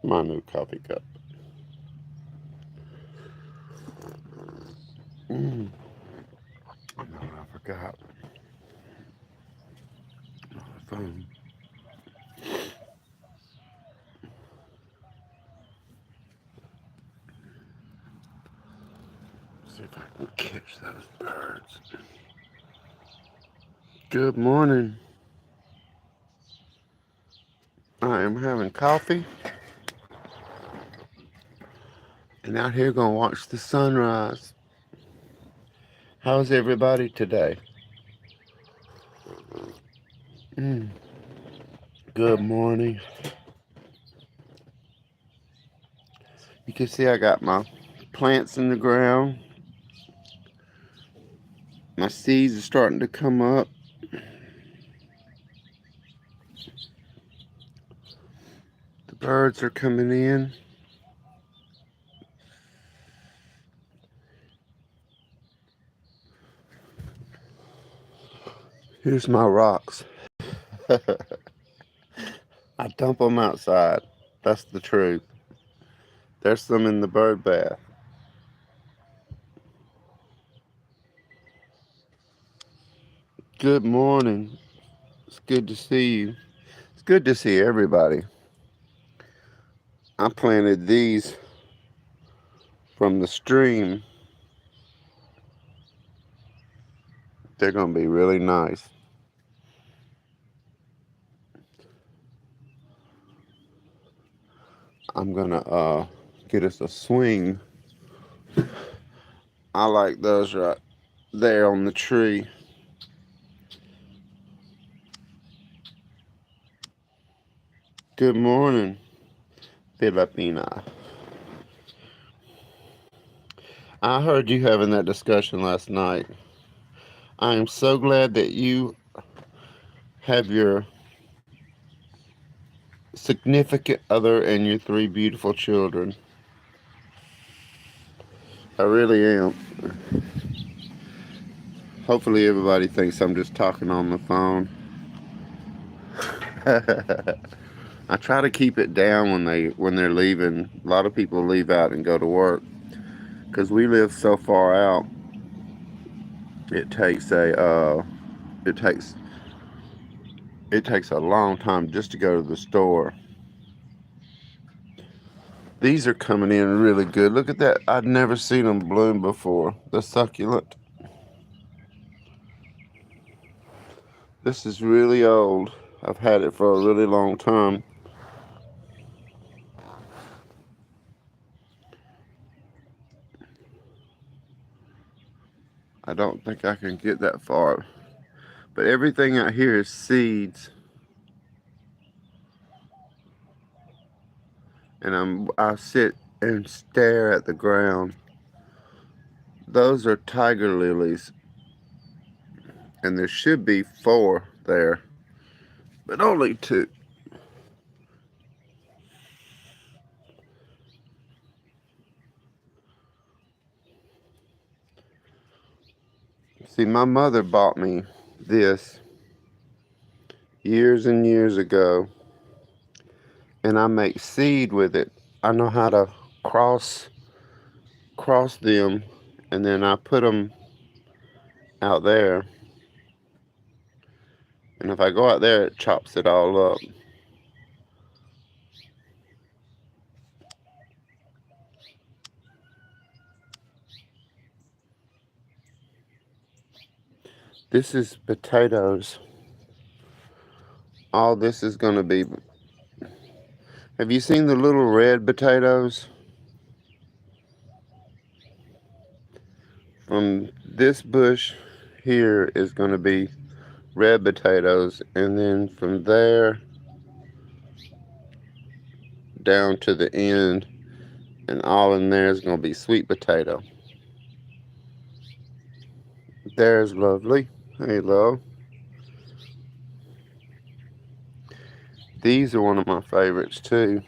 My new coffee cup. Mm. No, I forgot my phone. See if I can catch those birds. Good morning. I am having coffee and out here gonna watch the sunrise. How's everybody today? Mm. Good morning. You can see I got my plants in the ground. My seeds are starting to come up. The birds are coming in. Here's my rocks. I dump them outside. That's the truth. There's some in the bird bath. Good morning. It's good to see you. It's good to see everybody. I planted these from the stream. They're going to be really nice. I'm going to get us a swing. I like those right there on the tree. Good morning, Filipina. I heard you having that discussion last night. I am so glad that you have your significant other and your three beautiful children. I really am. Hopefully everybody thinks I'm just talking on the phone. I try to keep it down when they're leaving. A lot of people leave out and go to work because we live so far out. It takes it takes it takes a long time just to go to the store. These are coming in really good. Look at that. I'd never seen them bloom before. The succulent. This is really old. I've had it for a really long time. I don't think I can get that far. But everything out here is seeds. And I sit and stare at the ground. Those are tiger lilies. And there should be 4 there. But only 2. See, my mother bought me this years and years ago, and I make seed with it. I know how to cross them, and then I put them out there. And if I go out there, it chops it all up. This is potatoes. All this is going to be. Have you seen the little red potatoes? From this bush here is going to be red potatoes, and then from there down to the end and all in there is going to be sweet potato. There's Lovely. Hey, love. These are one of my favorites too,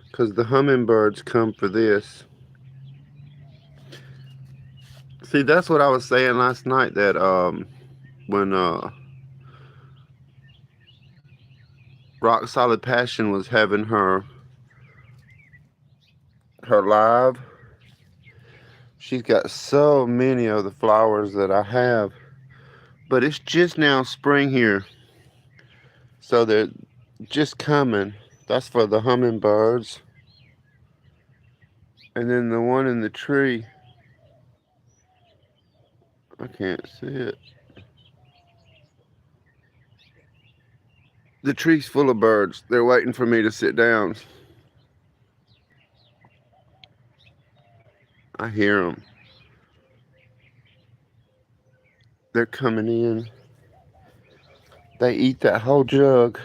because the hummingbirds come for this. See, that's what I was saying last night, that when Rock Solid Passion was having her live. She's got so many of the flowers that I have, but it's just now spring here, so they're just coming. That's for the hummingbirds. And then the one in the tree, I can't see it. The tree's full of birds. They're waiting for me to sit down. I hear them. They're coming in. They eat that whole jug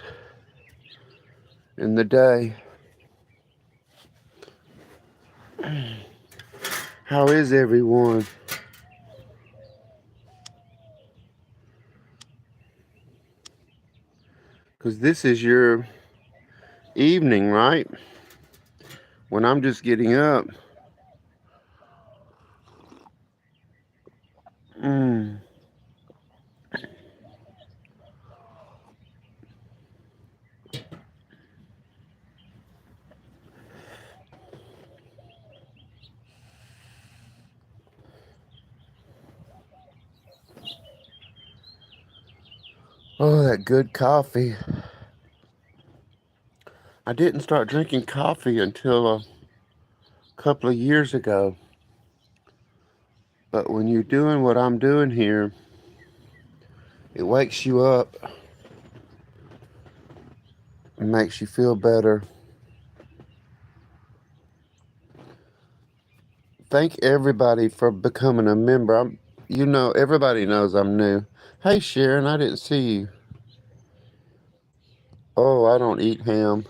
in the day. How is everyone? Because this is your evening, right? When I'm just getting up. Oh, that good coffee. I didn't start drinking coffee until a couple of years ago. But when you're doing what I'm doing here, it wakes you up and makes you feel better. Thank everybody for becoming a member. Everybody knows I'm new. Hey, Sharon, I didn't see you. Oh, I don't eat ham.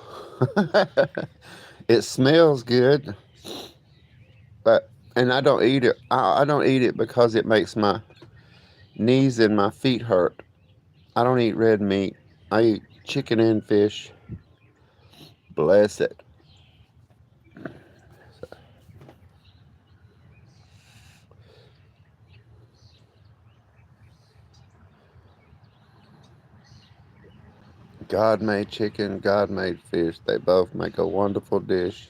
It smells good, and I don't eat it. I don't eat it because it makes my knees and my feet hurt. I don't eat red meat. I eat chicken and fish. Bless it. God made chicken, God made fish. They both make a wonderful dish.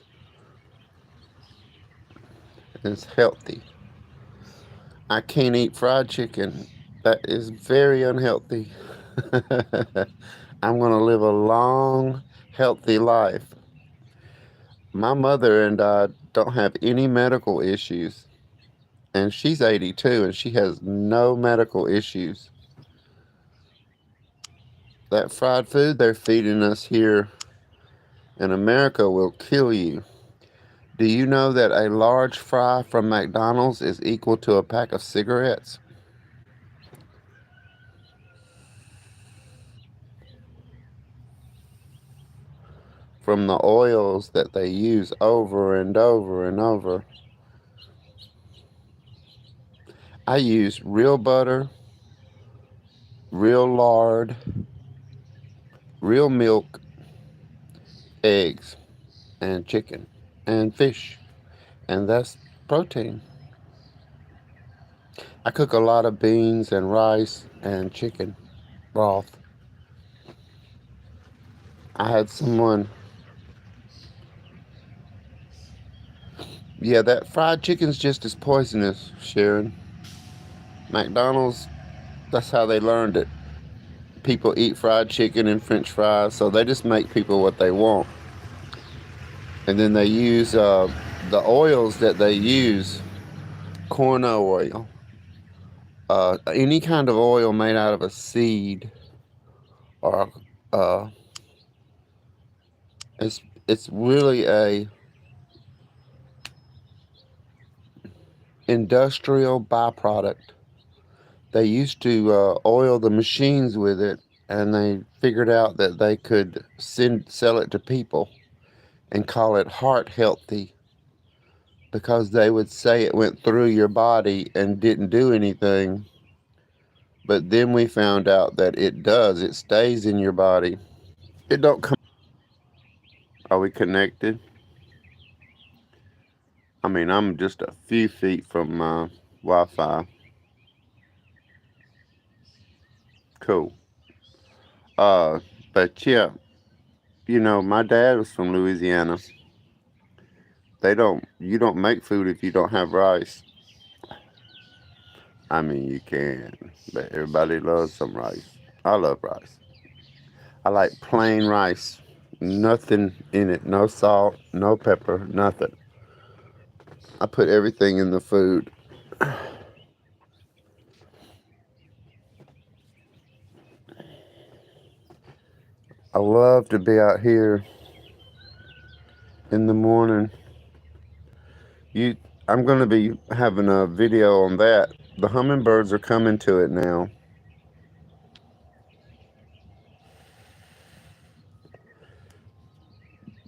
And it's healthy. I can't eat fried chicken. That is very unhealthy. I'm going to live a long, healthy life. My mother and I don't have any medical issues. And she's 82 and she has no medical issues. That fried food they're feeding us here in America will kill you. Do you know that a large fry from McDonald's is equal to a pack of cigarettes? From the oils that they use over and over and over. I use real butter, real lard, real milk, eggs, and chicken, and fish. And that's protein. I cook a lot of beans and rice and chicken broth. I had someone, yeah, that fried chicken's just as poisonous, Sharon. McDonald's, that's how they learned it. People eat fried chicken and french fries, so they just make people what they want. And then they use the oils that they use, corn oil, any kind of oil made out of a seed, or uh, it's really a industrial byproduct. They used to oil the machines with it, and they figured out that they could sell it to people and call it heart healthy, because they would say it went through your body and didn't do anything. But then we found out that it does. It stays in your body. It don't come. Are we connected? I mean, I'm just a few feet from my Wi-Fi. Cool. Uh, but yeah, You know, my dad was from Louisiana. You don't make food if you don't have rice. I mean, you can, but everybody loves some rice. I love rice. I like plain rice. Nothing in it. No salt, no pepper, nothing. I put everything in the food. I love to be out here in the morning. You, I'm going to be having a video on that. The hummingbirds are coming to it now.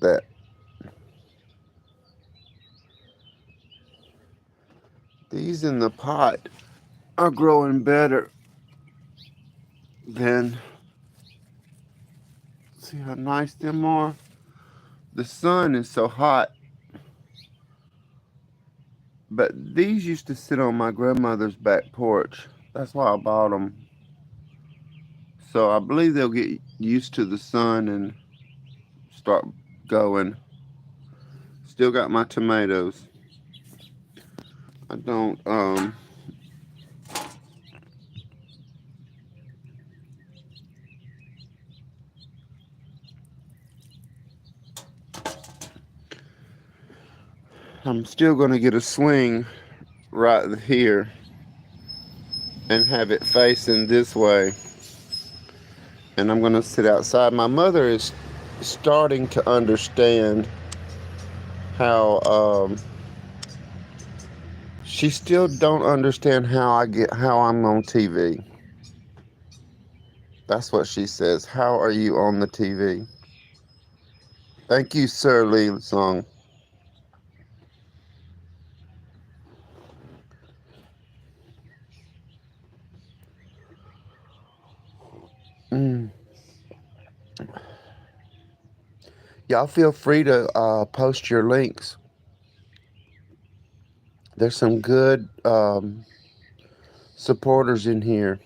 That these in the pot are growing better than. See how nice them are? The sun is so hot. But these used to sit on my grandmother's back porch. That's why I bought them. So I believe they'll get used to the sun and start going. Still got my tomatoes. I don't, I'm still going to get a swing right here and have it facing this way. And I'm going to sit outside. My mother is starting to understand how, she still don't understand how I'm on TV. That's what she says. How are you on the TV? Thank you, Sir Lee Song. Y'all feel free to post your links. There's some good supporters in here.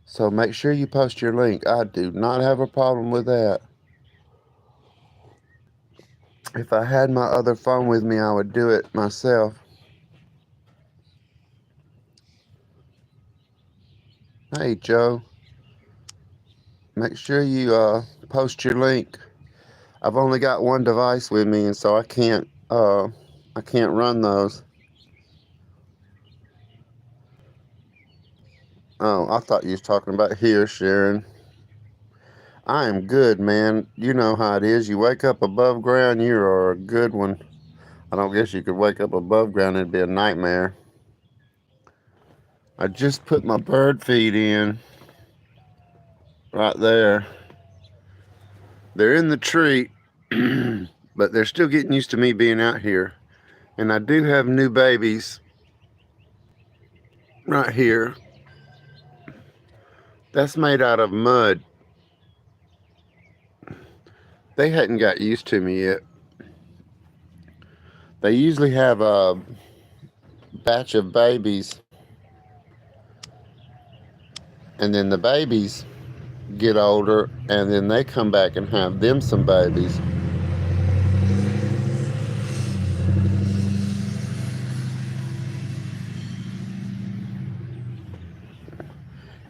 So make sure you post your link. I do not have a problem with that. If I had my other phone with me, I would do it myself. Hey, Joe. Make sure you post your link. I've only got one device with me, and so I can't run those. Oh, I thought you was talking about here, Sharon. I am good, man. You know how it is. You wake up above ground, you are a good one. I don't guess you could wake up above ground, it'd be a nightmare. I just put my bird feed in right there. They're in the tree, but they're still getting used to me being out here. And I do have new babies right here. That's made out of mud. They hadn't got used to me yet. They usually have a batch of babies, and then the babies get older, and then they come back and have them some babies.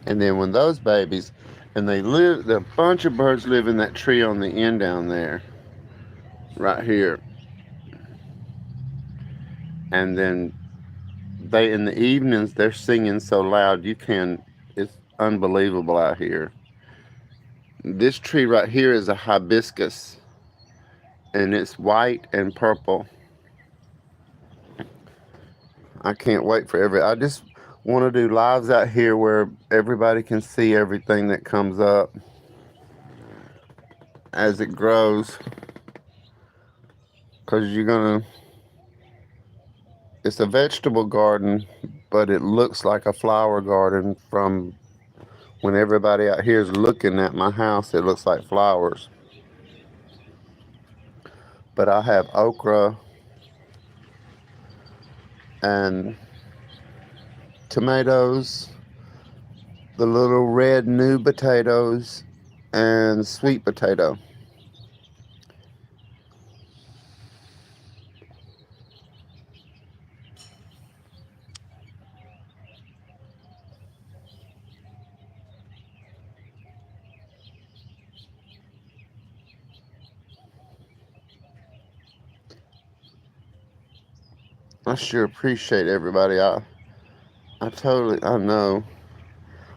And then when those babies, and the bunch of birds live in that tree on the end down there, right here. And then in the evenings, they're singing so loud, it's unbelievable out here. This tree right here is a hibiscus, and it's white and purple. I can't wait for I just want to do lives out here where everybody can see everything that comes up as it grows, because it's a vegetable garden, but it looks like a flower garden. From when everybody out here is looking at my house, it looks like flowers. But I have okra and tomatoes, the little red new potatoes, and sweet potato. I sure appreciate everybody. I know.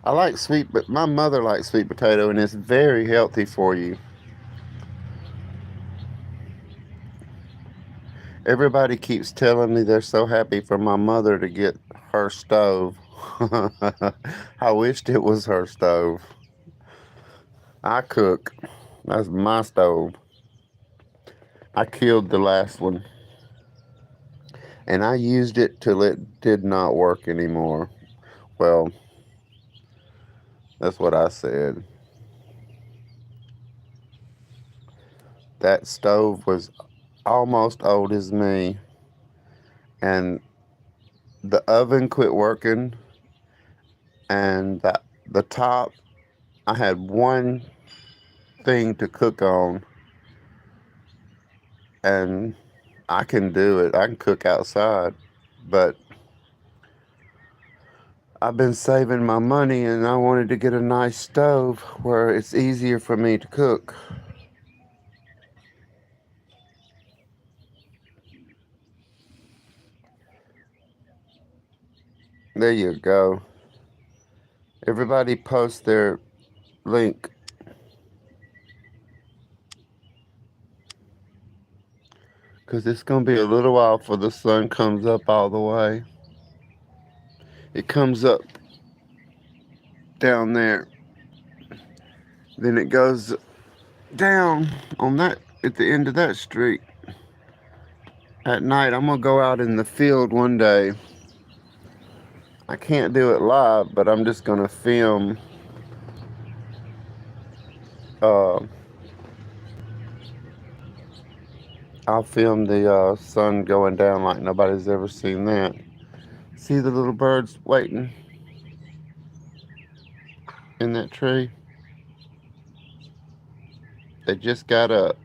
I like but my mother likes sweet potato, and it's very healthy for you. Everybody keeps telling me they're so happy for my mother to get her stove. I wished it was her stove. I cook. That's my stove. I killed the last one, and I used it till it did not work anymore. Well, that's what I said. That stove was almost old as me, and the oven quit working, and the top, I had one thing to cook on, and I can do it. I can cook outside, but I've been saving my money, and I wanted to get a nice stove where it's easier for me to cook. There you go. Everybody post their link, because it's going to be a little while before the sun comes up all the way. It comes up down there, then it goes down on that at the end of that street. At night, I'm going to go out in the field one day. I can't do it live, but I'm just going to film uh, I'll film the sun going down like nobody's ever seen that. See the little birds waiting in that tree? They just got up.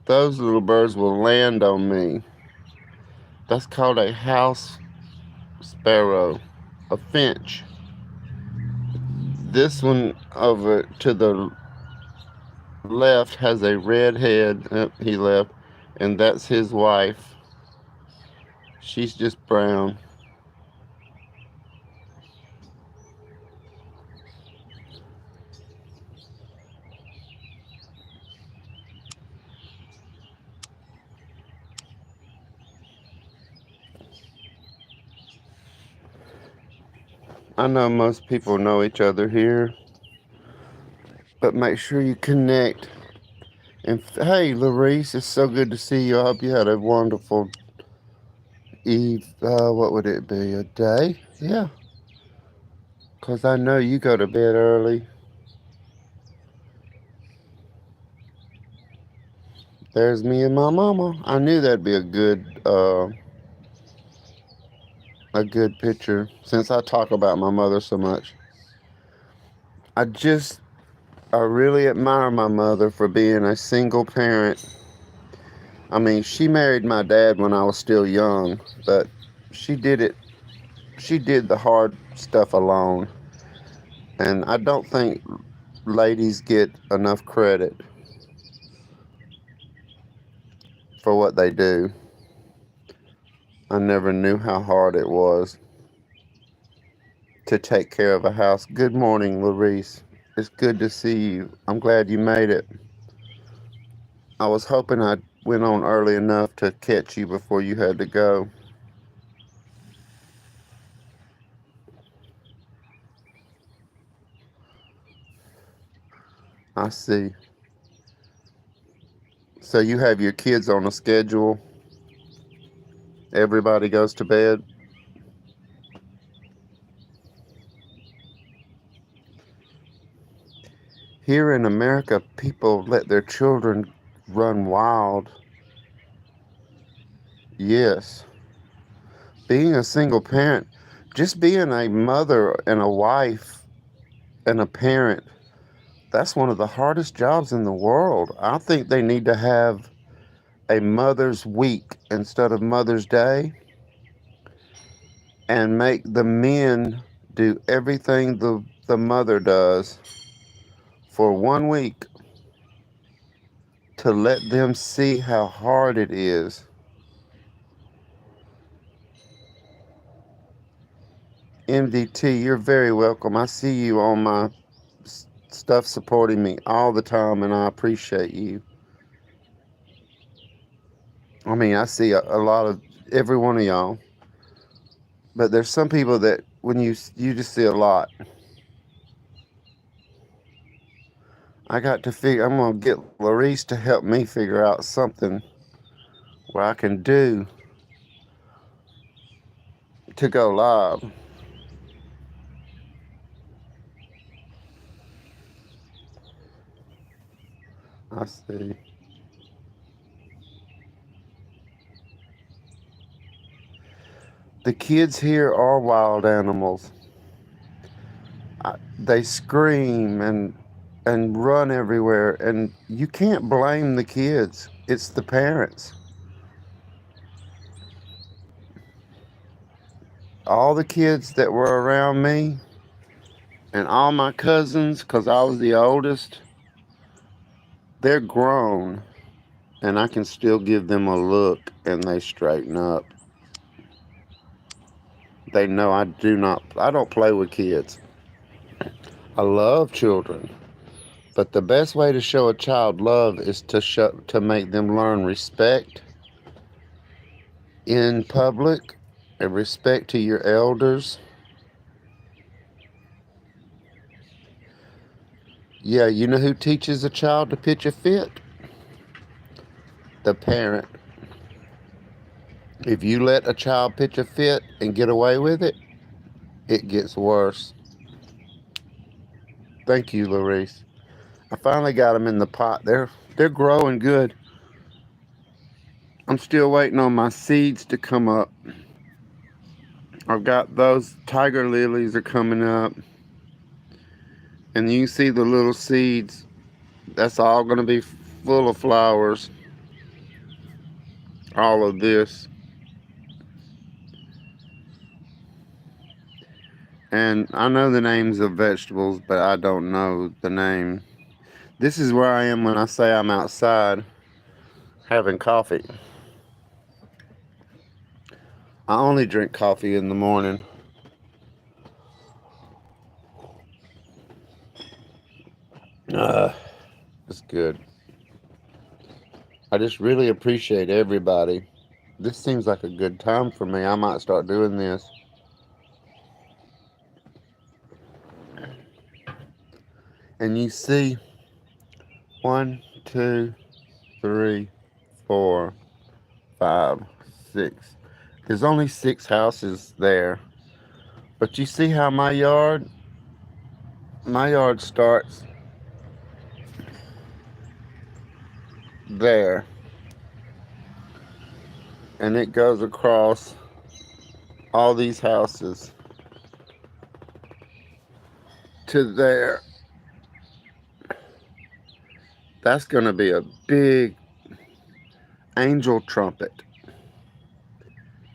Those little birds will land on me. That's called a house sparrow, a finch. This one over to the left has a red head. He left, and that's his wife. She's just brown. I know most people know each other here, but make sure you connect. And hey, Larice, it's so good to see you. I hope you had a wonderful eve. What would it be? A day? Yeah, because I know you go to bed early. There's me and my mama. I knew that'd be a good picture since I talk about my mother so much. I really admire my mother for being a single parent. I mean, she married my dad when I was still young, but she did it. She did the hard stuff alone. And I don't think ladies get enough credit for what they do. I never knew how hard it was to take care of a house. Good morning, Larice. It's good to see you. I'm glad you made it. I was hoping I went on early enough to catch you before you had to go. I see. So you have your kids on a schedule? Everybody goes to bed? Here in America, people let their children run wild. Yes. Being a single parent, just being a mother and a wife and a parent, that's one of the hardest jobs in the world. I think they need to have a Mother's Week instead of Mother's Day and make the men do everything the mother does for 1 week. to let them see how hard it is. MDT, you're very welcome. I see you on my stuff supporting me all the time, and I appreciate you. I mean, I see a lot of every one of y'all, but there's some people that when you just see a lot. I got to figure. I'm gonna get Larice to help me figure out something where I can do to go live. I see. The kids here are wild animals. They scream and run everywhere, and you can't blame the kids. It's the parents. All the kids that were around me and all my cousins, because I was the oldest, they're grown, and I can still give them a look and they straighten up. They know I don't play with kids. I love children. But the best way to show a child love is to make them learn respect in public and respect to your elders. Yeah, you know who teaches a child to pitch a fit? The parent. If you let a child pitch a fit and get away with it, it gets worse. Thank you, Larice. I finally got them in the pot. They're growing good. I'm still waiting on my seeds to come up. I've got those tiger lilies are coming up. And you see the little seeds. That's all going to be full of flowers. All of this. And I know the names of vegetables, but I don't know the name. This is where I am when I say I'm outside having coffee. I only drink coffee in the morning. It's good. I just really appreciate everybody. This seems like a good time for me. I might start doing this. And you see, 1, 2, 3, 4, 5, 6. There's only 6 houses there. But you see how my yard starts there. And it goes across all these houses to there. That's going to be a big angel trumpet.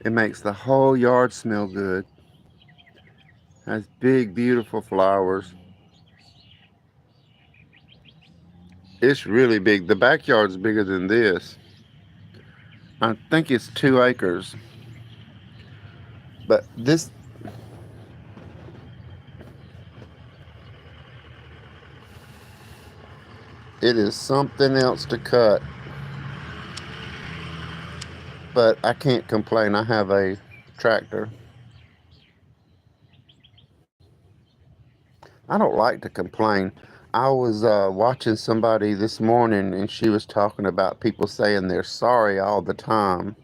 It makes the whole yard smell good. Has big, beautiful flowers. It's really big. The backyard's bigger than this. I think it's 2 acres. But this, it is something else to cut. But I can't complain. I have a tractor. I don't like to complain. I was watching somebody this morning, and she was talking about people saying they're sorry all the time.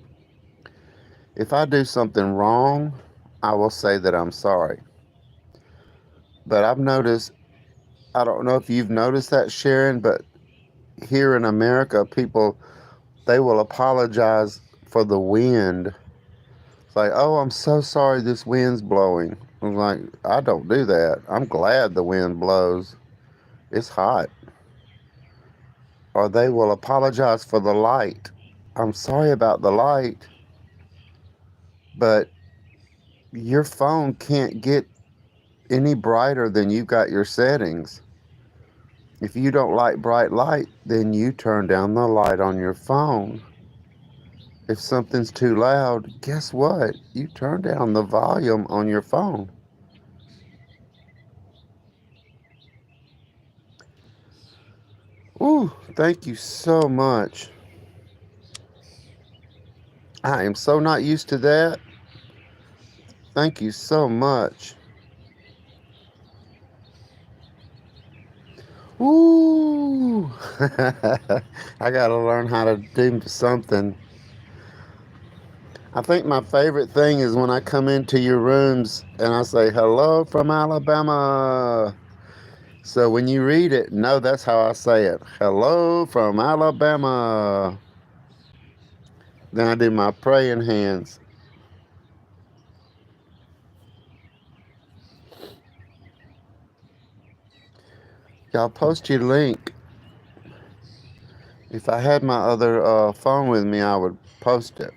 If I do something wrong, I will say that I'm sorry. But I've noticed, I don't know if you've noticed that, Sharon, but here in America, people, they will apologize for the wind. It's like, oh, I'm so sorry this wind's blowing. I'm like, I don't do that. I'm glad the wind blows. It's hot. Or they will apologize for the light. I'm sorry about the light, but your phone can't get any brighter than you've got your settings. If you don't like bright light, then you turn down the light on your phone. If something's too loud, guess what? You turn down the volume on your phone. Ooh, thank you so much. I am so not used to that. Thank you so much. Ooh. I gotta learn how to do something. I think my favorite thing is when I come into your rooms and I say, hello from Alabama. So when you read it, no, that's how I say it. Hello from Alabama. Then I do my praying hands. Y'all post your link. If I had my other phone with me, I would post it.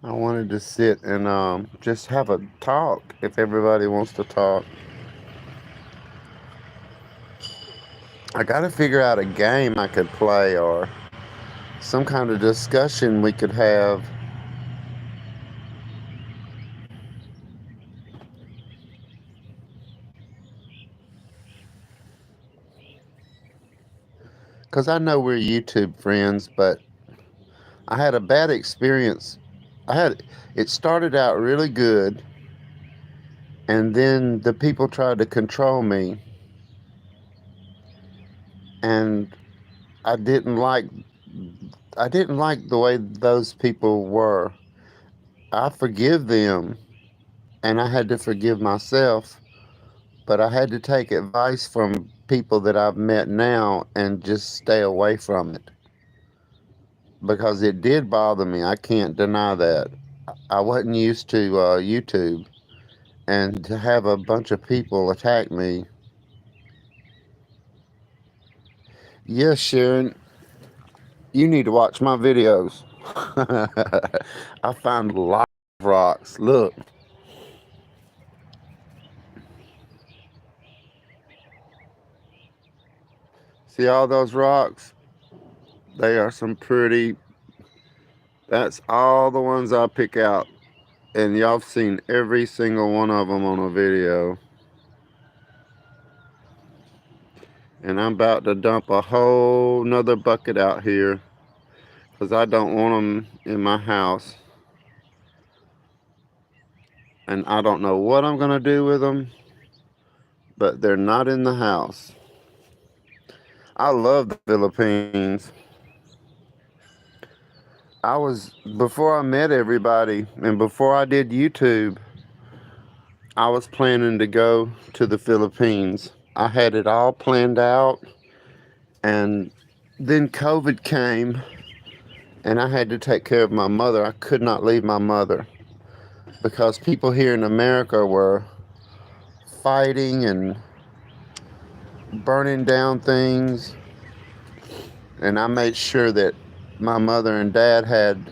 I wanted to sit and just have a talk if everybody wants to talk. I got to figure out a game I could play or some kind of discussion we could have. Because I know we're YouTube friends, but I had a bad experience. It started out really good, and then the people tried to control me, and I didn't like I didn't like the way those people were. I forgive them, and I had to forgive myself, but I had to take advice from people that I've met now and just stay away from it because it did bother me. I can't deny that. I wasn't used to YouTube, and to have a bunch of people attack me. Yes, Sharon, you need to watch my videos. I found a lot of rocks. Look, see all those rocks? They are some pretty. That's all the ones I pick out. And y'all have seen every single one of them on a video. And I'm about to dump a whole nother bucket out here because I don't want them in my house. And I don't know what I'm going to do with them, but they're not in the house. I love the Philippines. Before I met everybody and before I did YouTube, I was planning to go to the Philippines. I had it all planned out, and then COVID came, and I had to take care of my mother. I could not leave my mother because people here in America were fighting and burning down things, and I made sure that my mother and dad had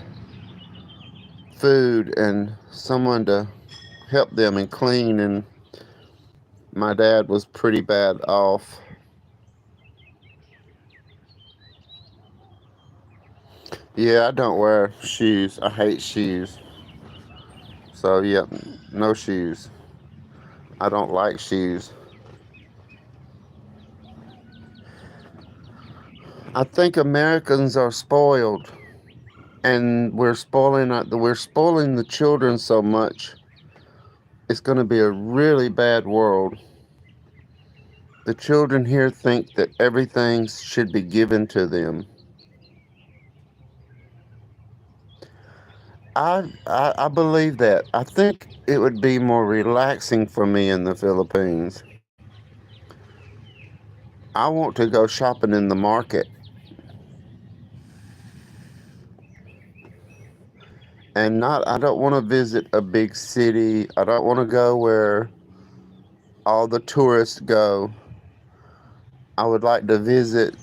food and someone to help them and clean, and my dad was pretty bad off. Yeah, I don't wear shoes. I hate shoes. So, yeah, no shoes. I don't like shoes. I think Americans are spoiled, and we're spoiling the children so much. It's going to be a really bad world. The children here think that everything should be given to them. I believe that. I think it would be more relaxing for me in the Philippines. I want to go shopping in the market. And not I don't want to visit a big city. I don't want to go where all the tourists go. I would like to visit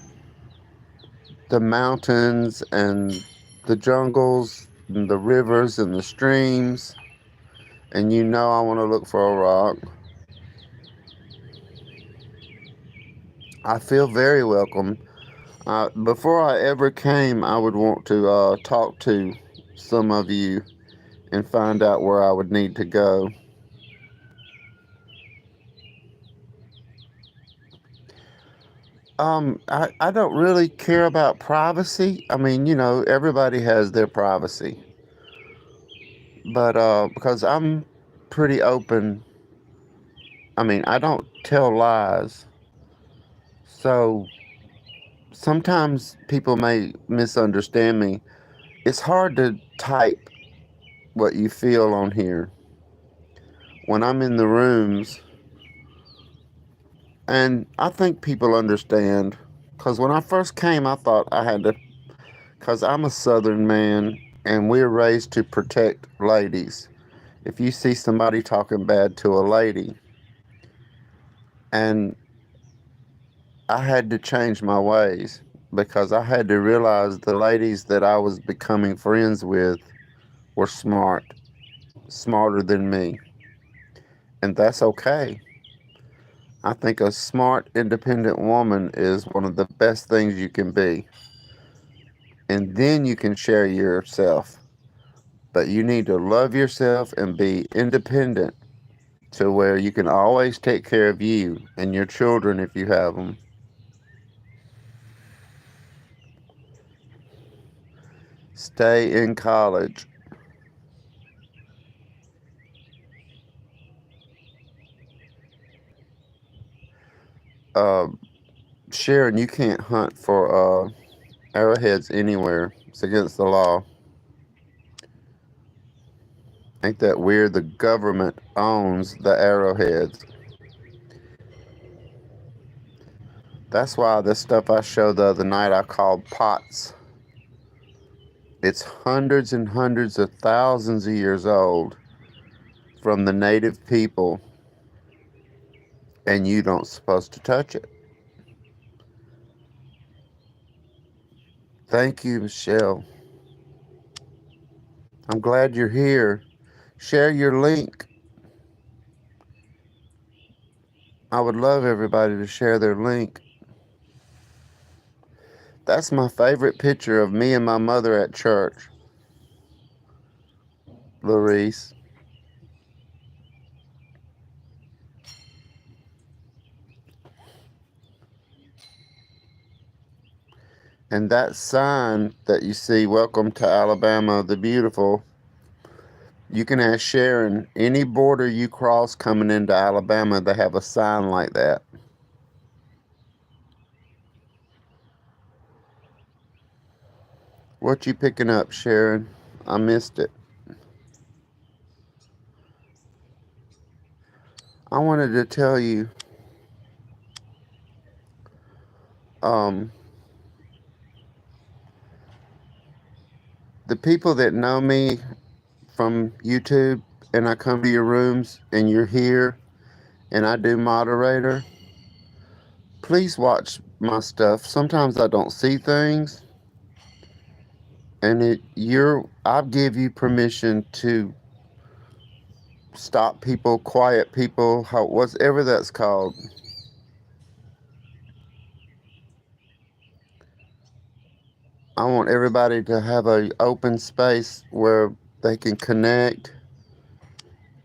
the mountains and the jungles, the rivers and the streams, and you know I want to look for a rock. I feel very welcome. Before I ever came, I would want to talk to some of you and find out where I would need to go. I don't really care about privacy. I mean, everybody has their privacy. But because I'm pretty open, I mean, I don't tell lies. So sometimes people may misunderstand me. It's hard to type what you feel on here when I'm in the rooms. And I think people understand. Because when I first came, I thought I had to, because I'm a Southern man and we're raised to protect ladies. If you see somebody talking bad to a lady, and I had to change my ways because I had to realize the ladies that I was becoming friends with were smart, smarter than me. And that's okay. I think a smart, independent woman is one of the best things you can be. And then you can share yourself. But you need to love yourself and be independent to where you can always take care of you and your children if you have them. Stay in college. Uh, Sharon, you can't hunt for arrowheads anywhere. It's against the law. Ain't that weird? The government owns the arrowheads. That's why the stuff I showed the other night I called pots. It's hundreds and hundreds of thousands of years old from the native people, and you don't supposed to touch it. Thank you, Michelle. I'm glad you're here. Share your link. I would love everybody to share their link. That's my favorite picture of me and my mother at church, Larice. And that sign that you see, Welcome to Alabama the Beautiful, you can ask Sharon, any border you cross coming into Alabama, they have a sign like that. What you picking up, Sharon? I missed it. I wanted to tell you, um, the people that know me from YouTube and I come to your rooms and you're here and I do moderator, please watch my stuff. Sometimes I don't see things, and I give you permission to stop people, quiet people, whatever that's called. I want everybody to have a open space where they can connect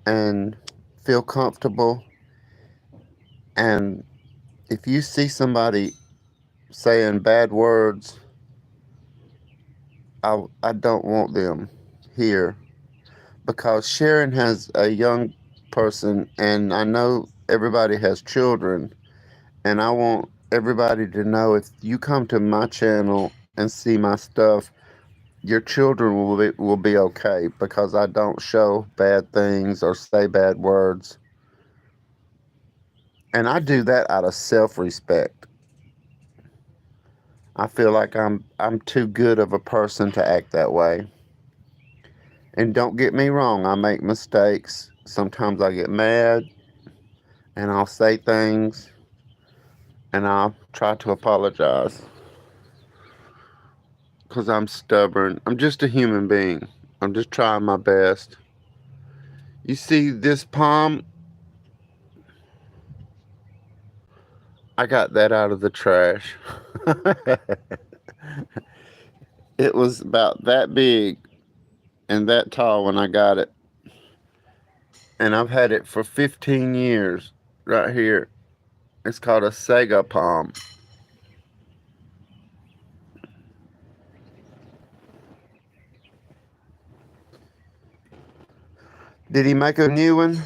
and feel comfortable. And if you see somebody saying bad words, I don't want them here, because Sharon has a young person and I know everybody has children, and I want everybody to know, if you come to my channel and see my stuff, your children will be okay, because I don't show bad things or say bad words. And I do that out of self-respect. I feel like I'm too good of a person to act that way. And don't get me wrong, I make mistakes. Sometimes I get mad and I'll say things and I'll try to apologize because I'm stubborn. I'm just a human being. I'm just trying my best. You see this palm? I got that out of the trash. It was about that big and that tall when I got it. And I've had it for 15 years right here. It's called a Sega palm. Did he make a new one?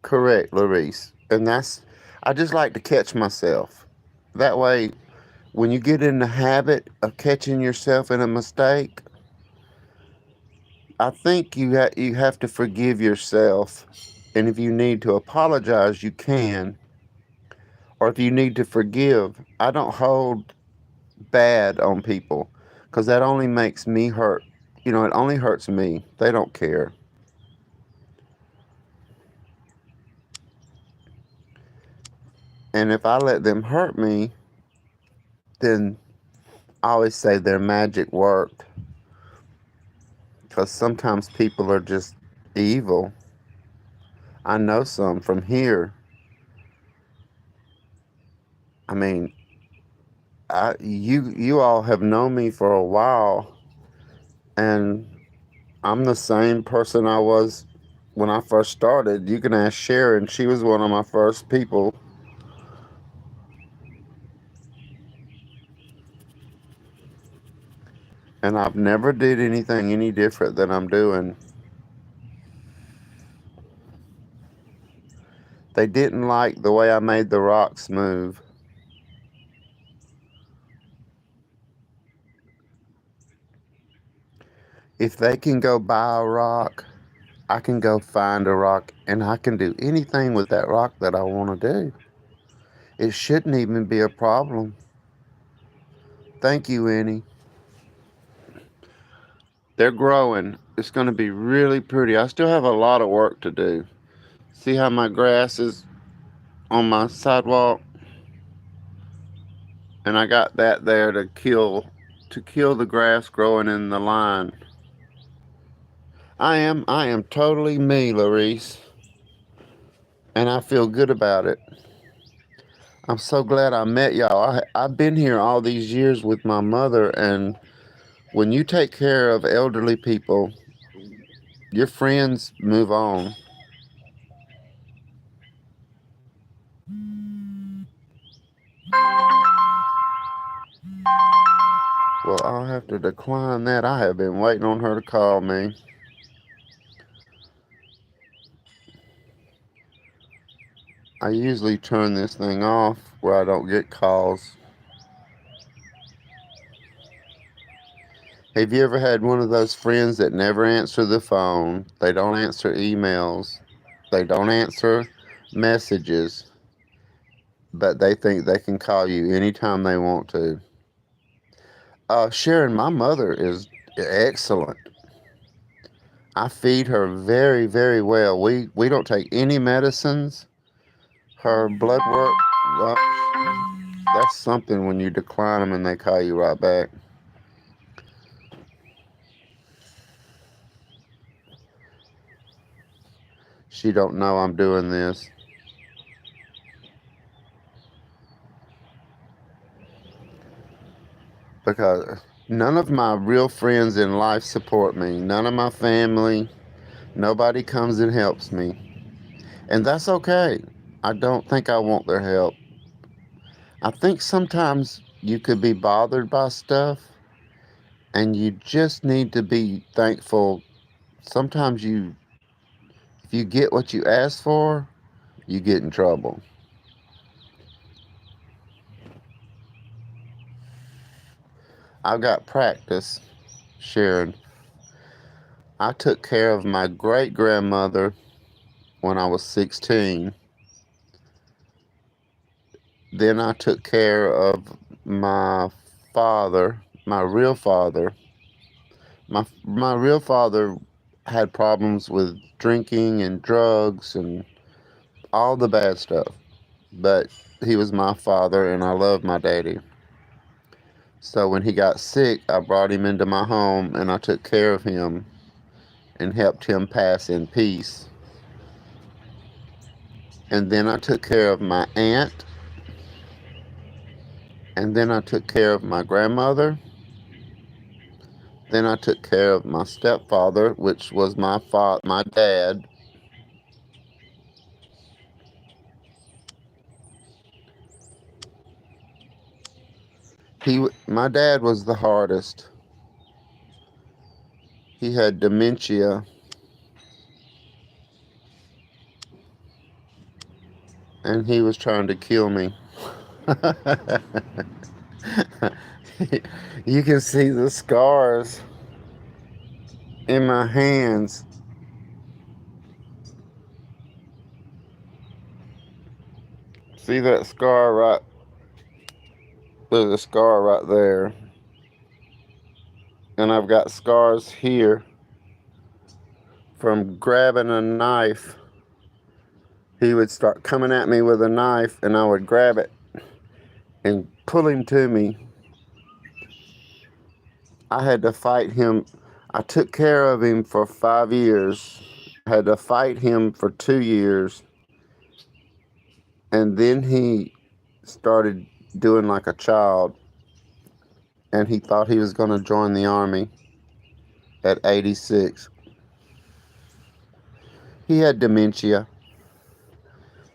Correct, Larice. And I just like to catch myself. That way, when you get in the habit of catching yourself in a mistake, I think you have to forgive yourself. And if you need to apologize, you can. Or if you need to forgive, I don't hold bad on people because that only makes me hurt. It only hurts me. They don't care. And if I let them hurt me, then I always say their magic worked because sometimes people are just evil. I know some from here. I mean, you all have known me for a while, and I'm the same person I was when I first started. You can ask Sharon; she was one of my first people. And I've never did anything any different than I'm doing. They didn't like the way I made the rocks move. If they can go buy a rock, I can go find a rock and I can do anything with that rock that I want to do. It shouldn't even be a problem. Thank you, Annie. They're growing. It's going to be really pretty. I still have a lot of work to do. See how my grass is on my sidewalk? And I got that there to kill the grass growing in the line. I am totally me, Larice, and I feel good about it. I'm so glad I met y'all. I've been here all these years with my mother, and when you take care of elderly people, your friends move on. Well, I'll have to decline that. I have been waiting on her to call me. I usually turn this thing off where I don't get calls. Have you ever had one of those friends that never answer the phone? They don't answer emails. They don't answer messages, but they think they can call you anytime they want to. Sharon, my mother is excellent. I feed her very, very well. We don't take any medicines. Her blood work, well, that's something when you decline them and they call you right back. She don't know I'm doing this. Because none of my real friends in life support me. None of my family. Nobody comes and helps me. And that's okay. I don't think I want their help. I think sometimes you could be bothered by stuff and you just need to be thankful. Sometimes if you get what you ask for, you get in trouble. I've got practice, Sharon. I took care of my great grandmother when I was 16. Then I took care of my father, my real father, My real father had problems with drinking and drugs and all the bad stuff. But he was my father and I loved my daddy. So when he got sick, I brought him into my home and I took care of him and helped him pass in peace. And then I took care of my aunt. And then I took care of my grandmother. Then I took care of my stepfather, which was my dad. My dad was the hardest. He had dementia and he was trying to kill me. You can see the scars in my hands. See that scar right? There's a scar right there. And I've got scars here from grabbing a knife. He would start coming at me with a knife and I would grab it and pull him to me. I had to fight him. I took care of him for 5 years. I had to fight him for 2 years. And then he started doing like a child. And he thought he was going to join the army at 86. He had dementia.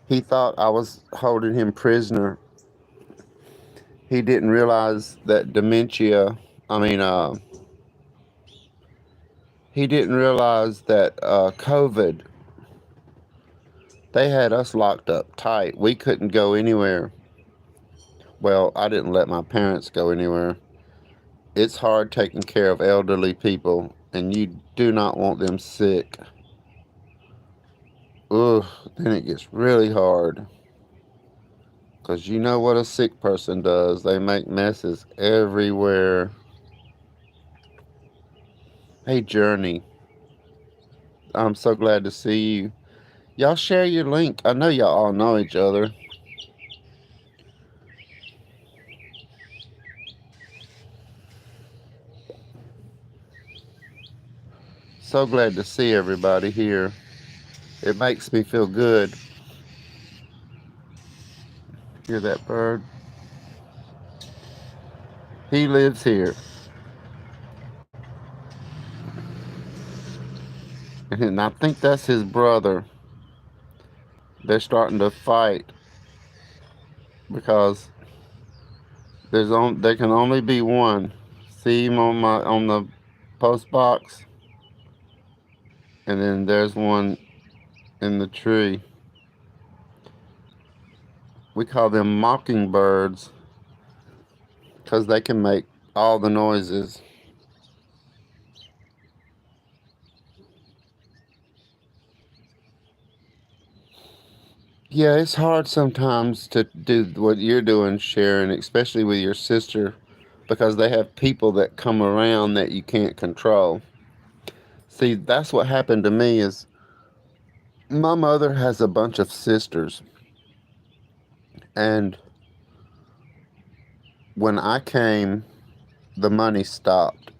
He thought I was holding him prisoner. He didn't realize that he didn't realize that COVID, they had us locked up tight. We couldn't go anywhere. Well, I didn't let my parents go anywhere. It's hard taking care of elderly people, and you do not want them sick. Ugh, then it gets really hard. Because you know what a sick person does. They make messes everywhere. Hey, Journey. I'm so glad to see you. Y'all share your link. I know y'all all know each other. So glad to see everybody here. It makes me feel good. Hear that bird? He lives here. And I think that's his brother. They're starting to fight because there can only be one. See him on the post box? And then there's one in the tree. We call them mockingbirds because they can make all the noises. Yeah, it's hard sometimes to do what you're doing, Sharon, especially with your sister, because they have people that come around that you can't control. See, that's what happened to me is my mother has a bunch of sisters, and when I came, the money stopped.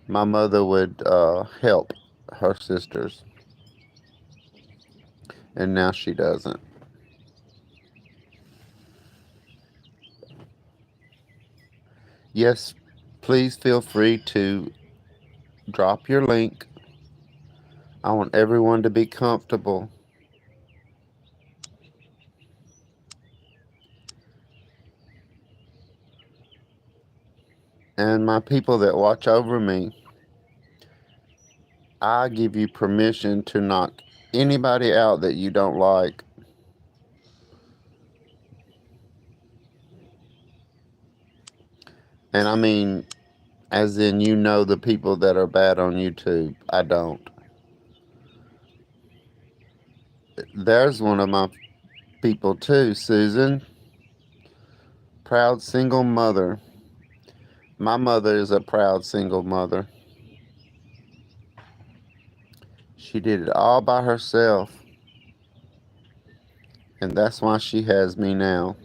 My mother would help her sisters, and now she doesn't. Yes, please feel free to drop your link. I want everyone to be comfortable. And my people that watch over me, I give you permission to knock anybody out that you don't like. And I mean, as in, you know, the people that are bad on YouTube. I don't. There's one of my people too, Susan. Proud single mother. My mother is a proud single mother. She did it all by herself, and that's why she has me now.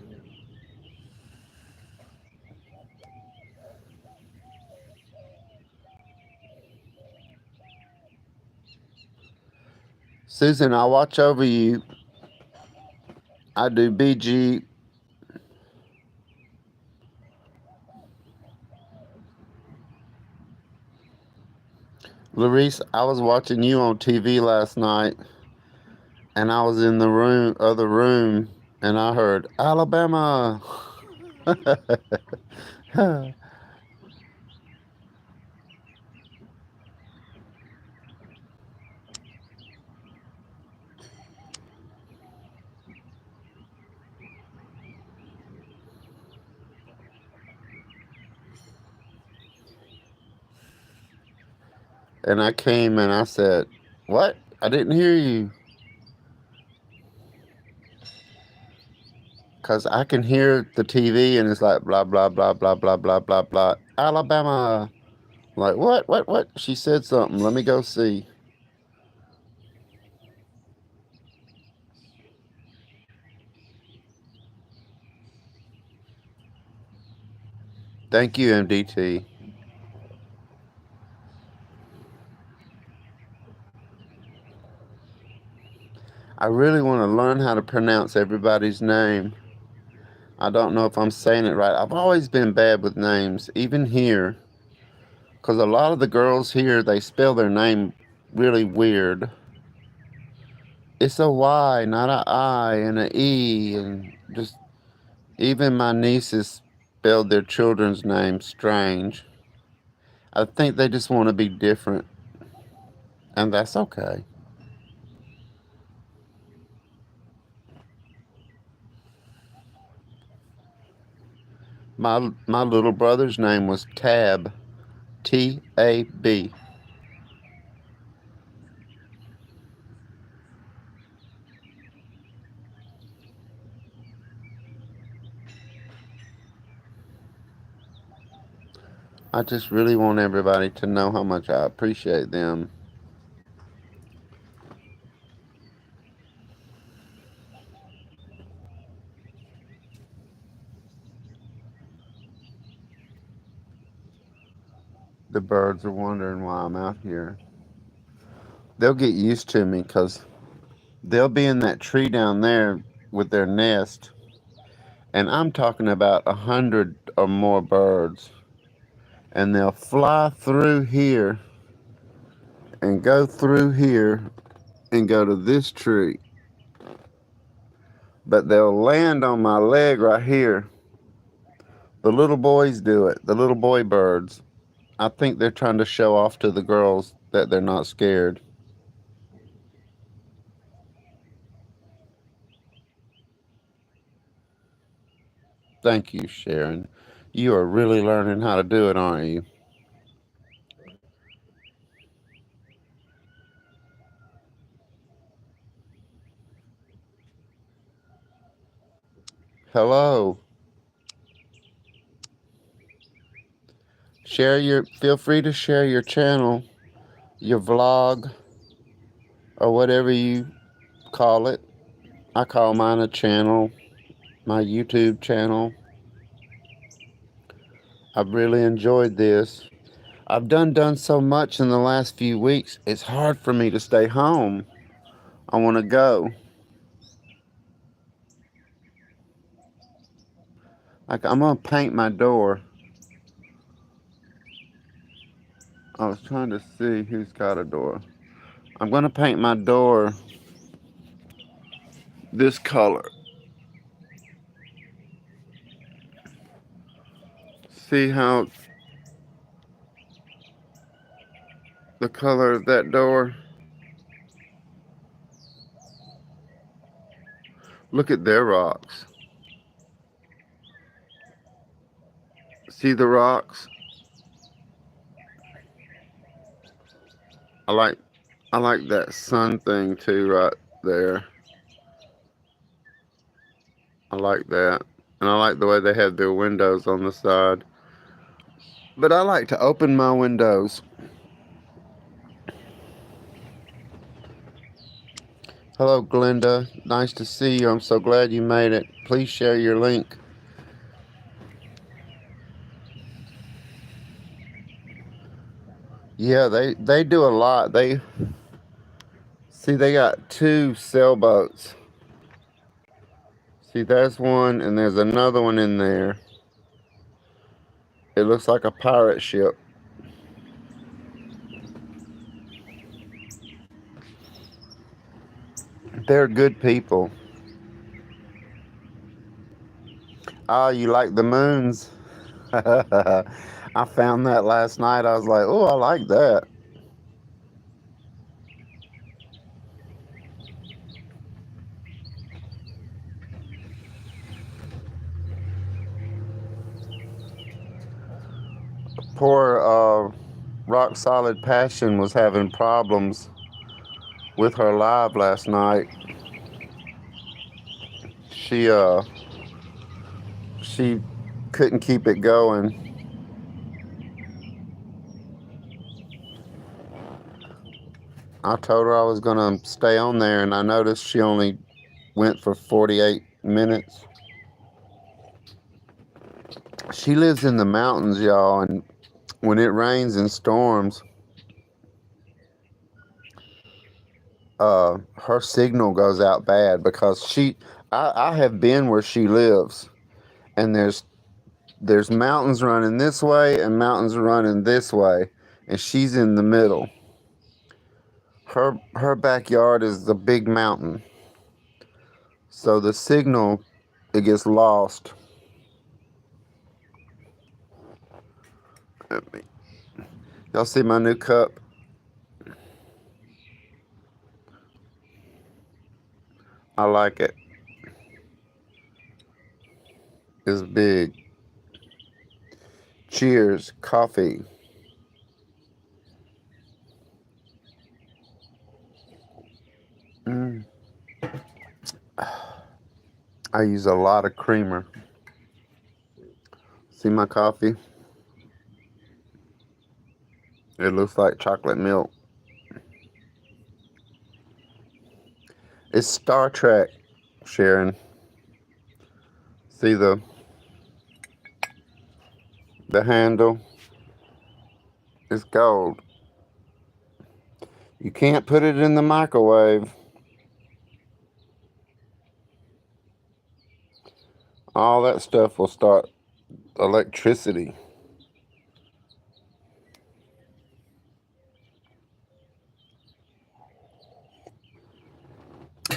Susan, I watch over you. I do BG. Larice, I was watching you on TV last night, and I was in the other room, and I heard Alabama. And I came and I said, "What? I didn't hear you." Because I can hear the TV and it's like blah, blah, blah, blah, blah, blah, blah, blah. Alabama. Like, what? She said something. Let me go see. Thank you, MDT. I really want to learn how to pronounce everybody's name. I don't know if I'm saying it right. I've always been bad with names, even here. Because a lot of the girls here, they spell their name really weird. It's a Y, not a I, and a E, and just even my nieces spelled their children's names strange. I think they just want to be different, and that's okay. My little brother's name was Tab, Tab. I just really want everybody to know how much I appreciate them. The birds are wondering why I'm out here. They'll get used to me because they'll be in that tree down there with their nest, and I'm talking about 100 or more birds, and they'll fly through here and go through here and go to this tree, but they'll land on my leg right here. The little boys do it, the little boy birds. I think they're trying to show off to the girls that they're not scared. Thank you, Sharon. You are really learning how to do it, aren't you? Hello. Feel free to share your channel, your vlog, or whatever you call it. I call mine a channel, my YouTube channel. I've really enjoyed this. I've done so much in the last few weeks. It's hard for me to stay home. I want to go. Like, I'm gonna paint my door. I was trying to see who's got a door. I'm gonna paint my door this color. See how the color of that door? Look at their rocks. See the rocks? I like I like that sun thing too right there. I like that. And I like the way they have their windows on the side. But I like to open my windows. Hello, Glenda. Nice to see you. I'm so glad you made it. Please share your link. Yeah, they do a lot. They got 2 sailboats. See, there's one and there's another one in there. It looks like a pirate ship. They're good people. Ah, you like the moons? I found that last night. I was like, oh, I like that. Poor Rock Solid Passion was having problems with her live last night. She couldn't keep it going. I told her I was gonna stay on there, and I noticed she only went for 48 minutes. She lives in the mountains, y'all, and when it rains and storms, her signal goes out bad because I have been where she lives, and there's mountains running this way and mountains running this way, and she's in the middle. Her backyard is the big mountain, so the signal, it gets lost. Y'all see my new cup? I like it. It's big. Cheers, coffee. I use a lot of creamer. See my coffee? It looks like chocolate milk. It's Star Trek, Sharon. See the handle? It's gold. You can't put it in the microwave. All that stuff will start electricity.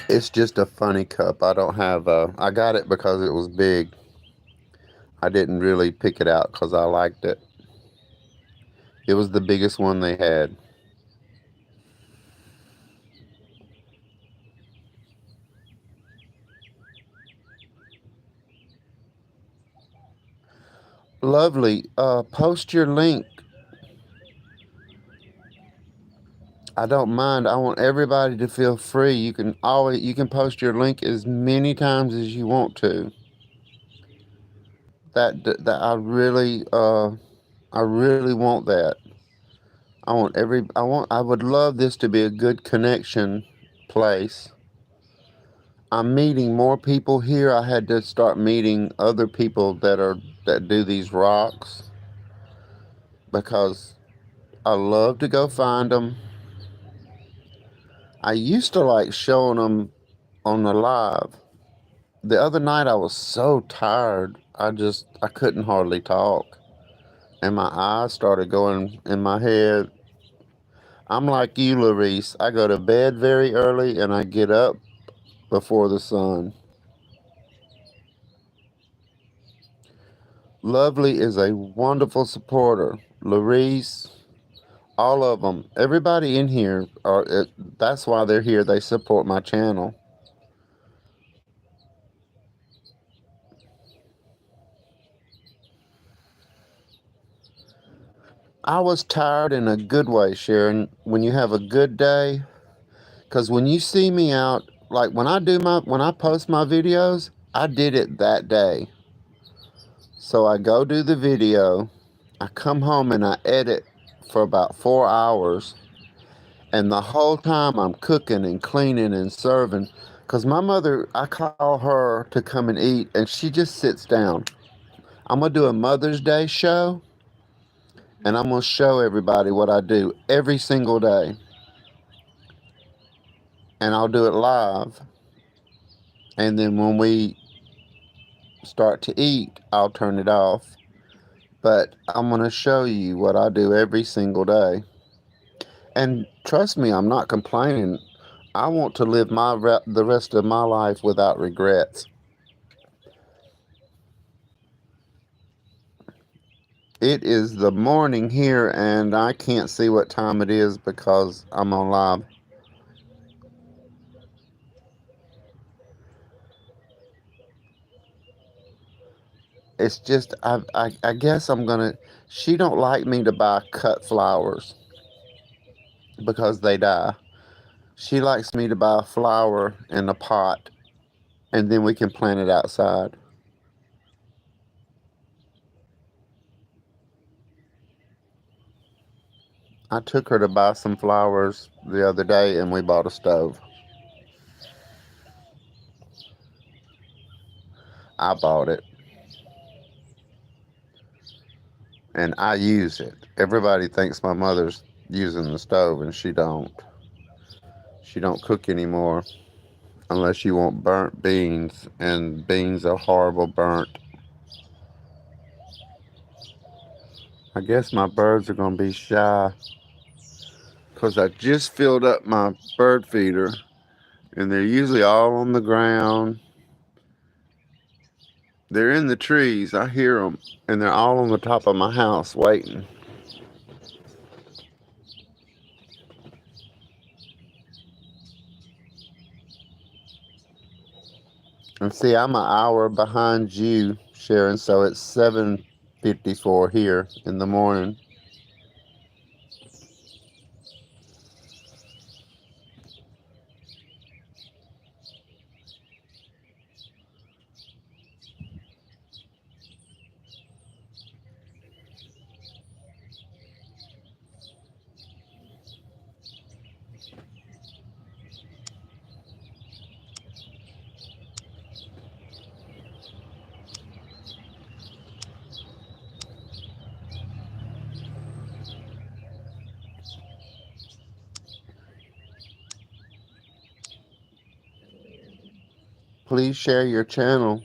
It's just a funny cup. I don't have I got it because it was big. I didn't really pick it out because I liked it. It was the biggest one they had. Lovely. Post your link. I don't mind. I want everybody to feel free. You can post your link as many times as you want to. That I really want that. I would love this to be a good connection place. I'm meeting more people here. I had to start meeting other people that do these rocks because I love to go find them. I used to like showing them on the live. The other night I was so tired, I couldn't hardly talk. And my eyes started going in my head. I'm like you, Larice. I go to bed very early and I get up before the sun. Lovely is a wonderful supporter. Larice, all of them, everybody in here, that's why they're here. They support my channel. I was tired in a good way, Sharon. When you have a good day, because when you see me out, like when I post my videos, I did it that day. So I go do the video, I come home and I edit for about 4 hours. And the whole time I'm cooking and cleaning and serving. Because my mother, I call her to come and eat, and she just sits down. I'm going to do a Mother's Day show, and I'm going to show everybody what I do every single day. And I'll do it live. And then when we start to eat, I'll turn it off. But I'm going to show you what I do every single day. And trust me, I'm not complaining. I want to live the rest of my life without regrets. It is the morning here, and I can't see what time it is because I'm on live. It's just, I guess I'm going to, she don't like me to buy cut flowers because they die. She likes me to buy a flower in a pot, and then we can plant it outside. I took her to buy some flowers the other day, and we bought a stove. I bought it, and I use it. Everybody thinks my mother's using the stove, and she don't. She don't cook anymore unless you want burnt beans, and beans are horrible burnt. I guess my birds are going to be shy because I just filled up my bird feeder, and they're usually all on the ground. They're in the trees. I hear them, and they're all on the top of my house waiting. And see, I'm an hour behind you, Sharon, so it's 7:54 here in the morning. Please share your channel.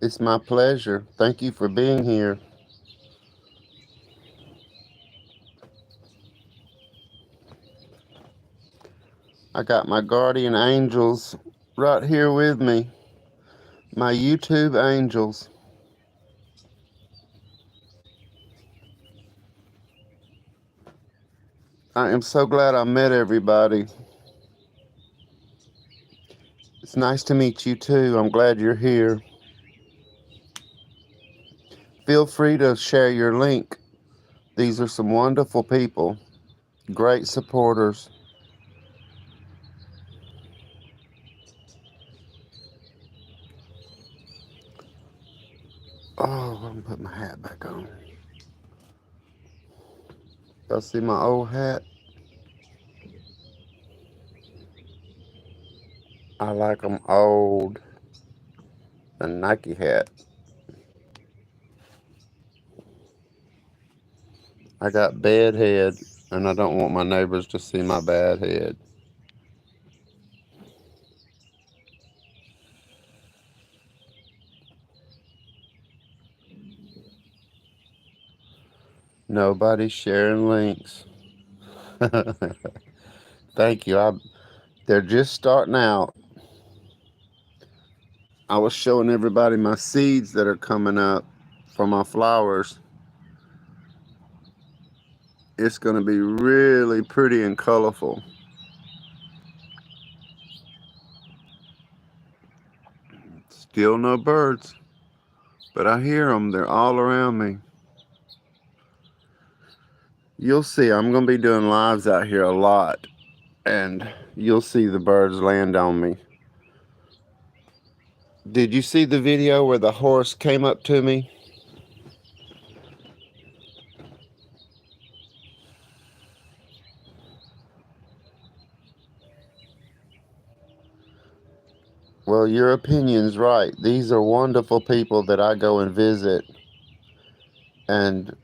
It's my pleasure. Thank you for being here. I got my guardian angels right here with me. My YouTube angels. I am so glad I met everybody. It's nice to meet you too. I'm glad you're here. Feel free to share your link. These are some wonderful people, great supporters. Oh, I'm gonna put my hat back on. Y'all see my old hat? I like them old. A Nike hat. I got bad head, and I don't want my neighbors to see my bad head. Nobody's sharing links. Thank you. They're just starting out. I was showing everybody my seeds that are coming up for my flowers. It's going to be really pretty and colorful. Still no birds, but I hear them. They're all around me. You'll see, I'm going to be doing lives out here a lot, and you'll see the birds land on me. Did you see the video where the horse came up to me? Well, your opinion's right. These are wonderful people that I go and visit, and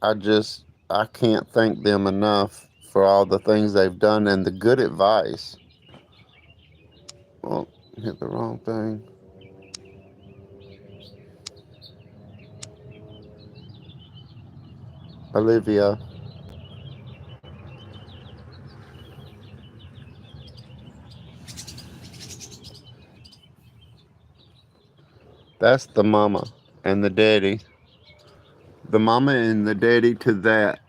I can't thank them enough for all the things they've done and the good advice. Well, hit the wrong thing. Olivia. That's the mama and the daddy. The mama and the daddy to that.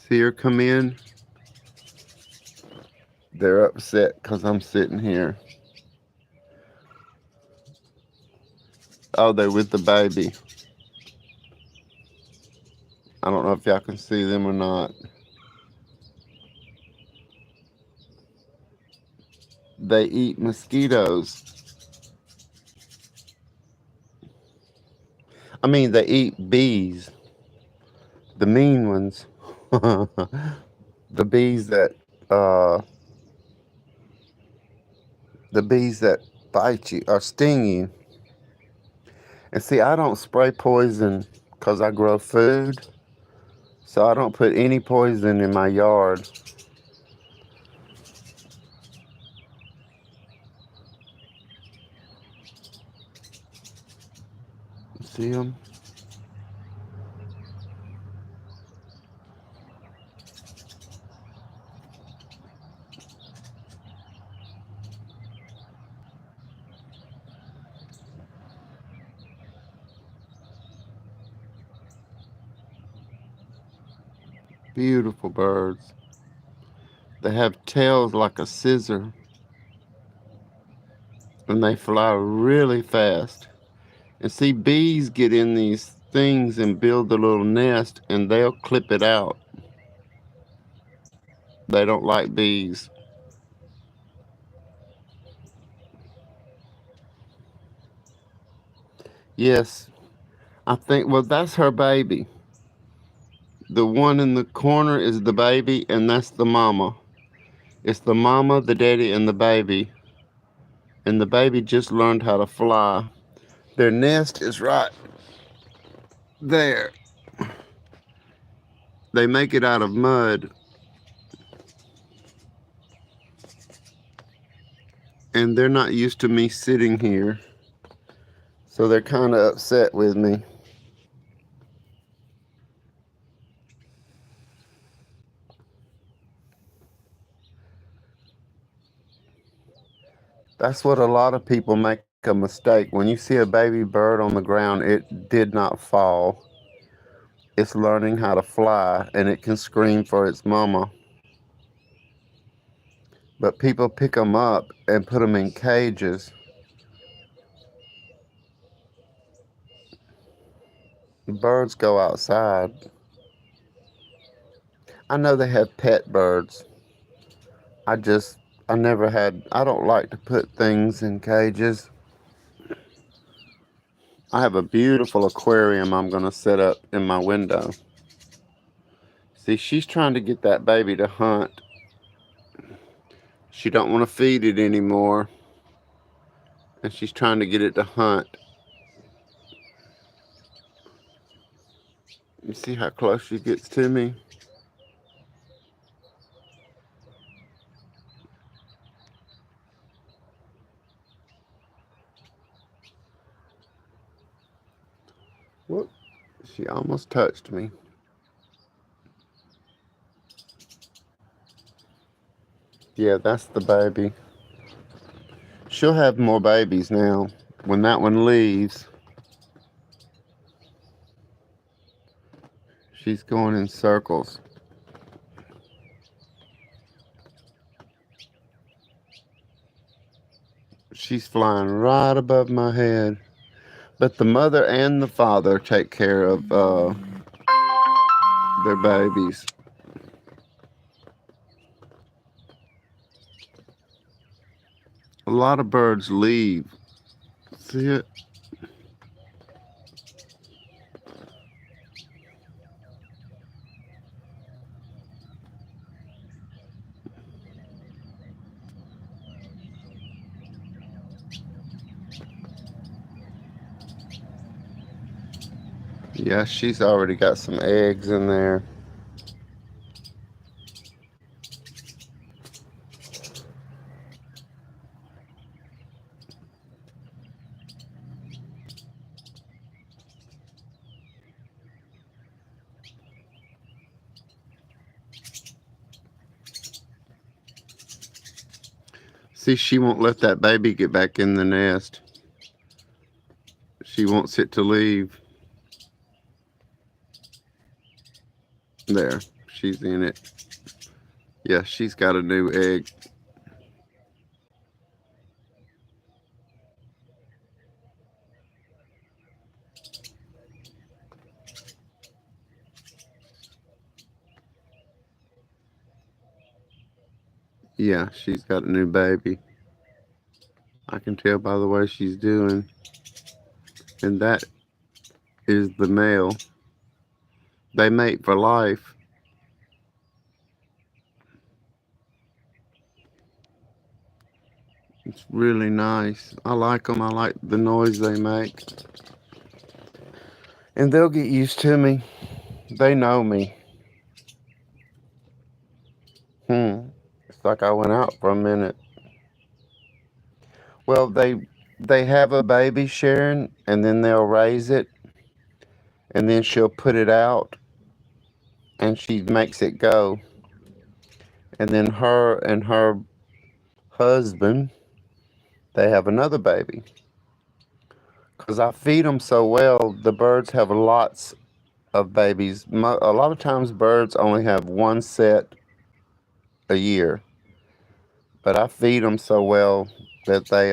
See her come in? They're upset because I'm sitting here. Oh, they're with the baby. I don't know if y'all can see them or not. They eat mosquitoes. I mean, they eat bees. The mean ones. The bees that, uh, the bees that bite you or sting you. And see, I don't spray poison because I grow food. So I don't put any poison in my yard. See them? Beautiful birds. They have tails like a scissor, and they fly really fast. And see, bees get in these things and build a little nest, and they'll clip it out. They don't like bees. Yes, I think, well, that's her baby. The one in the corner is the baby, and that's the mama. It's the mama, the daddy, and the baby. And the baby just learned how to fly. Their nest is right there. They make it out of mud. And they're not used to me sitting here. So they're kind of upset with me. That's what a lot of people make a mistake. When you see a baby bird on the ground, it did not fall. It's learning how to fly, and it can scream for its mama. But people pick them up and put them in cages. Birds go outside. I know they have pet birds. I just, I never had, I don't like to put things in cages. I have a beautiful aquarium I'm going to set up in my window. See, she's trying to get that baby to hunt. She don't want to feed it anymore. And she's trying to get it to hunt. You see how close she gets to me? Whoop, she almost touched me. Yeah, that's the baby. She'll have more babies now. When that one leaves, she's going in circles. She's flying right above my head. But the mother and the father take care of their babies. A lot of birds leave. See it? Yeah, she's already got some eggs in there. See, she won't let that baby get back in the nest. She wants it to leave. There, she's in it. Yeah, she's got a new egg. Yeah, she's got a new baby. I can tell by the way she's doing. And that is the male. They mate for life. It's really nice. I like them. I like the noise they make. And they'll get used to me. They know me. It's like I went out for a minute. Well, they have a baby, Sharon, and then they'll raise it, and then she'll put it out, and she makes it go. And then her and her husband, they have another baby. Because I feed them so well, the birds have lots of babies. A lot of times birds only have one set a year. But I feed them so well that they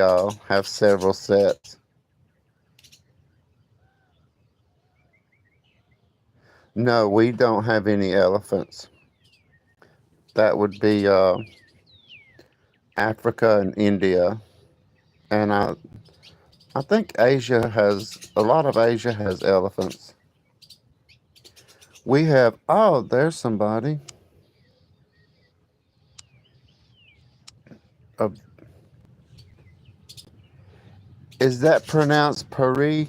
have several sets. No, we don't have any elephants. That would be Africa and India. And I think Asia has, a lot of Asia has elephants. We have, oh, there's somebody. Uh, is that pronounced Paris?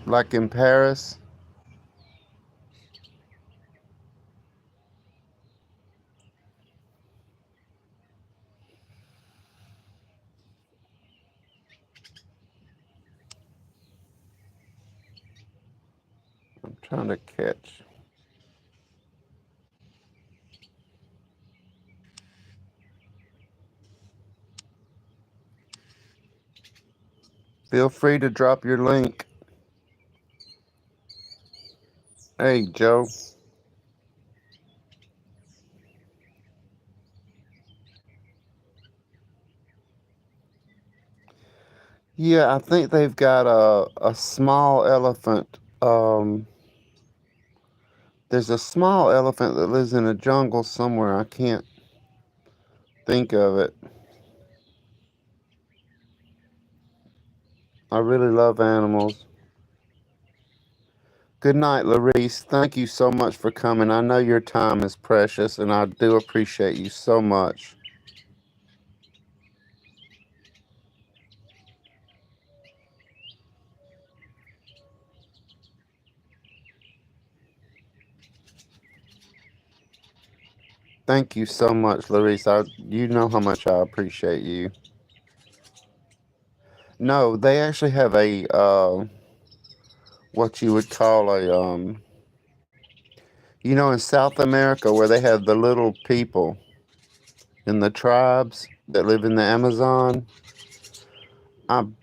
Like in Paris? I'm trying to catch. Feel free to drop your link. Hey, Joe. Yeah, I think they've got a small elephant. There's a small elephant that lives in a jungle somewhere. I can't think of it. I really love animals. Good night, Larice. Thank you so much for coming. I know your time is precious, and I do appreciate you so much. Thank you so much, Larice. You know how much I appreciate you. No, they actually have a what you would call a in South America where they have the little people in the tribes that live in the Amazon. I'm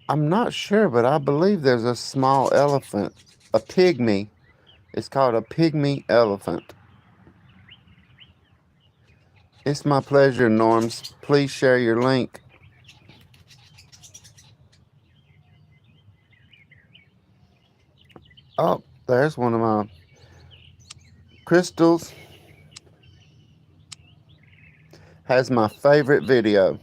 I'm not sure, but I believe there's a small elephant, a pygmy. It's called a pygmy elephant. It's my pleasure, Norms. Please share your link. Oh, there's one of my crystals. Has my favorite video.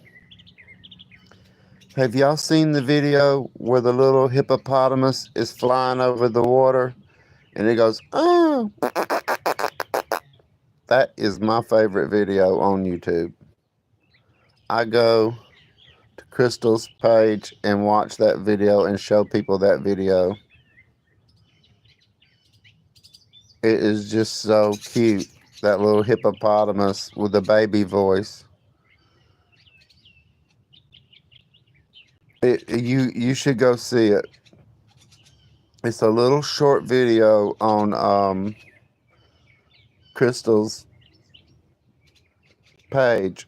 Have y'all seen the video where the little hippopotamus is flying over the water and it goes, oh? That is my favorite video on YouTube. I go to Crystal's page and watch that video and show people that video. It is just so cute. That little hippopotamus with the baby voice. You should go see it. It's a little short video on Crystal's page,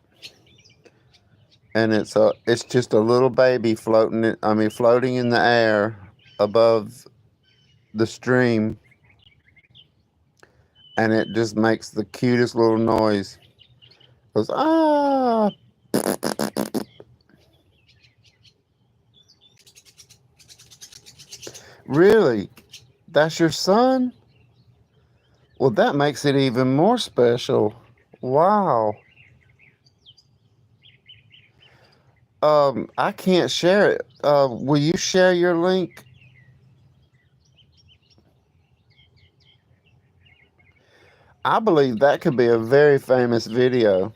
and it's just a little baby floating in the air above the stream, and it just makes the cutest little noise. It goes, ah. Really? That's your son? Well, that makes it even more special. Wow. I can't share it. Will you share your link? I believe that could be a very famous video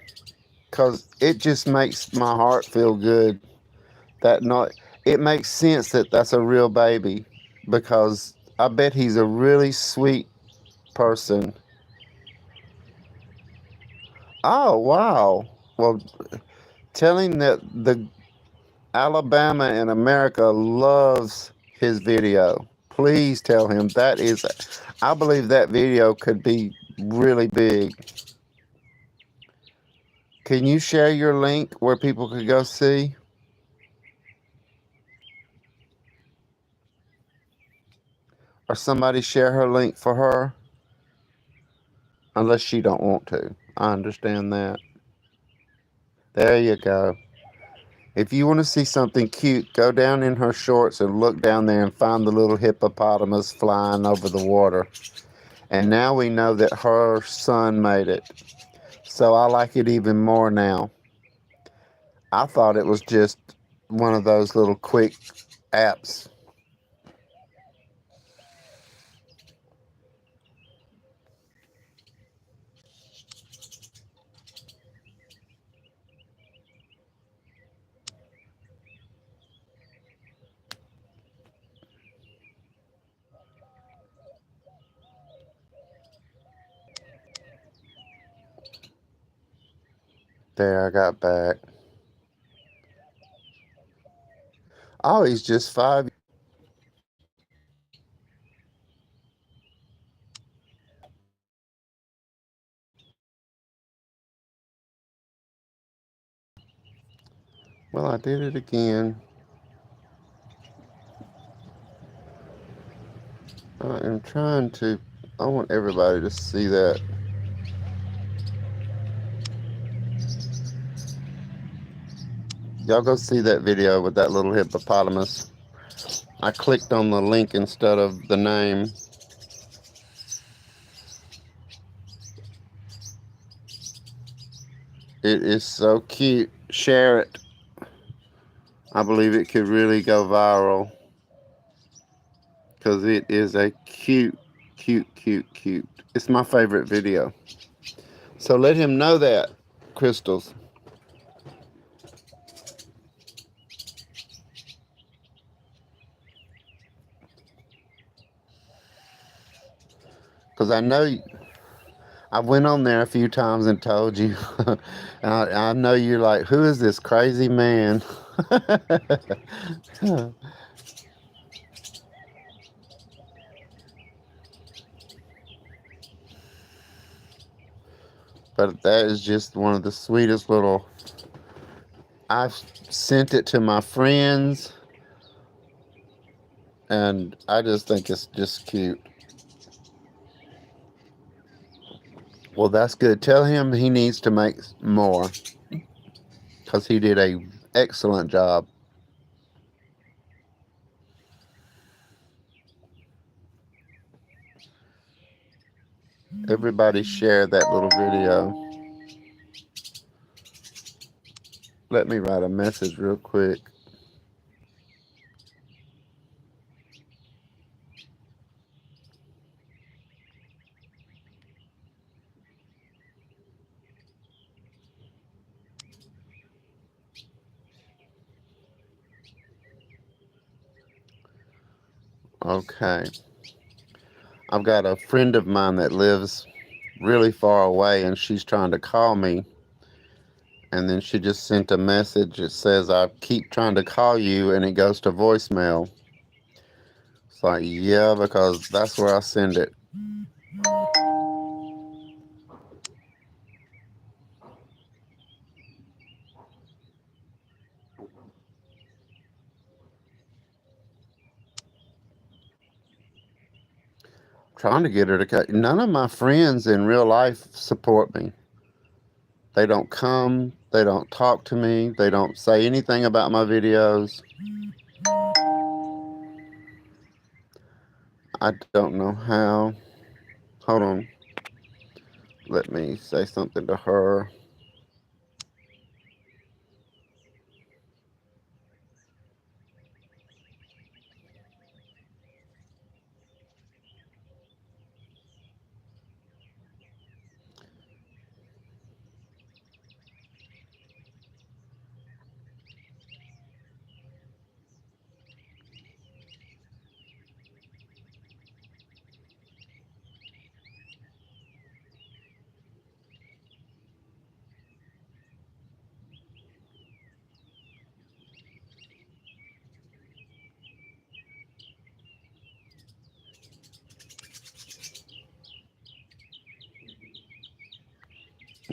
because it just makes my heart feel good. It makes sense that that's a real baby because I bet he's a really sweet person. Oh, wow. Well, tell him that the Alabama in America loves his video. Please tell him I believe that video could be really big. Can you share your link where people could go see? Or somebody share her link for her? Unless she don't want to. I understand that. There you go. If you want to see something cute, go down in her shorts and look down there and find the little hippopotamus flying over the water. And now we know that her son made it. So I like it even more now. I thought it was just one of those little quick apps. There, I got back. Oh, he's just 5. Well, I did it again. I am trying to. I want everybody to see that. Y'all go see that video with that little hippopotamus. I clicked on the link instead of the name. It is so cute. Share it. I believe it could really go viral because it is a cute. It's my favorite video. So let him know that, Crystals. Because I went on there a few times and told you. I know you're like, who is this crazy man? But that is just one of the sweetest little. I've sent it to my friends, and I just think it's just cute. Well, that's good. Tell him he needs to make more because he did a excellent job. Everybody share that little video. Let me write a message real quick. Okay. I've got a friend of mine that lives really far away and she's trying to call me. And then she just sent a message. It says, I keep trying to call you and it goes to voicemail. It's like, yeah, because that's where I send it. Trying to get her to cut. None of my friends in real life support me. They don't come. They don't talk to me. They don't say anything about my videos. I don't know how. Hold on. Let me say something to her.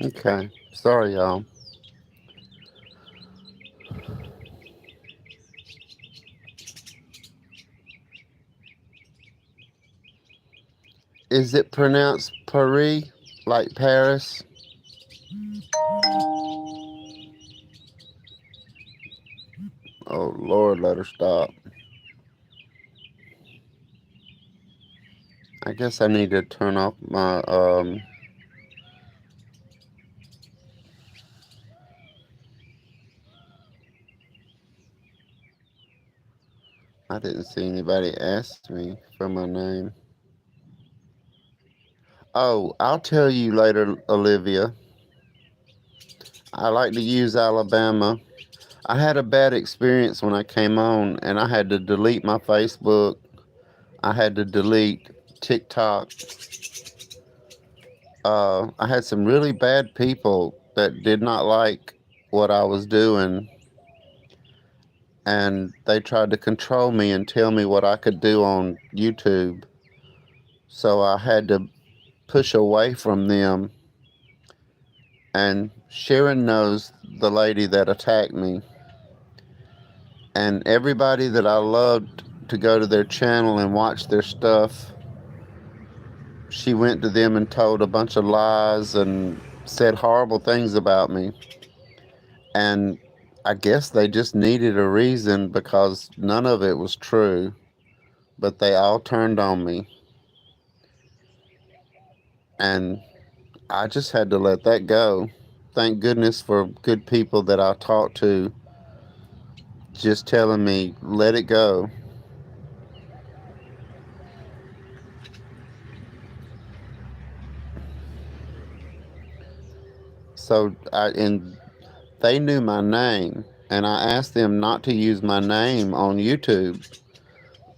Okay. Sorry, y'all. Is it pronounced Paris, like Paris? Oh, Lord, let her stop. I guess I need to turn off my, I didn't see anybody ask me for my name. Oh, I'll tell you later, Olivia. I like to use Alabama. I had a bad experience when I came on, and I had to delete my Facebook. I had to delete TikTok. I had some really bad people that did not like what I was doing, and they tried to control me and tell me what I could do on YouTube. So I had to push away from them. And Sharon knows the lady that attacked me. And everybody that I loved to go to their channel and watch their stuff, she went to them and told a bunch of lies and said horrible things about me. And I guess they just needed a reason because none of it was true. But they all turned on me. And I just had to let that go. Thank goodness for good people that I talked to just telling me, let it go. And they knew my name, and I asked them not to use my name on YouTube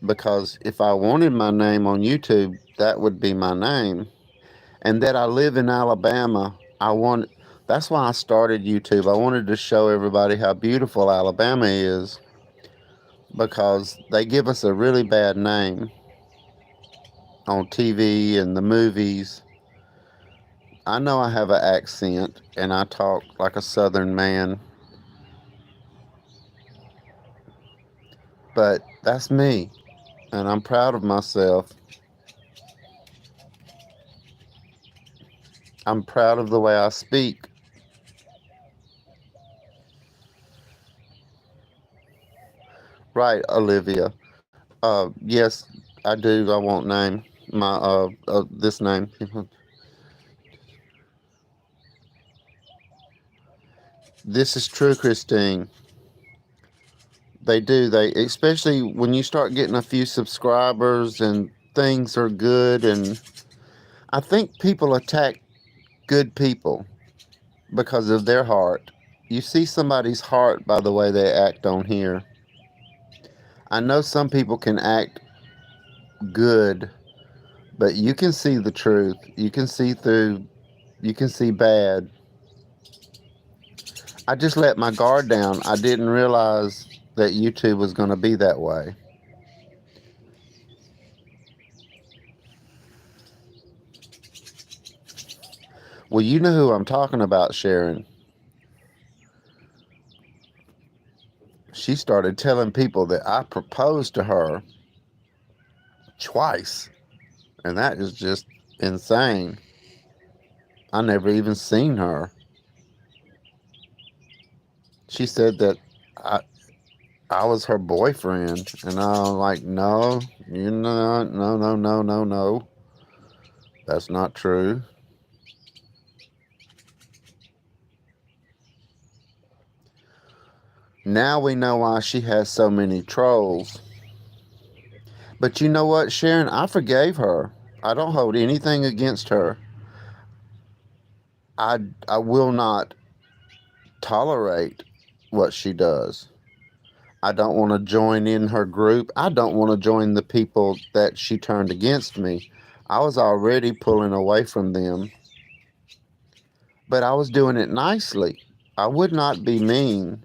because if I wanted my name on YouTube, that would be my name. And that I live in Alabama, that's why I started YouTube. I wanted to show everybody how beautiful Alabama is because they give us a really bad name on TV and the movies. I know I have an accent and I talk like a Southern man, but that's me, and I'm proud of myself. I'm proud of the way I speak. Right, Olivia. Yes, I do. I won't name my this name. This is true, Christine. They do. They, especially when you start getting a few subscribers and things are good, and I think people attack good people because of their heart. You see somebody's heart by the way they act on here. I know some people can act good, but you can see the truth. You can see through, you can see bad. I just let my guard down. I didn't realize that YouTube was going to be that way. Well, you know who I'm talking about, Sharon. She started telling people that I proposed to her twice, and that is just insane. I never even seen her. She said that I I was her boyfriend, and I'm like, no, you know, no, no, no, no, no, that's not true. Now we know why she has so many trolls. But you know what, Sharon? I forgave her. I don't hold anything against her. I will not tolerate what she does. I don't want to join in her group. I don't want to join the people that she turned against me. I was already pulling away from them, but I was doing it nicely. I would not be mean.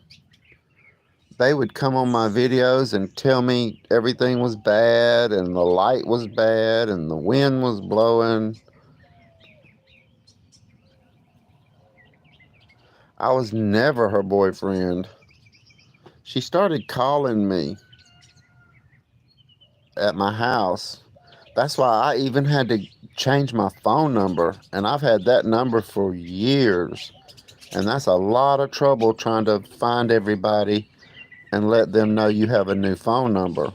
They would come on my videos and tell me everything was bad and the light was bad and the wind was blowing. I was never her boyfriend. She started calling me at my house. That's why I even had to change my phone number, and I've had that number for years. And that's a lot of trouble trying to find everybody and let them know you have a new phone number.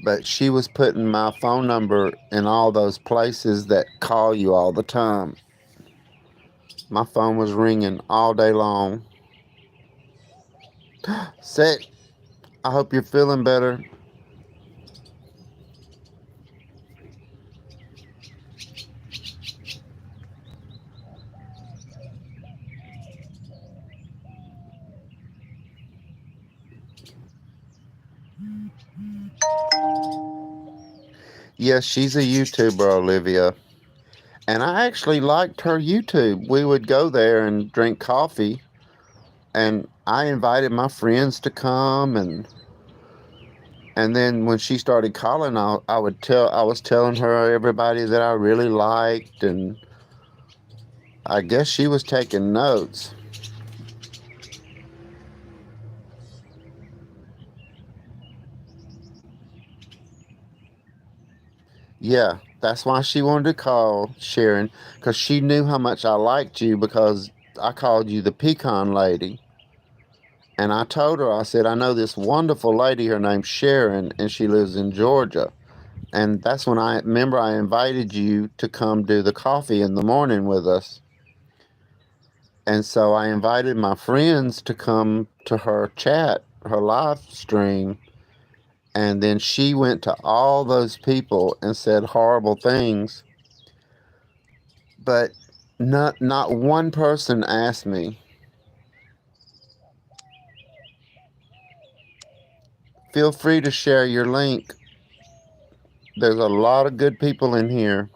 But she was putting my phone number in all those places that call you all the time. My phone was ringing all day long. Sick. I hope you're feeling better. Yes, she's a YouTuber, Olivia. And I actually liked her YouTube. We would go there and drink coffee, and I invited my friends to come, and then when she started calling, I was telling her everybody that I really liked, and I guess she was taking notes. Yeah, that's why she wanted to call, Sharon, because she knew how much I liked you because I called you the pecan lady. And I told her, I said, I know this wonderful lady, her name's Sharon, and she lives in Georgia. And that's when I remember I invited you to come do the coffee in the morning with us. And so I invited my friends to come to her chat, her live stream. And then she went to all those people and said horrible things. But not one person asked me, feel free to share your link. There's a lot of good people in here.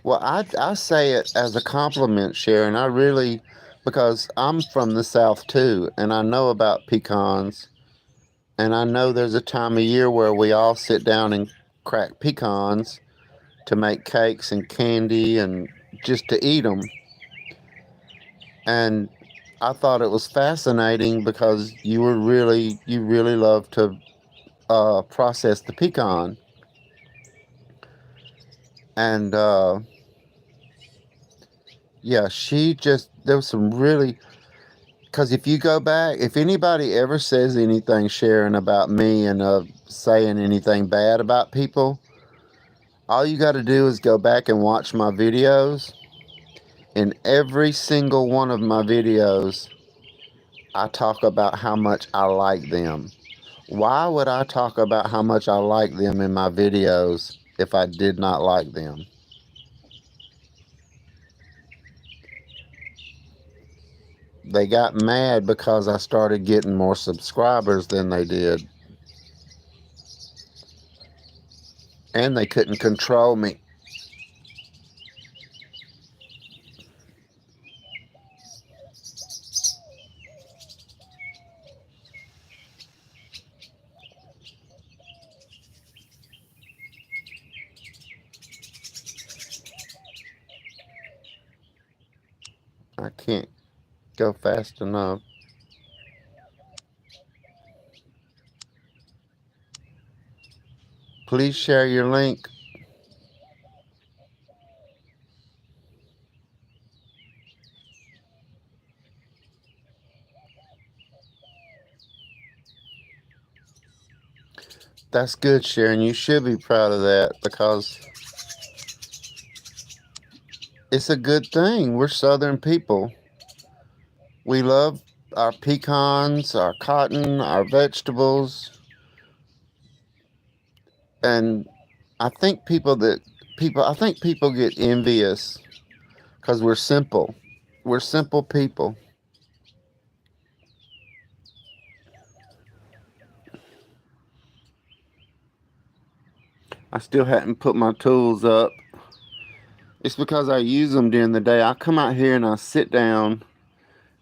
Well, I say it as a compliment, Sharon. I really, because I'm from the South too, and I know about pecans, and I know there's a time of year where we all sit down and crack pecans to make cakes and candy and just to eat them. And I thought it was fascinating because you really love to process the pecan. And yeah, there was some really, because if you go back, if anybody ever says anything sharing about me and saying anything bad about people, all you got to do is go back and watch my videos. In every single one of my videos, I talk about how much I like them. Why would I talk about how much I like them in my videos if I did not like them? They got mad because I started getting more subscribers than they did. And they couldn't control me. I can't go fast enough. Please share your link. That's good, Sharon. You should be proud of that because it's a good thing. We're Southern people. We love our pecans, our cotton, our vegetables. And I think people get envious because we're simple. We're simple people. I still hadn't put my tools up. It's because I use them during the day. I come out here and I sit down,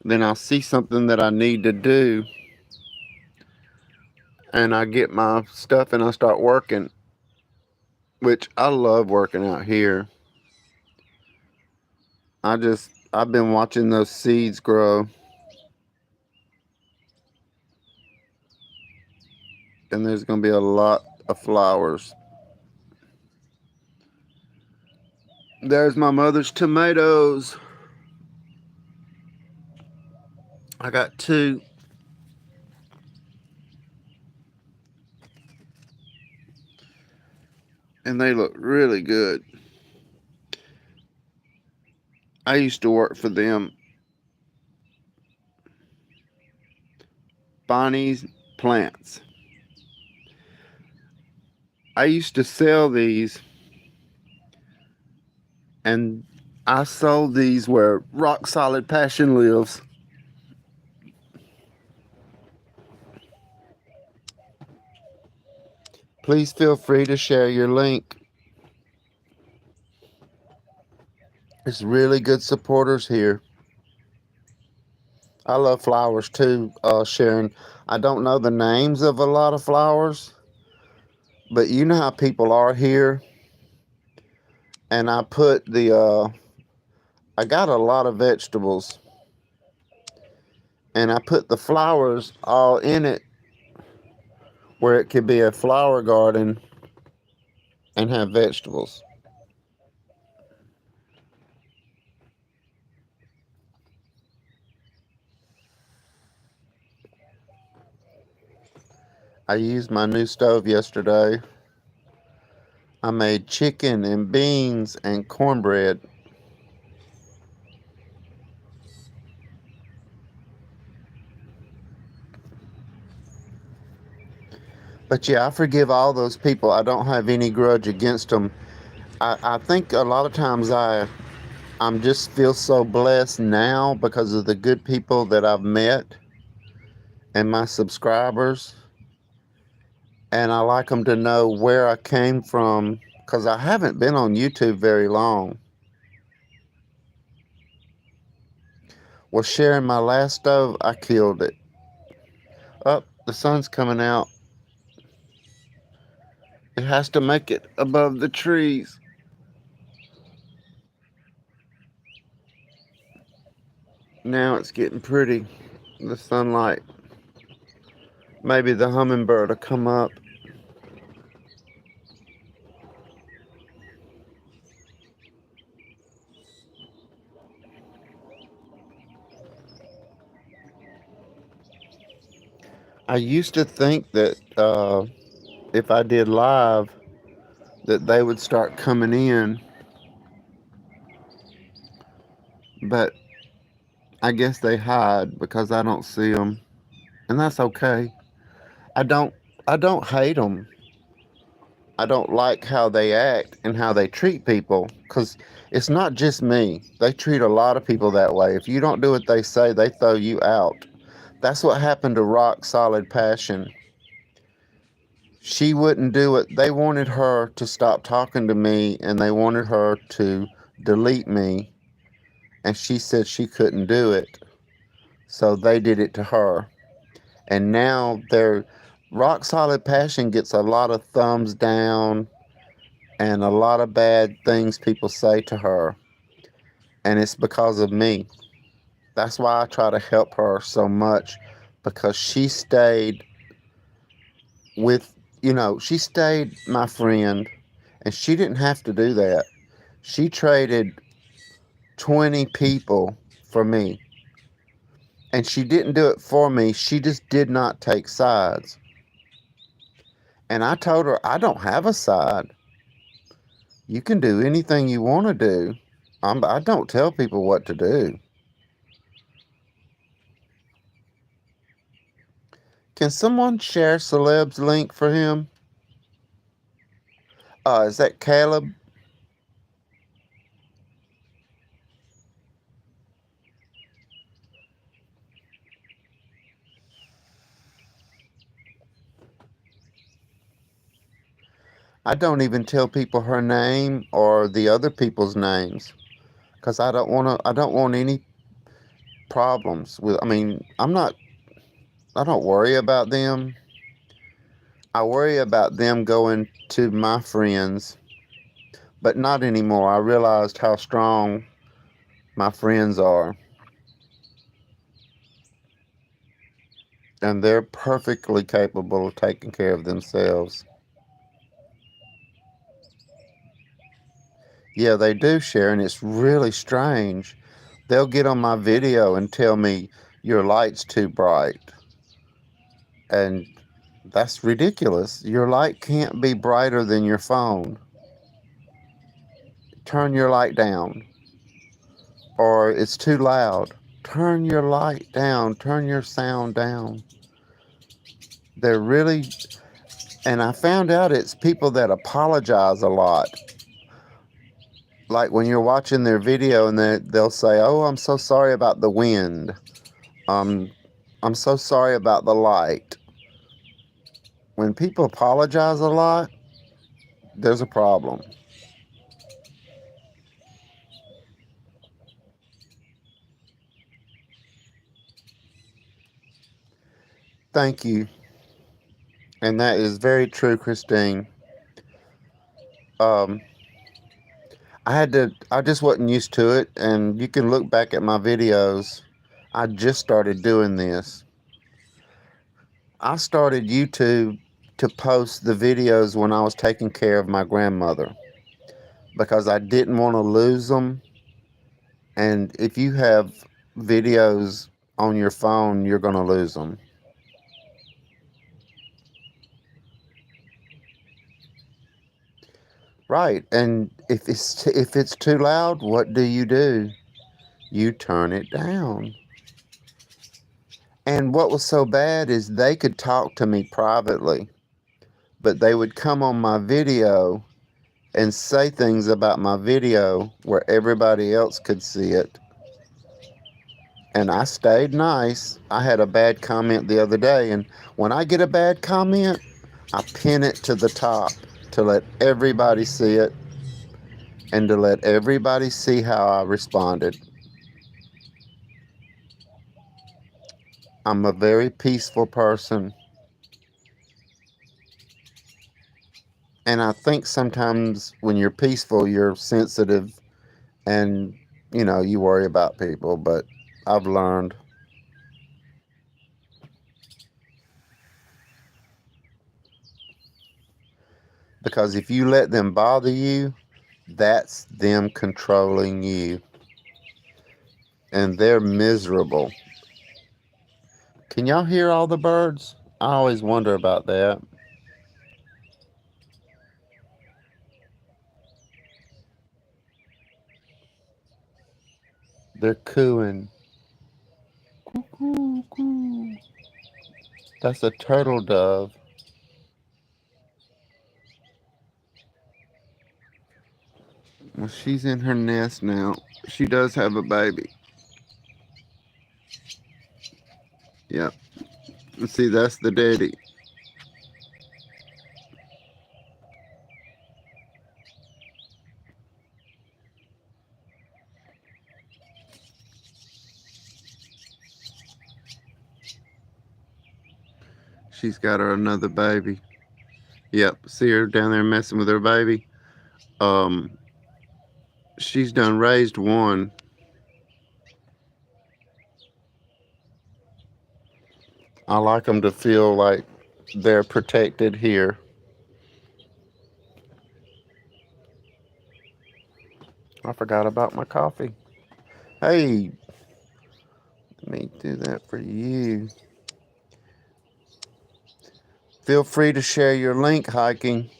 then I'll see something that I need to do, and I get my stuff and I start working, which I love working out here. I've been watching those seeds grow, and there's going to be a lot of flowers. There's my mother's tomatoes. I got two. And they look really good. I used to work for them. Bonnie's Plants. I used to sell these, and I sold these where Rock Solid Passion lives. Please feel free to share your link. There's really good supporters here. I love flowers too, Sharon. I don't know the names of a lot of flowers, but you know how people are here. And I got a lot of vegetables, and I put the flowers all in it where it could be a flower garden and have vegetables. I used my new stove yesterday. I made chicken and beans and cornbread. But yeah, I forgive all those people. I don't have any grudge against them. I think a lot of times I'm just feel so blessed now because of the good people that I've met and my subscribers. And I like them to know where I came from because I haven't been on YouTube very long. Well, sharing my last stove, I killed it. Oh, the sun's coming out. It has to make it above the trees. Now it's getting pretty. The sunlight. Maybe the hummingbird will come up. I used to think that if I did live, that they would start coming in, but I guess they hide because I don't see them, and that's okay. I don't. I don't hate them. I don't like how they act and how they treat people because it's not just me. They treat a lot of people that way. If you don't do what they say, they throw you out. That's what happened to Rock Solid Passion. She wouldn't do it. They wanted her to stop talking to me and they wanted her to delete me. And she said she couldn't do it. So they did it to her. And now they're Rock Solid Passion gets a lot of thumbs down and a lot of bad things people say to her. And it's because of me. That's why I try to help her so much because she stayed with, she stayed my friend and she didn't have to do that. She traded 20 people for me. And she didn't do it for me. She just did not take sides. And I told her, I don't have a side. You can do anything you want to do. I don't tell people what to do. Can someone share Celeb's link for him? Is that Caleb? I don't even tell people her name or the other people's names because I don't want any problems with, I don't worry about them. I worry about them going to my friends, but not anymore. I realized how strong my friends are, and they're perfectly capable of taking care of themselves. Yeah, they do, Sharon. It's really strange. They'll get on my video and tell me your light's too bright. And that's ridiculous. Your light can't be brighter than your phone. Turn your light down. Or it's too loud. Turn your light down. Turn your sound down. They're really, and I found out it's people that apologize a lot. Like when you're watching their video and they'll say, "Oh, I'm so sorry about the wind. Um, I'm so sorry about the light." When people apologize a lot, there's a problem. Thank you. And that is very true, Christine. Um, I just wasn't used to it. And you can look back at my videos. I just started doing this. I started YouTube to post the videos when I was taking care of my grandmother because I didn't want to lose them. And if you have videos on your phone, you're going to lose them. Right. And if it's too loud, what do? You turn it down. And what was so bad is they could talk to me privately, but they would come on my video and say things about my video where everybody else could see it. And I stayed nice. I had a bad comment the other day, and when I get a bad comment, I pin it to the top to let everybody see it and to let everybody see how I responded. I'm a very peaceful person. And I think sometimes when you're peaceful, you're sensitive and, you worry about people. But I've learned. Because if you let them bother you, that's them controlling you. And they're miserable. Can y'all hear all the birds? I always wonder about that. They're cooing. Coo, coo. That's a turtle dove. Well, she's in her nest now. She does have a baby. Yep. See, that's the daddy. She's got her another baby. Yep. See her down there messing with her baby. Um, she's done raised one. I like them to feel like they're protected here. I forgot about my coffee. Hey, let me do that for you. Feel free to share your link hiking.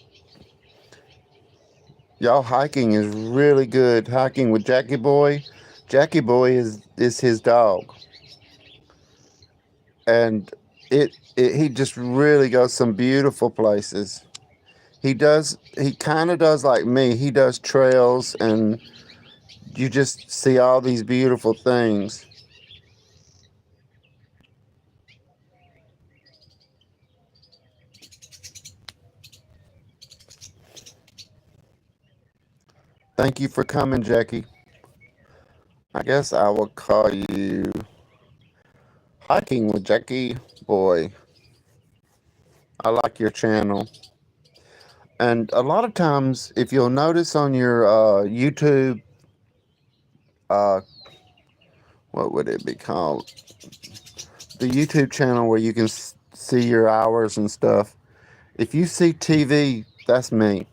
Y'all, hiking is really good. Hiking with Jackie Boy. Jackie Boy is his dog. And he just really goes some beautiful places. He kind of does like me. He does trails and you just see all these beautiful things. Thank you for coming, Jackie. I guess I will call you Hiking with Jackie Boy. I like your channel. And a lot of times, if you'll notice on your YouTube, uh, what would it be called? The YouTube channel where you can see your hours and stuff. If you see TV, that's me.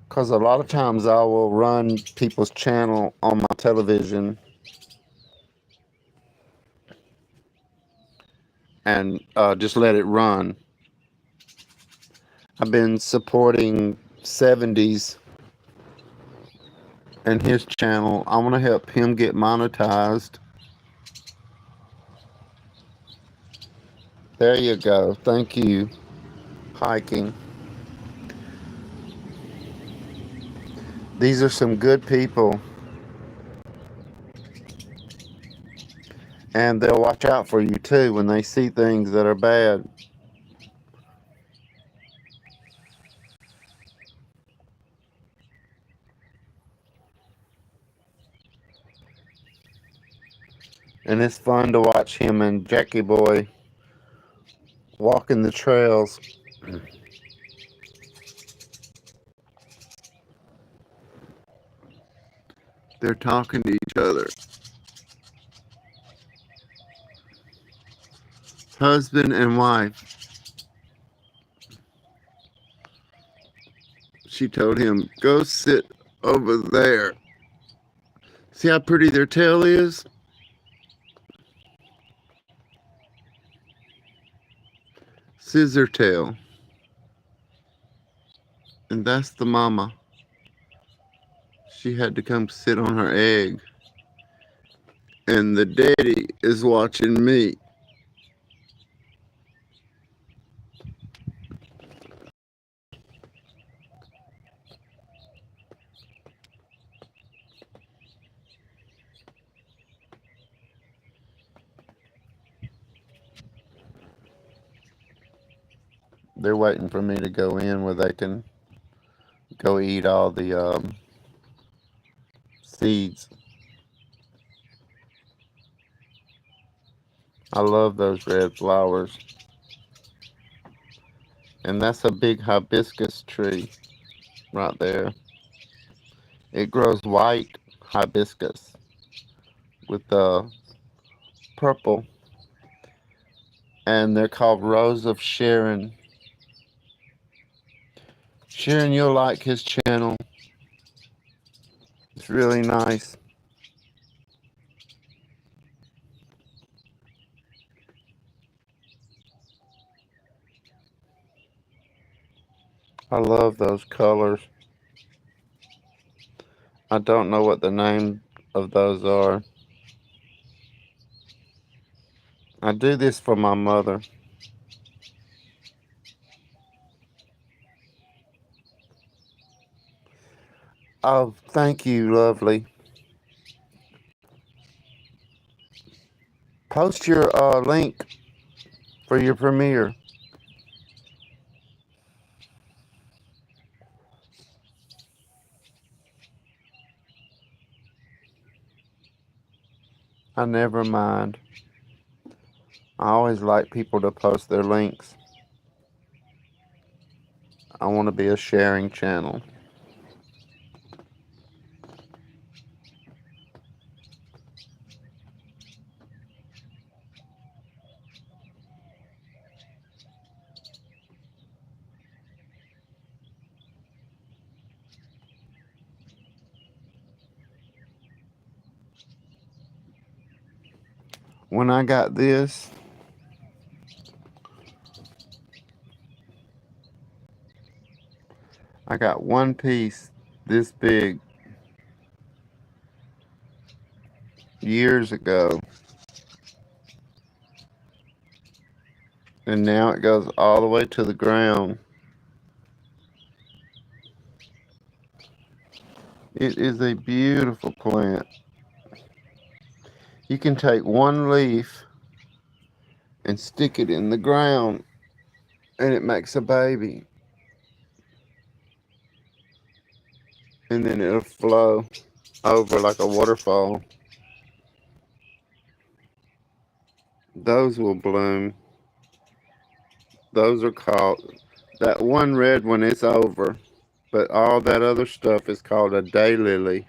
Because a lot of times I will run people's channel on my television and just let it run. I've been supporting 70s and his channel. I want to help him get monetized. There you go. Thank you. Hiking. These are some good people. And they'll watch out for you too when they see things that are bad. And it's fun to watch him and Jackie Boy walking the trails. They're talking to each other. Husband and wife. She told him, go sit over there. See how pretty their tail is? Scissor tail. And that's the mama. She had to come sit on her egg. And the daddy is watching me. They're waiting for me to go in where they can go eat all the seeds. I love those red flowers. And that's a big hibiscus tree right there. It grows white hibiscus. with purple, and they're called Rose of Sharon. Sharon, you'll like his channel. It's really nice. I love those colors. I don't know what the name of those are. I do this for my mother. Oh, thank you, lovely. Post your link for your premiere. I never mind. I always like people to post their links. I want to be a sharing channel. When I got this, I got one piece this big years ago, and now it goes all the way to the ground. It is a beautiful plant. You can take one leaf and stick it in the ground, and it makes a baby, and then it'll flow over like a waterfall. Those will bloom. Those are called, that one red one is over, but all that other stuff is called a daylily,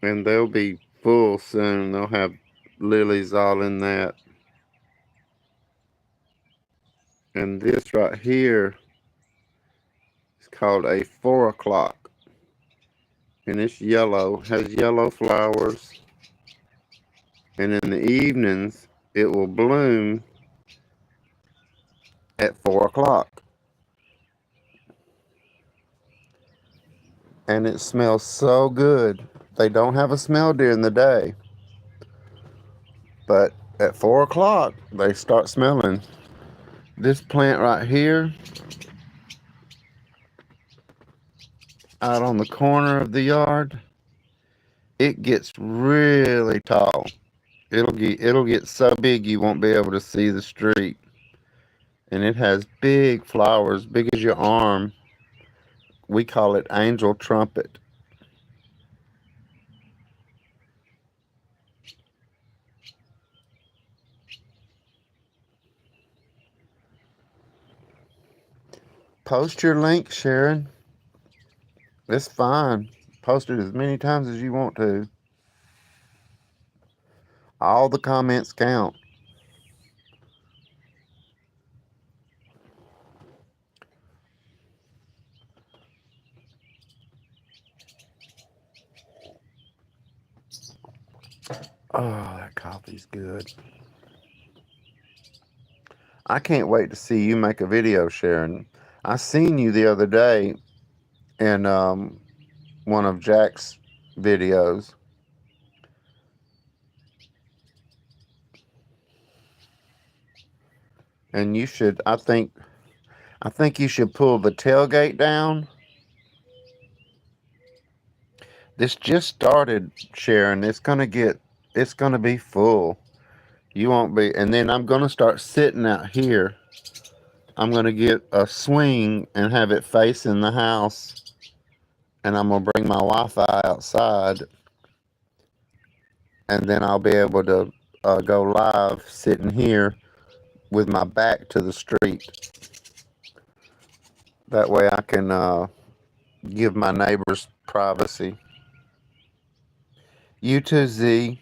and they'll be full soon. They'll have lilies all in that. And this right here is called a 4 o'clock, and it's yellow, has yellow flowers, and in the evenings it will bloom at 4 o'clock. And it smells so good. They don't have a smell during the day, but at 4 o'clock they start smelling. This plant right here, out on the corner of the yard, it gets really tall. It'll get so big you won't be able to see the street. And it has big flowers, big as your arm. We call it angel trumpet. Post your link, Sharon. It's fine. Post it as many times as you want to. All the comments count. Oh, that coffee's good. I can't wait to see you make a video, Sharon. I seen you the other day in one of Jack's videos. And you should, I think you should pull the tailgate down. This just started, Sharon. It's gonna be full. You won't be, and then I'm gonna start sitting out here. I'm gonna get a swing and have it facing the house, and I'm gonna bring my Wi-Fi outside, and then I'll be able to go live sitting here with my back to the street. That way I can give my neighbors privacy. You too, Z.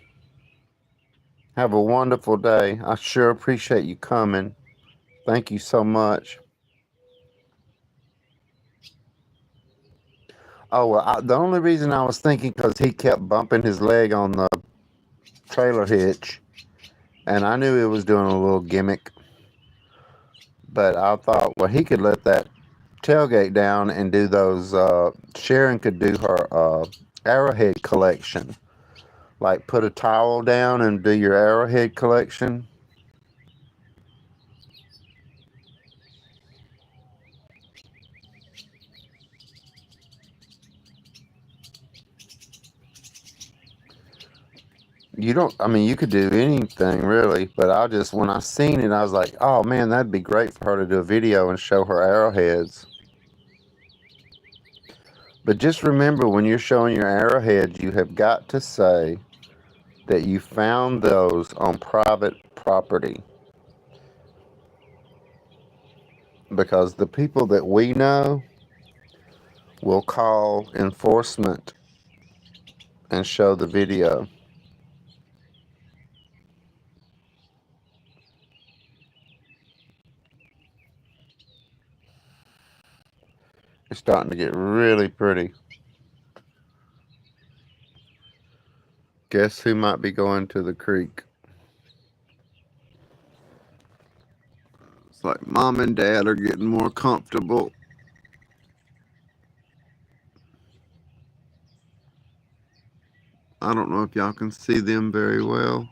Have a wonderful day. I sure appreciate you coming. Thank you so much. Oh, well, the only reason I was thinking because he kept bumping his leg on the trailer hitch, and I knew he was doing a little gimmick, but I thought, well, he could let that tailgate down and do those. Sharon could do her arrowhead collection, like put a towel down and do your arrowhead collection. You don't, I mean, you could do anything really, but when I seen it, I was like, oh man, that'd be great for her to do a video and show her arrowheads. But just remember, when you're showing your arrowheads, you have got to say that you found those on private property. Because the people that we know will call enforcement and show the video. It's starting to get really pretty. Guess who might be going to the creek? It's like mom and dad are getting more comfortable. I don't know if y'all can see them very well.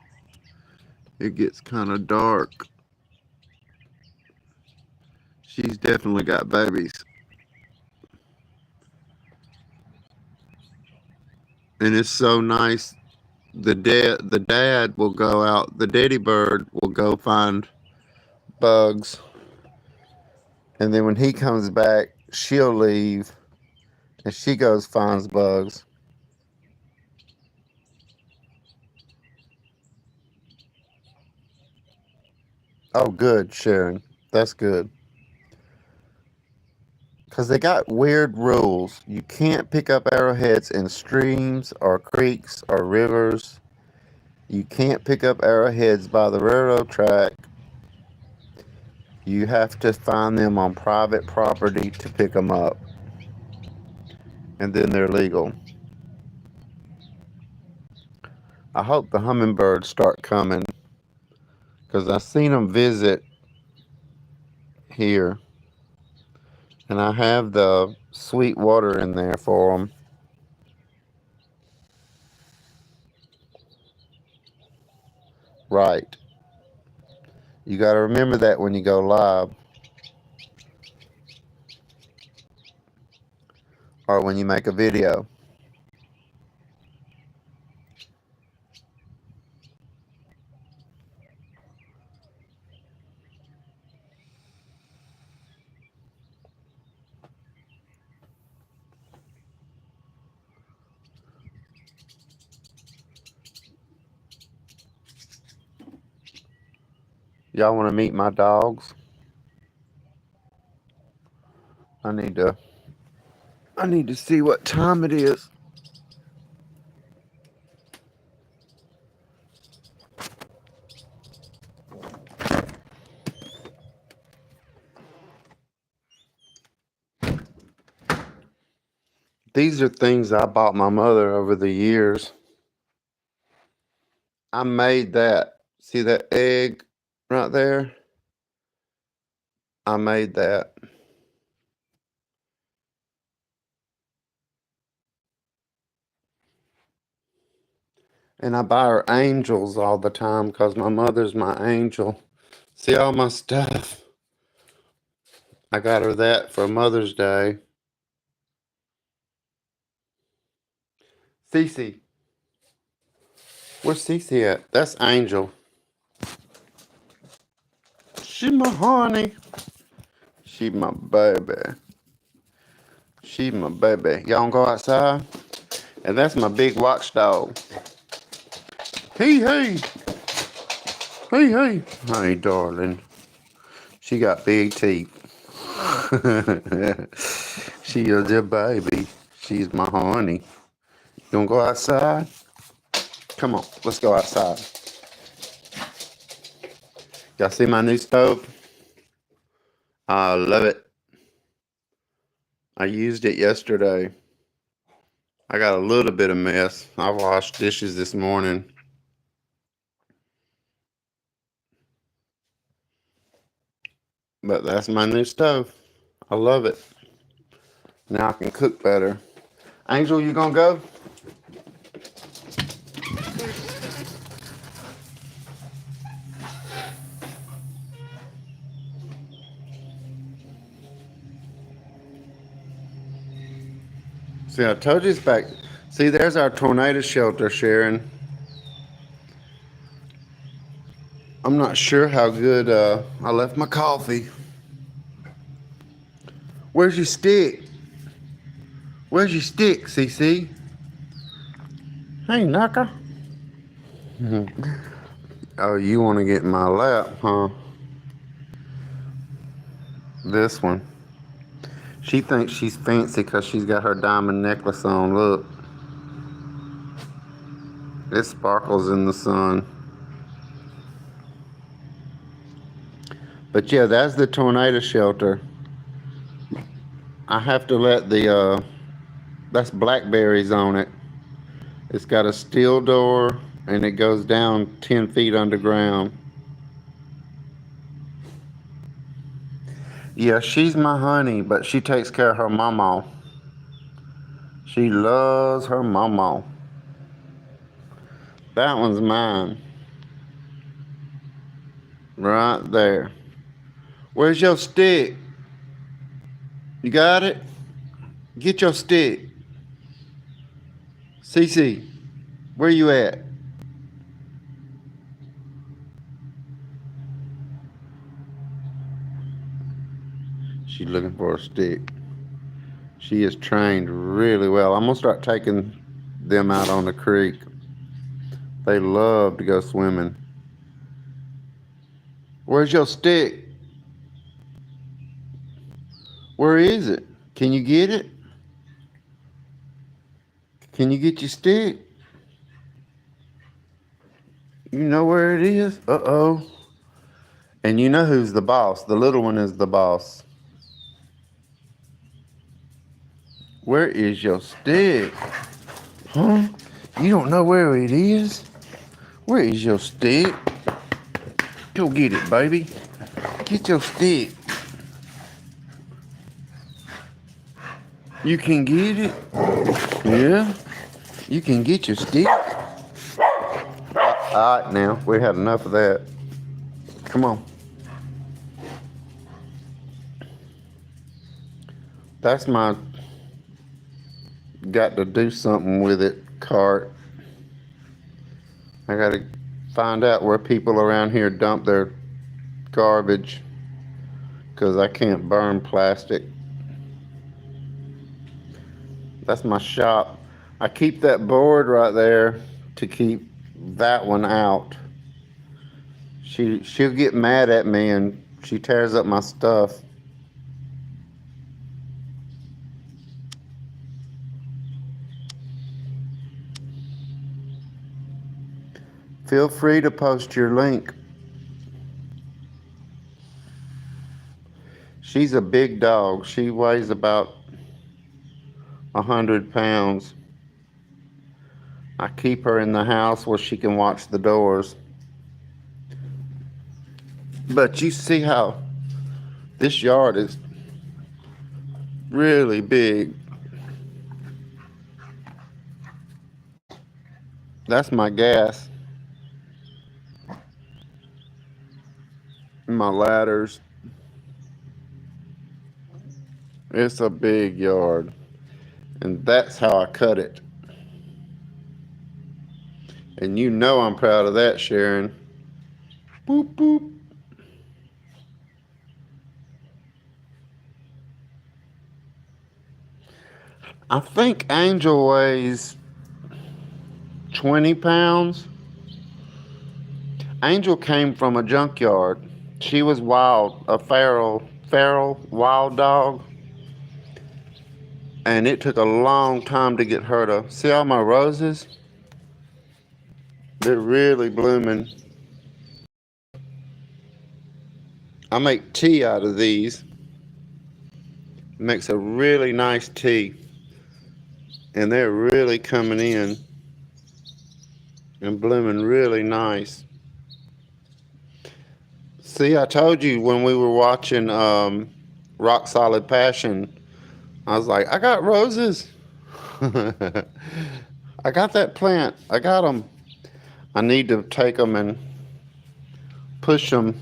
It gets kind of dark. She's definitely got babies. And it's so nice. The dad will go out, the daddy bird will go find bugs. And then when he comes back, she'll leave and she goes finds bugs. Oh, good, Sharon. That's good. Because they got weird rules. You can't pick up arrowheads in streams or creeks or rivers. You can't pick up arrowheads by the railroad track. You have to find them on private property to pick them up. And then they're legal. I hope the hummingbirds start coming. Because I've seen them visit here. And I have the sweet water in there for them. Right. You got to remember that when you go live. Or when you make a video. Y'all want to meet my dogs? I need to see what time it is. These are things I bought my mother over the years. I made that. See that egg right there? I made that. And I buy her angels all the time because my mother's my angel. See all my stuff? I got her that for Mother's Day. Cece. Where's Cece at? That's Angel. She my honey. She my baby. She my baby. Y'all wanna go outside? And that's my big watchdog. Hey. Hey, darling. She got big teeth. She is a baby. She's my honey. You wanna go outside? Come on, let's go outside. Y'all see my new stove? I love it. I used it yesterday. I got a little bit of mess. I washed dishes this morning. But that's my new stove. I love it. Now I can cook better. Angel, you gonna go? See, I told you it's back. See, there's our tornado shelter, Sharon. I'm not sure how good I left my coffee. Where's your stick? Where's your stick, CC? Hey, knocker. Oh, you want to get in my lap, huh? This one. She thinks she's fancy because she's got her diamond necklace on. Look. It sparkles in the sun. But yeah, that's the tornado shelter. I have to let the, that's blackberries on it. It's got a steel door and it goes down 10 feet underground. Yeah, she's my honey, but she takes care of her mama. She loves her mama. That one's mine. Right there. Where's your stick? You got it? Get your stick. Cece, where you at? She's looking for a stick. She is trained really well. I'm gonna start taking them out on the creek. They love to go swimming. Where's your stick? Where is it? Can you get it? Can you get your stick? You know where it is? Uh-oh. And you know who's the boss. The little one is the boss. Where is your stick? Huh? You don't know where it is? Where is your stick? Go get it, baby. Get your stick. You can get it? Yeah? You can get your stick? Alright now, we had enough of that. Come on. That's my got to do something with it cart. I gotta find out where people around here dump their garbage, because I can't burn plastic. That's my shop. I keep that board right there to keep that one out. She'll get mad at me and she tears up my stuff. Feel free to post your link. She's a big dog. She weighs about 100 pounds. I keep her in the house where she can watch the doors. But you see how this yard is really big. That's my gas. My ladders. It's a big yard. And that's how I cut it. And you know I'm proud of that, Sharon. Boop, boop. I think Angel weighs 20 pounds. Angel came from a junkyard. She was wild, a feral wild dog. And it took a long time to get her to see all my roses. They're really blooming. I make tea out of these. It makes a really nice tea. And they're really coming in and blooming really nice. See, I told you when we were watching Rock Solid Passion, I was like, I got roses. I got that plant. I got them. I need to take them and push them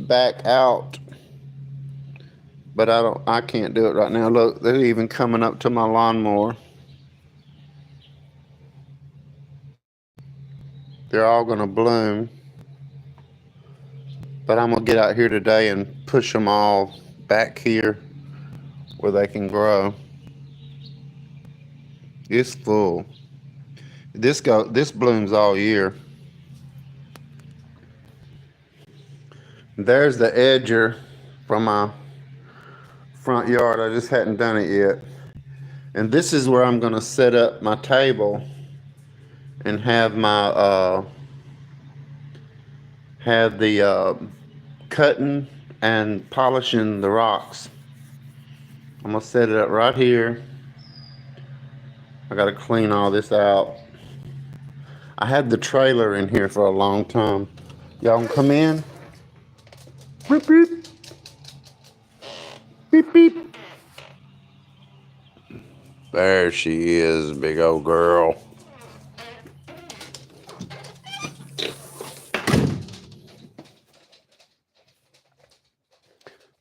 back out. But I can't do it right now. Look, they're even coming up to my lawnmower. They're all going to bloom. But I'm going to get out here today and push them all back here where they can grow. It's full. This blooms all year. There's the edger from my front yard. I just hadn't done it yet. And this is where I'm going to set up my table and have my have the cutting and polishing the rocks. I'm going to set it up right here. I got to clean all this out. I had the trailer in here for a long time. Y'all can come in. Beep, beep. Beep, beep. There she is, big old girl.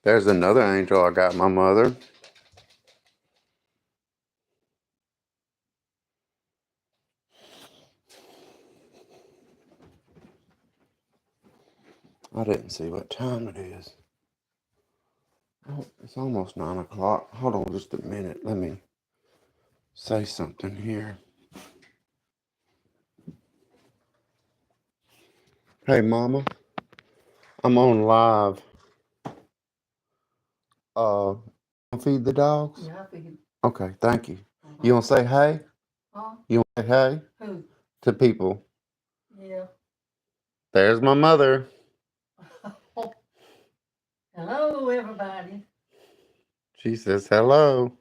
There's another angel I got my mother. I didn't see what time it is. Oh, it's almost 9 o'clock. Hold on just a minute. Let me say something here. Hey, Mama. I'm on live. Feed the dogs? Yeah, I feed. Okay, thank you. You want to say hey? You want to say hey? Who? To people. Yeah. There's my mother. Hello, everybody. She says hello.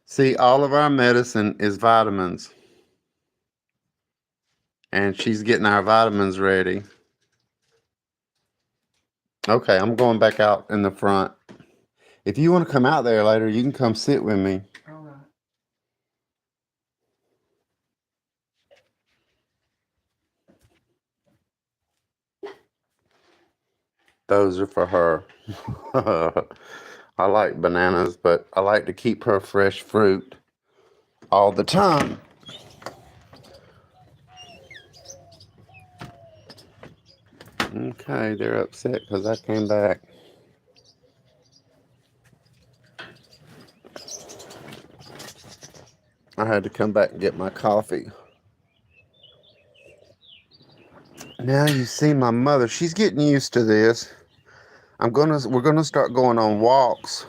See, all of our medicine is vitamins. And she's getting our vitamins ready. Okay, I'm going back out in the front. If you want to come out there later, you can come sit with me. All right. Those are for her. I like bananas, but I like to keep her fresh fruit all the time. Okay, they're upset because I came back. I had to come back and get my coffee. Now you see my mother. She's getting used to this. We're gonna start going on walks.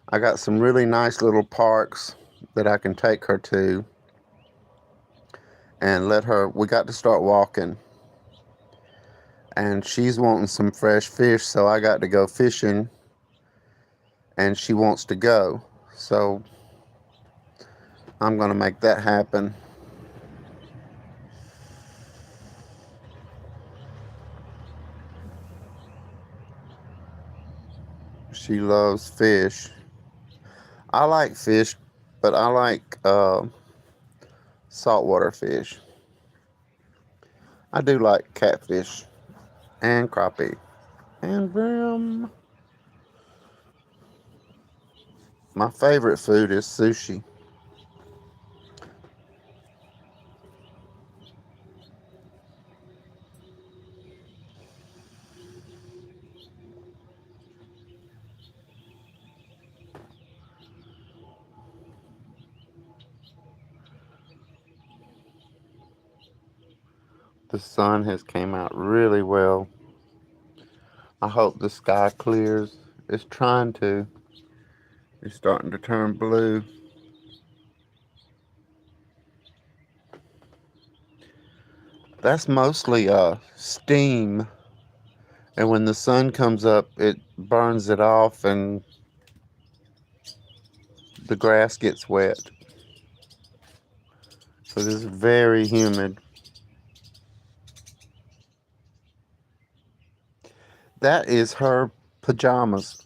I got some really nice little parks that I can take her to and we got to start walking. And she's wanting some fresh fish, so I got to go fishing. And she wants to go. So I'm gonna make that happen. She loves fish. I like fish, but I like saltwater fish. I do like catfish and crappie and brim. My favorite food is sushi. The sun has came out really well. I hope the sky clears. It's trying to. It's starting to turn blue. That's mostly steam, and when the sun comes up, it burns it off, and the grass gets wet. So it is very humid. That is her pajamas.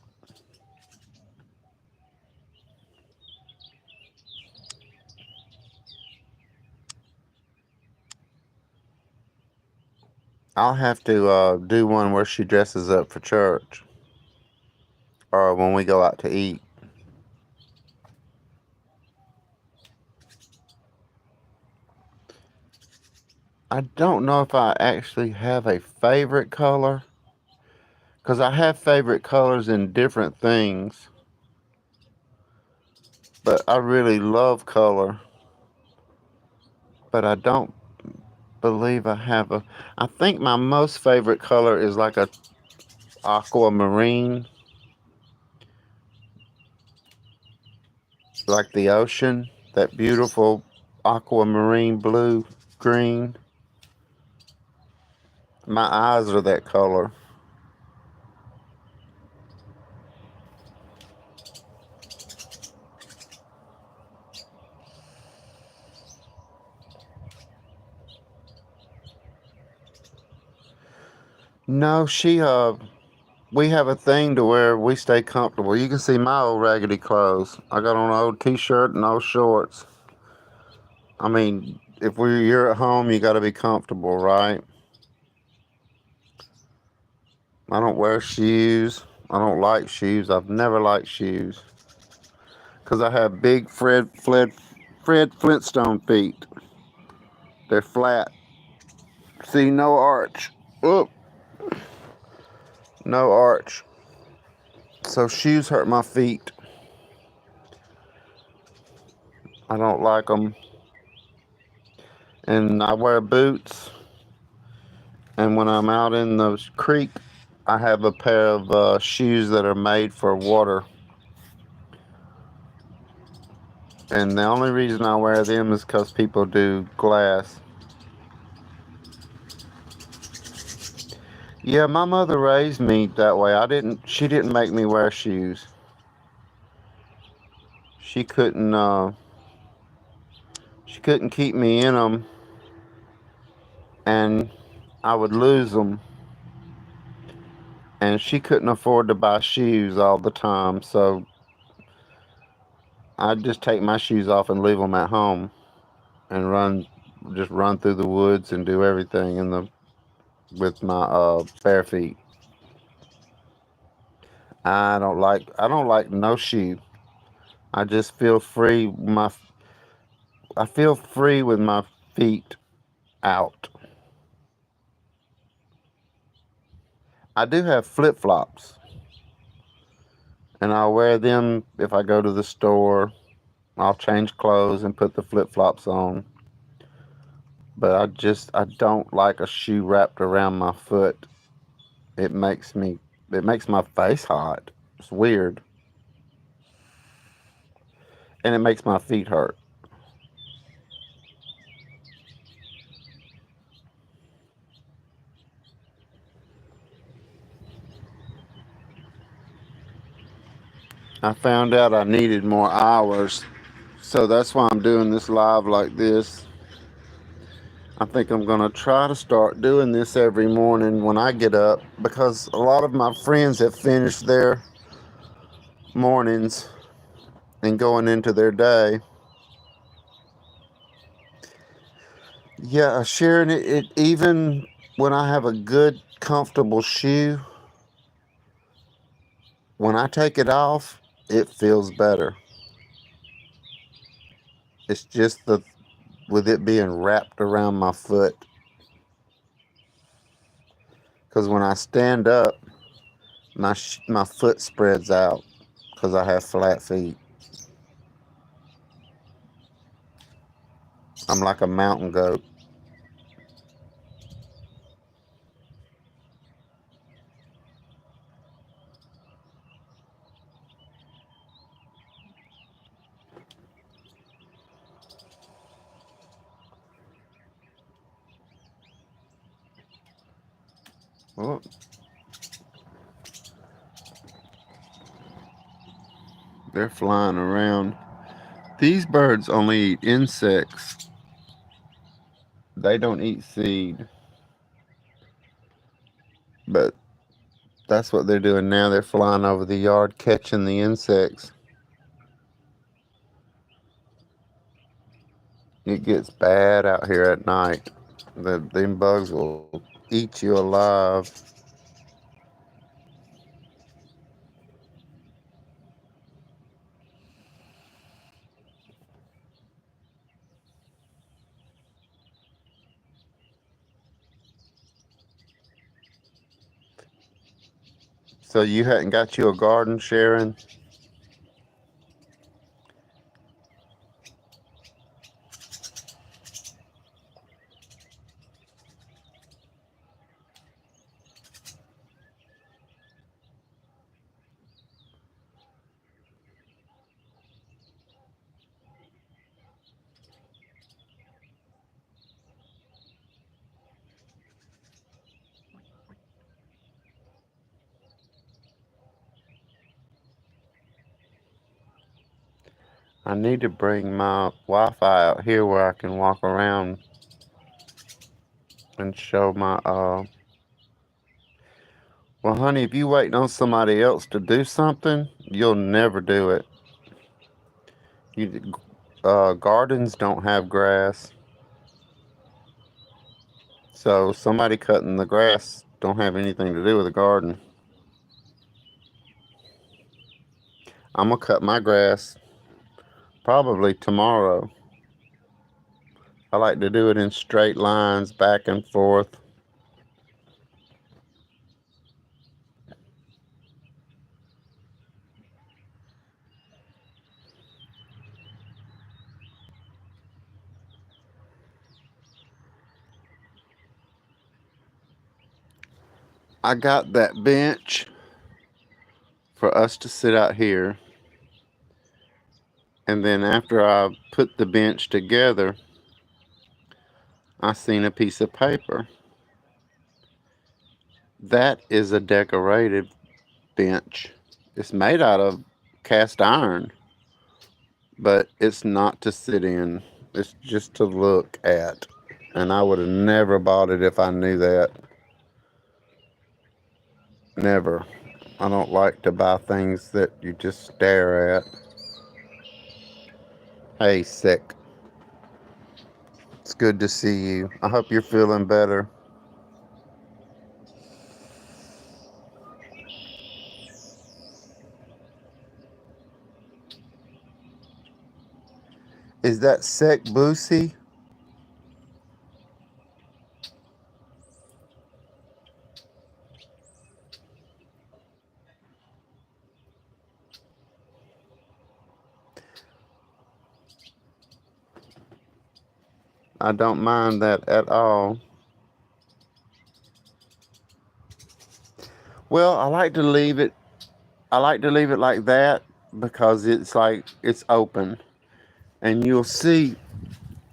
I'll have to do one where she dresses up for church or when we go out to eat. I don't know if I actually have a favorite color because I have favorite colors in different things, but I really love color. But I don't believe I have a. I think my most favorite color is like a aquamarine, like the ocean, that beautiful aquamarine blue, green. My eyes are that color. No, we have a thing to where we stay comfortable. You can see my old raggedy clothes. I got on an old t-shirt and old shorts. I mean, if you're at home, you got to be comfortable, right? I don't wear shoes. I don't like shoes. I've never liked shoes because I have big Fred Flintstone feet. They're flat. See, no arch. Oh, no arch. So shoes hurt my feet. I don't like them. And I wear boots. And when I'm out in the creek, I have a pair of shoes that are made for water. And the only reason I wear them is because people do glass. Yeah, my mother raised me that way. She didn't make me wear shoes. She couldn't, uh, she couldn't keep me in them, and I would lose them. And she couldn't afford to buy shoes all the time, so I'd just take my shoes off and leave them at home and just run through the woods and do everything with my bare feet. I don't like no shoe. I just feel free. I feel free with my feet out. I do have flip flops, and I'll wear them if I go to the store. I'll change clothes and put the flip flops on. But I don't like a shoe wrapped around my foot. It makes me it makes my face hot. It's weird, and it makes my feet hurt. I found out I needed more hours, so that's why I'm doing this live like this. I think I'm going to try to start doing this every morning when I get up because a lot of my friends have finished their mornings and going into their day. Yeah, sharing it even when I have a good, comfortable shoe, when I take it off, it feels better. It's just with it being wrapped around my foot. Because when I stand up, my foot spreads out because I have flat feet. I'm like a mountain goat. Oh, they're flying around. These birds only eat insects. They don't eat seed. But that's what they're doing now. They're flying over the yard catching the insects. It gets bad out here at night. Them bugs will eat you alive. So you hadn't got you a garden, Sharon? I need to bring my Wi-Fi out here where I can walk around and show my well, honey, if you waiting on somebody else to do something, you'll never do it. You gardens don't have grass. So somebody cutting the grass don't have anything to do with the garden. I'm gonna cut my grass probably tomorrow. I like to do it in straight lines back and forth. I got that bench for us to sit out here. And then after I put the bench together, I seen a piece of paper. That is a decorative bench. It's made out of cast iron, but it's not to sit in. It's just to look at. And I would have never bought it if I knew that. Never. I don't like to buy things that you just stare at. Hey, sick. It's good to see you. I hope you're feeling better. Is that Sec Boosie? I don't mind that at all. Well, I like to leave it. I like to leave it like that because it's like it's open. And you'll see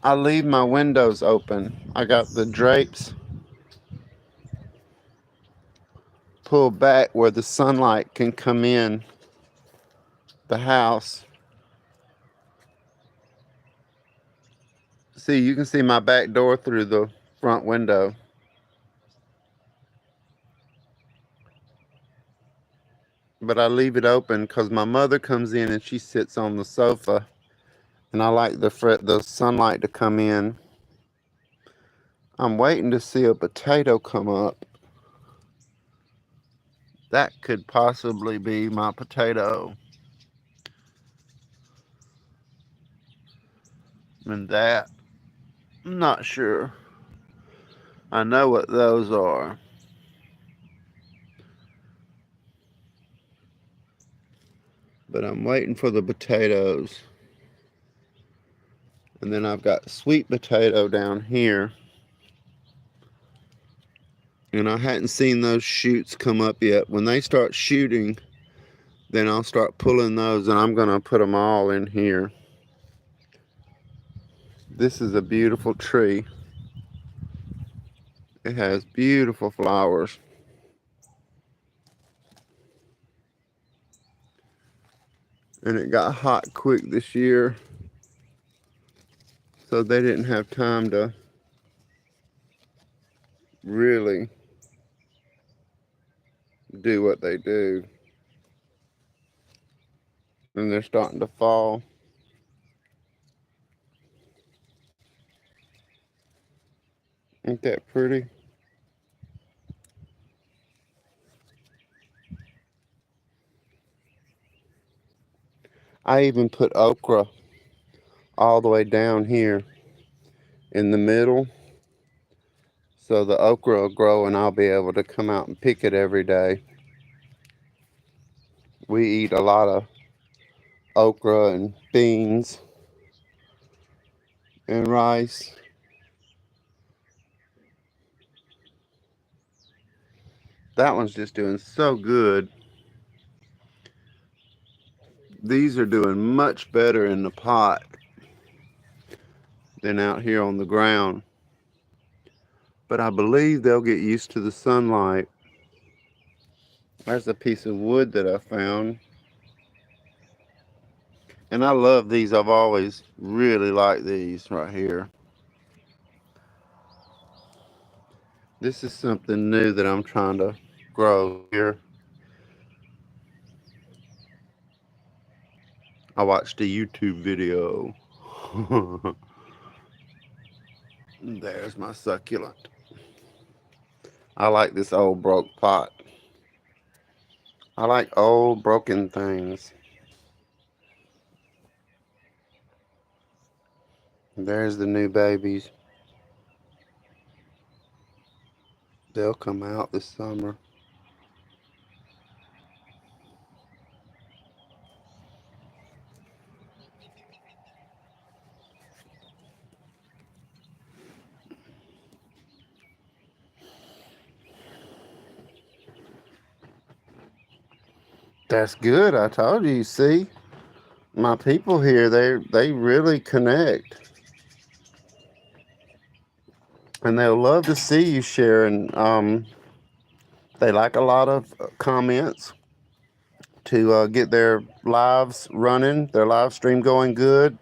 I leave my windows open. I got the drapes pulled back where the sunlight can come in the house. See, you can see my back door through the front window. But I leave it open because my mother comes in and she sits on the sofa. And I like the sunlight to come in. I'm waiting to see a potato come up. That could possibly be my potato. And that, I'm not sure. I know what those are. But I'm waiting for the potatoes. And then I've got sweet potato down here. And I hadn't seen those shoots come up yet. When they start shooting, then I'll start pulling those and I'm going to put them all in here. This is a beautiful tree. It has beautiful flowers. And it got hot quick this year, so they didn't have time to really do what they do. And they're starting to fall. Ain't that pretty? I even put okra all the way down here in the middle, so the okra will grow and I'll be able to come out and pick it every day. We eat a lot of okra and beans and rice. That one's just doing so good. These are doing much better in the pot than out here on the ground. But I believe they'll get used to the sunlight. There's a piece of wood that I found. And I love these. I've always really liked these right here. This is something new that I'm trying to grow here. I watched a YouTube video. There's my succulent. I like this old broke pot. I like old broken things. There's the new babies. They'll come out this summer. That's good. I told you. See, my people here, they really connect, and they'll love to see you sharing. They like a lot of comments to get their lives running, their live stream going good.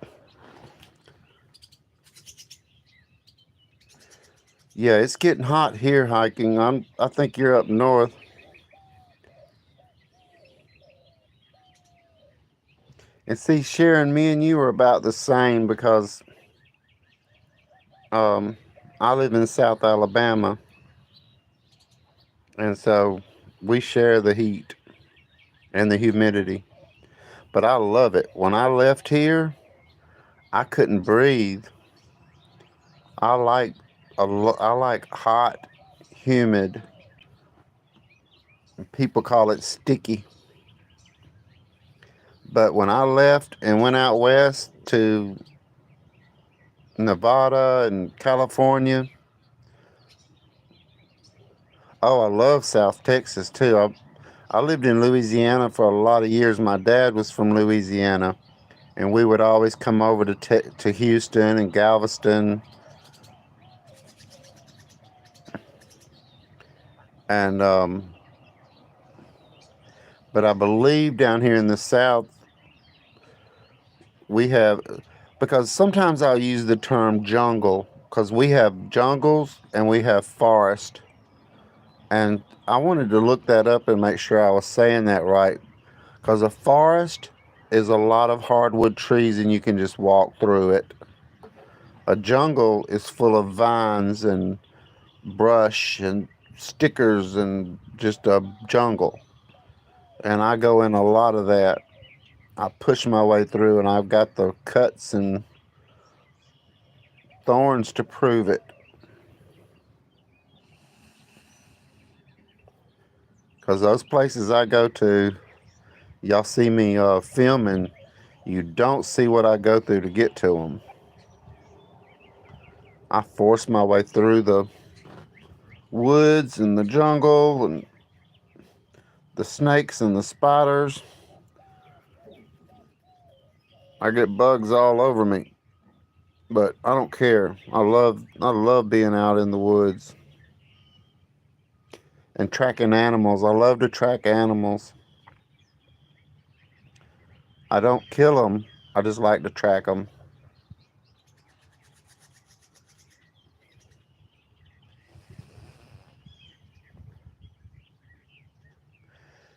Yeah, it's getting hot here hiking. I think you're up north. And see, Sharon, me and you are about the same because um, I live in South Alabama, and so we share the heat and the humidity. But I love it. When I left here, I couldn't breathe. I like I like hot, humid. People call it sticky. But when I left and went out west to Nevada and California, oh, I love South Texas too. I lived in Louisiana for a lot of years. My dad was from Louisiana, and we would always come over to Houston and Galveston. And but I believe down here in the South, we have, because sometimes I'll use the term jungle, because we have jungles and we have forest. And I wanted to look that up and make sure I was saying that right. Because a forest is a lot of hardwood trees and you can just walk through it. A jungle is full of vines and brush and stickers and just a jungle. And I go in a lot of that. I push my way through and I've got the cuts and thorns to prove it. Because those places I go to, y'all see me filming, you don't see what I go through to get to them. I force my way through the woods and the jungle and the snakes and the spiders. I get bugs all over me, but I don't care. I love being out in the woods and tracking animals. I love to track animals. I don't kill them. I just like to track them.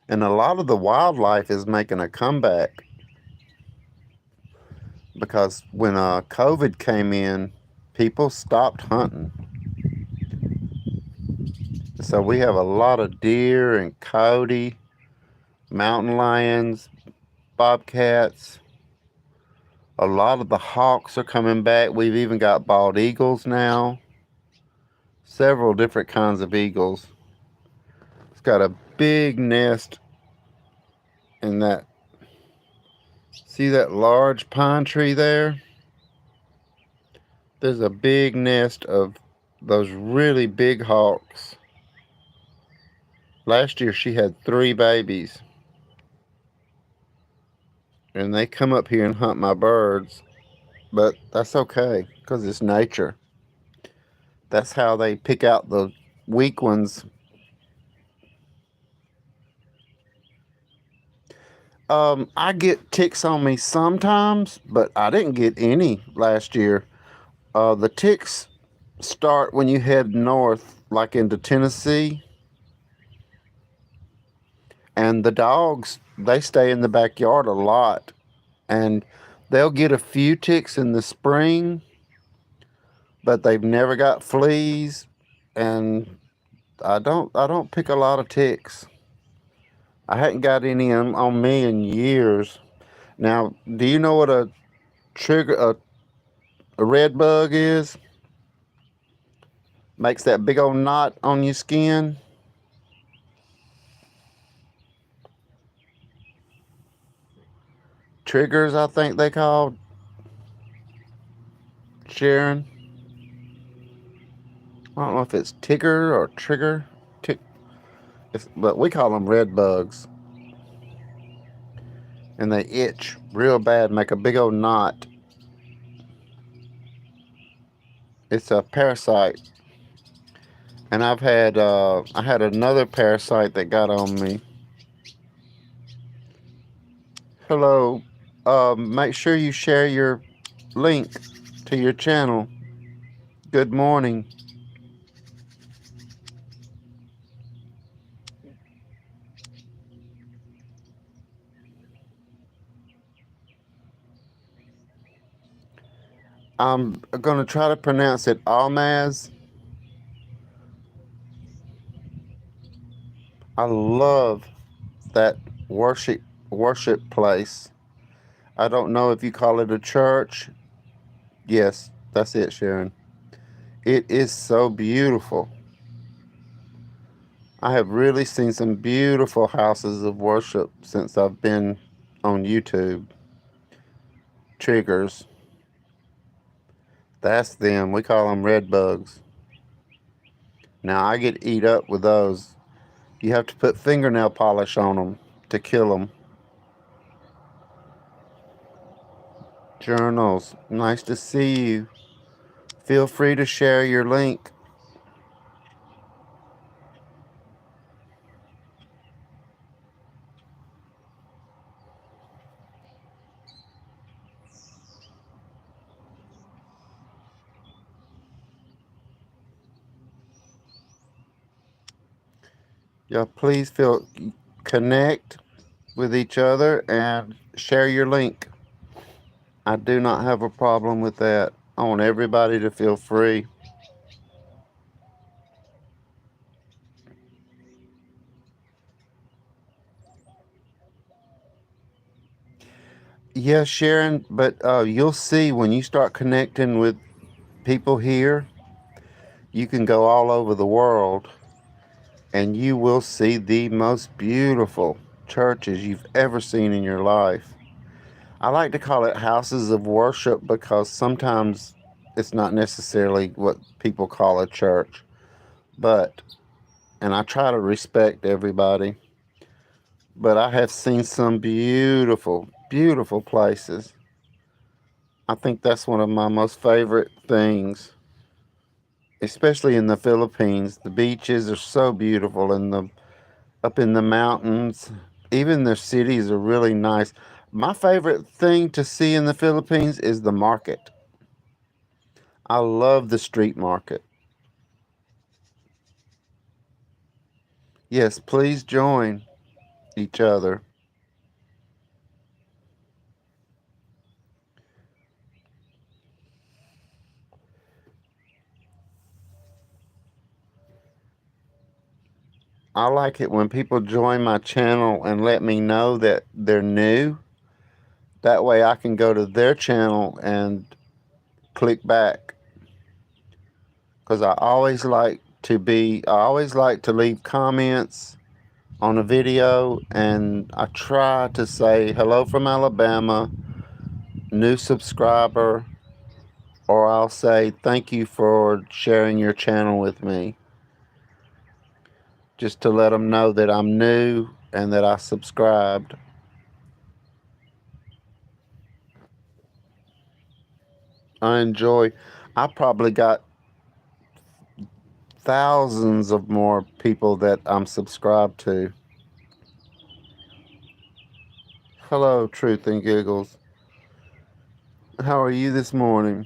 And a lot of the wildlife is making a comeback because when COVID came in, people stopped hunting. So we have a lot of deer and coyote, mountain lions, bobcats. A lot of the hawks are coming back. We've even got bald eagles now. Several different kinds of eagles. It's got a big nest in that. See that large pine tree there? There's a big nest of those really big hawks. Last year she had 3 babies. And they come up here and hunt my birds. But that's okay, because it's nature. That's how they pick out the weak ones. I get ticks on me sometimes, but I didn't get any last year. The ticks start when you head north, like into Tennessee. And the dogs, they stay in the backyard a lot. And they'll get a few ticks in the spring, but they've never got fleas. And I don't pick a lot of ticks. I hadn't got any on me in years. Now, do you know what a red bug is? Makes that big old knot on your skin. Triggers, I think they called. Sharon. I don't know if it's Tigger or Trigger. Tick, but we call them red bugs. And they itch real bad, make a big old knot. It's a parasite. And I had another parasite that got on me. Hello. Make sure you share your link to your channel. Good morning. I'm going to try to pronounce it Almaz. I love that worship place. I don't know if you call it a church. Yes, that's it, Sharon. It is so beautiful. I have really seen some beautiful houses of worship since I've been on YouTube. Triggers. That's them. We call them red bugs. Now I get eat up with those. You have to put fingernail polish on them to kill them. Journals. Nice to see you. Feel free to share your link. Yeah, please connect with each other and share your link. I do not have a problem with that. I want everybody to feel free. Yes, Sharon, but you'll see when you start connecting with people here, you can go all over the world and you will see the most beautiful churches you've ever seen in your life. I like to call it houses of worship because sometimes it's not necessarily what people call a church, but, and I try to respect everybody, but I have seen some beautiful, beautiful places. I think that's one of my most favorite things, especially in the Philippines. The beaches are so beautiful, and up in the mountains. Even their cities are really nice. My favorite thing to see in the Philippines is the market. I love the street market. Yes, please join each other. I like it when people join my channel and let me know that they're new. That way I can go to their channel and click back. Because I always like to leave comments on a video, and I try to say hello from Alabama, new subscriber, or I'll say thank you for sharing your channel with me, just to let them know that I'm new and that I subscribed. I probably got thousands of more people that I'm subscribed to. Hello, Truth and Giggles. How are you this morning?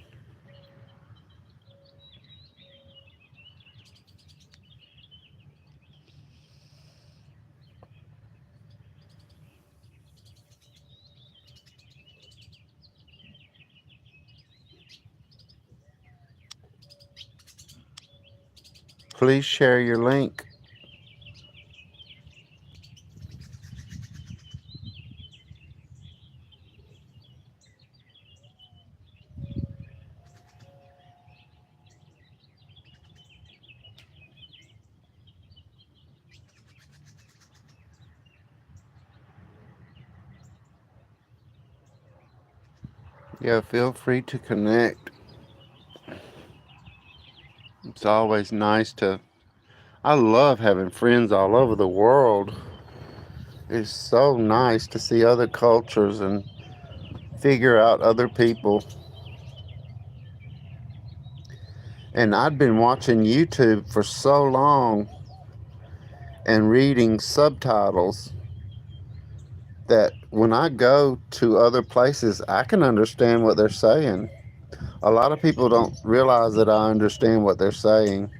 Please share your link. Yeah, feel free to connect. It's always nice to. I love having friends all over the world. It's so nice to see other cultures and figure out other people. And I'd been watching YouTube for so long and reading subtitles that when I go to other places, I can understand what they're saying. A lot of people don't realize that I understand what they're saying,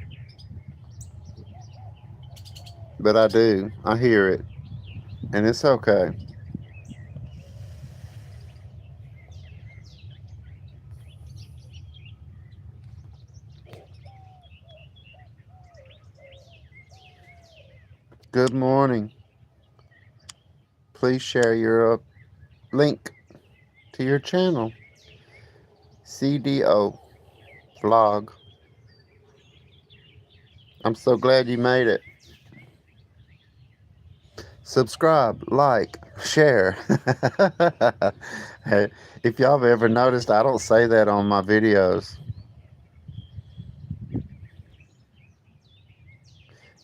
but I do. I hear it, and it's okay. Good morning. Please share your link to your channel, CDO vlog. I'm so glad you made it. Subscribe, like, share. Hey, if y'all have ever noticed, I don't say that on my videos.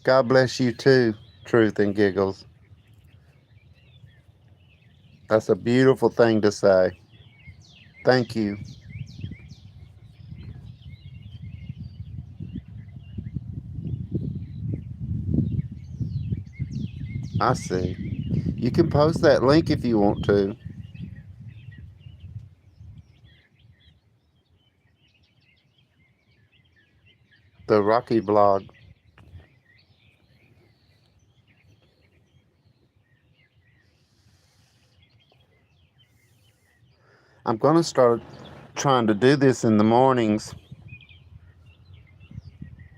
God bless you too, Truth and Giggles. That's a beautiful thing to say. Thank you. I see. You can post that link if you want to. The Rocky vlog. I'm going to start trying to do this in the mornings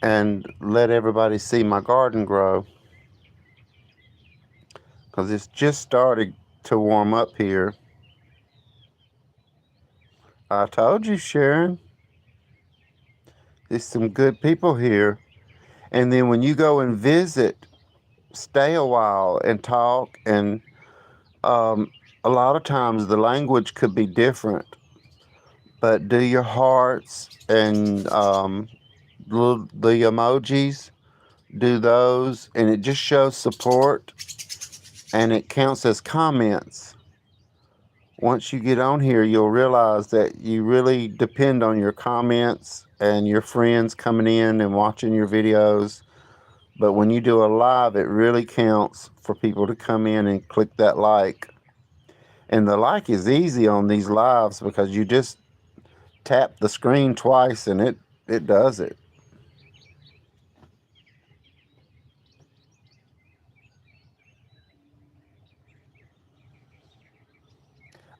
and let everybody see my garden grow, because it's just starting to warm up here. I told you, Sharon. There's some good people here. And then when you go and visit, stay a while and talk. And a lot of times the language could be different, but do your hearts and the emojis, do those, and it just shows support and it counts as comments. Once you get on here, you'll realize that you really depend on your comments and your friends coming in and watching your videos. But when you do a live, it really counts for people to come in and click that like. And the like is easy on these lives because you just tap the screen twice and it does it.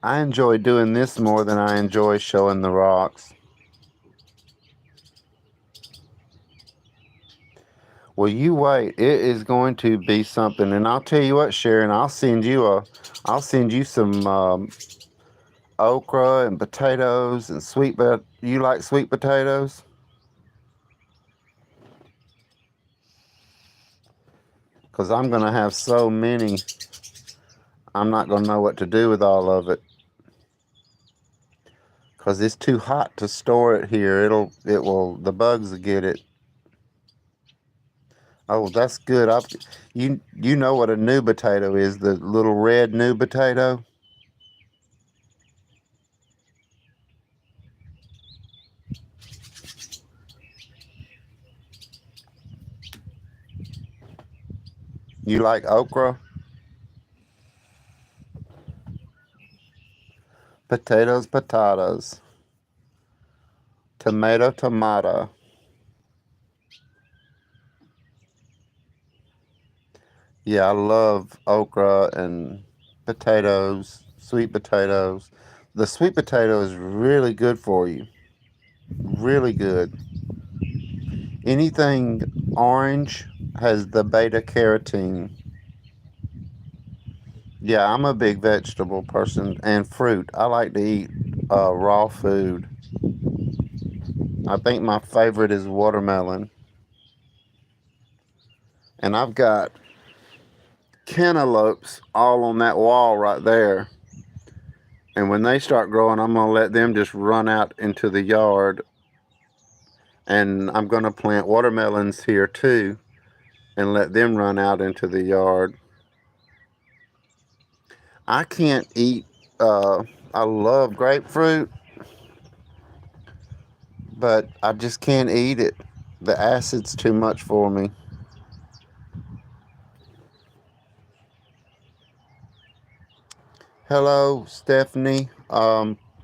I enjoy doing this more than I enjoy showing the rocks. Well, you wait. It is going to be something, and I'll tell you what, Sharon. I'll send you some okra and potatoes and You like sweet potatoes? Because I'm gonna have so many. I'm not gonna know what to do with all of it. Because it's too hot to store it here. The bugs will get it. Oh, that's good. You know what a new potato is, the little red new potato? You like okra? Potatoes, potatoes. Tomato, tomato. Yeah, I love okra and potatoes, sweet potatoes. The sweet potato is really good for you. Really good. Anything orange has the beta carotene. Yeah, I'm a big vegetable person and fruit. I like to eat raw food. I think my favorite is watermelon. And I've got cantaloupes all on that wall right there. And when they start growing, I'm going to let them just run out into the yard. And I'm going to plant watermelons here too and let them run out into the yard. I can't eat, I love grapefruit, but I just can't eat it. The acid's too much for me. Hello, Stephanie.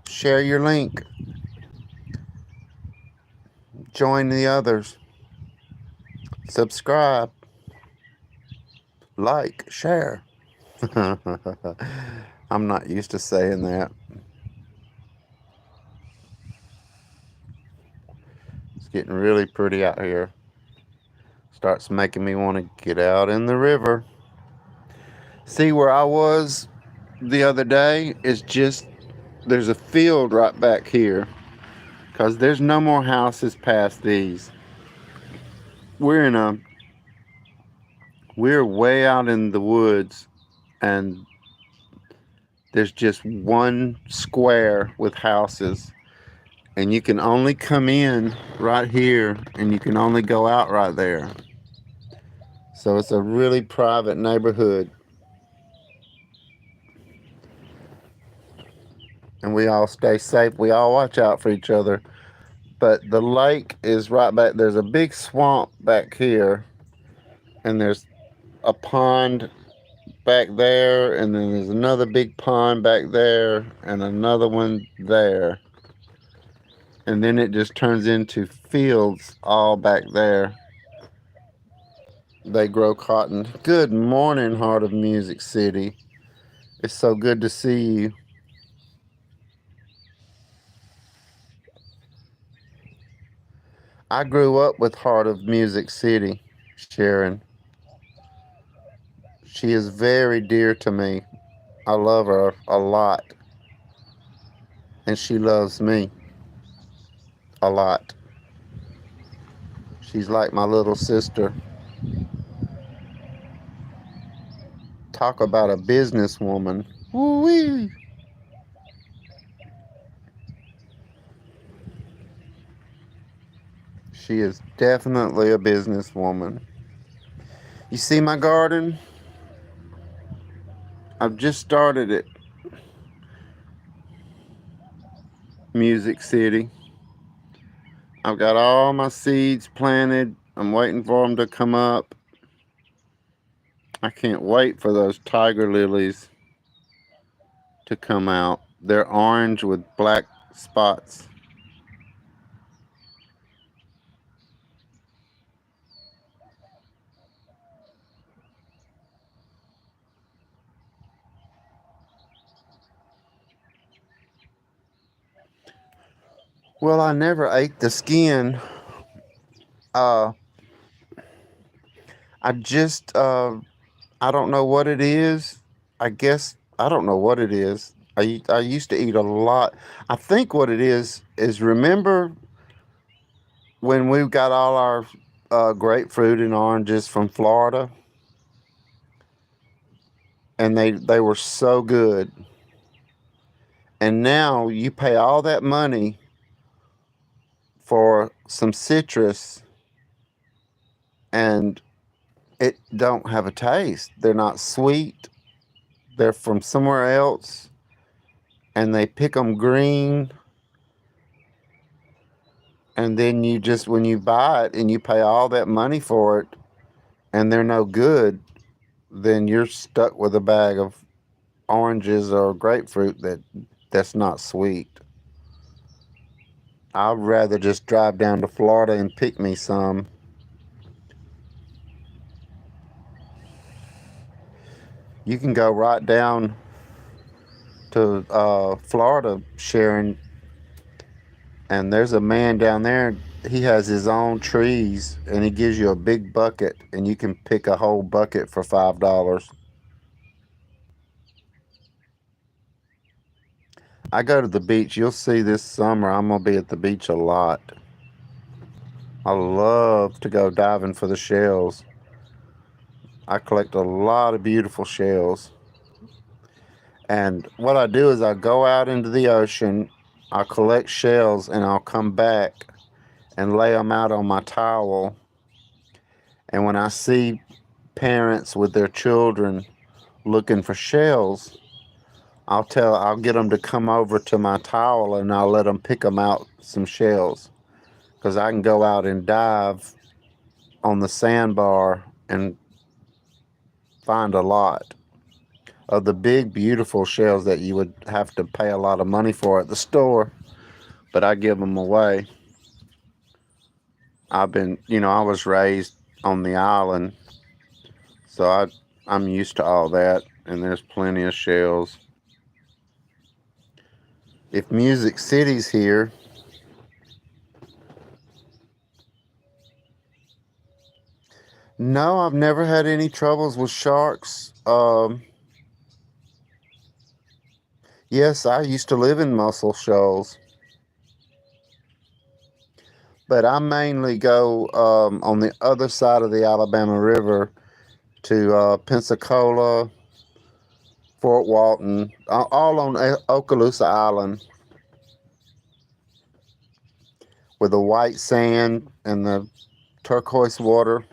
Share your link. Join the others. Subscribe. Like. Share. I'm not used to saying that. It's getting really pretty out here. Starts making me want to get out in the river. See where I was the other day is just there's a field right back here because there's no more houses past these. We're in a we're way out in the woods and there's just one square with houses and you can only come in right here and you can only go out right there. So it's a really private neighborhood. And we all stay safe. We all watch out for each other. But the lake is right back. There's a big swamp back here. And there's a pond back there. And then there's another big pond back there. And another one there. And then it just turns into fields all back there. They grow cotton. Good morning, Heart of Music City. It's so good to see you. I grew up with Heart of Music City, Sharon. She is very dear to me. I love her a lot. And she loves me a lot. She's like my little sister. Talk about a businesswoman. Woo-wee. She is definitely a businesswoman. You see my garden? I've just started it. Music City. I've got all my seeds planted. I'm waiting for them to come up. I can't wait for those tiger lilies to come out. They're orange with black spots. Well, I never ate the skin. Uh, I just, I don't know what it is. I guess, I don't know what it is. I used to eat a lot. I think what it is remember when we got all our grapefruit and oranges from Florida, and they were so good. And now you pay all that money for some citrus, and it don't have a taste. They're not sweet. They're from somewhere else, and they pick them green. And then you just, when you buy it and you pay all that money for it, and they're no good, then you're stuck with a bag of oranges or grapefruit that's not sweet. I'd rather just drive down to Florida and pick me some. You can go right down to Florida, Sharon, and there's a man down there. He has his own trees, and he gives you a big bucket, and you can pick a whole bucket for $5. I go to the beach. You'll see this summer I'm gonna be at the beach a lot. I love to go diving for the shells. I collect a lot of beautiful shells. And what I do is I go out into the ocean, I collect shells, and I'll come back and lay them out on my towel. And when I see parents with their children looking for shells, I'll get them to come over to my towel, and I'll let them pick them out some shells, because I can go out and dive on the sandbar and find a lot of the big, beautiful shells that you would have to pay a lot of money for at the store, but I give them away. I was raised on the island, so I'm used to all that, and there's plenty of shells. If Music City's here, no, I've never had any troubles with sharks. Yes, I used to live in Muscle Shoals, but I mainly go on the other side of the Alabama River to Pensacola, Fort Walton, all on Okaloosa Island, with the white sand and the turquoise water.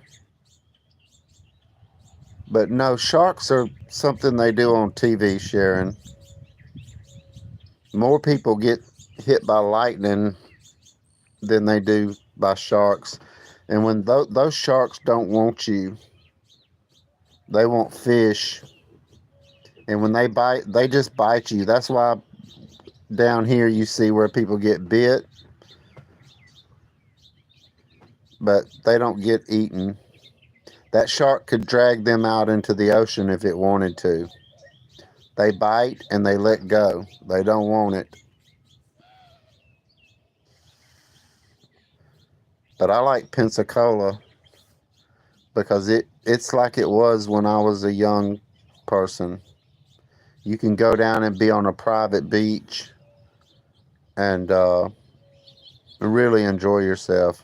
But no, sharks are something they do on TV, Sharon. More people get hit by lightning than they do by sharks. And when those sharks don't want you, they want fish. And when they bite, they just bite you. That's why down here you see where people get bit, but they don't get eaten. That shark could drag them out into the ocean if it wanted to. They bite and they let go. They don't want it. But I like Pensacola because it's like it was when I was a young person. You can go down and be on a private beach and really enjoy yourself.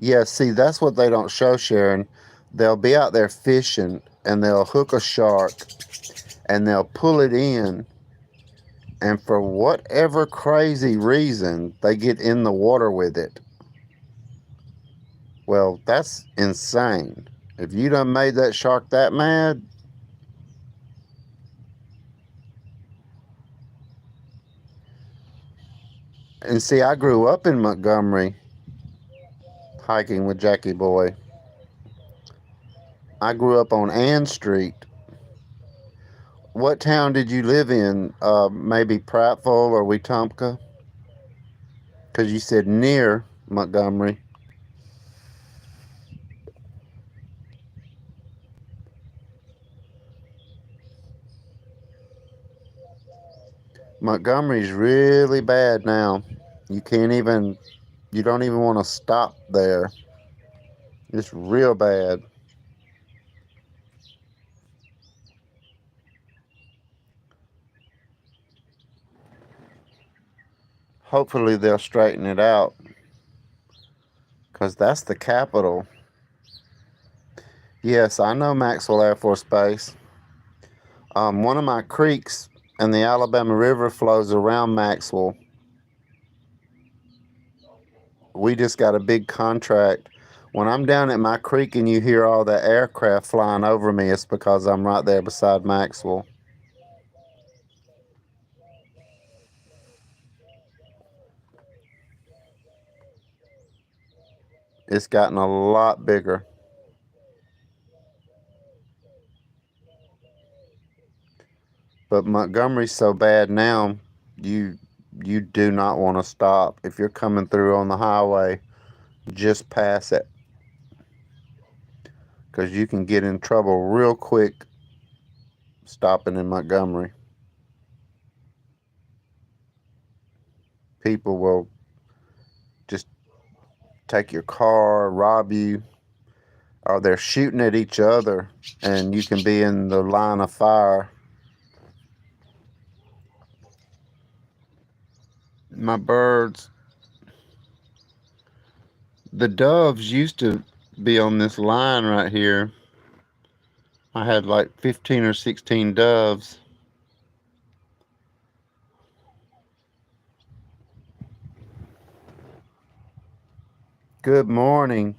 Yeah, see, that's what they don't show, Sharon. They'll be out there fishing, and they'll hook a shark, and they'll pull it in, and for whatever crazy reason, they get in the water with it. Well, that's insane. If you done made that shark that mad, and see, I grew up in Montgomery hiking with Jackie Boy. I grew up on Ann Street, What town did you live in? Maybe Prattville or Wetumpka? Because you said near Montgomery. Montgomery's really bad now. You can't even, you don't even want to stop there. It's real bad. Hopefully they'll straighten it out, because that's the capital. Yes, I know Maxwell Air Force Base. One of my creeks and the Alabama River flows around Maxwell. We just got a big contract. When I'm down at my creek and you hear all the aircraft flying over me, it's because I'm right there beside Maxwell. It's gotten a lot bigger. But Montgomery's so bad now, you you do not want to stop. If you're coming through on the highway, just pass it, because you can get in trouble real quick stopping in Montgomery. People will just take your car, rob you, or they're shooting at each other, and you can be in the line of fire. My birds, the doves used to be on this line right here. I had like 15 or 16 doves. Good morning.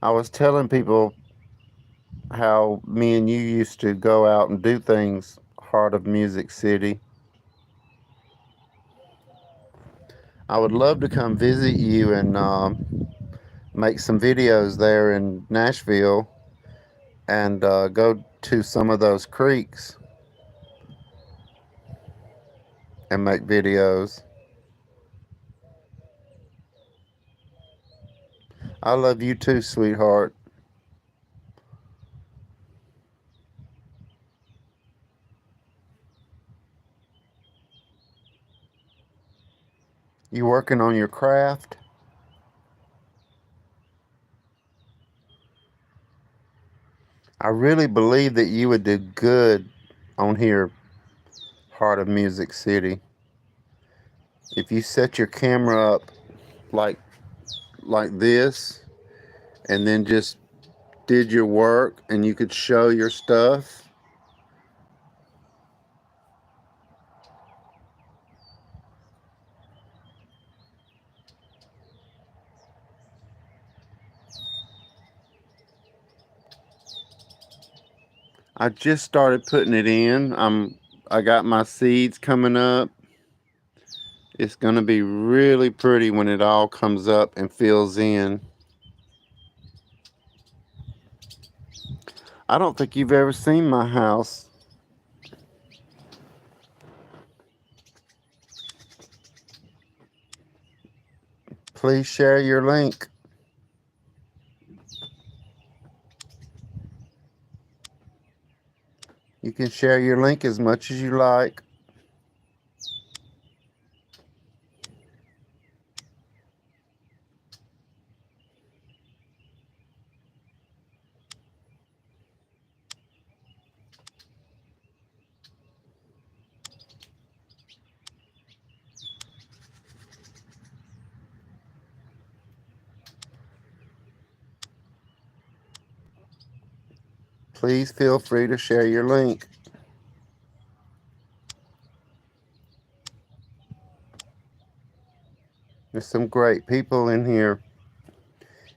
I was telling people how me and you used to go out and do things, Heart of Music City. I would love to come visit you and make some videos there in Nashville, and go to some of those creeks and make videos. I love you too, sweetheart. You working on your craft? I really believe that you would do good on here, Heart of Music City. If you set your camera up like this, and then just did your work, and you could show your stuff. I just started putting it in. I got my seeds coming up. It's gonna be really pretty when it all comes up and fills in. I don't think you've ever seen my house. Please share your link. You can share your link as much as you like. Please feel free to share your link. There's some great people in here.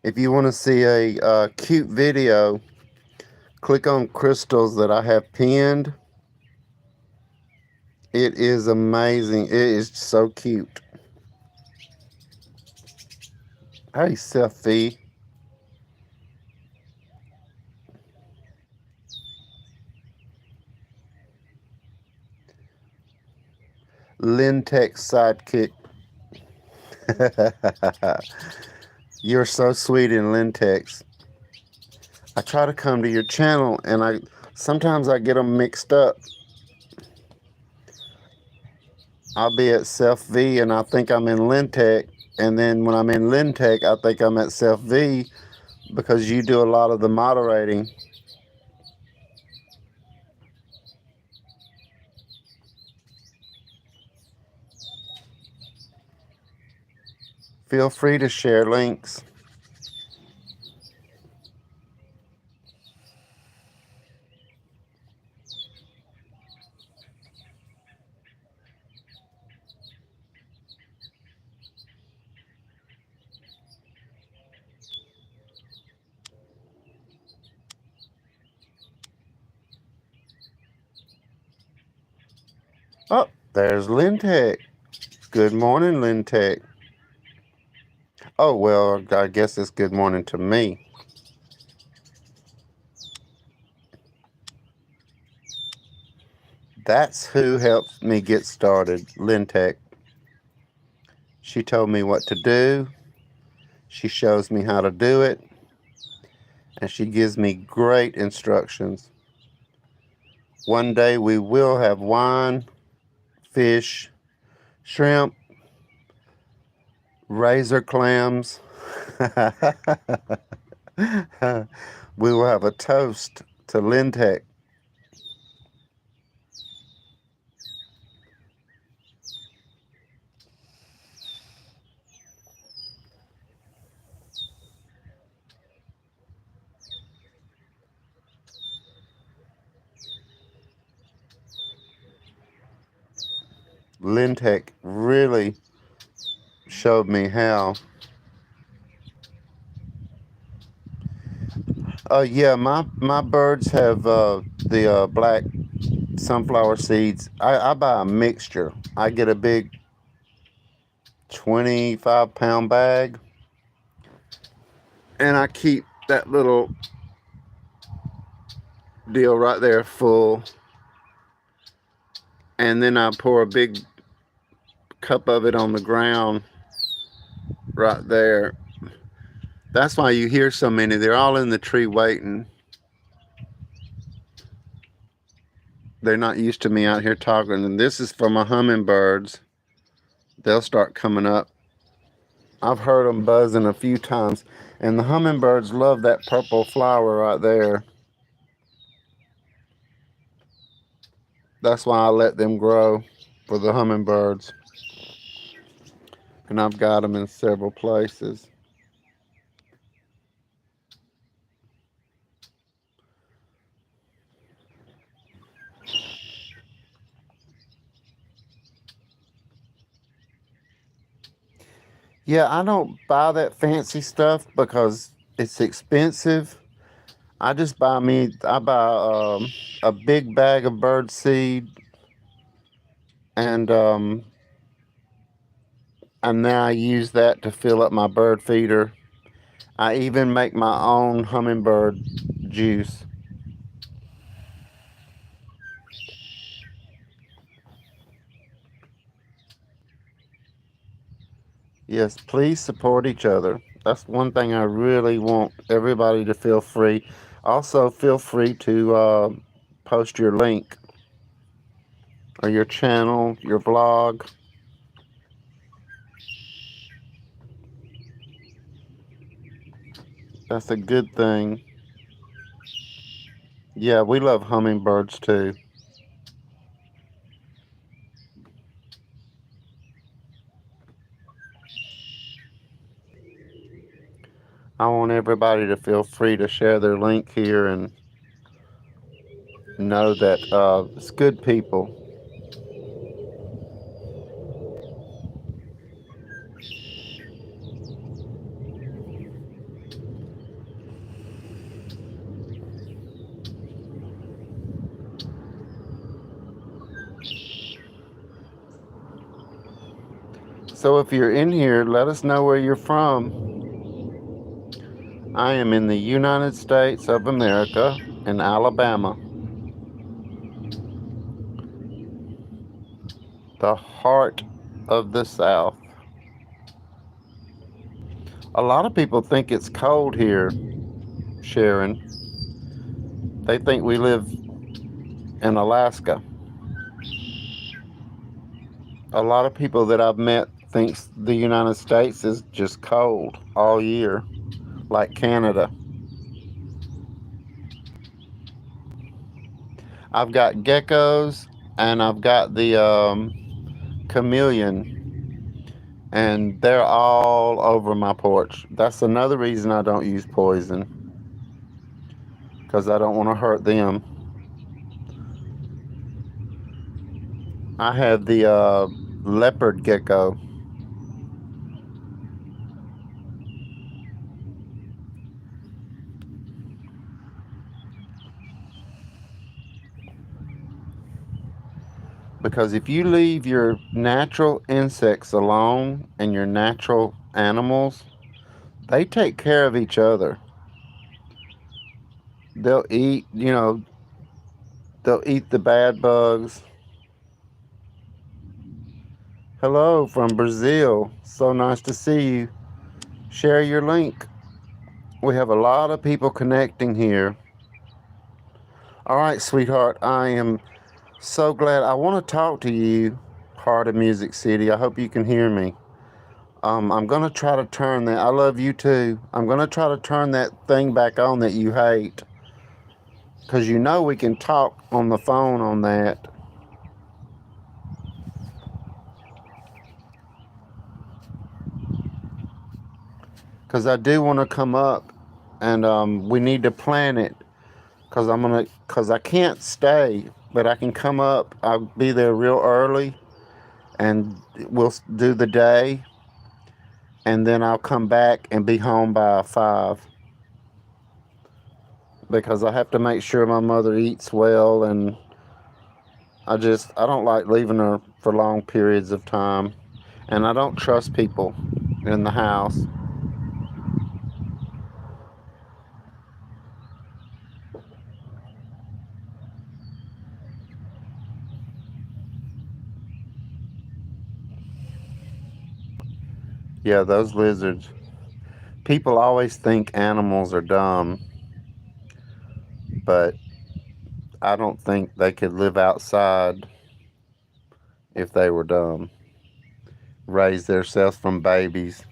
If you want to see a cute video, click on crystals that I have pinned. It is amazing. It is so cute. Hey, Selfie. Lintech sidekick. You're so sweet in Lintex. I try to come to your channel and sometimes I get them mixed up. I'll be at Self V and I think I'm in Lintech, and then when I'm in Lintech I think I'm at Self V because you do a lot of the moderating. Feel free to share links. Oh, there's Lintech. Good morning, Lintech. Oh, well, I guess it's good morning to me. That's who helped me get started, Lintech. She told me what to do. She shows me how to do it. And she gives me great instructions. One day we will have wine, fish, shrimp, razor clams. We will have a toast to Lintech. Lintech really showed me how. Yeah, my birds have the black sunflower seeds. I buy a mixture. I get a big 25-pound bag, and I keep that little deal right there full, and then I pour a big cup of it on the ground right there. That's why you hear so many. They're all in the tree waiting. They're not used to me out here talking. And this is for my hummingbirds. They'll start coming up. I've heard them buzzing a few times. And the hummingbirds love that purple flower right there. That's why I let them grow for the hummingbirds. And I've got them in several places. Yeah, I don't buy that fancy stuff because it's expensive. I just buy a big bag of bird seed, and then I use that to fill up my bird feeder. I even make my own hummingbird juice. Yes, please support each other. That's one thing I really want everybody to feel free. Also, feel free to post your link or your channel, your blog. That's a good thing. Yeah, we love hummingbirds too. I want everybody to feel free to share their link here and know that it's good people. So if you're in here, let us know where you're from. I am in the United States of America in Alabama. the heart of the South. A lot of people think it's cold here, Sharon. They think we live in Alaska. A lot of people that I've met thinks the United States is just cold all year, like Canada. I've got geckos and I've got the chameleon, and they're all over my porch. That's another reason I don't use poison, because I don't want to hurt them. I have the leopard gecko. Because if you leave your natural insects alone and your natural animals, they take care of each other. They'll eat, they'll eat the bad bugs. Hello from Brazil. So nice to see you. Share your link. We have a lot of people connecting here. All right, sweetheart. I am so glad. I want to talk to you, heart of Music City. I hope you can hear me. I'm going to try to turn that. I love you too. I'm going to try to turn that thing back on that you hate. Because we can talk on the phone on that. Because I do want to come up, and we need to plan it. Because I can't stay, but I can come up. I'll be there real early, and we'll do the day, and then I'll come back and be home by 5. Because I have to make sure my mother eats well, and I don't like leaving her for long periods of time, and I don't trust people in the house. Yeah, those lizards. People always think animals are dumb, but I don't think they could live outside if they were dumb. Raise themselves from babies.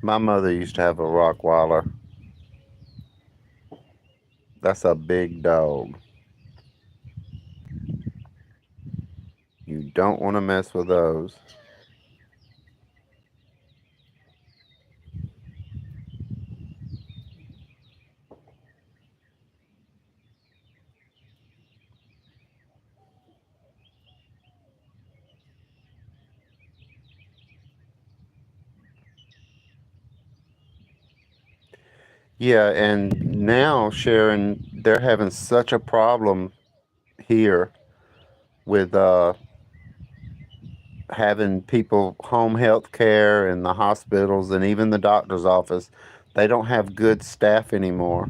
My mother used to have a Rottweiler. That's a big dog. You don't want to mess with those. Yeah, and now, Sharon, they're having such a problem here with having people home health care and the hospitals and even the doctor's office. They don't have good staff anymore.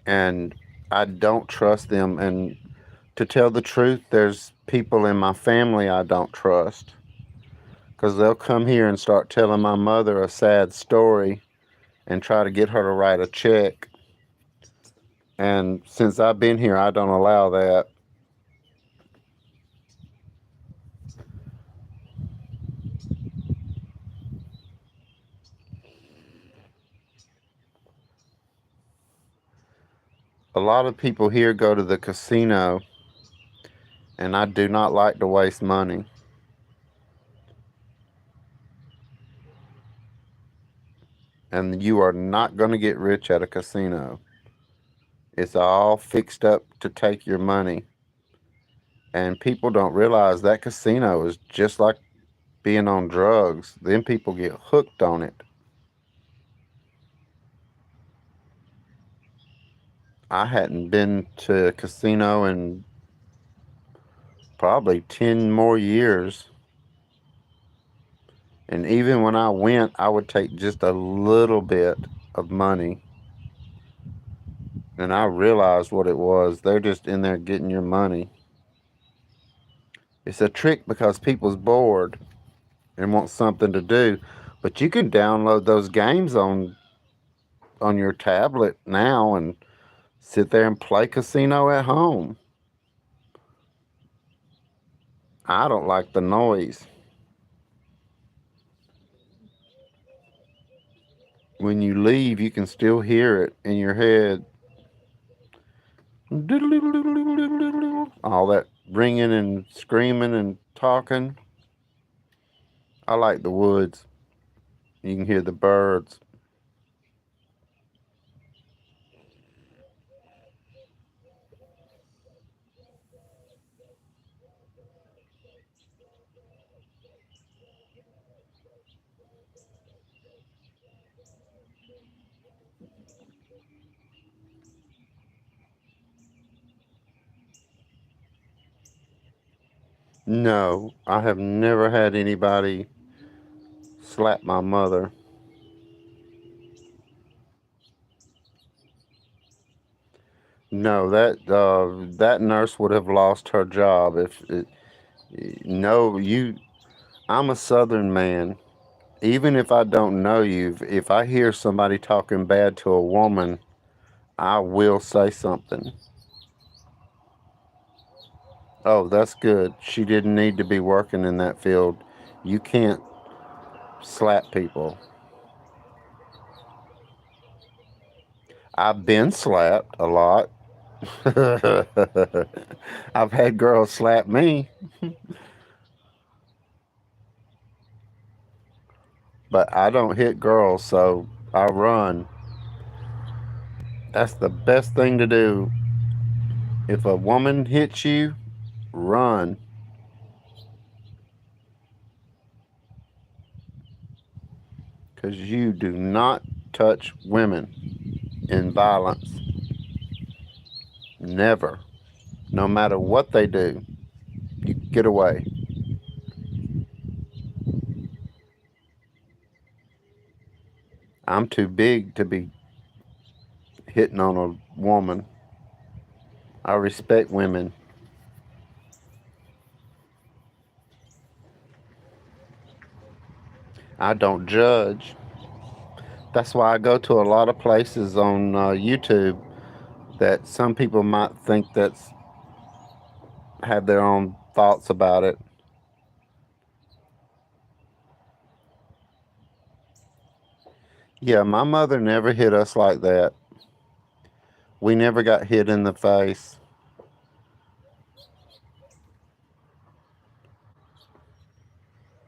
And I don't trust them. And to tell the truth, there's people in my family I don't trust, because they'll come here and start telling my mother a sad story and try to get her to write a check. And since I've been here, I don't allow that. A lot of people here go to the casino, and I do not like to waste money. And you are not going to get rich at a casino. It's all fixed up to take your money. And people don't realize that casino is just like being on drugs. Then people get hooked on it. I hadn't been to a casino in probably 10 more years. And even when I went, I would take just a little bit of money. And I realized what it was. They're just in there getting your money. It's a trick because people's bored and want something to do. But you can download those games on your tablet now and sit there and play casino at home. I don't like the noise. When you leave, you can still hear it in your head. All that ringing and screaming and talking. I like the woods. You can hear the birds. No, I have never had anybody slap my mother. No, that nurse would have lost her job if it, no, you. I'm a Southern man. Even if I don't know you, if I hear somebody talking bad to a woman, I will say something. Oh, that's good. She didn't need to be working in that field. You can't slap people. I've been slapped a lot. I've had girls slap me, but I don't hit girls, so I run. That's the best thing to do. If a woman hits you, run. Because you do not touch women in violence. Never. No matter what they do, you get away. I'm too big to be hitting on a woman. I respect women. I don't judge. That's why I go to a lot of places on YouTube that some people might think that's have their own thoughts about it. Yeah, my mother never hit us like that. We never got hit in the face.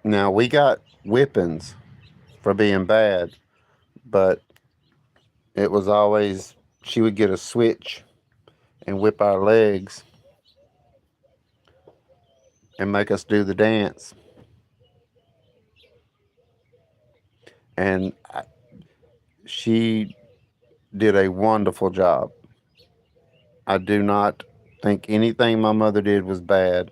Now, we got whippings for being bad, but it was always she would get a switch and whip our legs and make us do the dance. And she did a wonderful job. I do not think anything my mother did was bad.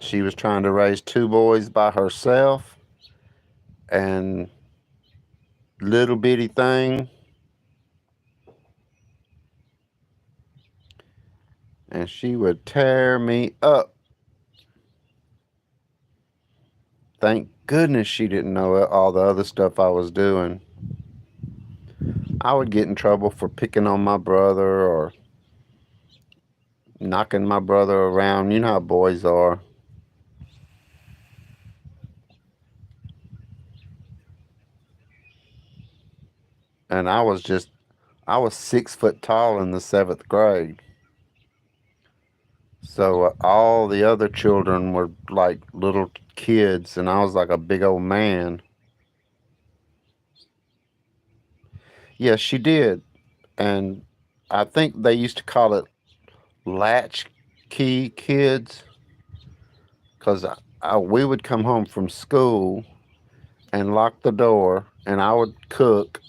She was trying to raise two boys by herself, and little bitty thing, and she would tear me up. Thank goodness she didn't know all the other stuff I was doing. I would get in trouble for picking on my brother or knocking my brother around. You know how boys are. And I was 6 foot tall in the seventh grade. So all the other children were like little kids, and I was like a big old man. Yes, she did. And I think they used to call it latchkey kids because we would come home from school and lock the door, and I would cook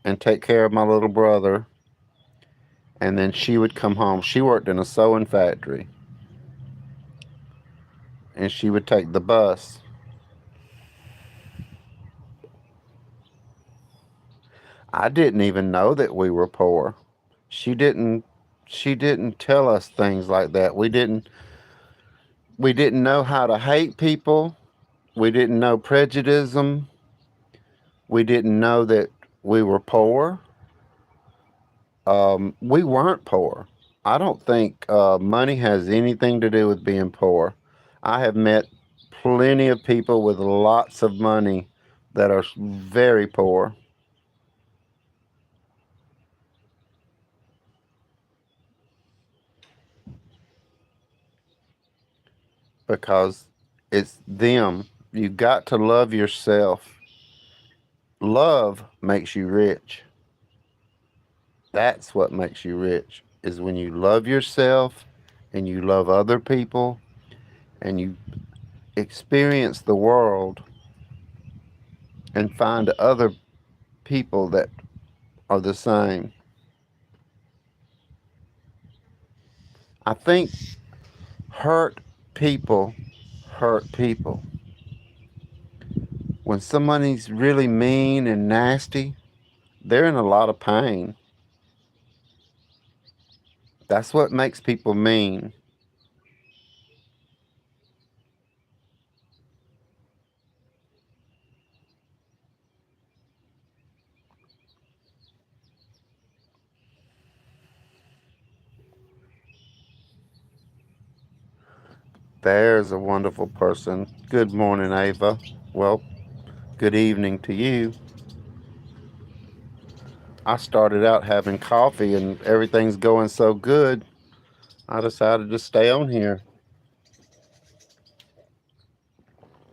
and take care of my little brother. And then she would come home. She worked in a sewing factory. And she would take the bus. I didn't even know that we were poor. She didn't she didn't tell us things like that. We didn't know how to hate people. We didn't know prejudice. We didn't know that we were poor. We weren't poor. I don't think money has anything to do with being poor. I have met plenty of people with lots of money that are very poor because it's them. You got to love yourself. Love makes you rich. That's what makes you rich, is when you love yourself and you love other people and you experience the world and find other people that are the same. I think hurt people hurt people. When somebody's really mean and nasty, they're in a lot of pain. That's what makes people mean. There's a wonderful person. Good morning, Ava. Well, good evening to you. I started out having coffee and everything's going so good, I decided to stay on here.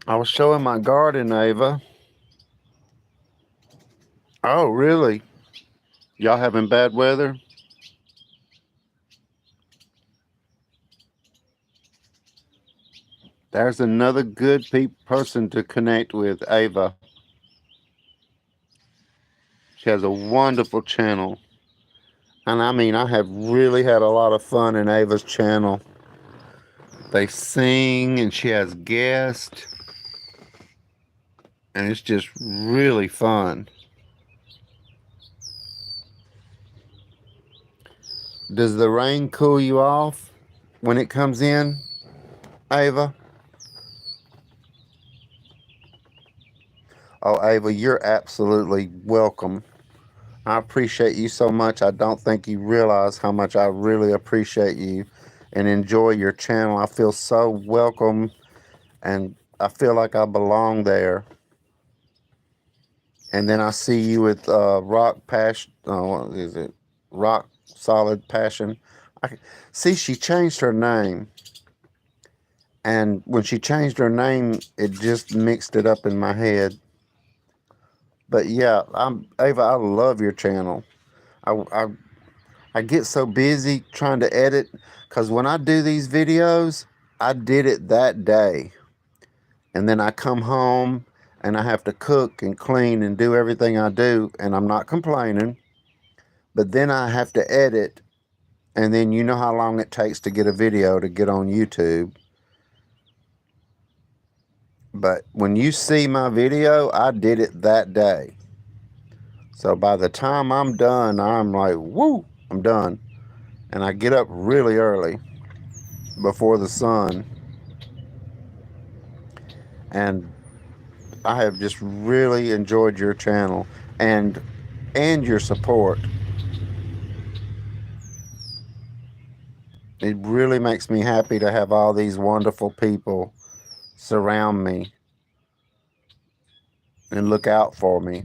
I was showing my garden, Ava. Oh, really? Y'all having bad weather? There's another good person to connect with, Ava. She has a wonderful channel. And I mean, I have really had a lot of fun in Ava's channel. They sing and she has guests. And it's just really fun. Does the rain cool you off when it comes in, Ava? Oh, Ava, you're absolutely welcome. I appreciate you so much. I don't think you realize how much I really appreciate you and enjoy your channel. I feel so welcome and I feel like I belong there. And then I see you with Rock Passion. What is it? Rock Solid Passion. I see she changed her name. And when she changed her name, it just mixed it up in my head. But yeah, Ava. I love your channel. I, I I get so busy trying to edit because when I do these videos, I did it that day. And then I come home and I have to cook and clean and do everything I do. And I'm not complaining. But then I have to edit. And then you know how long it takes to get a video to get on YouTube. But when you see my video, I did it that day. So by the time I'm done, I'm like, woo, I'm done. And I get up really early before the sun. And I have just really enjoyed your channel and your support. It really makes me happy to have all these wonderful people surround me and look out for me.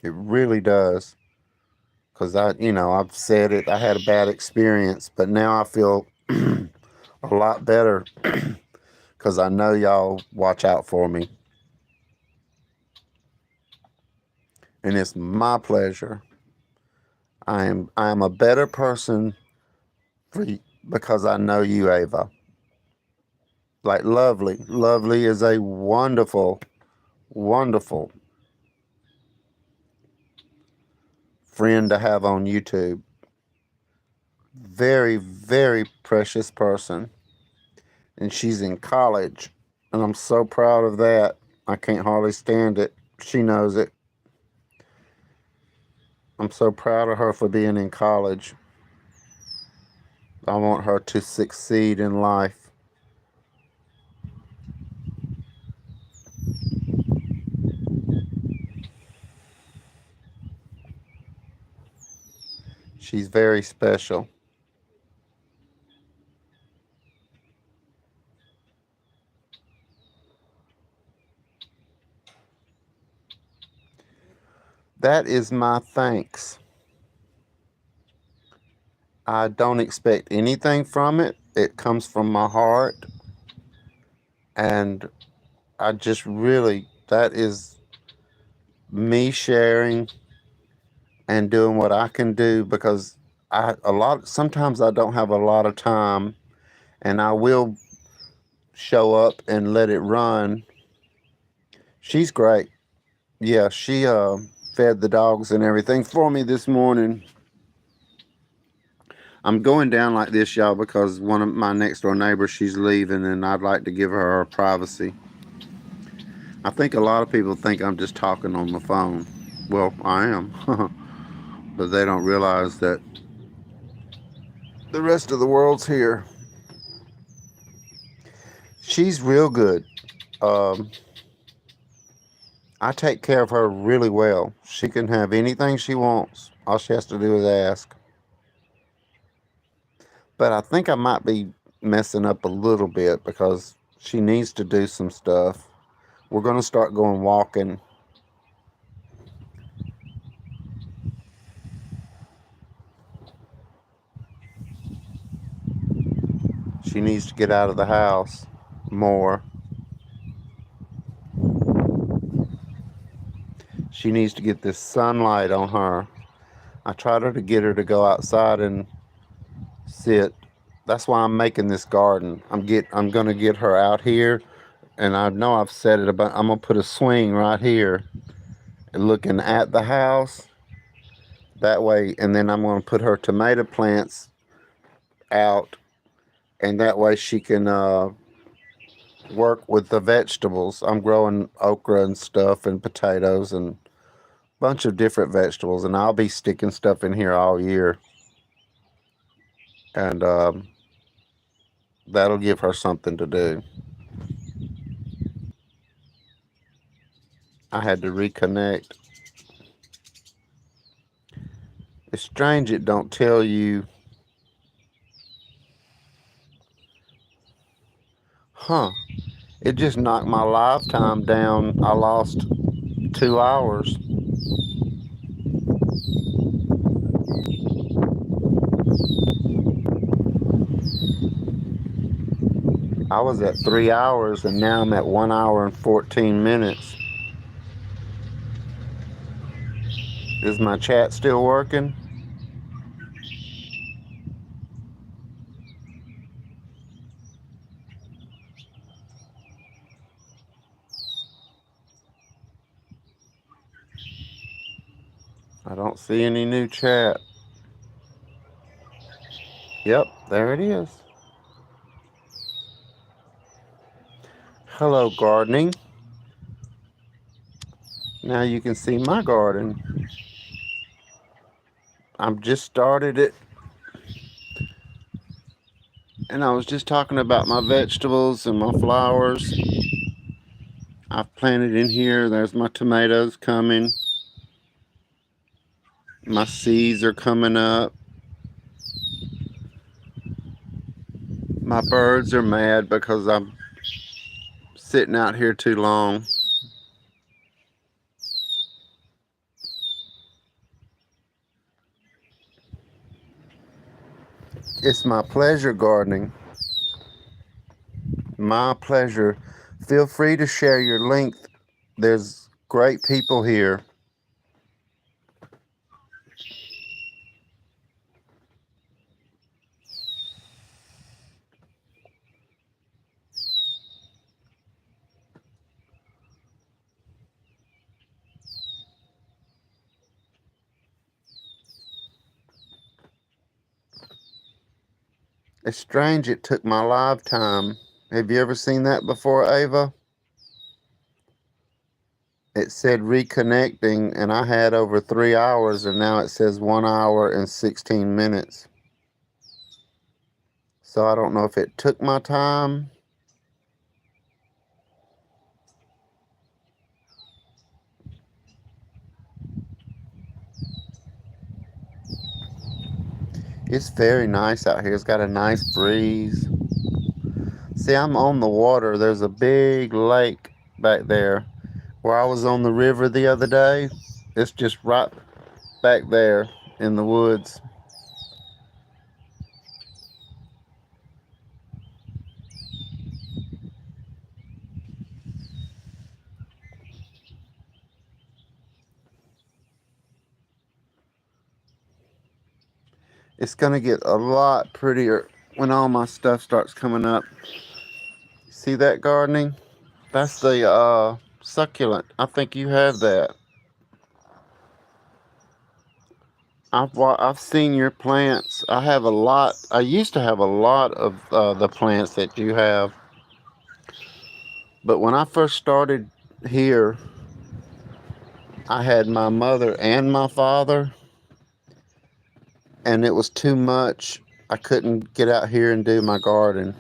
It really does. Because I've said it, I had a bad experience, but now I feel a lot better because I know y'all watch out for me. And it's my pleasure. I am a better person for because I know you, Ava. Like Lovely. Lovely is a wonderful, wonderful friend to have on YouTube. Very, very precious person. And she's in college. And I'm so proud of that. I can't hardly stand it. She knows it. I'm so proud of her for being in college. I want her to succeed in life. She's very special. That is my thanks. I don't expect anything from it. It comes from my heart. And I just really, that is me sharing and doing what I can do, because sometimes I don't have a lot of time, and I will show up and let it run. She's great. Yeah, she fed the dogs and everything for me this morning. I'm going down like this, y'all, because one of my next door neighbors, she's leaving, and I'd like to give her her privacy. I think a lot of people think I'm just talking on the phone. Well, I am. But they don't realize that the rest of the world's here. She's real good. Um, I take care of her really well. She can have anything she wants. All she has to do is ask. But I think I might be messing up a little bit because she needs to do some stuff. We're going to start going walking. She needs to get out of the house more. She needs to get this sunlight on her. I tried to get her to go outside and sit. That's why I'm making this garden. I'm gonna get her out here, and I know I've said it about. I'm gonna put a swing right here, and looking at the house. That way, and then I'm gonna put her tomato plants out, and that way she can work with the vegetables. I'm growing okra and stuff, and potatoes, and a bunch of different vegetables, and I'll be sticking stuff in here all year, and that'll give her something to do. I had to reconnect. It's strange it don't tell you. Huh. It just knocked my lifetime down. I lost 2 hours. I was at 3 hours, and now I'm at 1 hour and 14 minutes. Is my chat still working? I don't see any new chat. Yep, there it is. Hello, gardening. Now you can see my garden. I've just started it. And I was just talking about my vegetables and my flowers. I've planted in here. There's my tomatoes coming. My seeds are coming up. My birds are mad because I'm sitting out here too long. It's my pleasure gardening. My pleasure. Feel free to share your link. There's great people here. It's strange it took my lifetime. Have you ever seen that before, Ava? It said reconnecting, and I had over 3 hours, and now it says 1 hour and 16 minutes. So I don't know if it took my time. It's very nice out here. It's got a nice breeze. See, I'm on the water. There's a big lake back there. Where I was on the river the other day, it's just right back there in the woods. It's going to get a lot prettier when all my stuff starts coming up. See that gardening? That's the succulent. I think you have that. I've seen your plants. I have a lot. I used to have a lot of the plants that you have. But when I first started here, I had my mother and my father, and it was too much. I couldn't get out here and do my garden.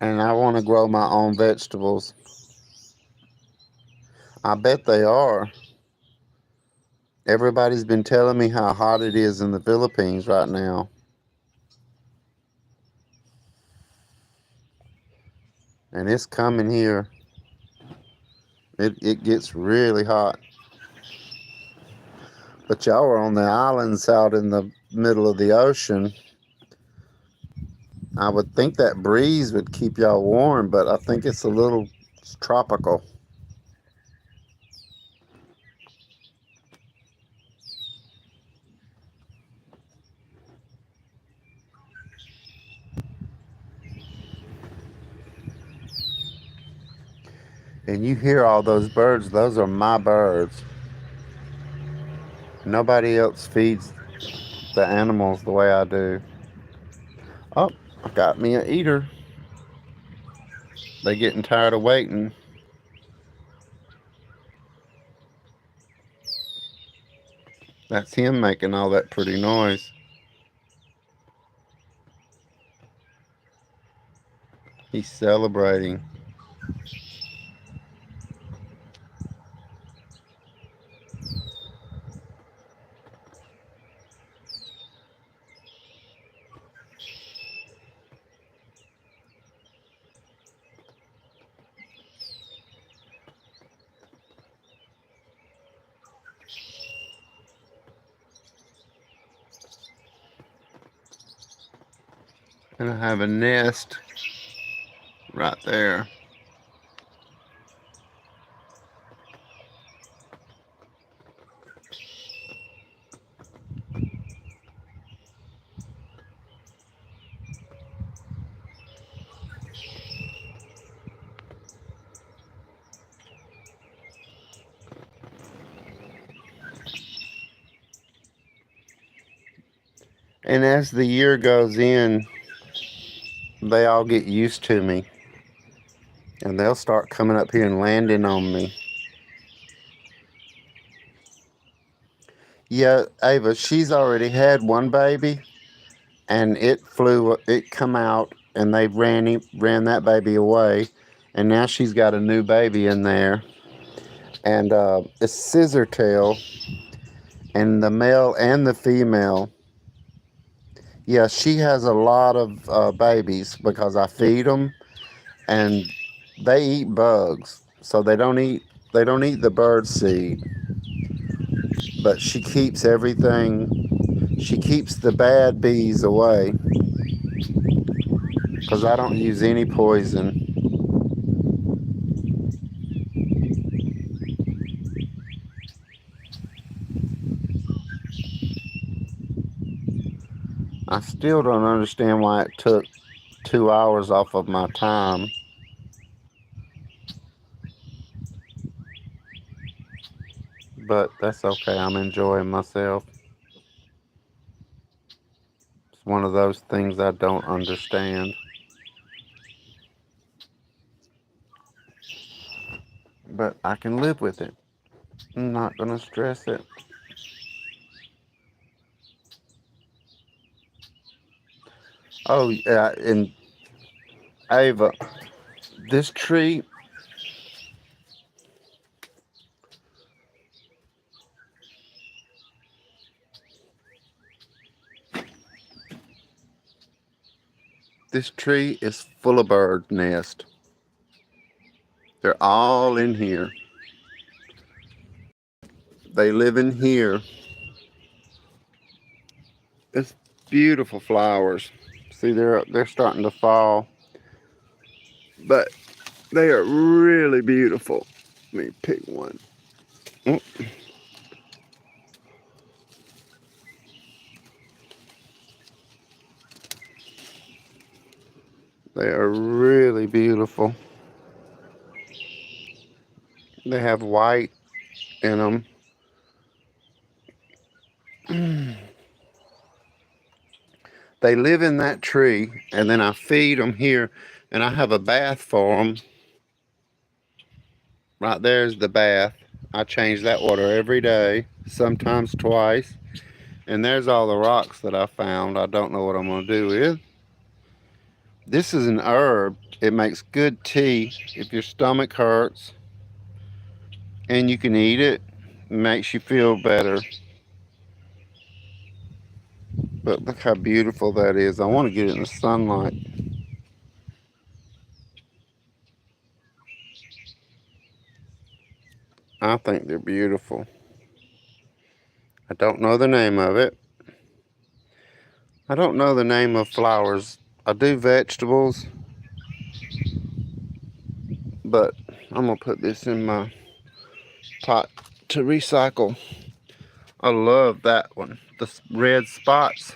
And I want to grow my own vegetables. I bet they are. Everybody's been telling me how hot it is in the Philippines right now. And it's coming here. It gets really hot. But y'all are on the islands out in the middle of the ocean. I would think that breeze would keep y'all warm, but I think it's a little tropical. And you hear all those birds, those are my birds. Nobody else feeds the animals the way I do. Oh, I got me an eater. They getting tired of waiting. That's him making all that pretty noise. He's celebrating. And I have a nest right there. And as the year goes in, they all get used to me. And they'll start coming up here and landing on me. Yeah, Ava, she's already had one baby, and it come out, and they ran that baby away, and now she's got a new baby in there, and it's scissor tail, and the male and the female. Yeah, she has a lot of babies because I feed them, and they eat bugs, so they don't eat the bird seed, but she keeps everything. She keeps the bad bees away because I don't use any poison. I still don't understand why it took 2 hours off of my time. But that's okay. I'm enjoying myself. one of those things I don't understand. But I can live with it. I'm not going to stress it. Oh, yeah, and Ava, this tree, this tree is full of bird nest. They're all in here. They live in here. It's beautiful flowers. See, they're starting to fall, but they are really beautiful. Let me pick one. Mm. They are really beautiful. They have white in them. They live in that tree, and then I feed them here, and I have a bath for them. Right there's the bath. I change that water every day, sometimes twice. And there's all the rocks that I found. I don't know what I'm going to do with. This is an herb. It makes good tea if your stomach hurts, and you can eat it. It makes you feel better. But look how beautiful that is. I want to get it in the sunlight. I think they're beautiful. I don't know the name of it. I don't know the name of flowers. I do vegetables, but I'm going to put this in my pot to recycle. I love that one. The red spots.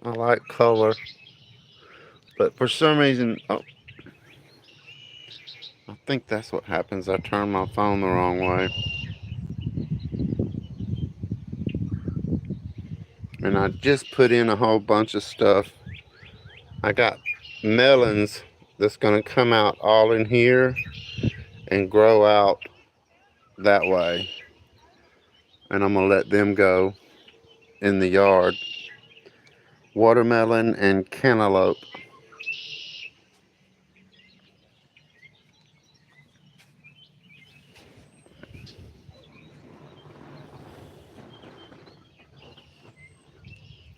I like color. But for some reason, oh, I think that's what happens. I turn my phone the wrong way. And I just put in a whole bunch of stuff. I got melons that's going to come out all in here and grow out that way. And I'm going to let them go in the yard. Watermelon and cantaloupe.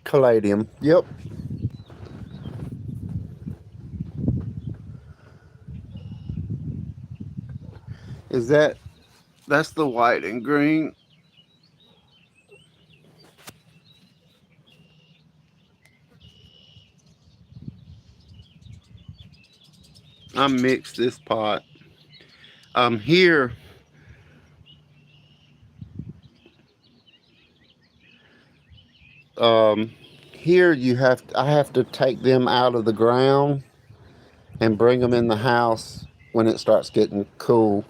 Caladium. Yep. That's the white and green. I mixed this pot. Here, um, here I have to take them out of the ground and bring them in the house when it starts getting cool.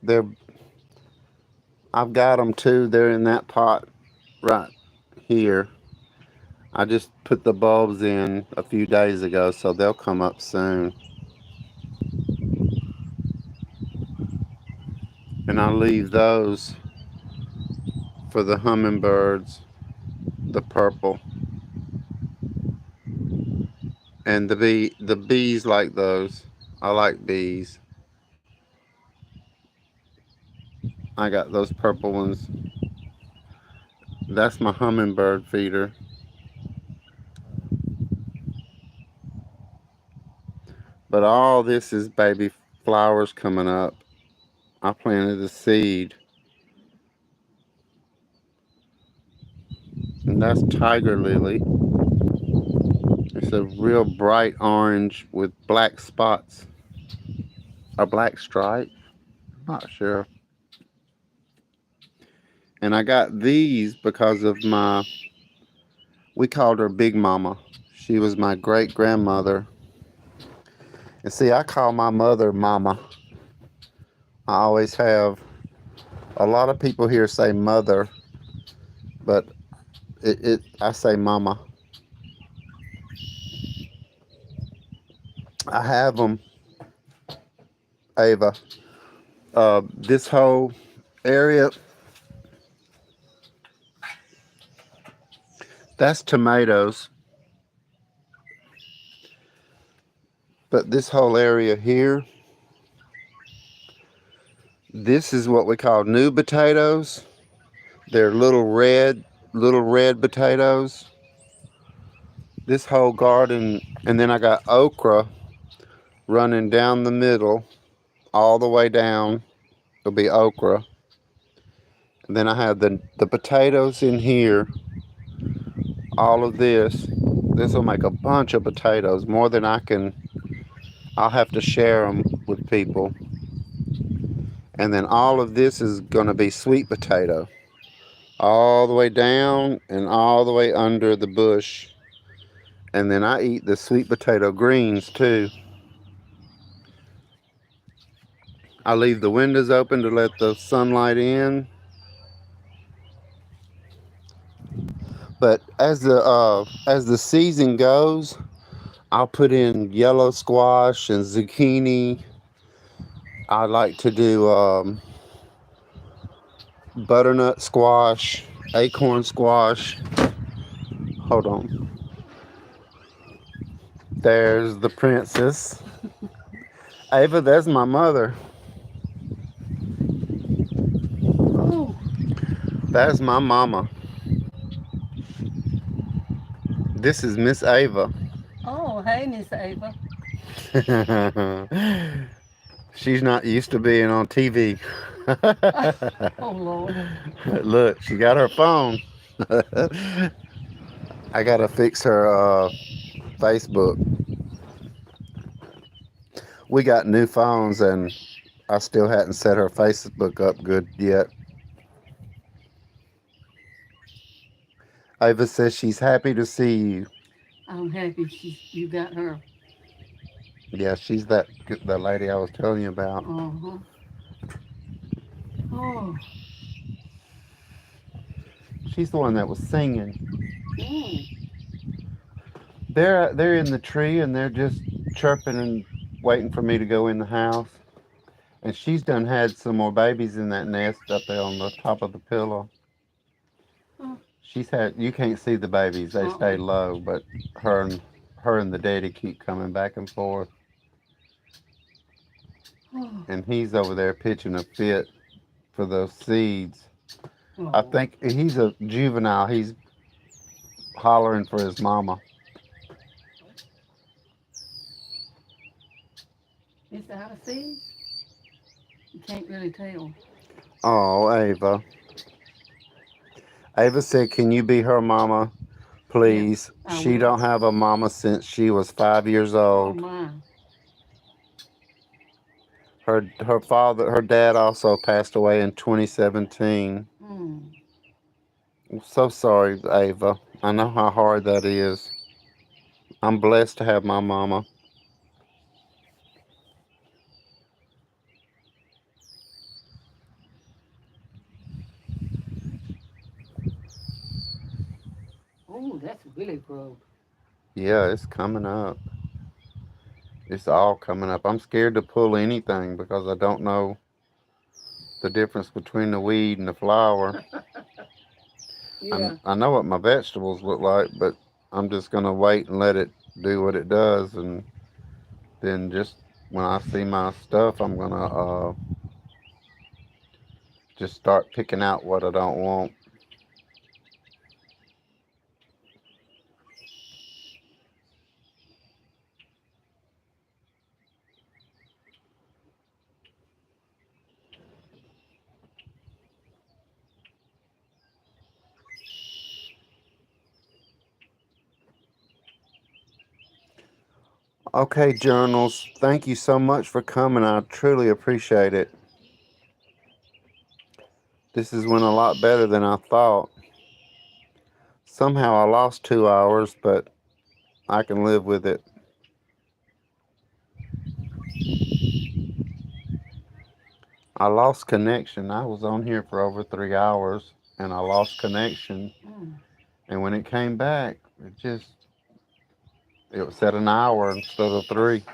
They're, I've got them too. They're in that pot right here. I just put the bulbs in a few days ago, so they'll come up soon. And I leave those for the hummingbirds, the purple. And the bees like those. I like bees. I got those purple ones. That's my hummingbird feeder. But all this is baby flowers coming up. I planted a seed. And that's tiger lily. It's a real bright orange with black spots. A black stripe. I'm not sure. And I got these because of we called her Big Mama. She was my great grandmother. And see, I call my mother Mama. I always have. A lot of people here say mother, but I say Mama. I have them, Ava. This whole area, that's tomatoes. But this whole area here, this is what we call new potatoes. They're little red potatoes. This whole garden, and then I got okra running down the middle, all the way down. It'll be okra. And then I have the potatoes in here. All of this. This will make a bunch of potatoes, more than I can. I'll have to share them with people. And then all of this is going to be sweet potato. All the way down and all the way under the bush. And then I eat the sweet potato greens too. I leave the windows open to let the sunlight in. But as the season goes, I'll put in yellow squash and zucchini. I like to do butternut squash, acorn squash. Hold on. There's the princess. Ava, there's my mother. Oh, That's my mama. This is Miss Ava. oh, hey, Miss Ava. She's not used to being on TV. Oh, Lord. Look, she got her phone. I gotta fix her Facebook. We got new phones and I still hadn't set her Facebook up good yet. Ava says she's happy to see you. I'm happy you got her. Yeah, she's that lady I was telling you about. Uh-huh. Oh. She's the one that was singing. Mm. They're in the tree and they're just chirping and waiting for me to go in the house. And she's done had some more babies in that nest up there on the top of the pillow. Oh. She's had, you can't see the babies, they stay low, but her and the daddy keep coming back and forth. Oh. And he's over there pitching a fit for those seeds. Oh. I think he's a juvenile. He's hollering for his mama. Is that how to see? You can't really tell. Oh, Ava. Ava said, "Can you be her mama, please?" I She will. don't have a mama since she was 5 years Oh, old. my. Her dad also passed away in 2017. Mm. I'm so sorry, Ava. I know how hard that is. I'm blessed to have my mama. Oh, that's really gross. Yeah, it's coming up. It's all coming up. I'm scared to pull anything because I don't know the difference between the weed and the flower. Yeah. I know what my vegetables look like, but I'm just going to wait and let it do what it does. And then just when I see my stuff, I'm going to just start picking out what I don't want. Okay, journals, thank you so much for coming. I truly appreciate it. This has went a lot better than I thought. Somehow I lost 2 hours, but I can live with it. I lost connection. I was on here for over 3 hours and I lost connection. Mm. And when it came back, it said an hour instead of three.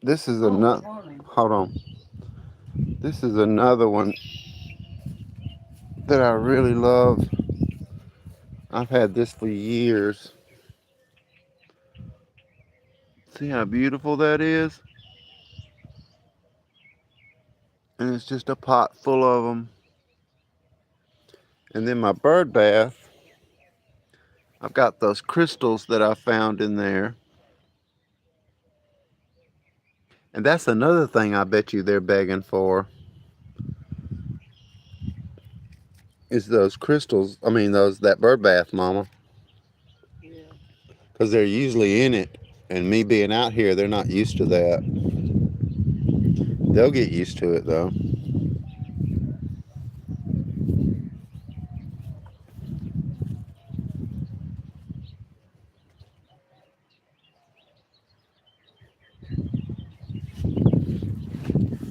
This is Oh, another, morning. hold on. This is another one that I really love. I've had this for years. See how beautiful that is? And it's just a pot full of them. And then my bird bath, I've got those crystals that I found in there. And that's another thing I bet you they're begging for is those crystals. I mean, that bird bath, Mama. Yeah. Because they're usually in it. And me being out here, they're not used to that. They'll get used to it, though.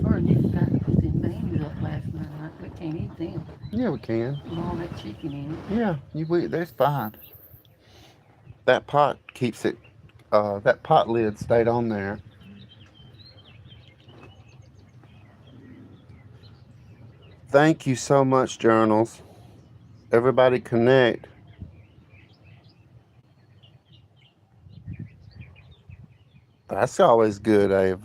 Or you forgot to put them beans up last night. We can't eat them Yeah, we can. with all that chicken in it. Yeah, that's fine. That pot keeps it, that pot lid stayed on there. Thank you so much, Journals. Everybody connect. That's always good, Ave.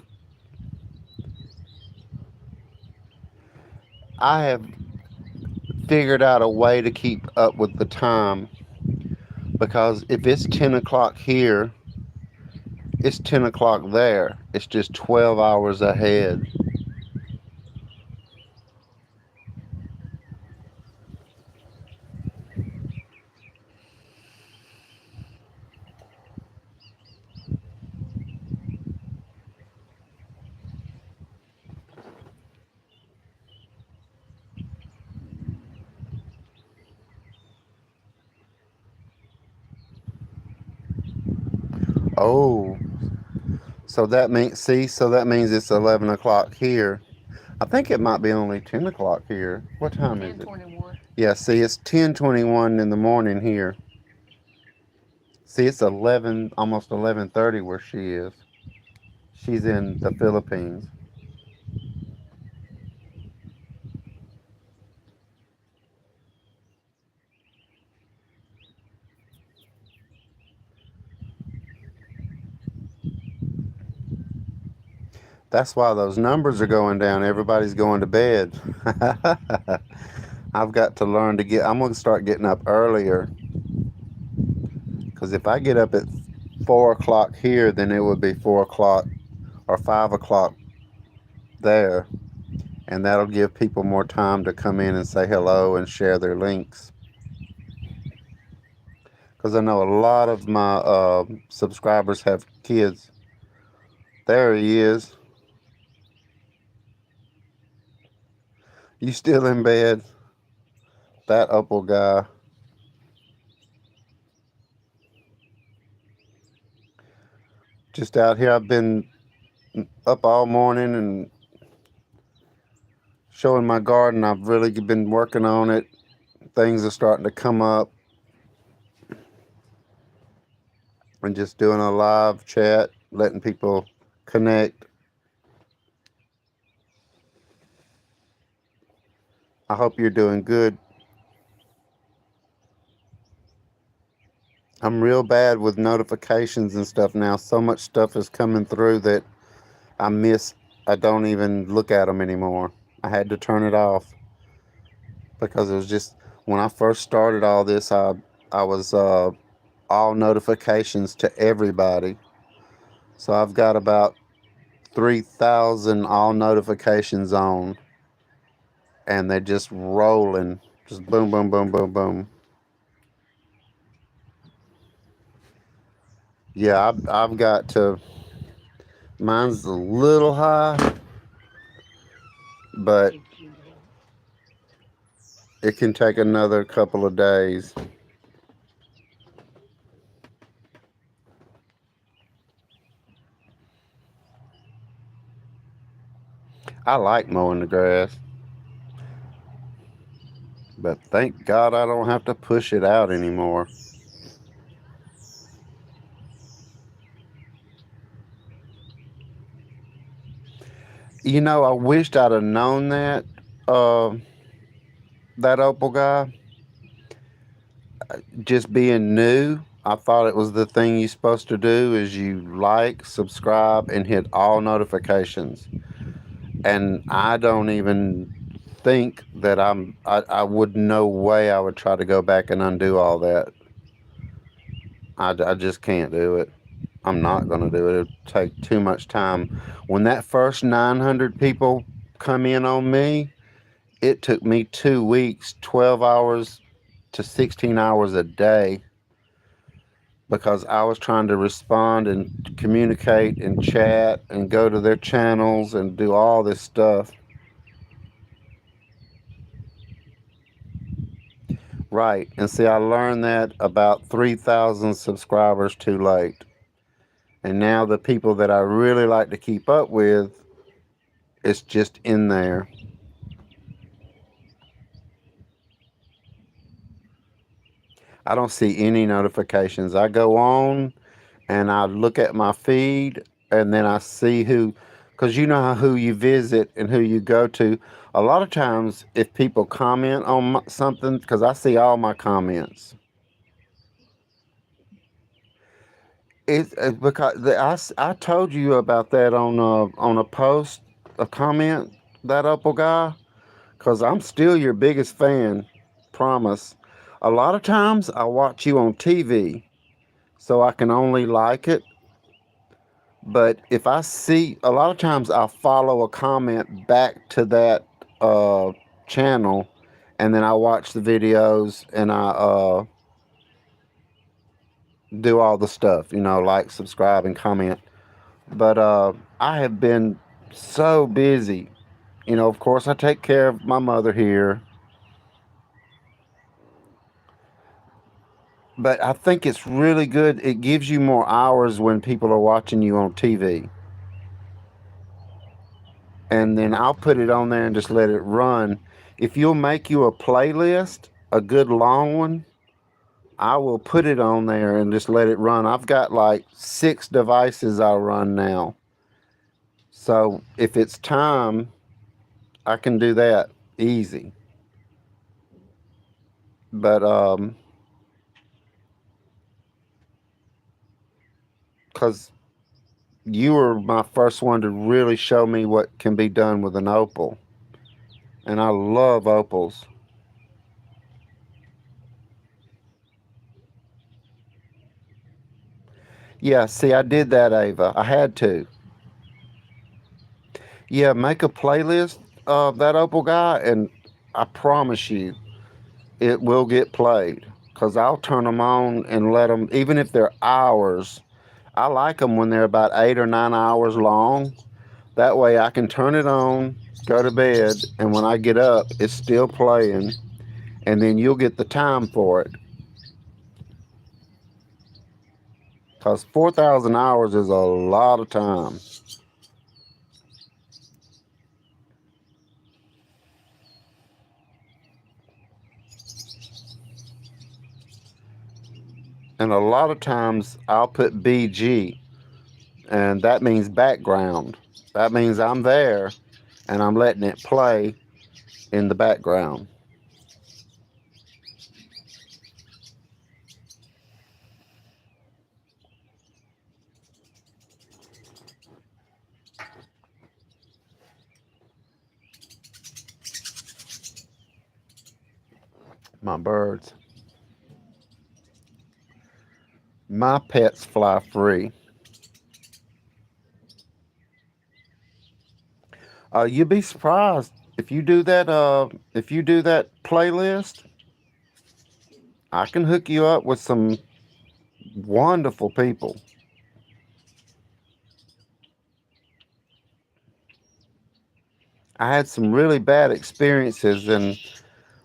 I have figured out a way to keep up with the time because if it's 10 o'clock here, it's 10 o'clock there. It's just 12 hours ahead. Oh, so that means it's 11 o'clock here. I think it might be only 10 o'clock here. What time is it? 10:21. Yeah, see, it's 10:21 in the morning here. See, it's 11, almost 11:30 where she is. She's in the Philippines. That's why those numbers are going down. Everybody's going to bed. I've got to learn to I'm going to start getting up earlier. Because if I get up at 4 o'clock here, then it would be 4 o'clock or 5 o'clock there. And that'll give people more time to come in and say hello and share their links. Because I know a lot of my subscribers have kids. There he is. You still in bed? That Opal guy. Just out here. I've been up all morning and showing my garden. I've really been working on it. Things are starting to come up. And just doing a live chat, letting people connect. I hope you're doing good. I'm real bad with notifications and stuff now. So much stuff is coming through that I miss. I don't even look at them anymore. I had to turn it off because it was just when I first started all this. I was all notifications to everybody. So I've got about 3,000 all notifications on, and they're just rolling, just boom, boom, boom, boom, boom. Yeah, I've got to. Mine's a little high, but it can take another couple of days. I like mowing the grass, but thank God I don't have to push it out anymore. You know, I wished I'd have known uh, that Opal guy, just being new. I thought it was the thing you're supposed to do is you like, subscribe, and hit all notifications. And I don't even think that I would no way I would try to go back and undo all that. I just can't do it. I'm not going to do it. It'll take too much time. When that first 900 people come in on me, it took me 2 weeks, 12 hours to 16 hours a day because I was trying to respond and communicate and chat and go to their channels and do all this stuff. Right. And see, I learned that about 3,000 subscribers too late. And now the people that I really like to keep up with, it's just in there. I don't see any notifications. I go on and I look at my feed and then I see who, because you know who you visit and who you go to. A lot of times, if people comment on something, because I see all my comments, it's because I told you about that on a post, a comment, that Opal guy, because I'm still your biggest fan, promise. A lot of times I watch you on TV, so I can only like it. But if I see, a lot of times I'll follow a comment back to that uh, channel, and then I watch the videos and I do all the stuff, like, subscribe, and comment. But I have been so busy. Of course, I take care of my mother here. But I think it's really good. It gives you more hours when people are watching you on TV. And then I'll put it on there and just let it run. If you'll make you a playlist, a good long one, I will put it on there and just let it run. I've got like 6 devices I run now. So if it's time, I can do that easy. But because you were my first one to really show me what can be done with an opal, and I love opals. Yeah, see, I did that, Ava. I had to. Yeah, make a playlist of that opal guy, and I promise you, it will get played. Cause I'll turn them on and let them, even if they're hours. I like them when they're about 8 or 9 hours long. That way I can turn it on, go to bed, and when I get up, it's still playing, and then you'll get the time for it. Because 4,000 hours is a lot of time. And a lot of times I'll put BG, and that means background. That means I'm there and I'm letting it play in the background. My birds. My pets fly free. You'd be surprised if you do that. If you do that playlist, I can hook you up with some wonderful people. I had some really bad experiences, and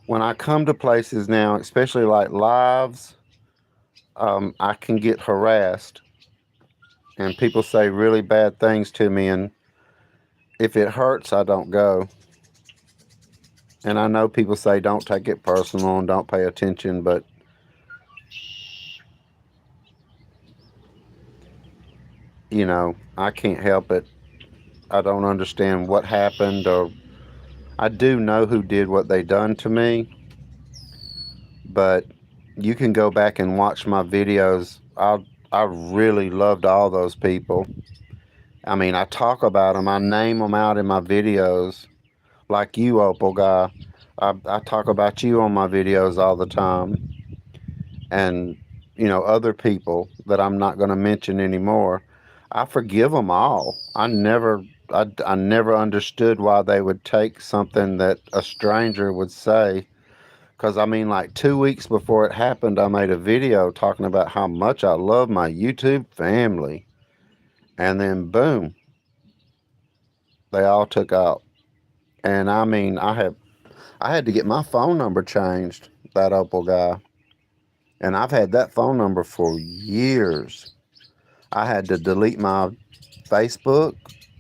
when I come to places now, especially like lives, I can get harassed, and people say really bad things to me, and if it hurts, I don't go. And I know people say don't take it personal and don't pay attention, but I can't help it. I don't understand what happened, or I do know who did what they done to me, but you can go back and watch my videos. I really loved all those people. I mean, I talk about them. I name them out in my videos, like you, Opal guy. I talk about you on my videos all the time, and other people that I'm not going to mention anymore. I forgive them all. I never understood why they would take something that a stranger would say. Because I mean, like 2 weeks before it happened, I made a video talking about how much I love my YouTube family, and then boom, they all took out. And I mean, I had to get my phone number changed. That Opal guy, and I've had that phone number for years. I had to delete my Facebook.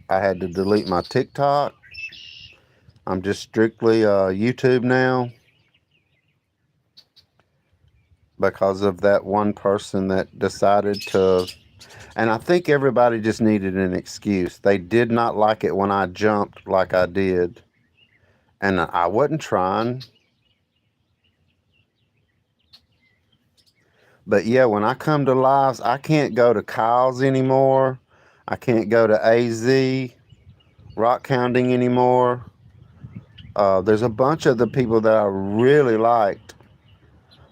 I had to delete my TikTok. I'm just strictly YouTube now because of that one person that decided to. And I think everybody just needed an excuse. They did not like it when I jumped like I did. And I wasn't trying. But yeah, when I come to lives, I can't go to Kyle's anymore. I can't go to AZ, Rock Hounding anymore. There's a bunch of the people that I really liked.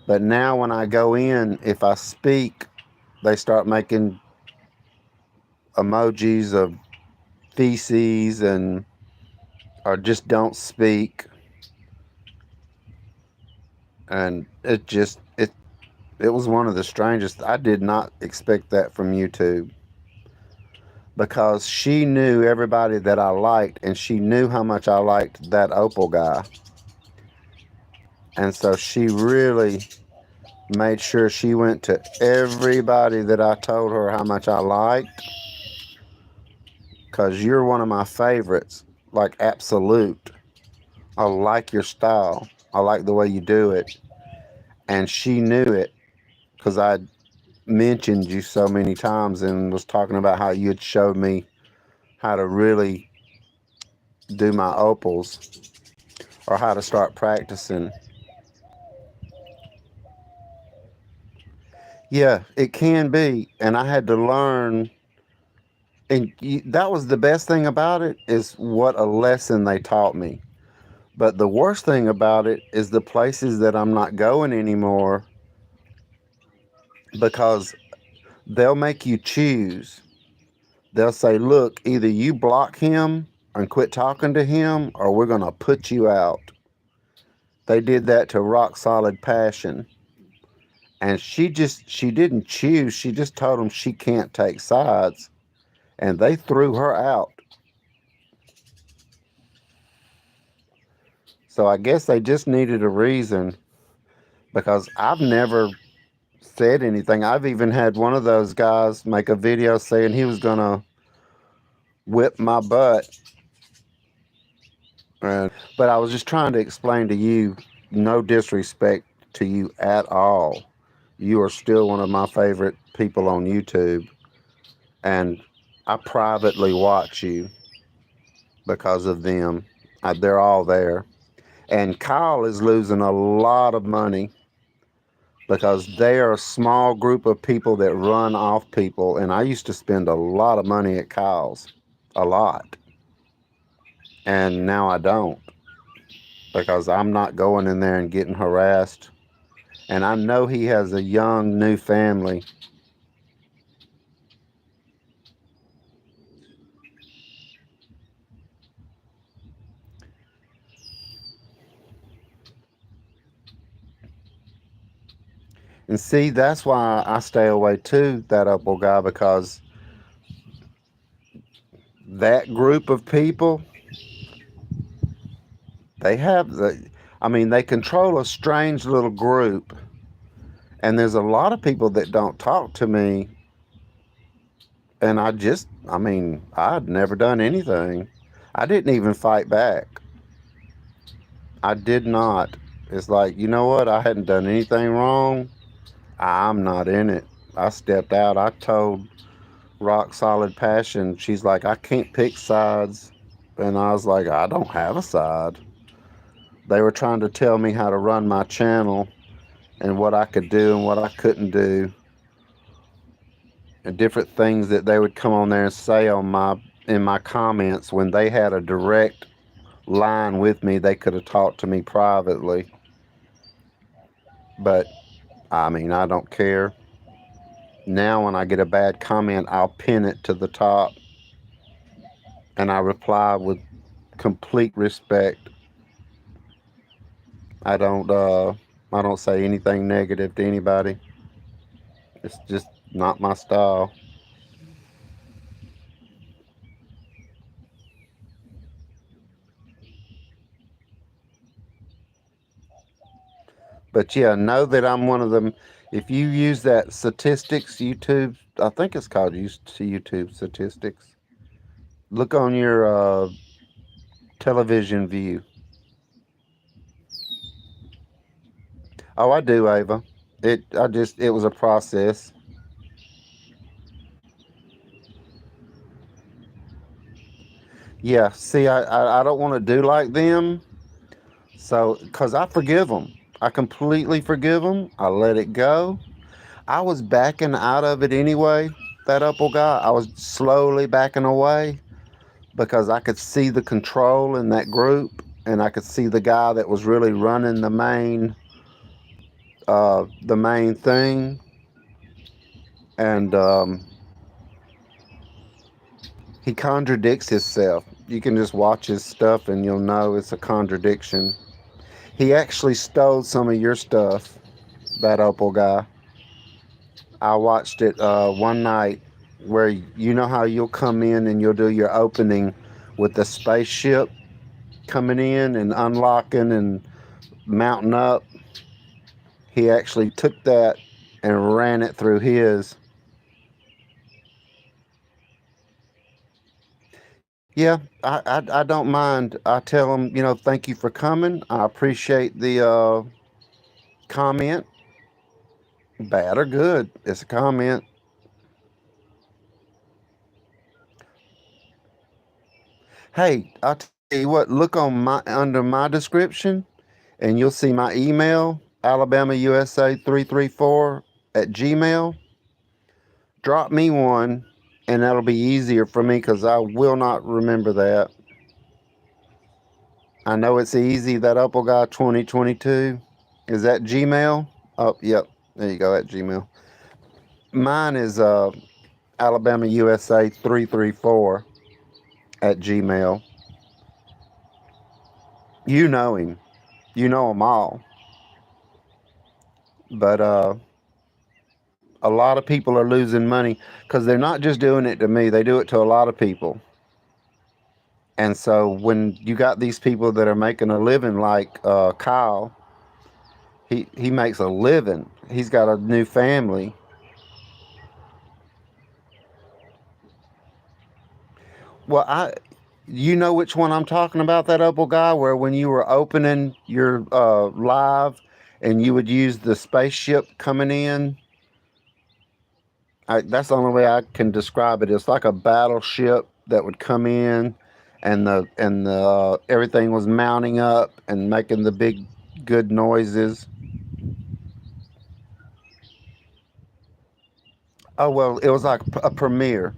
But now when I go in, if I speak, they start making emojis of feces and or just don't speak. And it was one of the strangest. I did not expect that from YouTube, because she knew everybody that I liked, and she knew how much I liked that Opal guy. And so she really made sure she went to everybody that I told her how much I liked, because you're one of my favorites, like absolute. I like your style. I like the way you do it. And she knew it because I mentioned you so many times and was talking about how you had showed me how to really do my opals, or how to start practicing. Yeah, it can be. And I had to learn. And that was the best thing about it, is what a lesson they taught me. But the worst thing about it is the places that I'm not going anymore, because they'll make you choose. They'll say, look, either you block him and quit talking to him, or we're going to put you out. They did that to Rock Solid Passion. And she didn't choose. She just told them she can't take sides. And they threw her out. So I guess they just needed a reason, because I've never said anything. I've even had one of those guys make a video saying he was going to whip my butt. But I was just trying to explain to you, no disrespect to you at all. You are still one of my favorite people on YouTube. And I privately watch you because of them. They're all there. And Kyle is losing a lot of money because they are a small group of people that run off people. And I used to spend a lot of money at Kyle's. A lot. And now I don't, because I'm not going in there and getting harassed. And I know he has a young new family. And see, that's why I stay away too, that Opal guy, because that group of people, they control a strange little group. And there's a lot of people that don't talk to me. And I'd never done anything. I didn't even fight back. I did not. It's like, you know what? I hadn't done anything wrong. I'm not in it. I stepped out. I told Rock Solid Passion, she's like, I can't pick sides. And I was like, I don't have a side. They were trying to tell me how to run my channel and what I could do and what I couldn't do, and different things that they would come on there and say on my in my comments when they had a direct line with me. They could have talked to me privately. But I mean, I don't care. Now when I get a bad comment, I'll pin it to the top and I reply with complete respect. I don't I don't say anything negative to anybody. It's just not my style. But yeah, know that I'm one of them. If you use that statistics YouTube, I think it's called YouTube statistics. Look on your television view. Oh, I do, Ava. It was a process. Yeah, see, I don't want to do like them. So, because I forgive them. I completely forgive them. I let it go. I was backing out of it anyway. That Upple guy, I was slowly backing away because I could see the control in that group, and I could see the guy that was really running the main thing, and he contradicts himself. You can just watch his stuff, and you'll know it's a contradiction. He actually stole some of your stuff, that Opal guy. I watched it one night where you know how you'll come in and you'll do your opening with the spaceship coming in and unlocking and mounting up. He actually took that and ran it through his. Yeah, I don't mind. I tell him, thank you for coming. I appreciate the comment, bad or good. It's a comment. Hey, I'll tell you what. Look on my under my description, and you'll see my email, AlabamaUSA334 @gmail. Drop me one, and that'll be easier for me because I will not remember that. I know it's easy. That Apple guy 2022 is that Gmail. Oh, yep. There you go. At Gmail. Mine is AlabamaUSA334 @gmail. You know him. You know them all. But a lot of people are losing money because they're not just doing it to me. They do it to a lot of people. And so when you got these people that are making a living, like Kyle, he makes a living. He's got a new family. Well, you know which one I'm talking about, that Opal guy, where when you were opening your live and you would use the spaceship coming in. That's the only way I can describe it. It's like a battleship that would come in, and the everything was mounting up and making the big good noises. Oh well, it was like a premiere,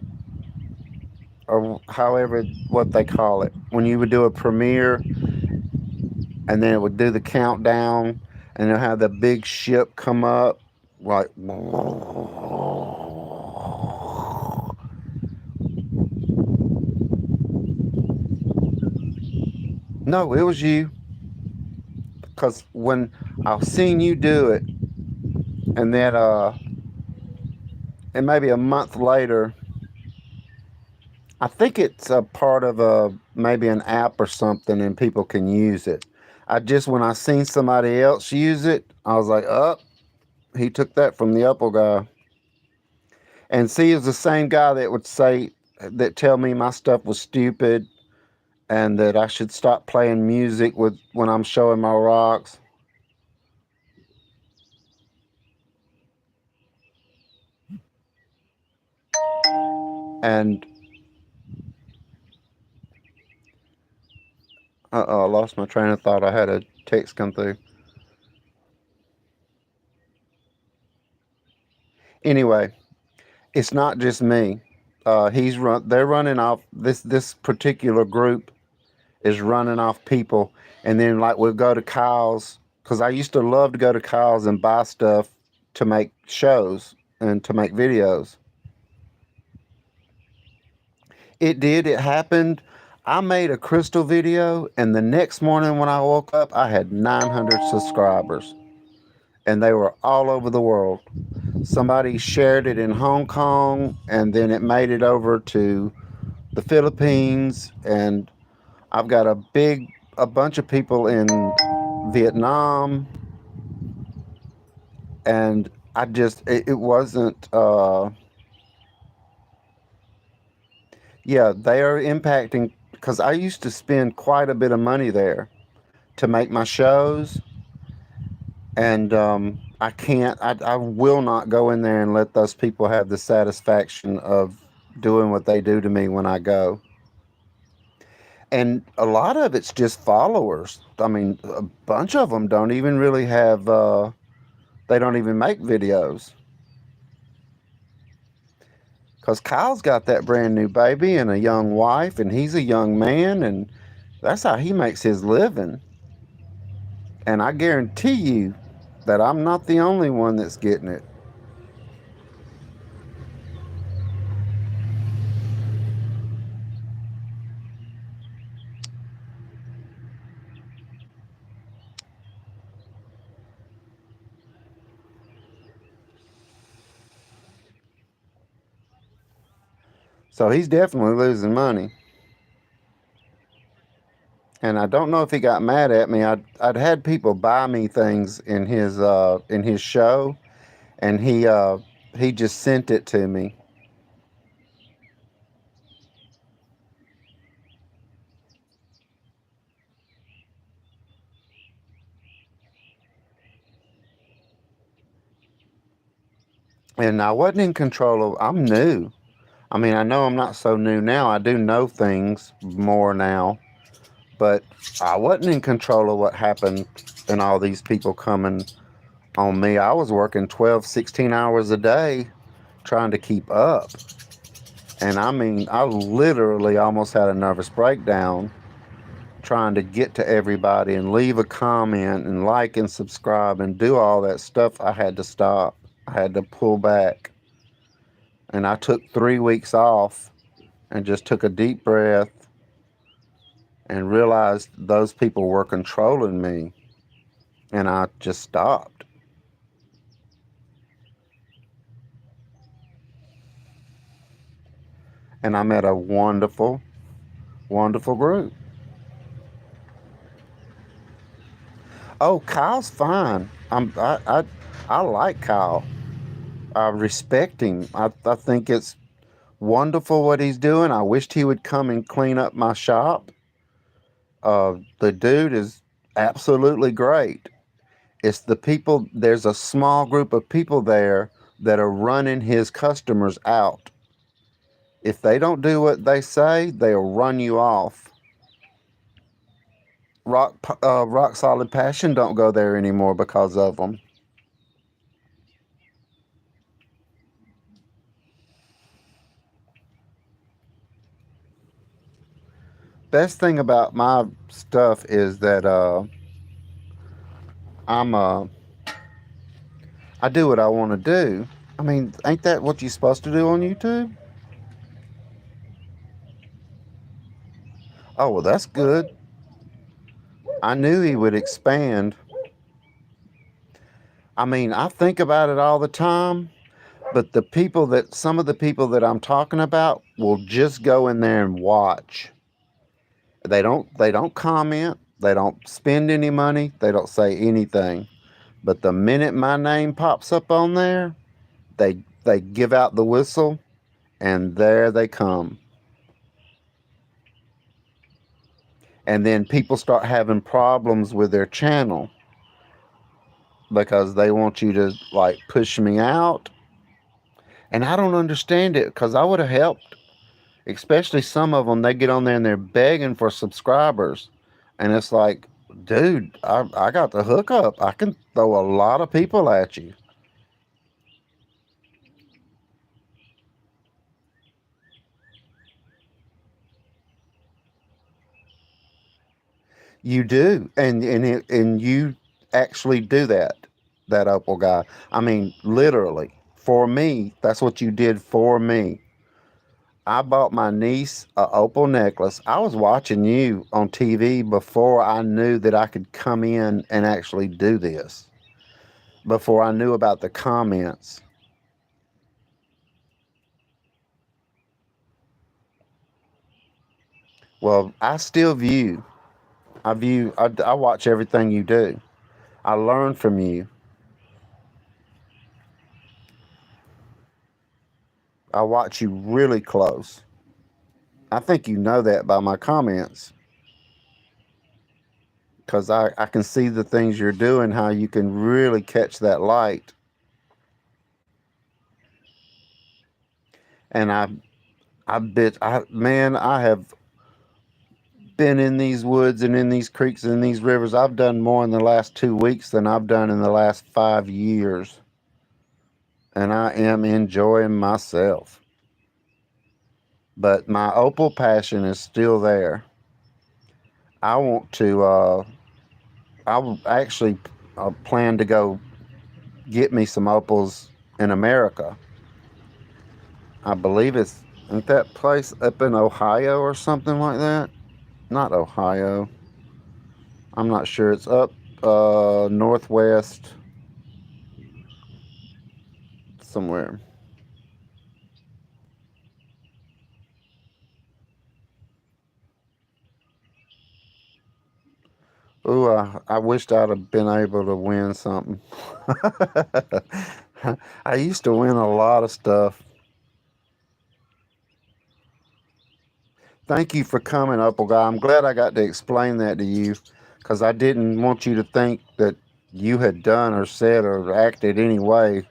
or however what they call it. When you would do a premiere, and then it would do the countdown, and it'll have the big ship come up, like. No, it was you, because when I seen you do it, and then and maybe a month later, I think it's a part of a maybe an app or something, and people can use it. I just when I seen somebody else use it, I was like, "Up, he took that from the Apple guy." And see, it's the same guy that would say that tell me my stuff was stupid, and that I should stop playing music with when I'm showing my rocks. And I lost my train of thought. I had a text come through. Anyway, it's not just me. They're running off. This particular group is running off people, and then like we'll go to Kyle's because I used to love to go to Kyle's and buy stuff to make shows and to make videos. It did. It happened. I made a crystal video, and the next morning when I woke up, I had 900 subscribers, and they were all over the world. Somebody shared it in Hong Kong, and then it made it over to the Philippines, and I've got a bunch of people in Vietnam, and it wasn't. Yeah, they are impacting because I used to spend quite a bit of money there to make my shows, and I can't. I will not go in there and let those people have the satisfaction of doing what they do to me when I go. And a lot of it's just followers. I mean, a bunch of them don't even really have. They don't even make videos because Kyle's got that brand new baby and a young wife, and he's a young man, and that's how he makes his living. And I guarantee you that I'm not the only one that's getting it. So he's definitely losing money. And I don't know if he got mad at me. I'd had people buy me things in his show, and he just sent it to me. And I wasn't in control of. I'm new. I mean, I know I'm not so new now. I do know things more now, but I wasn't in control of what happened and all these people coming on me. I was working 12, 16 hours a day trying to keep up. And I mean, I literally almost had a nervous breakdown trying to get to everybody and leave a comment and like and subscribe and do all that stuff. I had to stop. I had to pull back. And I took 3 weeks off and just took a deep breath and realized those people were controlling me. And I just stopped. And I met a wonderful, wonderful group. Oh, Kyle's fine. I like Kyle. I respect him. I think it's wonderful what he's doing. I wished he would come and clean up my shop. The dude is absolutely great. It's the people, there's a small group of people there that are running his customers out. If they don't do what they say, they'll run you off. Rock Solid Passion don't go there anymore because of them. Best thing about my stuff is that I'm I do what I want to do. I mean, ain't that what you're supposed to do on YouTube? Oh, well, that's good. I knew he would expand. I mean, I think about it all the time, but some of the people that I'm talking about will just go in there and watch. They don't comment, they don't spend any money, they don't say anything. But the minute my name pops up on there, they give out the whistle and there they come. And then people start having problems with their channel because they want you to like push me out. And I don't understand it because I would have helped, especially some of them. They get on there and they're begging for subscribers. And it's like, dude, I got the hookup. I can throw a lot of people at you. You do, and you actually do that Opal guy. I mean, literally for me. That's what you did for me. I bought my niece a opal necklace. I was watching you on TV before I knew that I could come in and actually do this. Before I knew about the comments. Well, I still view. I watch everything you do. I learn from you. I watch you really close. I think you know that by my comments. Because I can see the things you're doing, how you can really catch that light. And I have been in these woods and in these creeks and in these rivers. I've done more in the last 2 weeks than I've done in the last 5 years. And I am enjoying myself. But my opal passion is still there. I want to, I will actually plan to go get me some opals in America. I believe ain't that place up in Ohio or something like that? Not Ohio. I'm not sure. It's up northwest somewhere. Ooh, I wished I'd have been able to win something. I used to win a lot of stuff. Thank you for coming, Opal Guy. I'm glad I got to explain that to you because I didn't want you to think that you had done or said or acted any way.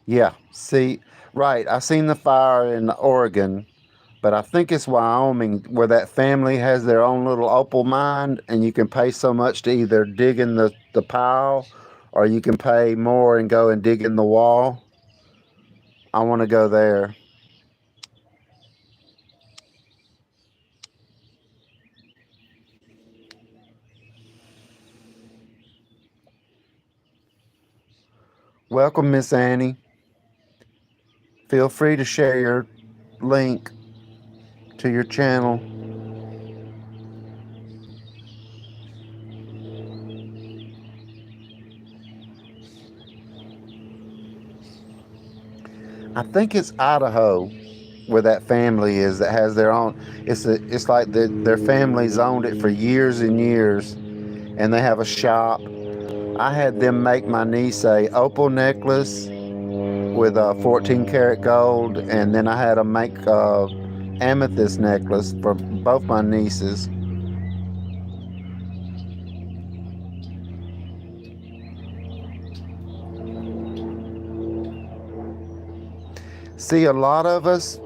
Yeah, see, right. I seen the fire in Oregon, but I think it's Wyoming where that family has their own little opal mine, and you can pay so much to either dig in the pile or you can pay more and go and dig in the wall. I want to go there. Welcome, Miss Annie. Feel free to share your link to your channel. I think it's Idaho where that family is that has their own. It's like their family's owned it for years and years, and they have a shop. I had them make my niece a opal necklace with a 14 karat gold, and then I had them make a amethyst necklace for both my nieces. See, a lot of us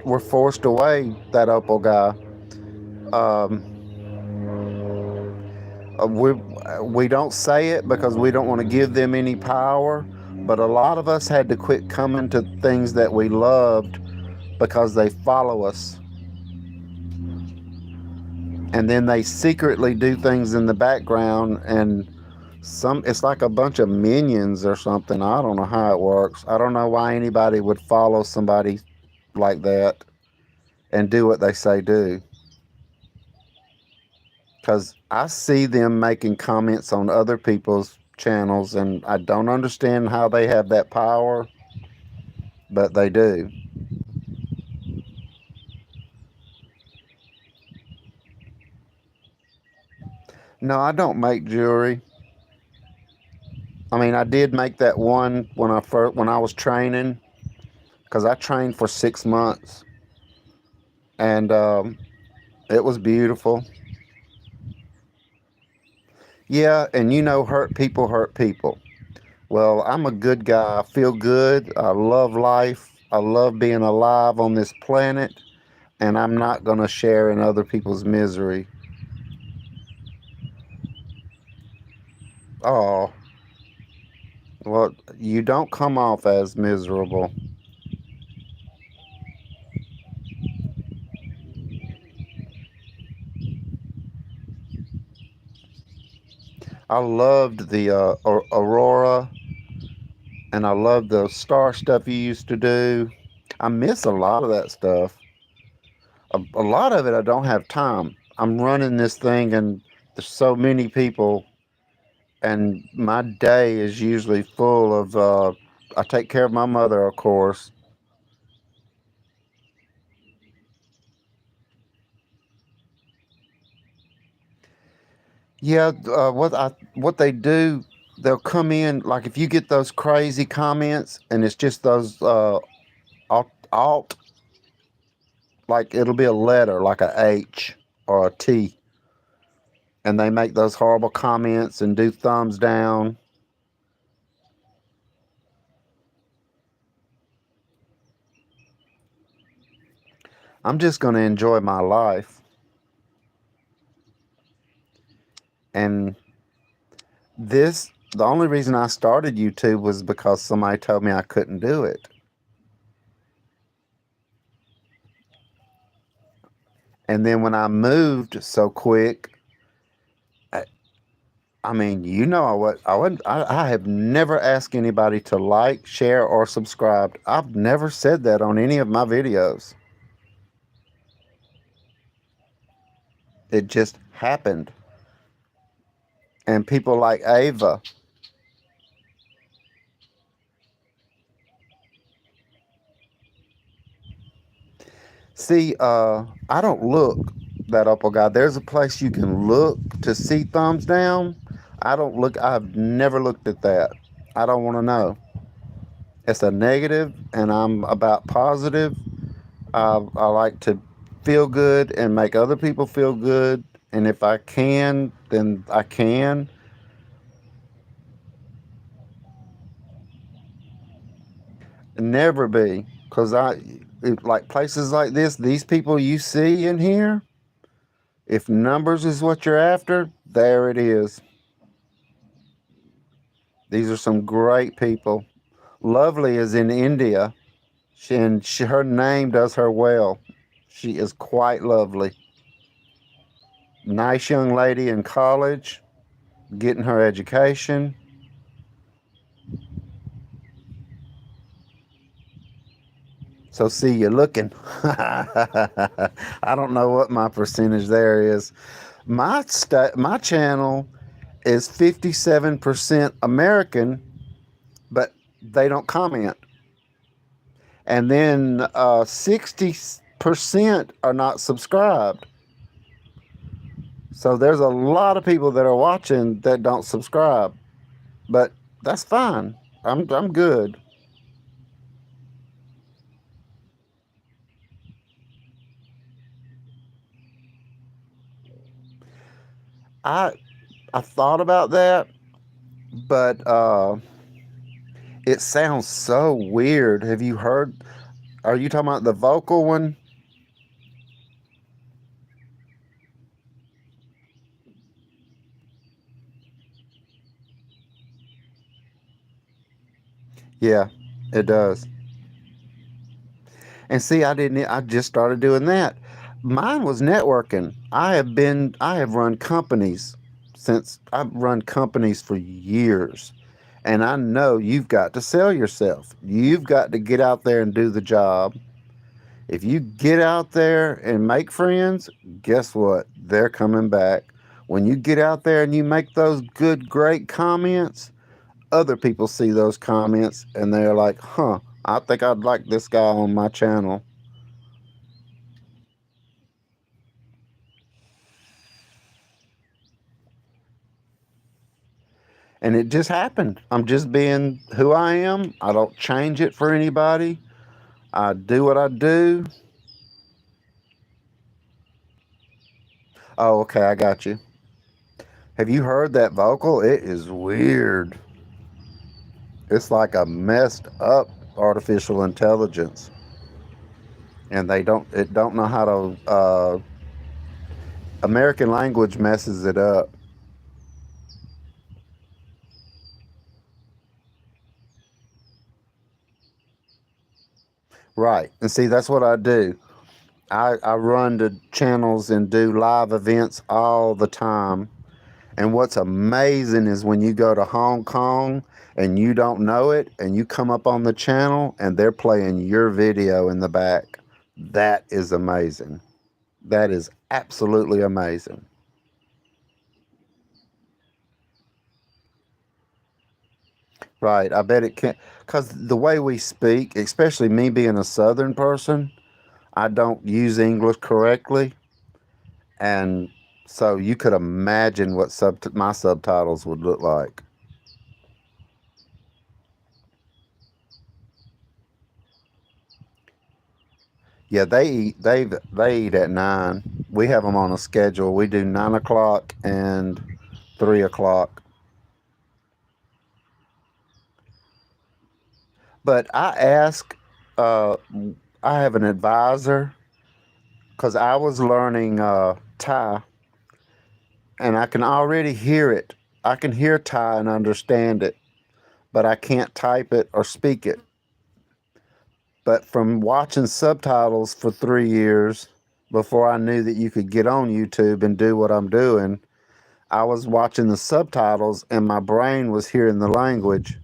were forced away. That opal guy. Um, we don't say it because we don't want to give them any power, but a lot of us had to quit coming to things that we loved because they follow us, and then they secretly do things in the background, and it's like a bunch of minions or something. I don't know how it works. I don't know why anybody would follow somebody like that and do what they say do. Because I see them making comments on other people's channels, and I don't understand how they have that power, but they do. No, I don't make jewelry. I mean, I did make that one when I was training, because I trained for 6 months, and it was beautiful. Yeah, and you know, hurt people hurt people. Well, I'm a good guy. I feel good. I love life. I love being alive on this planet, and I'm not going to share in other people's misery. Oh, well, you don't come off as miserable. I loved the aurora, and I loved the star stuff you used to do. I miss a lot of that stuff. A lot of it, I don't have time. I'm running this thing, and there's so many people, and my day is usually full of. I take care of my mother, of course. Yeah, what they do, they'll come in like if you get those crazy comments, and it's just those alt, like it'll be a letter like a H or a T, and they make those horrible comments and do thumbs down. I'm just going to enjoy my life, and the only reason I started YouTube was because somebody told me I couldn't do it. And then when I moved so quick, I, I mean, you know, I have never asked anybody to like, share, or subscribe. I've never said that on any of my videos. It just happened. And people like Ava, see, I don't look that up, oh God. There's a place you can look to see thumbs down. I don't look. I've never looked at that. I don't want to know. It's a negative, and I'm about positive. I like to feel good and make other people feel good. And if I can, then I can. Never be, because like places like this, these people you see in here, if numbers is what you're after, there it is. These are some great people. Lovely is in India, her name does her well. She is quite lovely. Nice young lady in college, getting her education. So see you looking. I don't know what my percentage there is. My channel is 57% American, but they don't comment. And then 60% are not subscribed. So there's a lot of people that are watching that don't subscribe, but that's fine. I'm good. I I thought about that, but it sounds so weird. Have you heard? Are you talking about the vocal one? Yeah, it does. And see, I didn't. I just started doing that. Mine was networking. I have run companies since I've run companies for years. And I know you've got to sell yourself. You've got to get out there and do the job. If you get out there and make friends, guess what? They're coming back. When you get out there and you make those good, great comments, other people see those comments and they're like, huh, I think I'd like this guy on my channel. And it just happened. I'm just being who I am. I don't change it for anybody. I do what I do. Oh, okay, I got you. Have you heard that vocal? It is weird. It's like a messed up artificial intelligence, and it don't know how to. American language messes it up. Right, and see that's what I do. I run the channels and do live events all the time. And what's amazing is when you go to Hong Kong and you don't know it, and you come up on the channel and they're playing your video in the back. That is amazing. That is absolutely amazing. Right. I bet it can. Because the way we speak, especially me being a Southern person, I don't use English correctly. And so you could imagine what my subtitles would look like. Yeah, they eat at 9. We have them on a schedule. We do 9 o'clock and 3 o'clock. But uh, I have an advisor because I was learning Thai, and I can already hear it. I can hear Thai and understand it, but I can't type it or speak it. But from watching subtitles for 3 years before I knew that you could get on YouTube and do what I'm doing, I was watching the subtitles and my brain was hearing the language.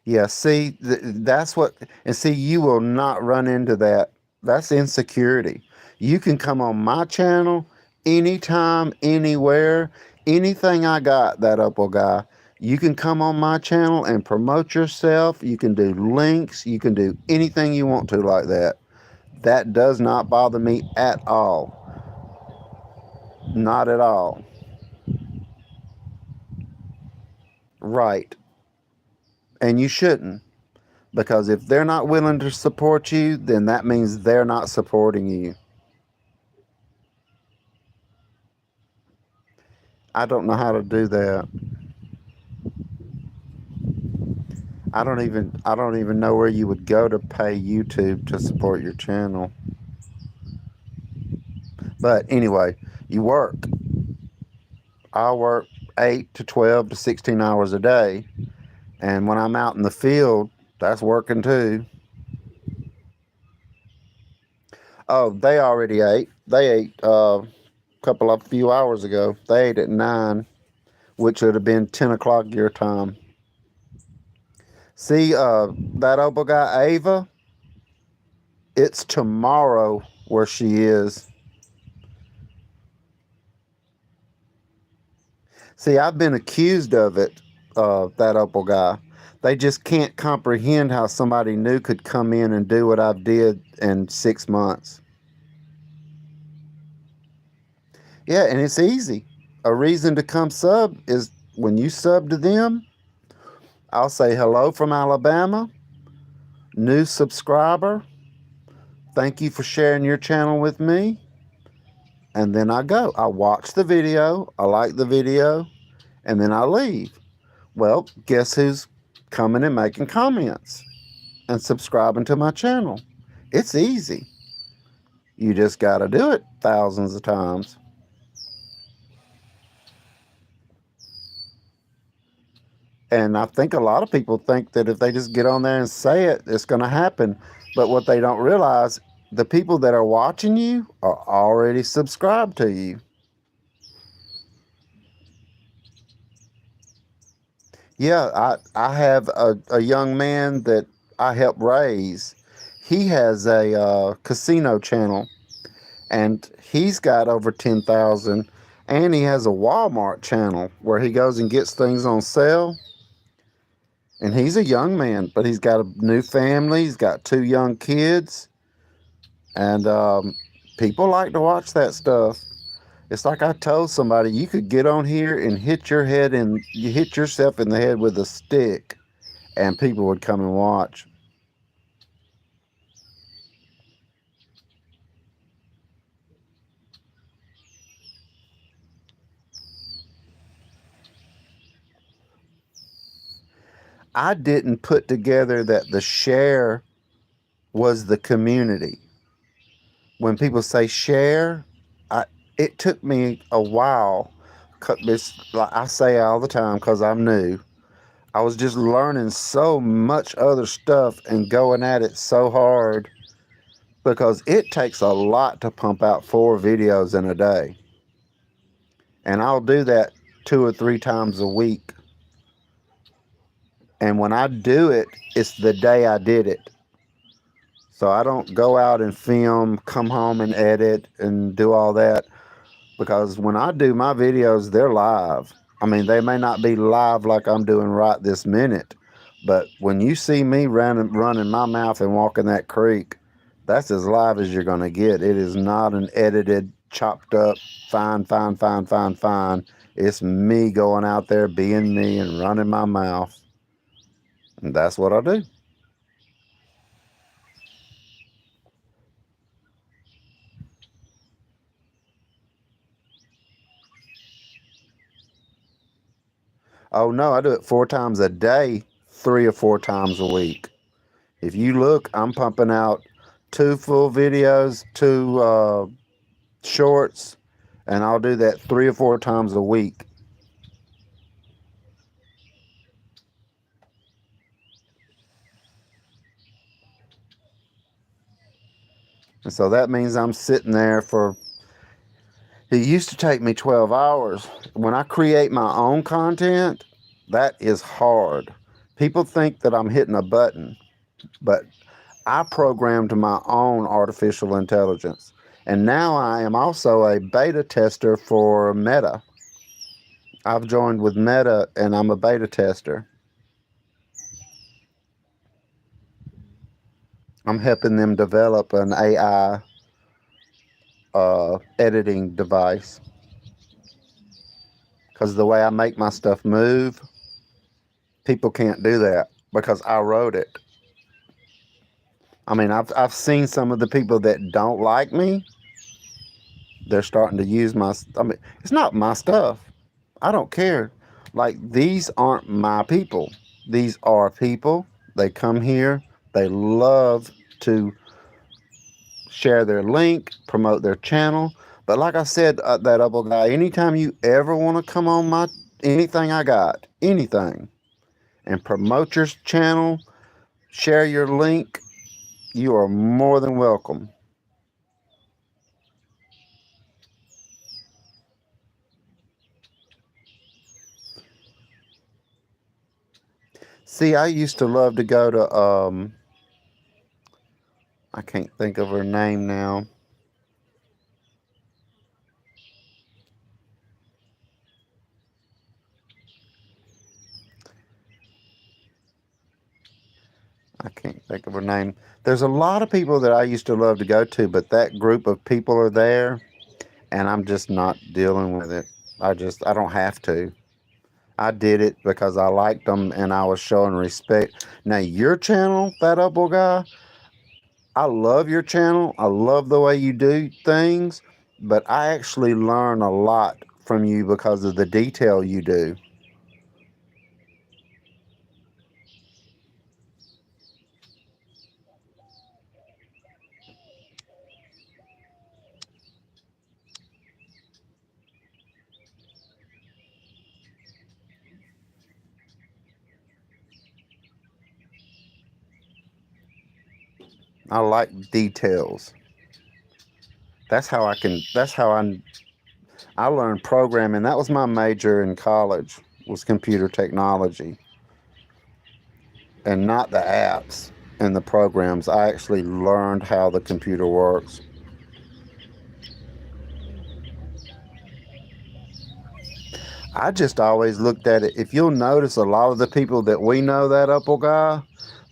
Yeah, see, that's what, and see, you will not run into that. That's insecurity. You can come on my channel anytime, anywhere, anything I got, that Upple guy. You can come on my channel and promote yourself. You can do links. You can do anything you want to like that. That does not bother me at all. Not at all. Right. And you shouldn't. Because if they're not willing to support you, then that means they're not supporting you. I don't know how to do that. I don't even know where you would go to pay YouTube to support your channel. But anyway, you work. I work 8 to 12 to 16 hours a day, and when I'm out in the field, that's working too. Oh, they already ate. They ate a few hours ago. They ate at 9, which would have been 10 o'clock your time. See, that Opal guy, Ava, it's tomorrow where she is. See, I've been accused of it, that Opal guy. They just can't comprehend how somebody new could come in and do what I've did in 6 months. Yeah, and it's easy. A reason to come sub is when you sub to them, I'll say hello from Alabama, new subscriber. Thank you for sharing your channel with me. And then I go. I watch the video. I like the video. And then I leave. Well, guess who's coming and making comments and subscribing to my channel? It's easy. You just got to do it thousands of times. And I think a lot of people think that if they just get on there and say it, it's going to happen. But what they don't realize, the people that are watching you are already subscribed to you. Yeah, I have a young man that I help raise. He has a casino channel, and he's got over 10,000. And he has a Walmart channel where he goes and gets things on sale. And he's a young man, but he's got a new family. He's got 2 young kids. And people like to watch that stuff. It's like I told somebody, you could get on here and hit your head and you hit yourself in the head with a stick and people would come and watch. I didn't put together that the share was the community. When people say share, it took me a while. It's like I say all the time because I'm new. I was just learning so much other stuff and going at it so hard because it takes a lot to pump out 4 videos in a day. And I'll do that 2 or 3 times a week. And when I do it, it's the day I did it. So I don't go out and film, come home and edit and do all that, because when I do my videos, they're live. I mean, they may not be live like I'm doing right this minute, but when you see me running my mouth and walking that creek, that's as live as you're going to get. It is not an edited, chopped up, fine. It's me going out there being me and running my mouth. And that's what I do. Oh no, I do it 4 times a day, 3 or 4 times a week. If you look, I'm pumping out 2 full videos, 2 shorts, and I'll do that 3 or 4 times a week. And so that means I'm sitting there for, it used to take me 12 hours. When I create my own content, that is hard. People think that I'm hitting a button, but I programmed my own artificial intelligence. And now I am also a beta tester for Meta. I've joined with Meta and I'm a beta tester. I'm helping them develop an AI editing device. Because the way I make my stuff move, people can't do that because I wrote it. I mean, I've seen some of the people that don't like me. They're starting to use my. I mean, it's not my stuff. I don't care. Like, these aren't my people. These are people. They come here. They love to share their link, promote their channel. But like I said, that other guy, anytime you ever want to come on my anything I got, anything, and promote your channel, share your link, you are more than welcome. See, I used to love to go to I can't think of her name now. I can't think of her name. There's a lot of people that I used to love to go to, but that group of people are there, and I'm just not dealing with it. I don't have to. I did it because I liked them and I was showing respect. Now, your channel, Fat Upple Guy, I love your channel. I love the way you do things, but I actually learn a lot from you because of the detail you do. I like details. That's how I learned programming. That was my major in college, was computer technology, and not the apps and the programs. I actually learned how the computer works. I just always looked at it. If you'll notice, a lot of the people that we know, that Upple Guy,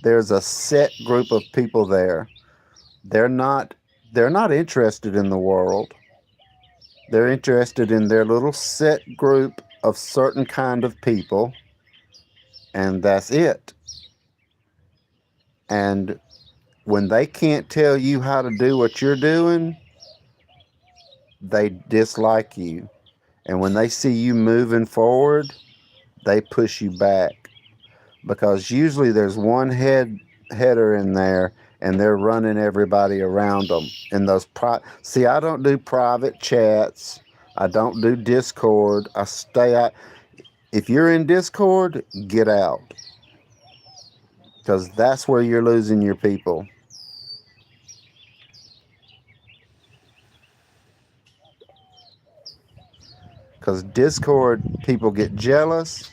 there's a set group of people there. They're not they're not interested in the world. They're interested in their little set group of certain kind of people, and that's it. And when they can't tell you how to do what you're doing, they dislike you. And when they see you moving forward, they push you back, because usually there's one header in there, and they're running everybody around them. And see, I don't do private chats. I don't do Discord. I stay out. If you're in Discord, get out, because that's where you're losing your people. Because Discord people get jealous,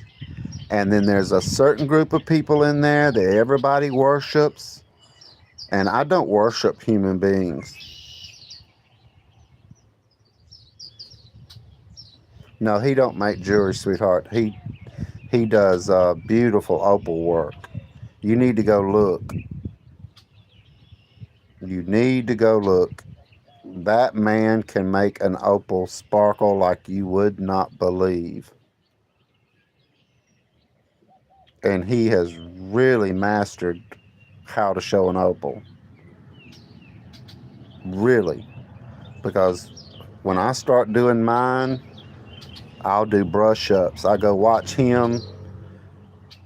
and then there's a certain group of people in there that everybody worships, and I don't worship human beings. No, he don't make jewelry, sweetheart. He does beautiful opal work. You need to go look. You need to go look. That man can make an opal sparkle like you would not believe. And he has really mastered how to show an opal. Really. Because when I start doing mine, I'll do brush ups. I go watch him,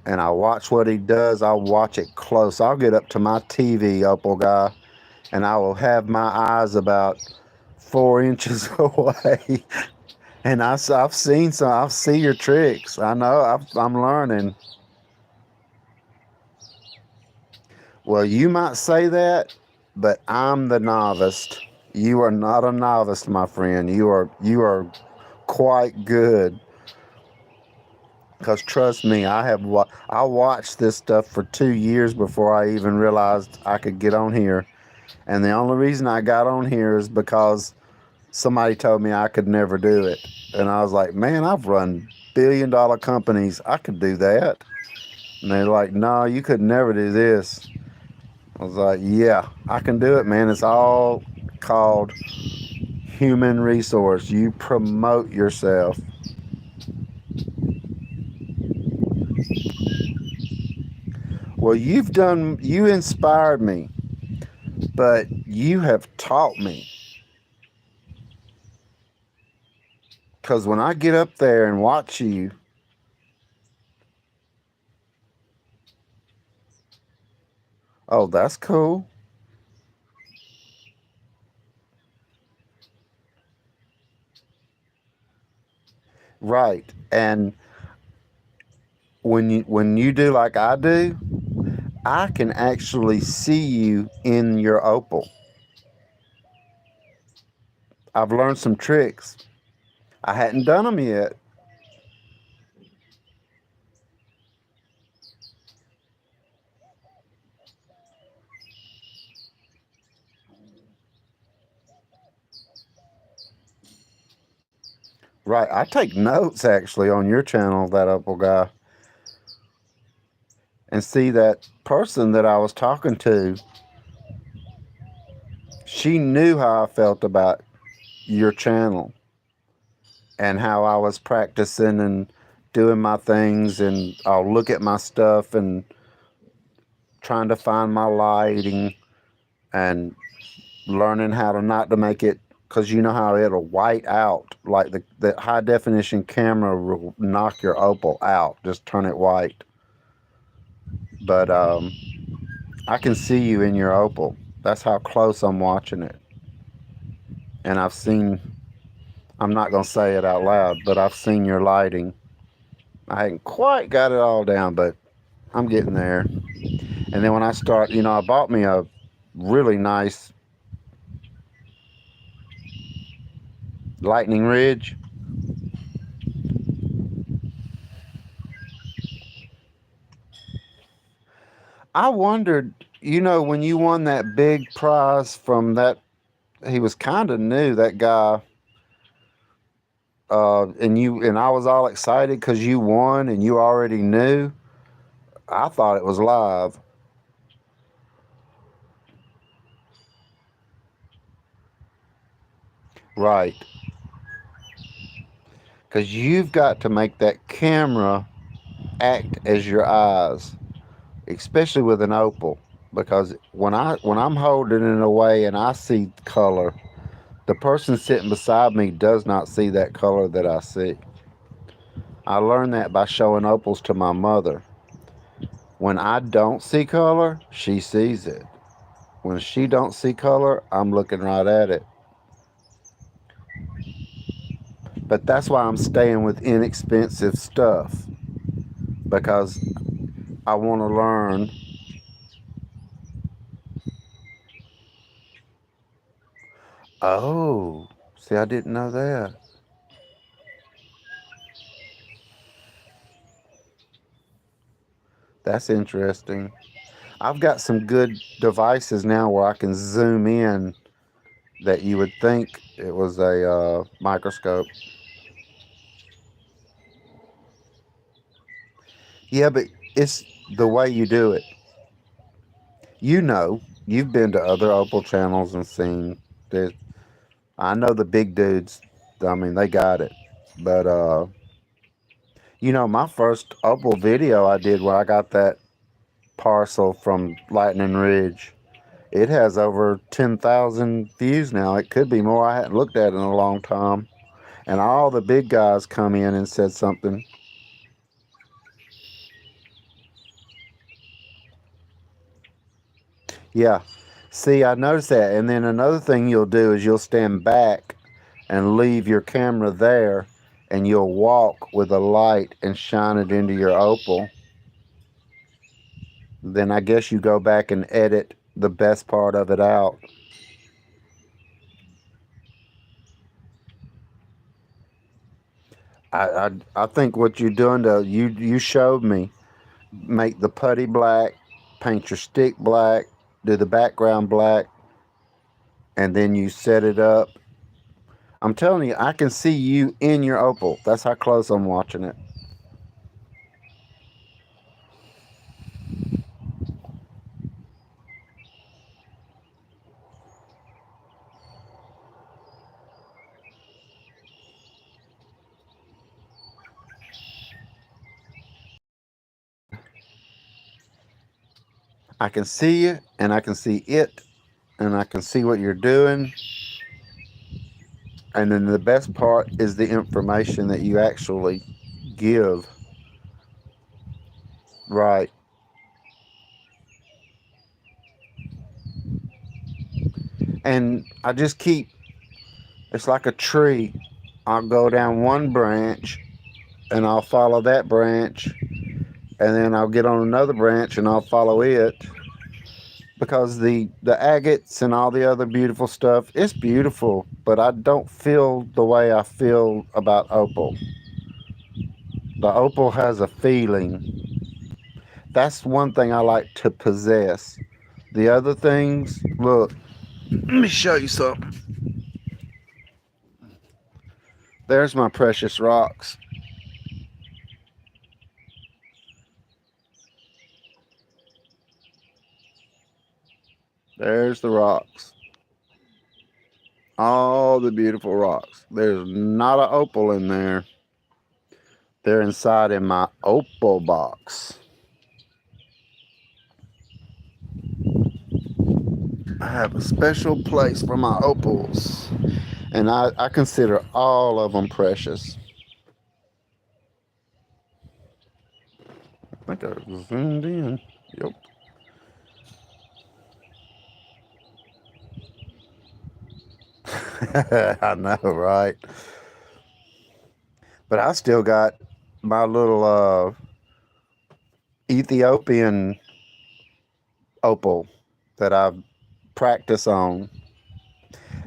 and I watch what he does. I'll watch it close. I'll get up to my TV, opal guy, and I will have my eyes about 4 inches away. And I've seen some. I see your tricks. I know. I'm learning. Well, you might say that, but I'm the novice. You are not a novice, my friend. You are quite good. Because trust me, I watched this stuff for 2 years before I even realized I could get on here. And the only reason I got on here is because somebody told me I could never do it. And I was like, man, I've run billion-dollar companies. I could do that. And they're like, no, you could never do this. I was like, yeah, I can do it, man. It's all called human resource. You promote yourself. Well, you inspired me, but you have taught me. Because when I get up there and watch you, oh, that's cool. Right. And when you do like I do, I can actually see you in your opal. I've learned some tricks. I hadn't done them yet. Right. I take notes actually on your channel, that opal guy, and see that person that I was talking to. She knew how I felt about your channel and how I was practicing and doing my things, and I'll look at my stuff and trying to find my lighting and learning how to not to make it, because you know how it'll white out, like the high definition camera will knock your opal out, just turn it white. But I can see you in your opal. That's how close I'm watching it. And I'm not going to say it out loud, but I've seen your lighting. I haven't quite got it all down, but I'm getting there. And then when I start, I bought me a really nice lightning ridge. I wondered, when you won that big prize from that, he was kind of new, that guy, and I was all excited because you won and you already knew. I thought it was live. Right. because you've got to make that camera act as your eyes, especially with an opal. Because when I'm holding it away and I see color, the person sitting beside me does not see that color that I see. I learned that by showing opals to my mother. When I don't see color, she sees it. When she don't see color, I'm looking right at it. But that's why I'm staying with inexpensive stuff, because I want to learn. Oh, see, I didn't know that. That's interesting. I've got some good devices now where I can zoom in that you would think it was a microscope. Yeah, but it's the way you do it. You know, you've been to other Opal channels and seen that. I know the big dudes. I mean, they got it. But my first Opal video I did where I got that parcel from Lightning Ridge. It has over 10,000 views now. It could be more. I hadn't looked at it in a long time. And all the big guys come in and said something. Yeah. See, I noticed that. And then another thing you'll do is you'll stand back and leave your camera there, and you'll walk with a light and shine it into your opal. Then I guess you go back and edit the best part of it out. I think what you're doing, though, you showed me. Make the putty black, paint your stick black, do the background black, and then you set it up. I'm telling you, I can see you in your opal. That's how close I'm watching it. I can see you, and I can see it, and I can see what you're doing. And then the best part is the information that you actually give. Right. And I just keep, it's like a tree. I'll go down one branch and I'll follow that branch, and then I'll get on another branch and I'll follow it, because the agates and all the other beautiful stuff, it's beautiful, but I don't feel the way I feel about opal. The opal has a feeling. That's one thing I like to possess. The other things, look, let me show you something. There's my precious rocks. There's the rocks. All the beautiful rocks. There's not an opal in there. They're inside in my opal box. I have a special place for my opals, and I consider all of them precious. I think I zoomed in. Yep. I know, right? But I still got my little Ethiopian opal that I practice on.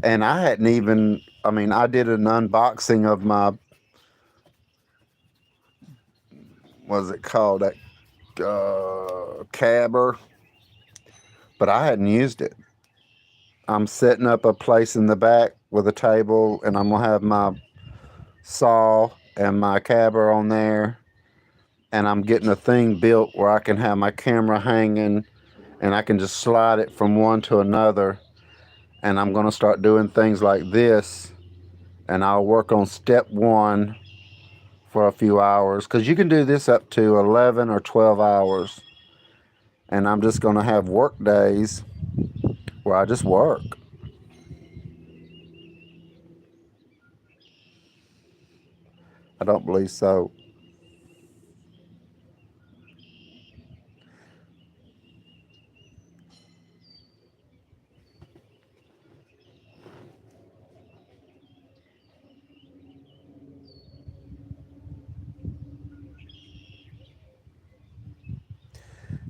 And I hadn't even, I mean, I did an unboxing of my, what's it called? That cabber, but I hadn't used it. I'm setting up a place in the back with a table, and I'm going to have my saw and my cabber on there. And I'm getting a thing built where I can have my camera hanging and I can just slide it from one to another. And I'm going to start doing things like this. And I'll work on step one for a few hours, because you can do this up to 11 or 12 hours. And I'm just going to have work days where I just work. I don't believe so.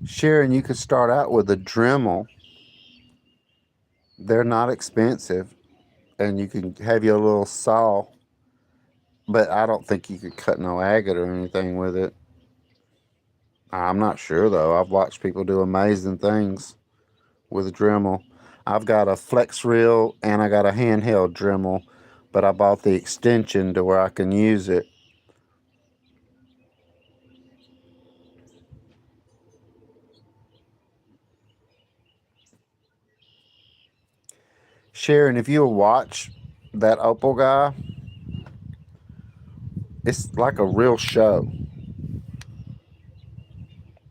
Sharon, you could start out with a Dremel. They're not expensive, and you can have your little saw, but I don't think you could cut no agate or anything with it. I'm not sure though. I've watched people do amazing things with a Dremel. I've got a flex reel and I got a handheld Dremel, but I bought the extension to where I can use it. Sharon, if you'll watch that Opal guy, it's like a real show.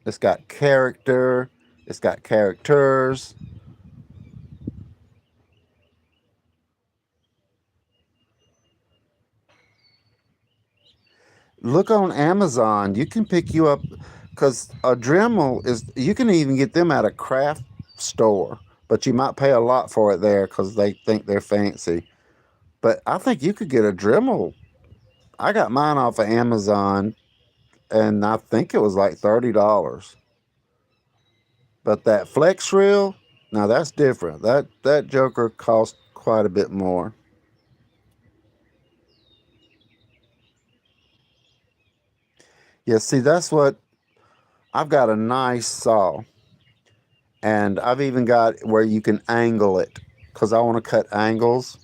It's got character, it's got characters. Look on Amazon. You can pick you up, because a Dremel is, you can even get them at a craft store, but you might pay a lot for it there because they think they're fancy. But I think you could get a Dremel. I got mine off of Amazon, and I think it was like $30. But that flex reel, now that's different. That joker cost quite a bit more. Yeah, see, that's what I've got, a nice saw, and I've even got where you can angle it because I want to cut angles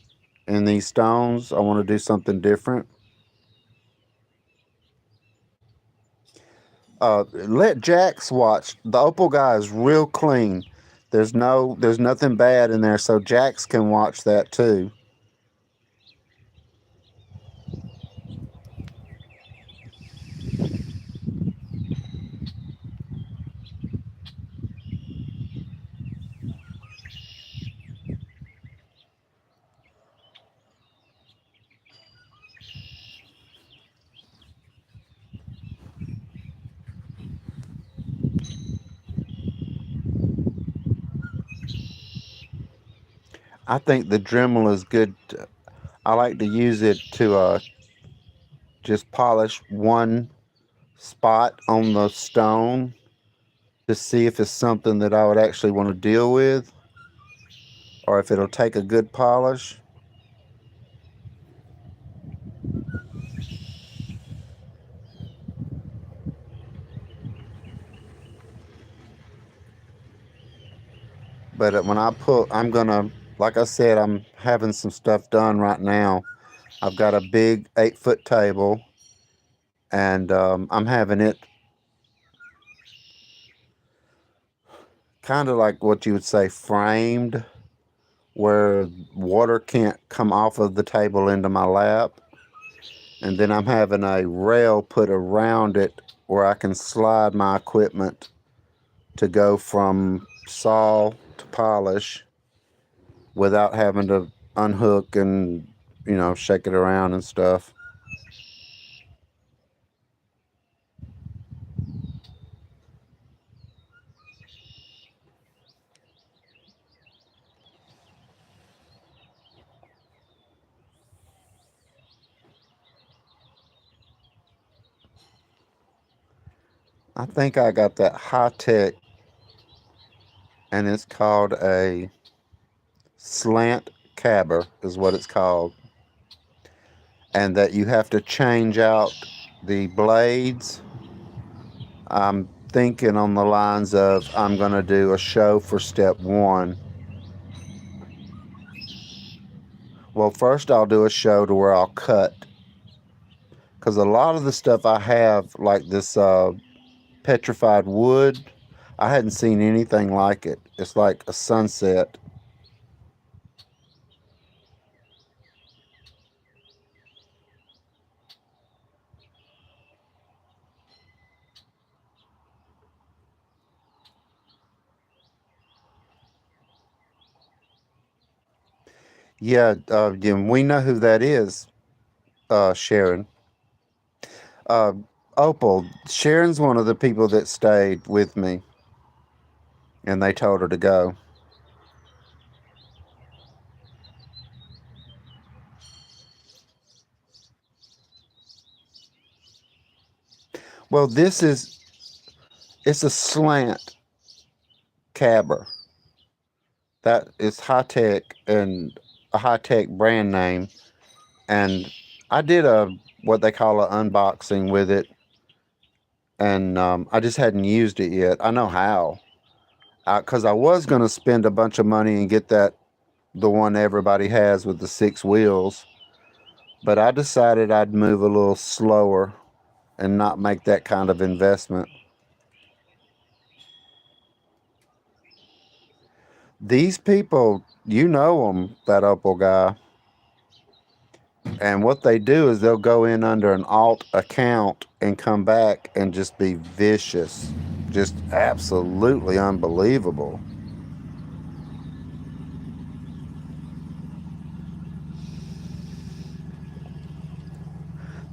in these stones. I want to do something different. Let Jax watch. The Opal guy is real clean. There's nothing bad in there, so Jax can watch that too. I think the Dremel is good. I like to use it to just polish one spot on the stone to see if it's something that I would actually want to deal with or if it'll take a good polish. But when I'm gonna, like I said, I'm having some stuff done right now. I've got a big 8-foot table, and I'm having it kind of like what you would say framed, where water can't come off of the table into my lap. And then I'm having a rail put around it where I can slide my equipment to go from saw to polish without having to unhook and, shake it around and stuff. I think I got that high tech, and it's called a slant cabber, is what it's called. And that you have to change out the blades. I'm thinking on the lines of I'm going to do a show for step one. Well, first I'll do a show to where I'll cut. Because a lot of the stuff I have, like this petrified wood, I hadn't seen anything like it. It's like a sunset. Yeah, Jim, we know who that is, Sharon. Uh, Opal, Sharon's one of the people that stayed with me, and they told her to go. Well, it's a slant cabber. That is high tech and a high tech brand name. And I did a what they call an unboxing with it, and I just hadn't used it yet. I know how, because I was going to spend a bunch of money and get that the one everybody has with the six wheels, but I decided I'd move a little slower and not make that kind of investment. These people, you know them, that Opal guy, and what they do is they'll go in under an alt account and come back and just be vicious, just absolutely unbelievable.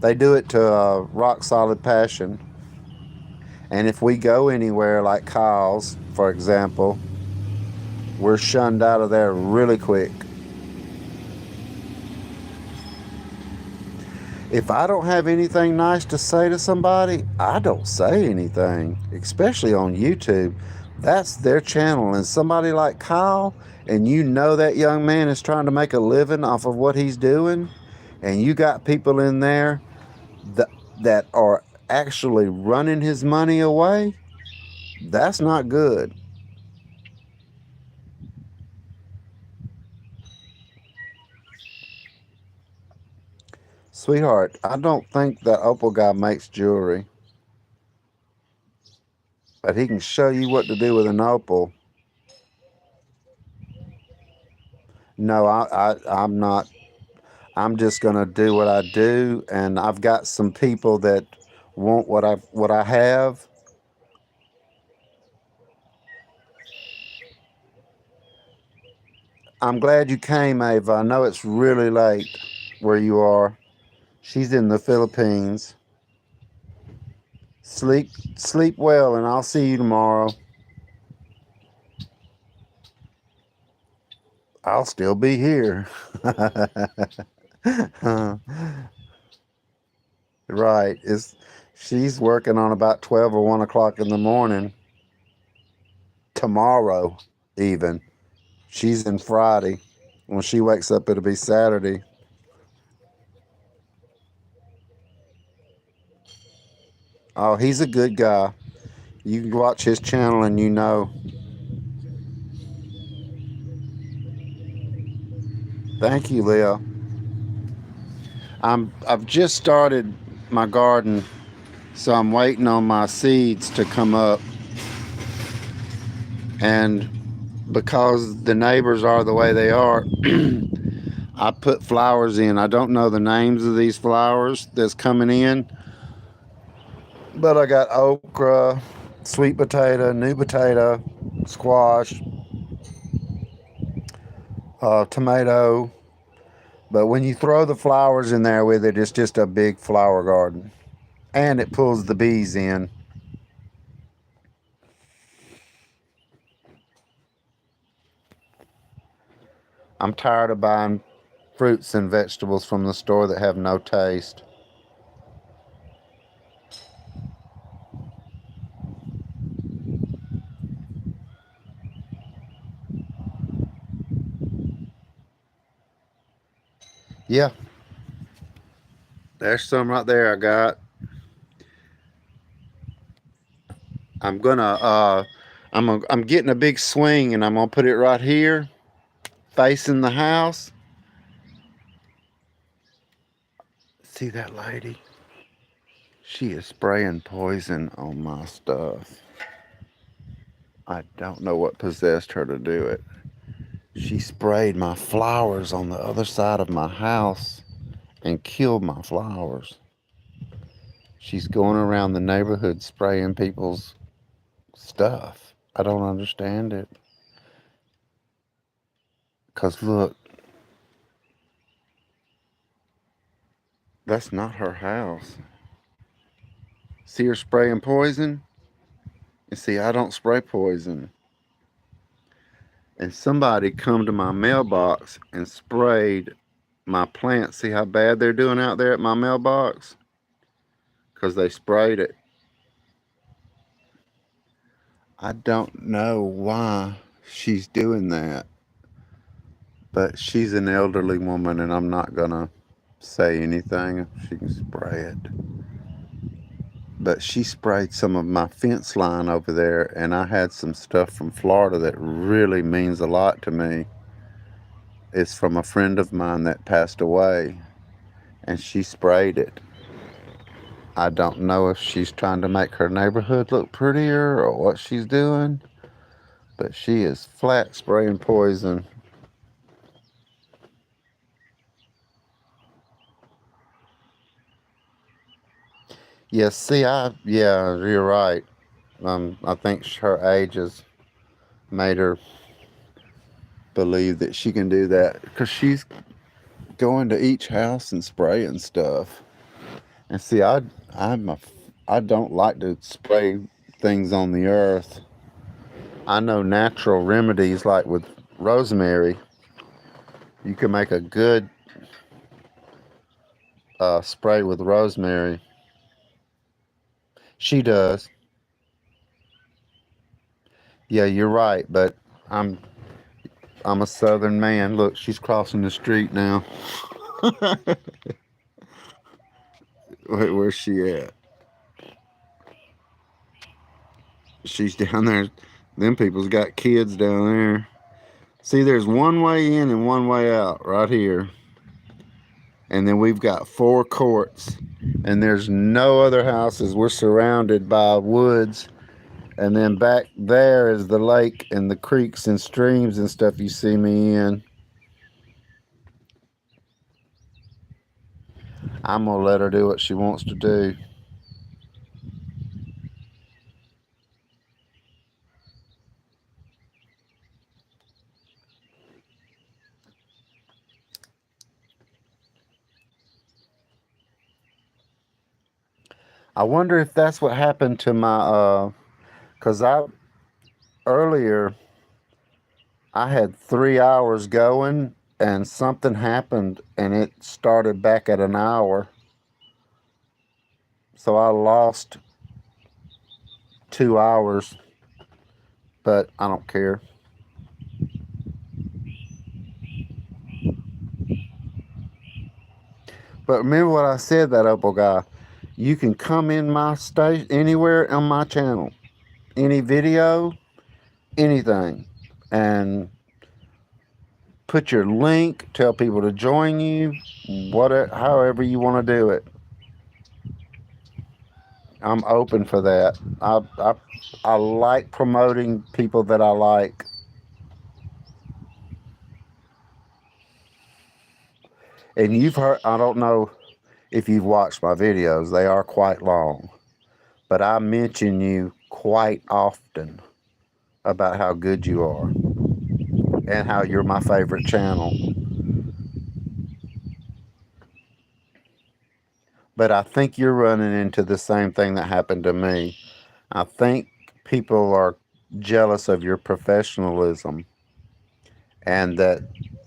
They do it to rock solid passion. And if we go anywhere like Kyle's, for example, we're shunned out of there really quick. If I don't have anything nice to say to somebody, I don't say anything, especially on YouTube. That's their channel. And somebody like Kyle, and you know that young man is trying to make a living off of what he's doing, and you got people in there that, that are actually running his money away, that's not good. Sweetheart, I don't think that Opal guy makes jewelry, but he can show you what to do with an opal. No, I'm not. I'm just gonna do what I do, and I've got some people that want what I have. I'm glad you came, Ava. I know it's really late where you are. She's in the Philippines. Sleep well, and I'll see you tomorrow. I'll still be here. Right. She's working on about 12 or 1 o'clock in the morning tomorrow, even. She's in Friday. When she wakes up, it'll be Saturday. Oh, he's a good guy. You can watch his channel and you know. Thank you, Leah. I've just started my garden, so I'm waiting on my seeds to come up. And because the neighbors are the way they are, I put flowers in. I don't know the names of these flowers that's coming in, but I got okra, sweet potato, new potato, squash, tomato. But when you throw the flowers in there with it, it's just a big flower garden. And it pulls the bees in. I'm tired of buying fruits and vegetables from the store that have no taste. Yeah, there's some right there I got. I'm gonna I'm getting a big swing and I'm gonna put it right here facing the house. See that lady? She is spraying poison on my stuff. I don't know what possessed her to do it. She sprayed my flowers on the other side of my house and killed my flowers. She's going around the neighborhood spraying people's stuff. I don't understand it. Because look, That's not her house. See her spraying poison? And see, I don't spray poison. And somebody come to my mailbox and sprayed my plants. See how bad they're doing out there at my mailbox? Because they sprayed it. I don't know why she's doing that. But she's an elderly woman, and I'm not going to say anything. She can spray it. But she sprayed some of my fence line over there, and I had some stuff from Florida that really means a lot to me. It's from a friend of mine that passed away, and she sprayed it. I don't know if she's trying to make her neighborhood look prettier or what she's doing, but she is flat spraying poison. Yeah, yeah, you're right. I think her age has made her believe that she can do that because she's going to each house and spraying stuff. And see, I don't like to spray things on the earth. I know natural remedies like with rosemary. You can make a good spray with rosemary. She does. Yeah, you're right. But I'm I'm a southern man. Look, she's crossing the street now. Wait, where's she at? She's down there. Them people's got kids down there. See, there's one way in and one way out right here. And then we've got 4 courts. And there's no other houses. We're surrounded by woods. And then back there is the lake and the creeks and streams and stuff you see me in. I'm going to let her do what she wants to do. I wonder if that's what happened to my, because earlier, I had 3 hours going and something happened and it started back at an hour. So I lost 2 hours, but I don't care. But remember what I said, that Opal guy. You can come in my station anywhere on my channel, any video, anything, and put your link, tell people to join you, whatever, however you want to do it. I'm open for that. I like promoting people that I like. And you've heard, I don't know if you've watched my videos, they are quite long. But I mention you quite often about how good you are and how you're my favorite channel. But I think you're running into the same thing that happened to me. I think people are jealous of your professionalism and that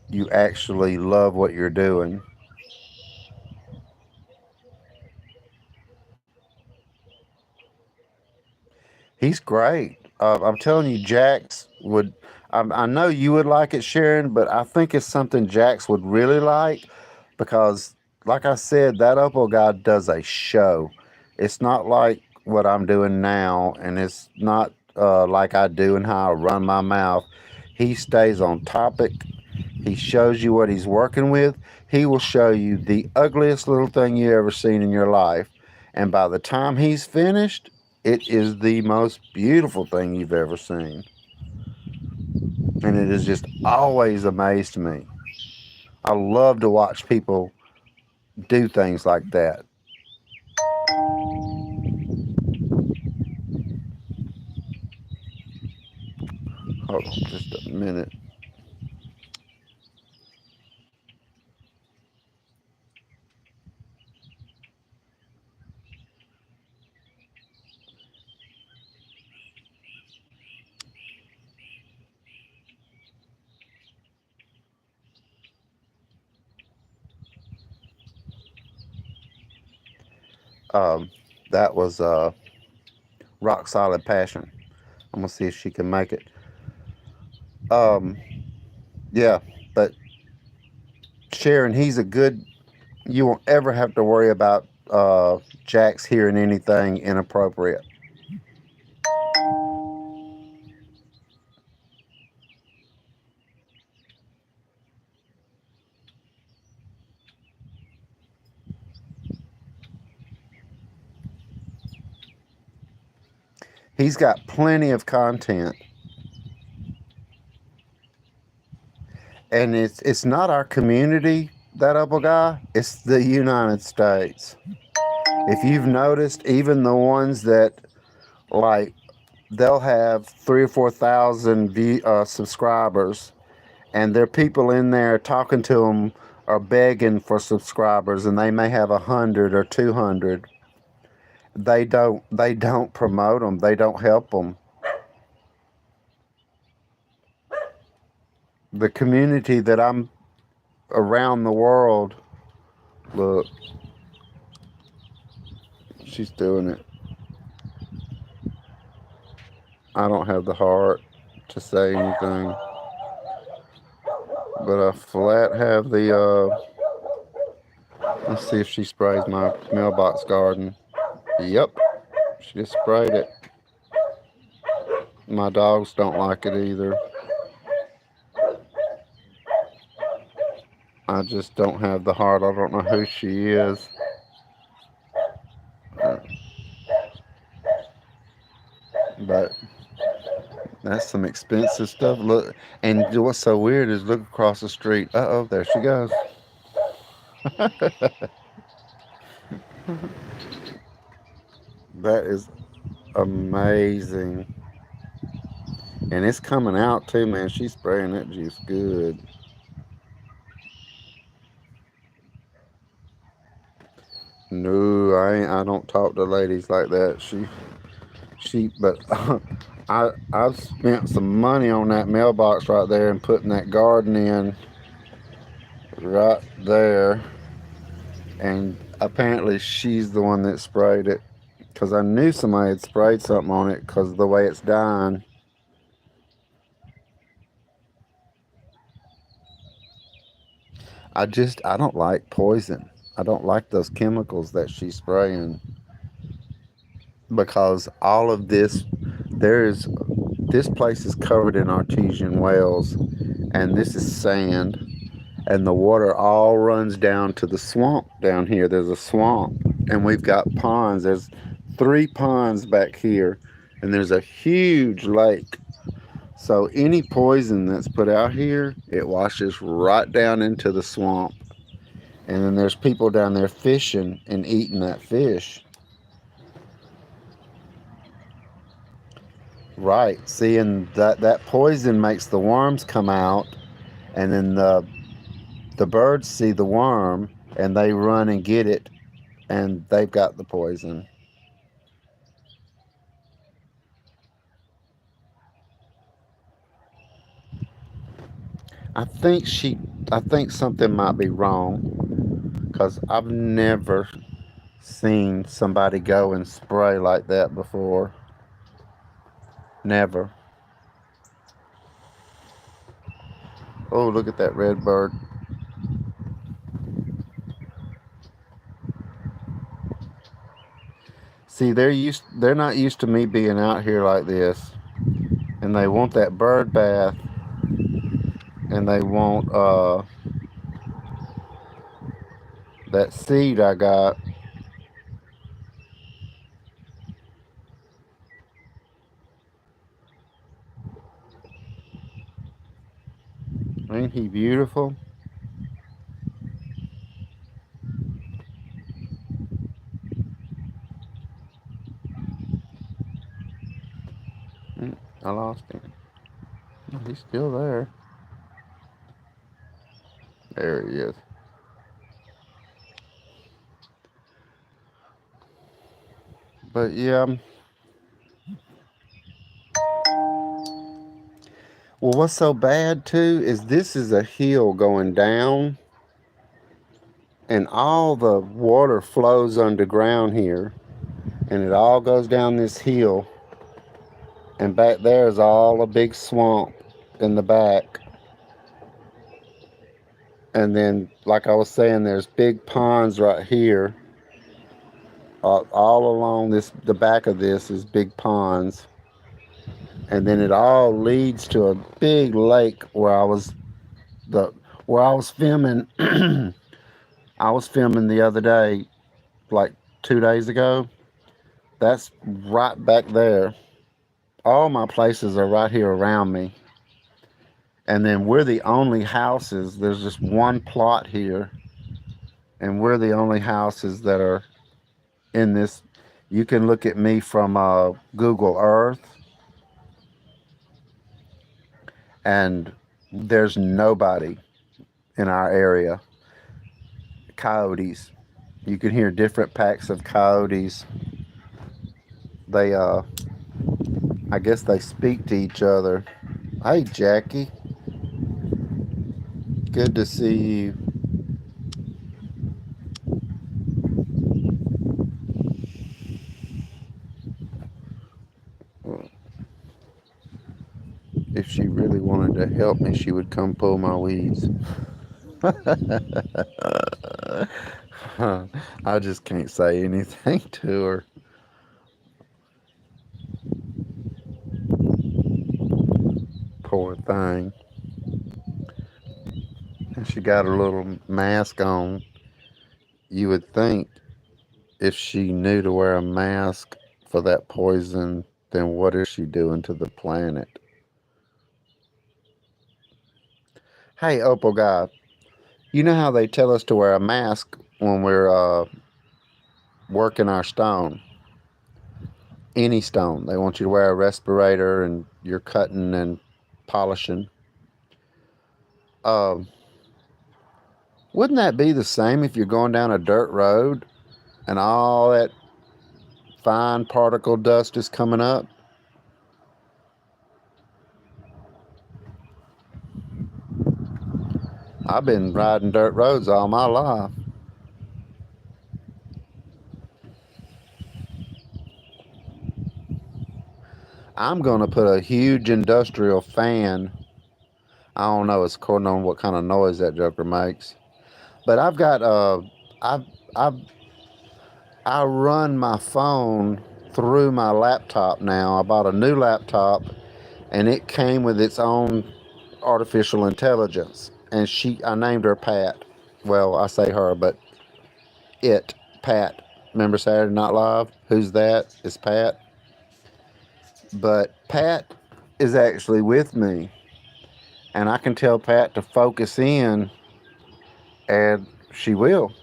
you actually love what you're doing. He's great. I'm telling you, Jax would. I know you would like it, Sharon, but I think it's something Jax would really like because, like I said, that Opal guy does a show. It's not like what I'm doing now, and it's not like I do and how I run my mouth. He stays on topic. He shows you what he's working with. He will show you the ugliest little thing you ever seen in your life. And by the time he's finished, it is the most beautiful thing you've ever seen. And it has just always amazed me. I love to watch people do things like that. Hold on just a minute. That was Rock Solid Passion. I'm gonna see if she can make it. Um, yeah, but Sharon, he's a good. You won't ever have to worry about Jax hearing anything inappropriate. He's got plenty of content, and it's not our community, that other guy. It's the United States. If you've noticed, even the ones that like they'll have 3 or 4 thousand subscribers, and there are people in there talking to them or begging for subscribers, and they may have 100 or 200. They don't promote them. They don't help them. The community that I'm around the world. Look, she's doing it. I don't have the heart to say anything, but I flat have the. Let's see if she sprays my mailbox garden. Yep, she just sprayed it. My dogs don't like it either. I just don't have the heart. I don't know who she is. But that's some expensive stuff. Look, and what's so weird is look across the street. Uh-oh, there she goes. That is amazing. And it's coming out too, man. She's spraying that juice good. No, I don't talk to ladies like that. But I've spent some money on that mailbox right there and putting that garden in right there. And apparently she's the one that sprayed it, because I knew somebody had sprayed something on it because of the way it's dying. I don't like poison. I don't like those chemicals that she's spraying, because all of this place is covered in artesian wells, and this is sand, and the water all runs down to the swamp down here. There's a swamp, and we've got ponds. There's 3 ponds back here, and there's a huge lake. So any poison that's put out here, it washes right down into the swamp. And then there's people down there fishing and eating that fish. Right. See, and that poison makes the worms come out, and then the birds see the worm and they run and get it, and they've got the poison. I think something might be wrong, because I've never seen somebody go and spray like that before. Never. Oh, look at that red bird. See, they're not used to me being out here like this, and they want that bird bath, and they want that seed I got. Ain't he beautiful? I lost him. Oh, he's still there. There he is. But yeah. Well, what's so bad too is this is a hill going down, and all the water flows underground here, and it all goes down this hill, and back there is all a big swamp in the back. And then, like I was saying, there's big ponds right here. All along the back of this is big ponds, and then it all leads to a big lake the where I was filming. I was filming the other day, like 2 days ago. That's right back there. All my places are right here around me. And then we're the only houses. There's just one plot here, and we're the only houses that are in this. You can look at me from Google Earth, and there's nobody in our area. Coyotes. You can hear different packs of coyotes. They, I guess they speak to each other. Hey, Jackie. Good to see you. If she really wanted to help me, she would come pull my weeds. I just can't say anything to her. Poor thing. And she got her little mask on. You would think if she knew to wear a mask for that poison, then what is she doing to the planet? Hey, Opal guy, you know how they tell us to wear a mask when we're working our stone? Any stone. They want you to wear a respirator and you're cutting and polishing. Um, wouldn't that be the same if you're going down a dirt road and all that fine particle dust is coming up? I've been riding dirt roads all my life. I'm going to put a huge industrial fan. I don't know, it's according on what kind of noise that joker makes. But I've got I I I run my phone through my laptop now. I bought a new laptop and it came with its own artificial intelligence. And I named her Pat. Well, I say her, but Pat. Remember Saturday Night Live? Who's that? It's Pat. But Pat is actually with me, and I can tell Pat to focus in, and she will.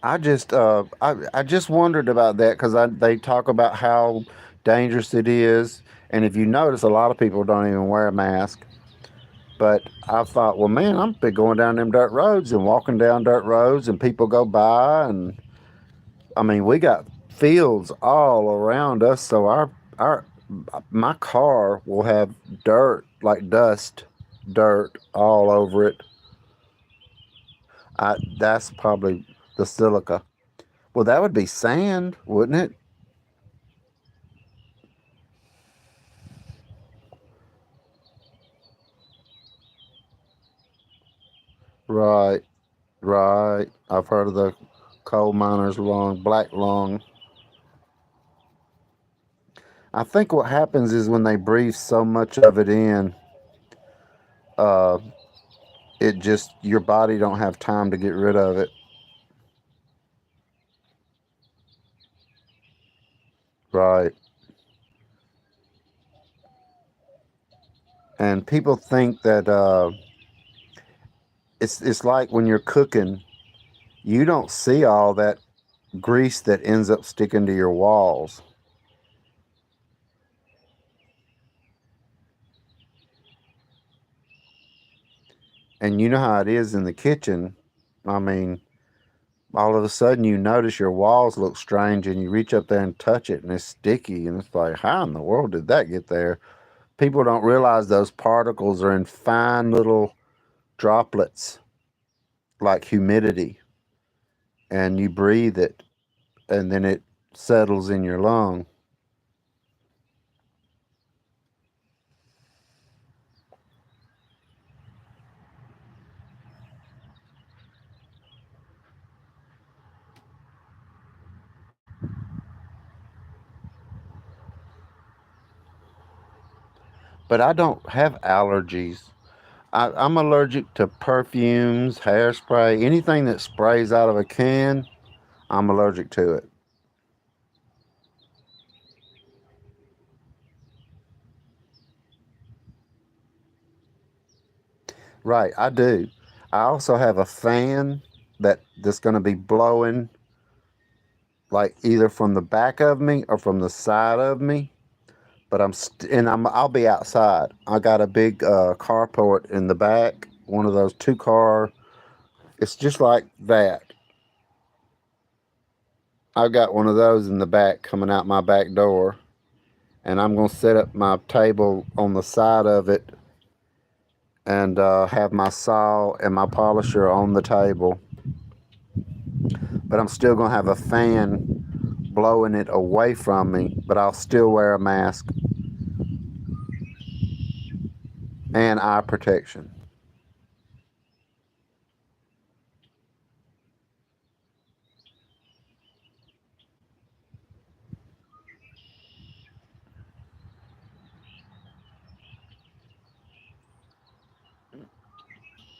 I just wondered about that because they talk about how dangerous it is, and if you notice, a lot of people don't even wear a mask. But I thought, well, man, I'm been going down them dirt roads and walking down dirt roads, and people go by, and I mean, we got fields all around us, so our my car will have dirt, like dust, dirt all over it. That's probably the silica. Well, that would be sand, wouldn't it? Right, right. I've heard of the coal miner's lung, black lung. I think what happens is when they breathe so much of it in, uh, it just your body don't have time to get rid of it. Right. And people think that it's like when you're cooking, you don't see all that grease that ends up sticking to your walls. And you know how it is in the kitchen. I mean, all of a sudden you notice your walls look strange and you reach up there and touch it and it's sticky and it's like, how in the world did that get there? People don't realize those particles are in fine little droplets like humidity, and you breathe it and then it settles in your lung. But I don't have allergies. I'm allergic to perfumes, hairspray, anything that sprays out of a can. I'm allergic to it. Right, I do. I also have a fan that's going to be blowing like either from the back of me or from the side of me. But I'll be outside. I got a big carport in the back, one of those two car. It's just like that. I've got one of those in the back coming out my back door, and I'm gonna set up my table on the side of it and have my saw and my polisher on the table. But I'm still gonna have a fan blowing it away from me, but I'll still wear a mask and eye protection.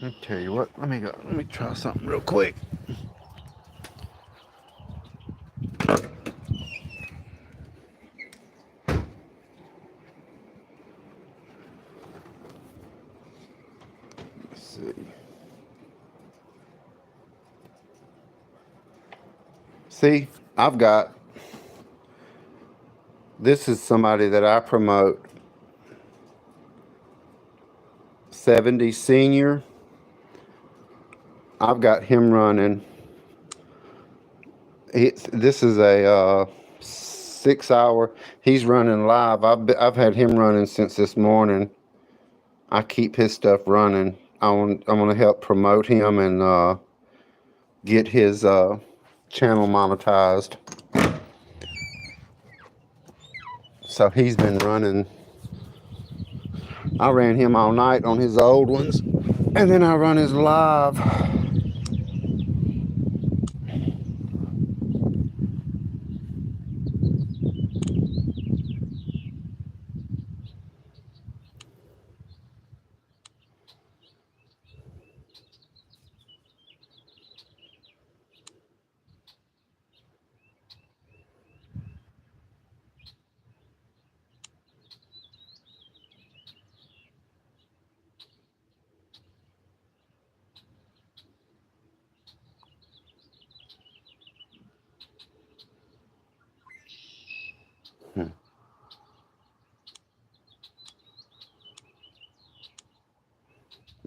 Let me tell you what, let me try something real quick. Let's see. See, I've got, this is somebody that I promote, 70 senior. I've got him running. This is a 6 hour. He's running live. I've had him running since this morning. I keep his stuff running. I'm going to help promote him and get his channel monetized. So he's been running. I ran him all night on his old ones, and then I run his live.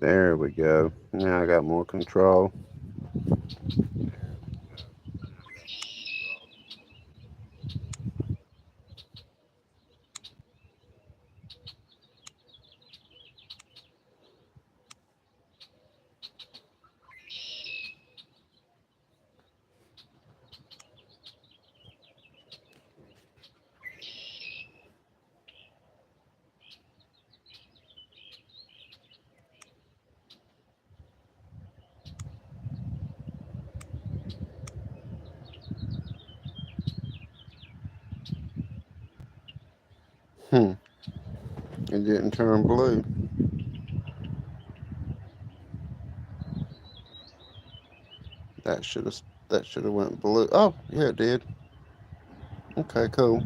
There we go. Now I got more control. It didn't turn blue. That should have went blue. Oh, yeah, it did. Okay, cool.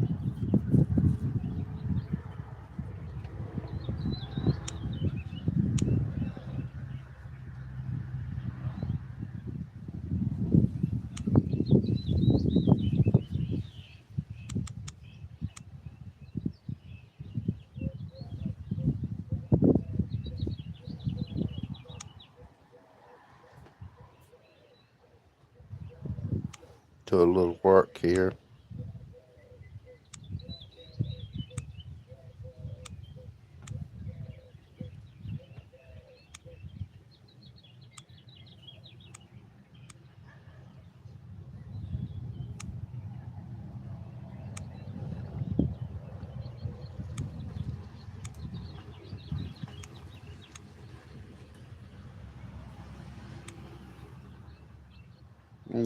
Do a little work here.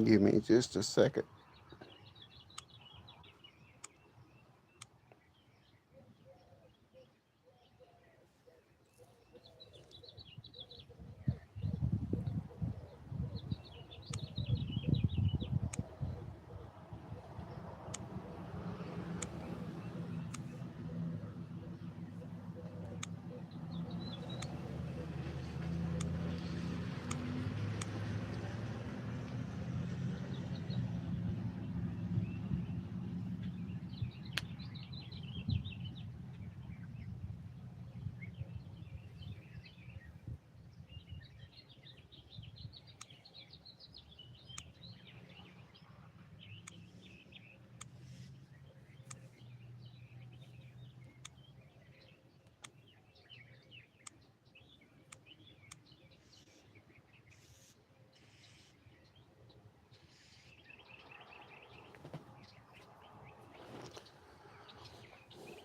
Give me just a second.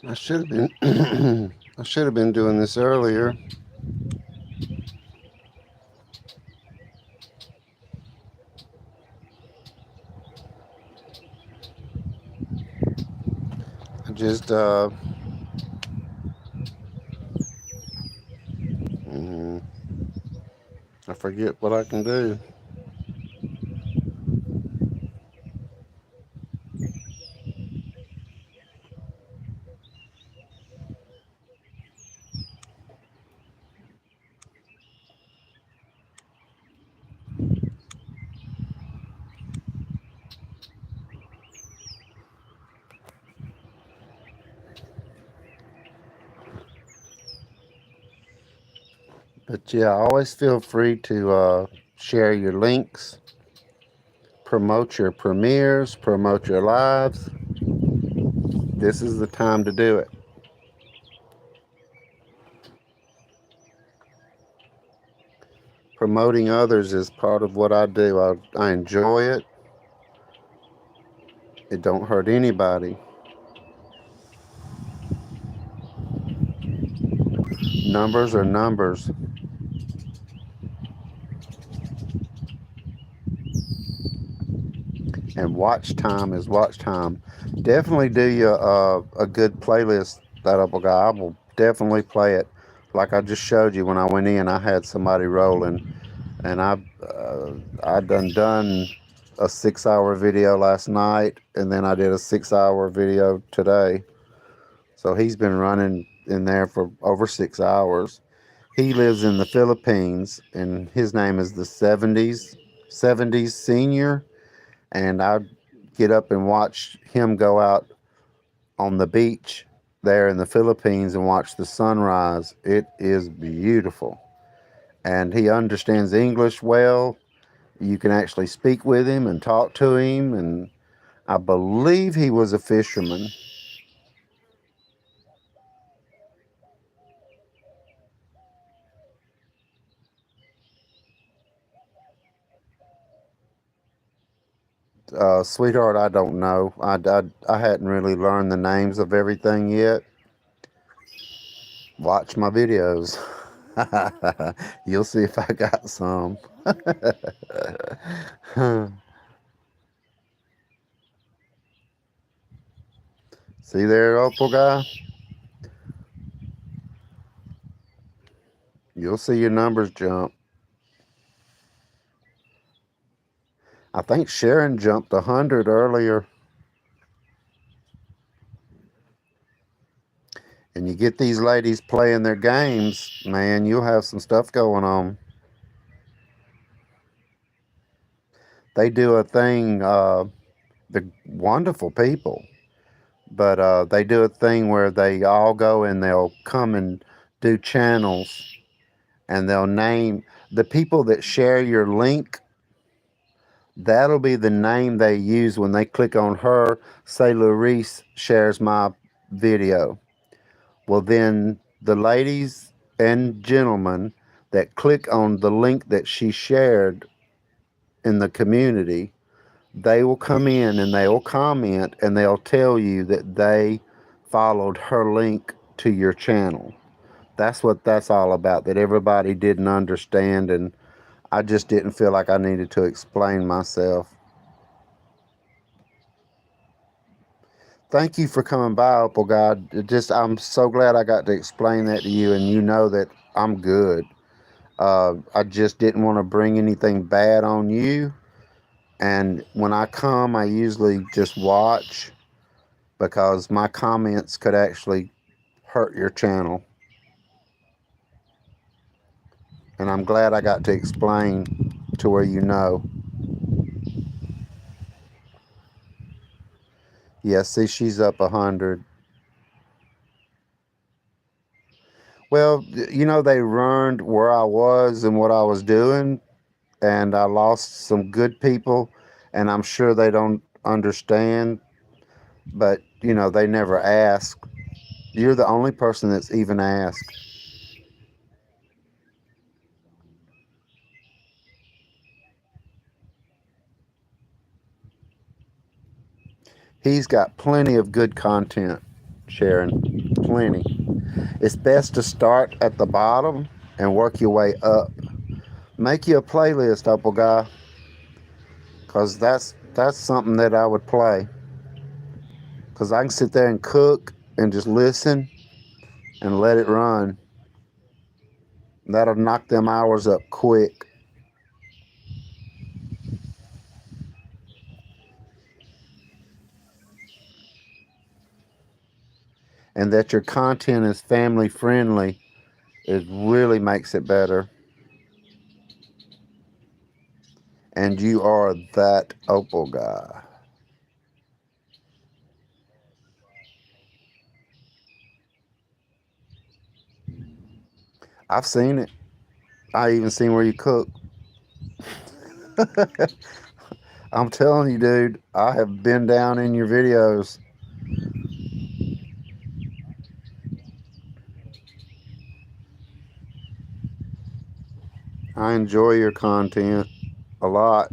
I should have been I should have been doing this earlier. I just I forget what I can do. But yeah, always feel free to share your links, promote your premieres, promote your lives. This is the time to do it. Promoting others is part of what I do. I enjoy it. It don't hurt anybody. Numbers are numbers. And watch time is watch time. Definitely do you a good playlist that I will definitely play it. Like I just showed you when I went in, I had somebody rolling, and I done a 6 hour video last night, and then I did a 6 hour video today. So he's been running in there for over 6 hours. He lives in the Philippines, and his name is the 70s Senior. And I get up and watch him go out on the beach there in the Philippines and watch the sunrise. It is beautiful. And he understands English well. You can actually speak with him and talk to him. And I believe he was a fisherman. Sweetheart, I don't know. I hadn't really learned the names of everything yet. Watch my videos. You'll see if I got some. See there, Opal guy? You'll see your numbers jump. I think Sharon jumped 100 earlier. And you get these ladies playing their games, man, you'll have some stuff going on. They do a thing, they're wonderful people, but they do a thing where they all go and they'll come and do channels, and they'll name the people that share your link. That'll be the name they use when they click on her, say Larice shares my video. Well, then the ladies and gentlemen that click on the link that she shared in the community, they will come in and they'll comment and they'll tell you that they followed her link to your channel. That's what that's all about, that everybody didn't understand, and I just didn't feel like I needed to explain myself. Thank you for coming by, Opal God. I'm so glad I got to explain that to you, and you know that I'm good. I just didn't want to bring anything bad on you. And when I come, I usually just watch because my comments could actually hurt your channel. And I'm glad I got to explain to where you know. Yeah, see, she's up 100. Well, they learned where I was and what I was doing, and I lost some good people, and I'm sure they don't understand, but, they never ask. You're the only person that's even asked. He's got plenty of good content, Sharon. Plenty. It's best to start at the bottom and work your way up. Make you a playlist, Opal Guy, because that's something that I would play. Because I can sit there and cook and just listen and let it run. That'll knock them hours up quick. And that your content is family friendly, it really makes it better. And you are that Opal Guy. I've seen it. I even seen where you cook. I'm telling you, dude, I have been down in your videos. I enjoy your content a lot.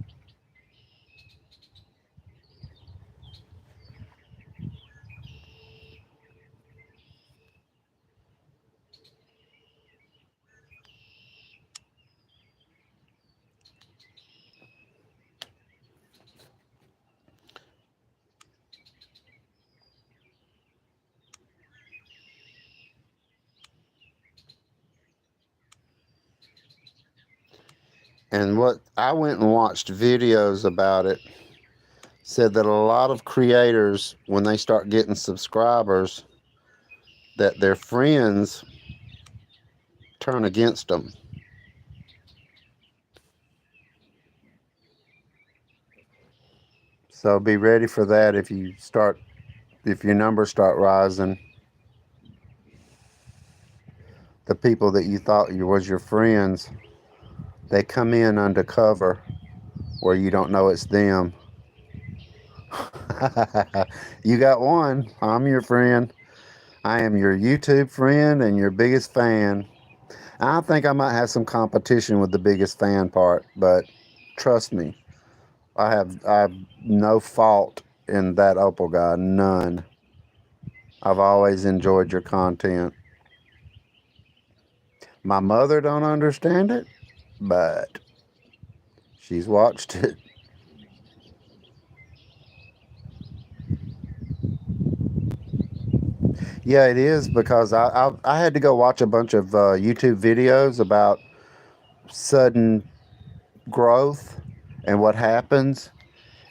And what I went and watched videos about it, said that a lot of creators, when they start getting subscribers, that their friends turn against them. So be ready for that if your numbers start rising. The people that you thought was your friends, they come in undercover where you don't know it's them. You got one. I'm your friend. I am your YouTube friend and your biggest fan. I think I might have some competition with the biggest fan part, but trust me, I have no fault in that Opal Guy, none. I've always enjoyed your content. My mother don't understand it, but she's watched it. Yeah, it is because I had to go watch a bunch of YouTube videos about sudden growth and what happens,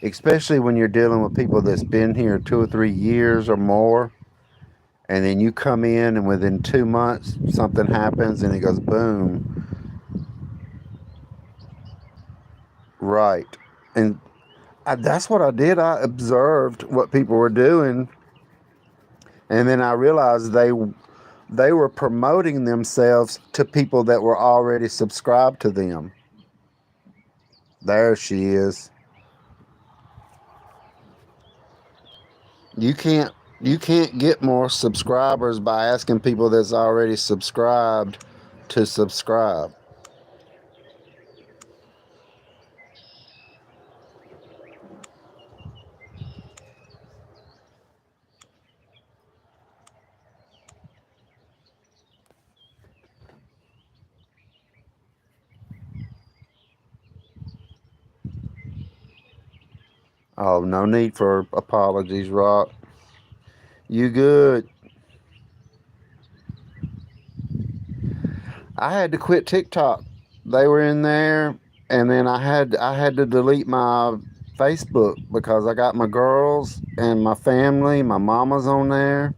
especially when you're dealing with people that's been here 2 or 3 years or more, and then you come in and within 2 months something happens and it goes boom. Right. And that's what I did. I observed what people were doing, and then I realized they were promoting themselves to people that were already subscribed to them. There she is. You can't you can't get more subscribers by asking people that's already subscribed to subscribe. Oh, no need for apologies, Rock. You good. I had to quit TikTok. They were in there, and then I had to delete my Facebook because I got my girls and my family. My mama's on there,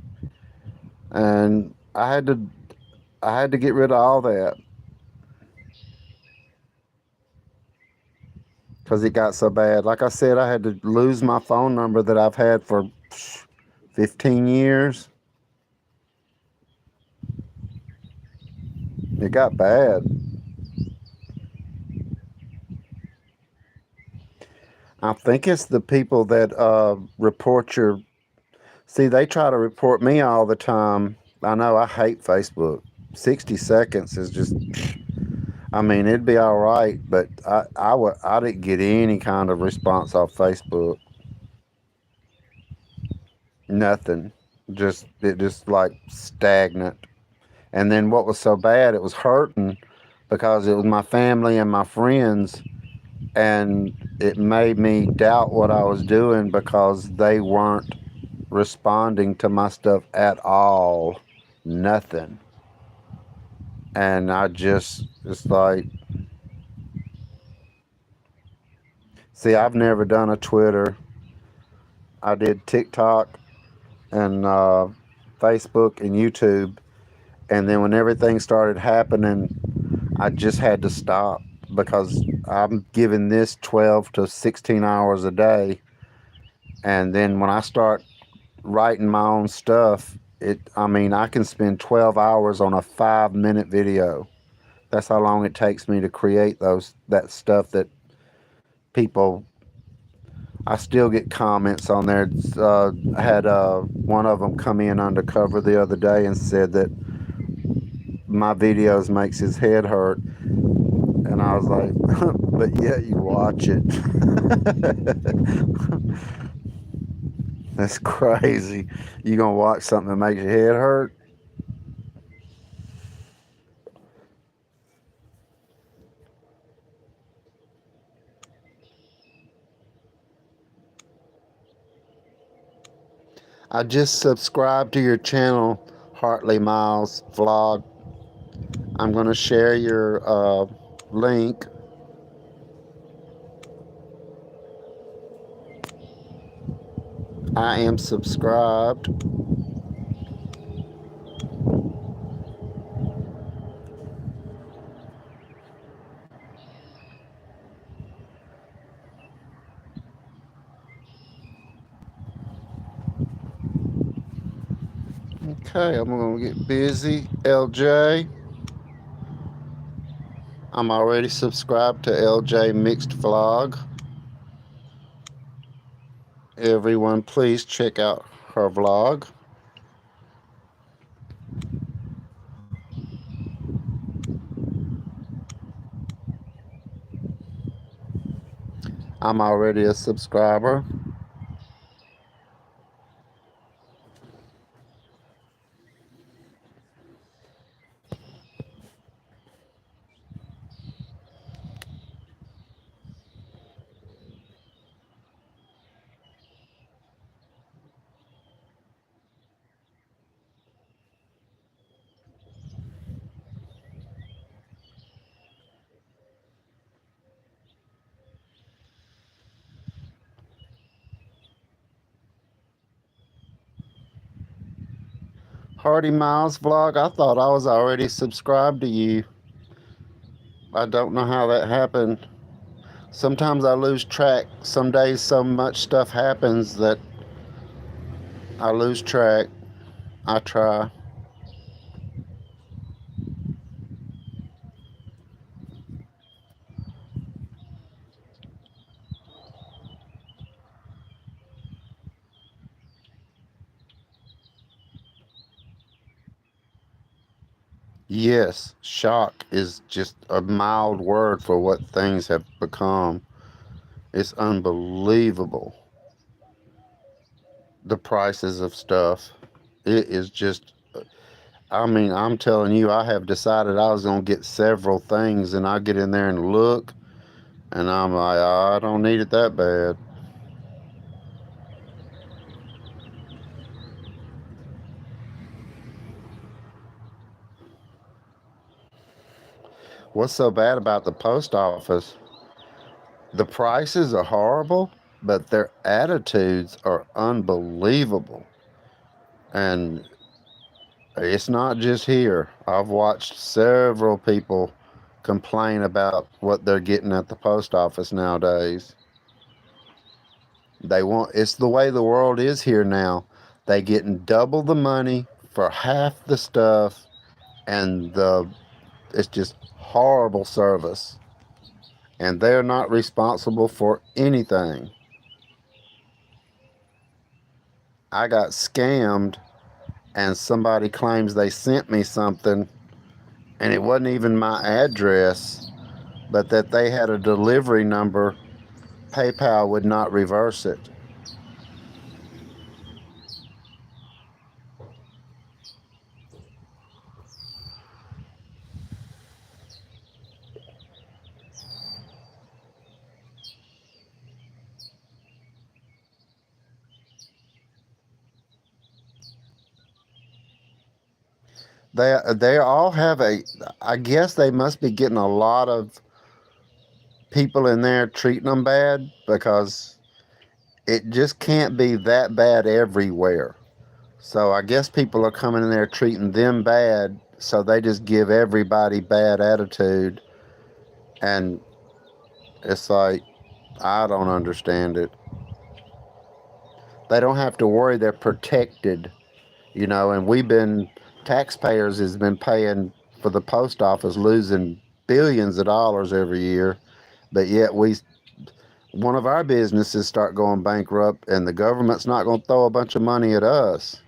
and I had to get rid of all that because it got so bad. Like I said, I had to lose my phone number that I've had for 15 years. It got bad. I think it's the people that report your. See, they try to report me all the time. I know I hate Facebook. 60 seconds is just. I mean, it'd be all right, but I didn't get any kind of response off Facebook. Nothing. It just like stagnant. And then what was so bad, it was hurting because it was my family and my friends, and it made me doubt what I was doing because they weren't responding to my stuff at all. Nothing. And it's like, see, I've never done a Twitter. I did TikTok and Facebook and YouTube. And then when everything started happening, I just had to stop because I'm giving this 12 to 16 hours a day. And then when I start writing my own stuff, I mean, I can spend 12 hours on a 5-minute video. That's how long it takes me to create that stuff that people. I still get comments on there. I had one of them come in undercover the other day and said that my videos makes his head hurt, and I was like, but yet you watch it. That's crazy. You gonna watch something that makes your head hurt? I just subscribed to your channel, Hartley Miles Vlog. I'm gonna share your link. I am subscribed. Okay, I'm gonna get busy. LJ. I'm already subscribed to LJ Mixed Vlog. Everyone, please check out her vlog. I'm already a subscriber. Hardy Miles Vlog, I thought I was already subscribed to you. I don't know how that happened. Sometimes I lose track. Some days so much stuff happens that I lose track. I try. Yes, shock is just a mild word for what things have become. It's unbelievable. The prices of stuff. It is just, I mean, I'm telling you, I have decided I was going to get several things, and I get in there and look, and I'm like, I don't need it that bad. What's so bad about the post office? The prices are horrible, but their attitudes are unbelievable. And it's not just here. I've watched several people complain about what they're getting at the post office nowadays. They want it's the way the world is here now. They getting double the money for half the stuff, and it's just horrible service. And they're not responsible for anything. I got scammed, and somebody claims they sent me something, and it wasn't even my address, but that they had a delivery number. PayPal would not reverse it. They all have a. I guess they must be getting a lot of people in there treating them bad, because it just can't be that bad everywhere. So I guess people are coming in there treating them bad, so they just give everybody bad attitude, and it's like, I don't understand it. They don't have to worry, they're protected, and taxpayers has been paying for the post office, losing billions of dollars every year, but yet one of our businesses start going bankrupt, and the government's not going to throw a bunch of money at us.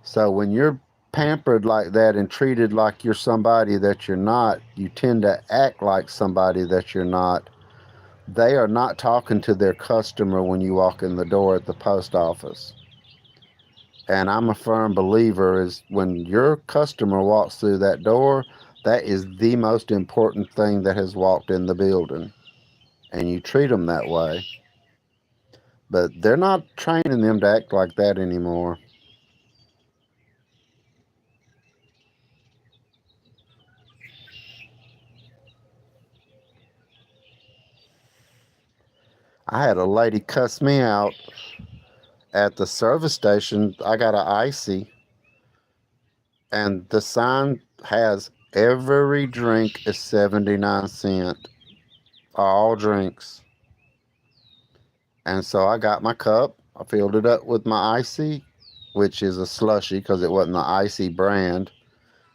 So when you're pampered like that and treated like you're somebody that you're not, you tend to act like somebody that you're not. They are not talking to their customer when you walk in the door at the post office. And I'm a firm believer is when your customer walks through that door, that is the most important thing that has walked in the building. And you treat them that way. But they're not training them to act like that anymore. I had a lady cuss me out at the service station. I got an icy, and the sign has every drink is 79 cents. All drinks. And so I got my cup. I filled it up with my icy, which is a slushy because it wasn't the icy brand,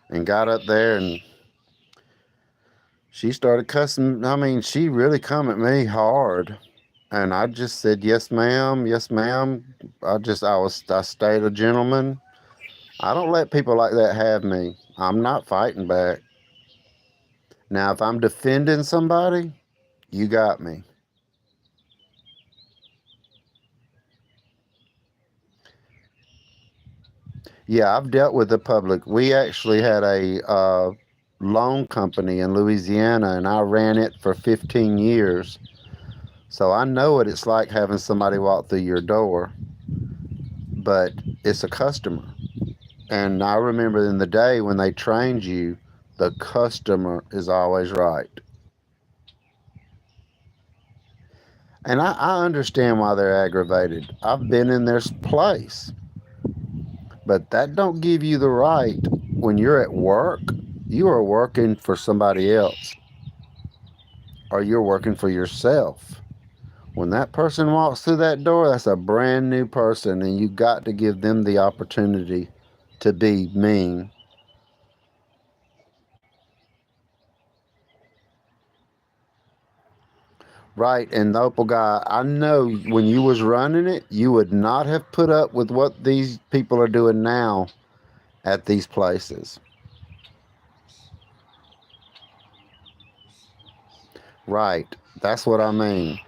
and got up there, and she started cussing. I mean, she really come at me hard. And I just said, yes, ma'am. Yes, ma'am. I stayed a gentleman. I don't let people like that have me. I'm not fighting back. Now, if I'm defending somebody, you got me. Yeah, I've dealt with the public. We actually had a loan company in Louisiana, and I ran it for 15 years. So I know what it's like having somebody walk through your door, but it's a customer. And I remember in the day when they trained you, the customer is always right. And I understand why they're aggravated. I've been in their place. But that don't give you the right. When you're at work, you are working for somebody else, or you're working for yourself. When that person walks through that door, that's a brand new person, and you got to give them the opportunity to be mean. Right, and the Opal guy, I know when you was running it, you would not have put up with what these people are doing now at these places. Right. That's what I mean.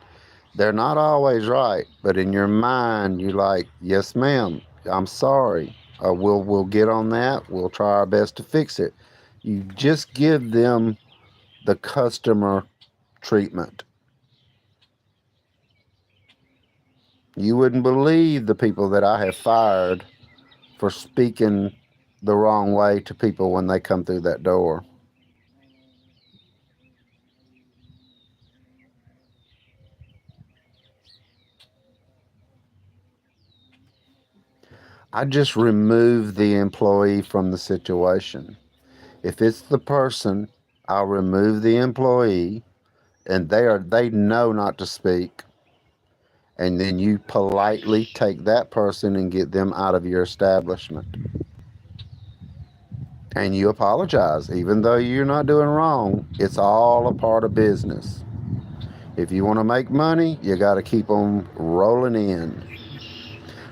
They're not always right, but in your mind, you're like, yes, ma'am, I'm sorry. We'll get on that. We'll try our best to fix it. You just give them the customer treatment. You wouldn't believe the people that I have fired for speaking the wrong way to people when they come through that door. I just remove the employee from the situation. If it's the person, I'll remove the employee, and they know not to speak, and then you politely take that person and get them out of your establishment. And you apologize, even though you're not doing wrong. It's all a part of business. If you want to make money, you got to keep them rolling in.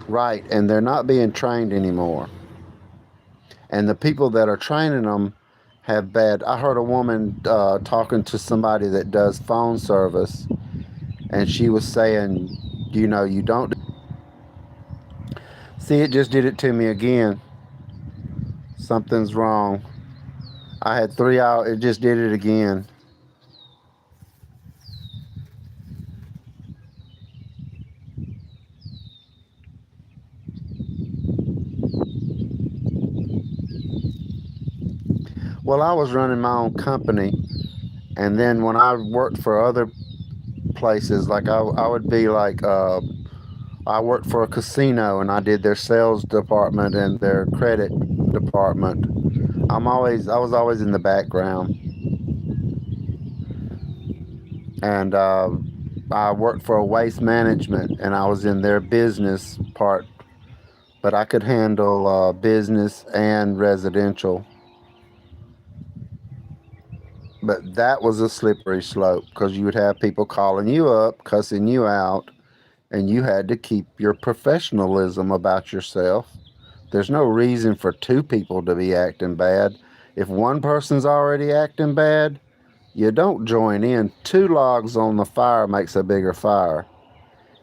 Right, and they're not being trained anymore. And the people that are training them have bad. I heard a woman talking to somebody that does phone service, and she was saying, you don't. See, it just did it to me again. Something's wrong. I had 3 hours. It just did it again. Well, I was running my own company, and then when I worked for other places, like I would be like, I worked for a casino, and I did their sales department and their credit department. I was always in the background, and I worked for a waste management, and I was in their business part, but I could handle business and residential. But that was a slippery slope because you would have people calling you up, cussing you out, and you had to keep your professionalism about yourself. There's no reason for two people to be acting bad. If one person's already acting bad, you don't join in. Two logs on the fire makes a bigger fire.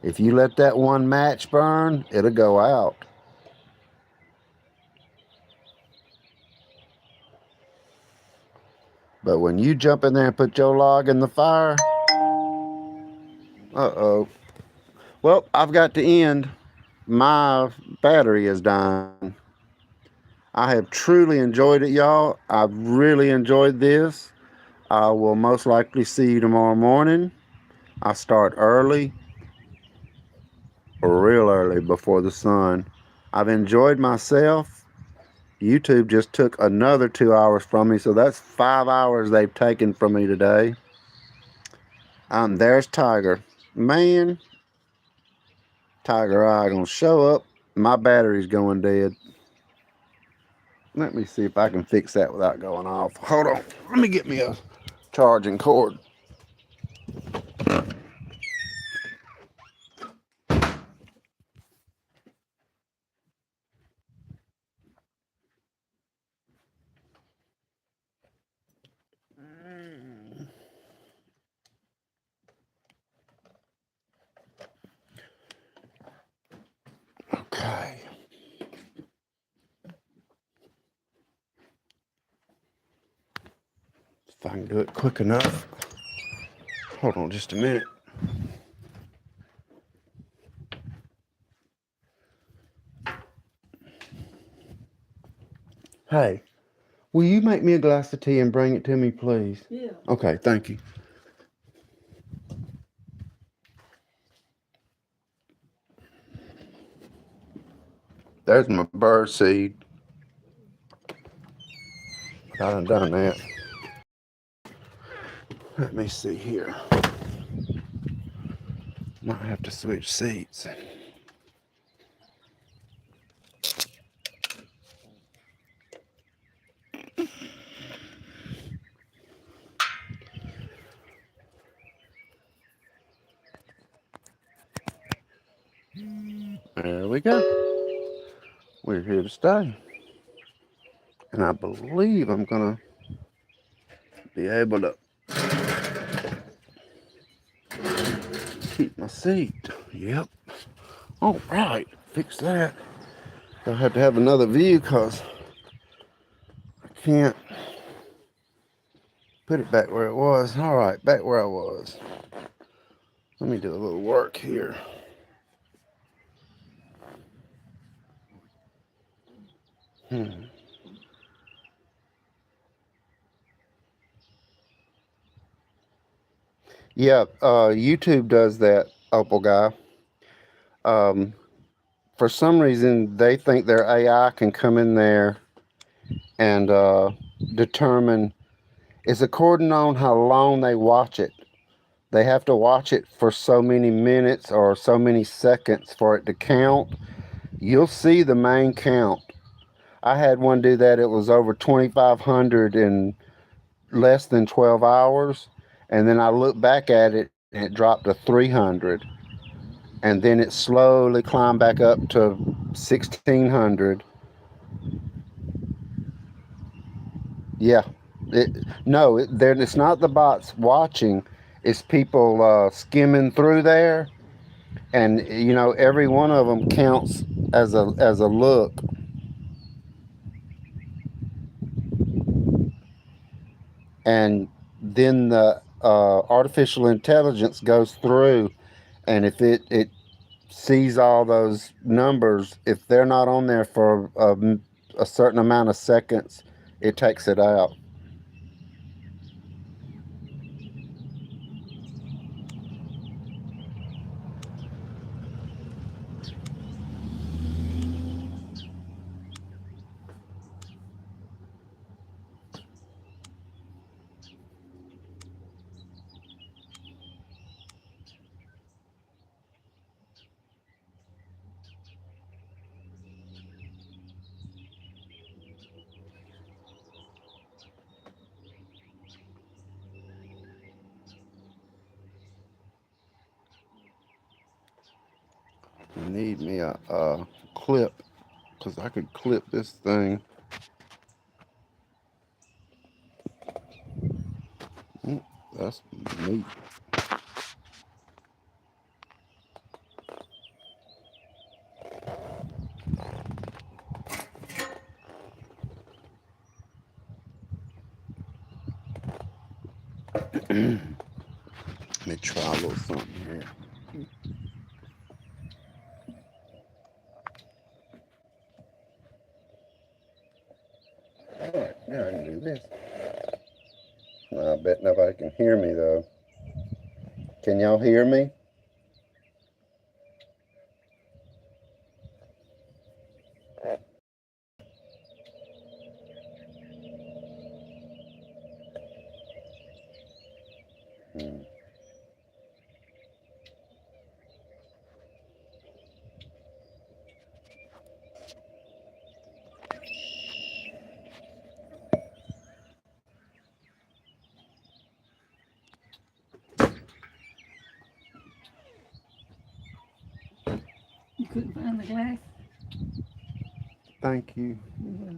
If you let that one match burn, it'll go out. But when you jump in there and put your log in the fire, uh-oh. Well, I've got to end. My battery is dying. I have truly enjoyed it, y'all. I've really enjoyed this. I will most likely see you tomorrow morning. I start early, real early before the sun. I've enjoyed myself. YouTube just took another 2 hours from me, so that's 5 hours they've taken from me today. There's Tiger. Man, Tiger Eye gonna show up. My battery's going dead. Let me see if I can fix that without going off. Hold on. Let me get me a charging cord. Okay. If I can do it quick enough. Hold on just a minute. Hey, will you make me a glass of tea and bring it to me, please? Yeah. Okay, thank you. There's my bird seed. I done that. Let me see here. Might have to switch seats. There we go. We're here to stay. And I believe I'm gonna be able to keep my seat. Yep. All right. Fix that. I have to have another view because I can't put it back where it was. All right, back where I was. Let me do a little work here. Yeah, YouTube does that, Opal guy. Um, for some reason, they think their AI can come in there and determine it's according on how long they watch it. They have to watch it for so many minutes or so many seconds for it to count. You'll see the main count. I had one do that. It was over 2,500 in less than 12 hours. And then I looked back at it and it dropped to 300. And then it slowly climbed back up to 1,600. Yeah. It's not the bots watching. It's people skimming through there. And, every one of them counts as a look. And then the artificial intelligence goes through, and if it sees all those numbers, if they're not on there for a certain amount of seconds, it takes it out. I need me a clip, because I could clip this thing. That's neat. Let me try a little something here. All right, now I can do this. I bet nobody can hear me though. Can y'all hear me? Hmm. You couldn't find the glass? Thank you. Yeah.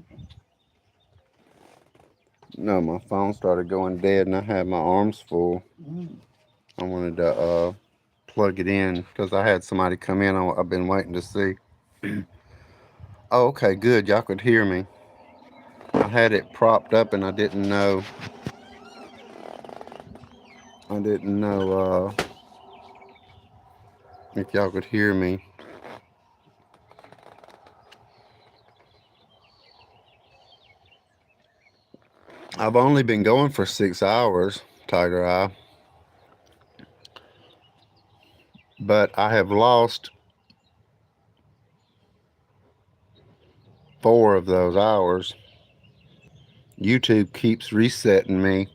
No, my phone started going dead and I had my arms full. I wanted to plug it in because I had somebody come in. I've been waiting to see. Oh, okay, good. Y'all could hear me. I had it propped up and I didn't know. If y'all could hear me. I've only been going for 6 hours, Tiger Eye. But I have lost 4 of those hours. YouTube keeps resetting me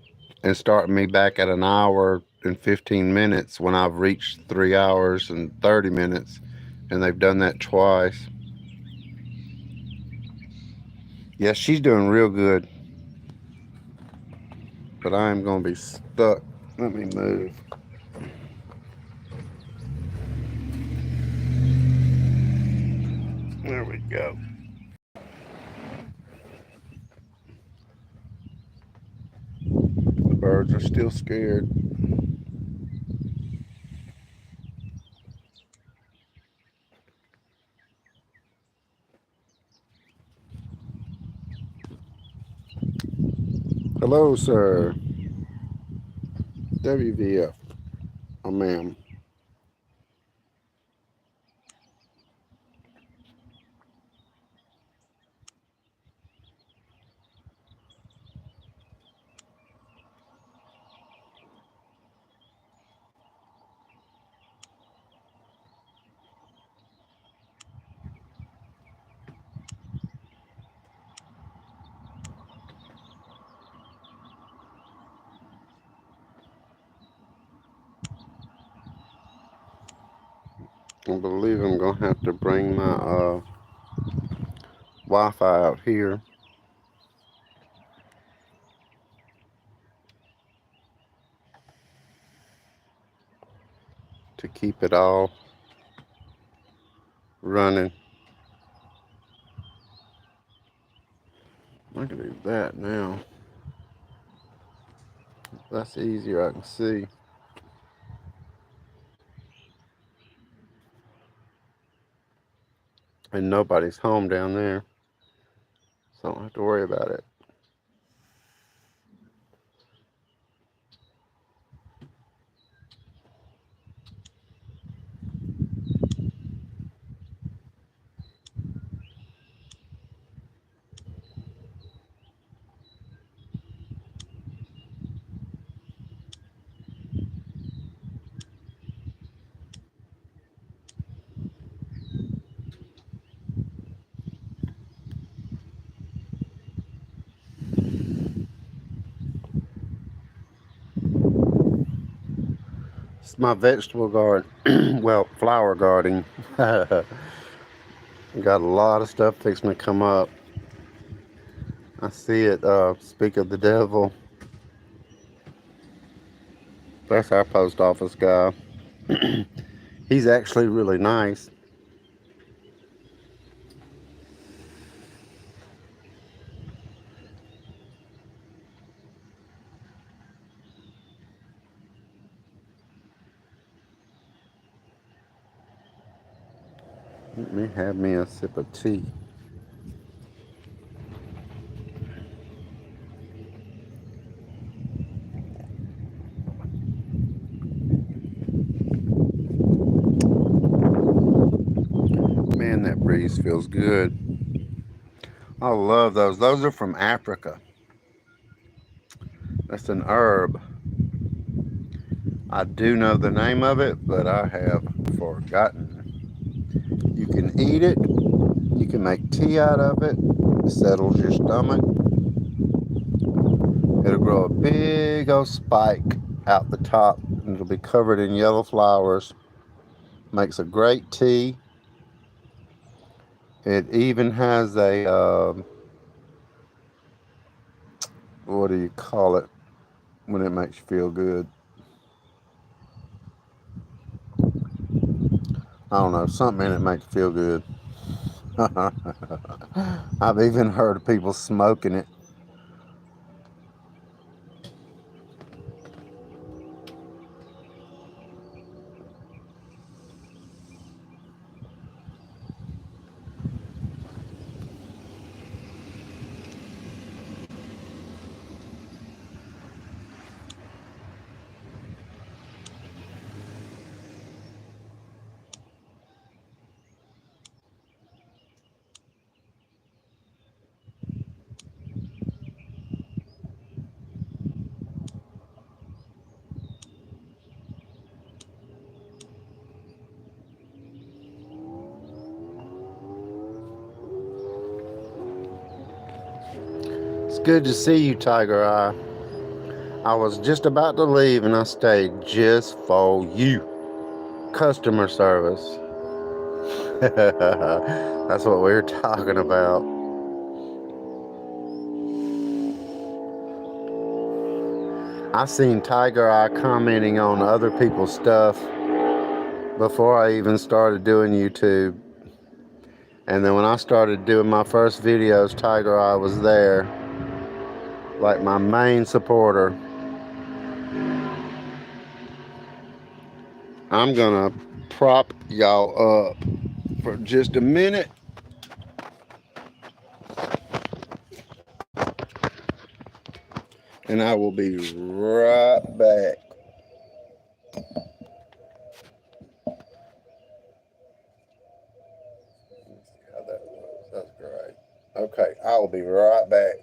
and starting me back at an hour and 15 minutes when I've reached 3 hours and 30 minutes. And they've done that twice. Yeah, she's doing real good. But I am going to be stuck. Let me move. There we go. The birds are still scared. Hello, sir. WVF. Oh, ma'am. I believe I'm going to have to bring my Wi-Fi out here. To keep it all running. I can do that now. That's easier, I can see. And nobody's home down there, so I don't have to worry about it. It's my vegetable garden. Well, flower garden. Got a lot of stuff fixing to come up. I see it. Speak of the devil. That's our post office guy. He's actually really nice. Let me have me a sip of tea. Man, that breeze feels good. I love those. Those are from Africa. That's an herb. I do know the name of it, but I have forgotten. You can eat it. You can make tea out of it. It settles your stomach. It'll grow a big old spike out the top, and it'll be covered in yellow flowers. Makes a great tea. It even has a, what do you call it when it makes you feel good? I don't know, something in it makes you feel good. I've even heard of people smoking it. It's good to see you, Tiger Eye. I was just about to leave and I stayed just for you. Customer service. That's what we were talking about. I seen Tiger Eye commenting on other people's stuff before I even started doing YouTube. And then when I started doing my first videos, Tiger Eye was there, like my main supporter. I'm gonna prop y'all up for just a minute. And I will be right back. Let's see how that was. That's great. Okay, I will be right back.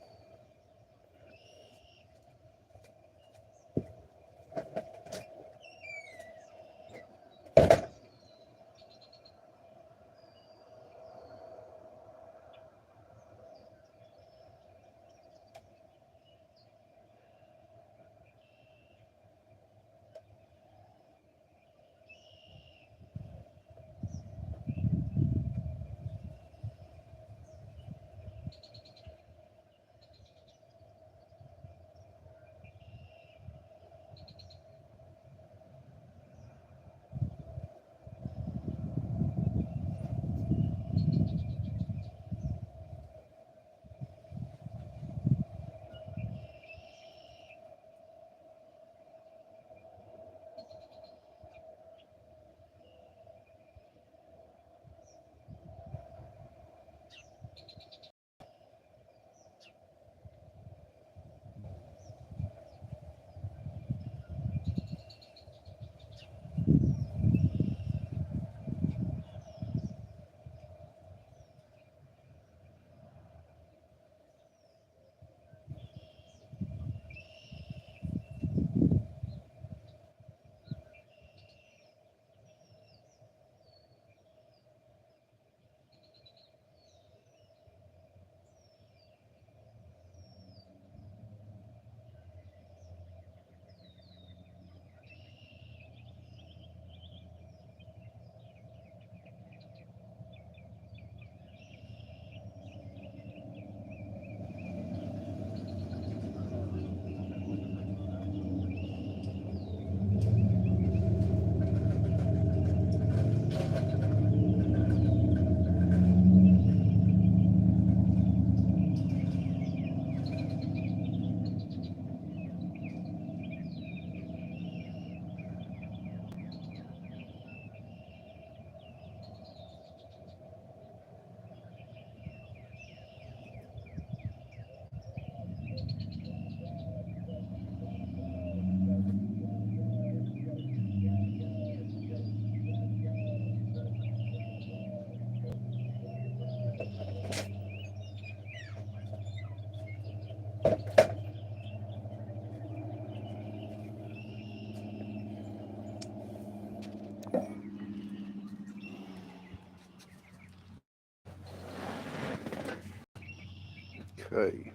Okay.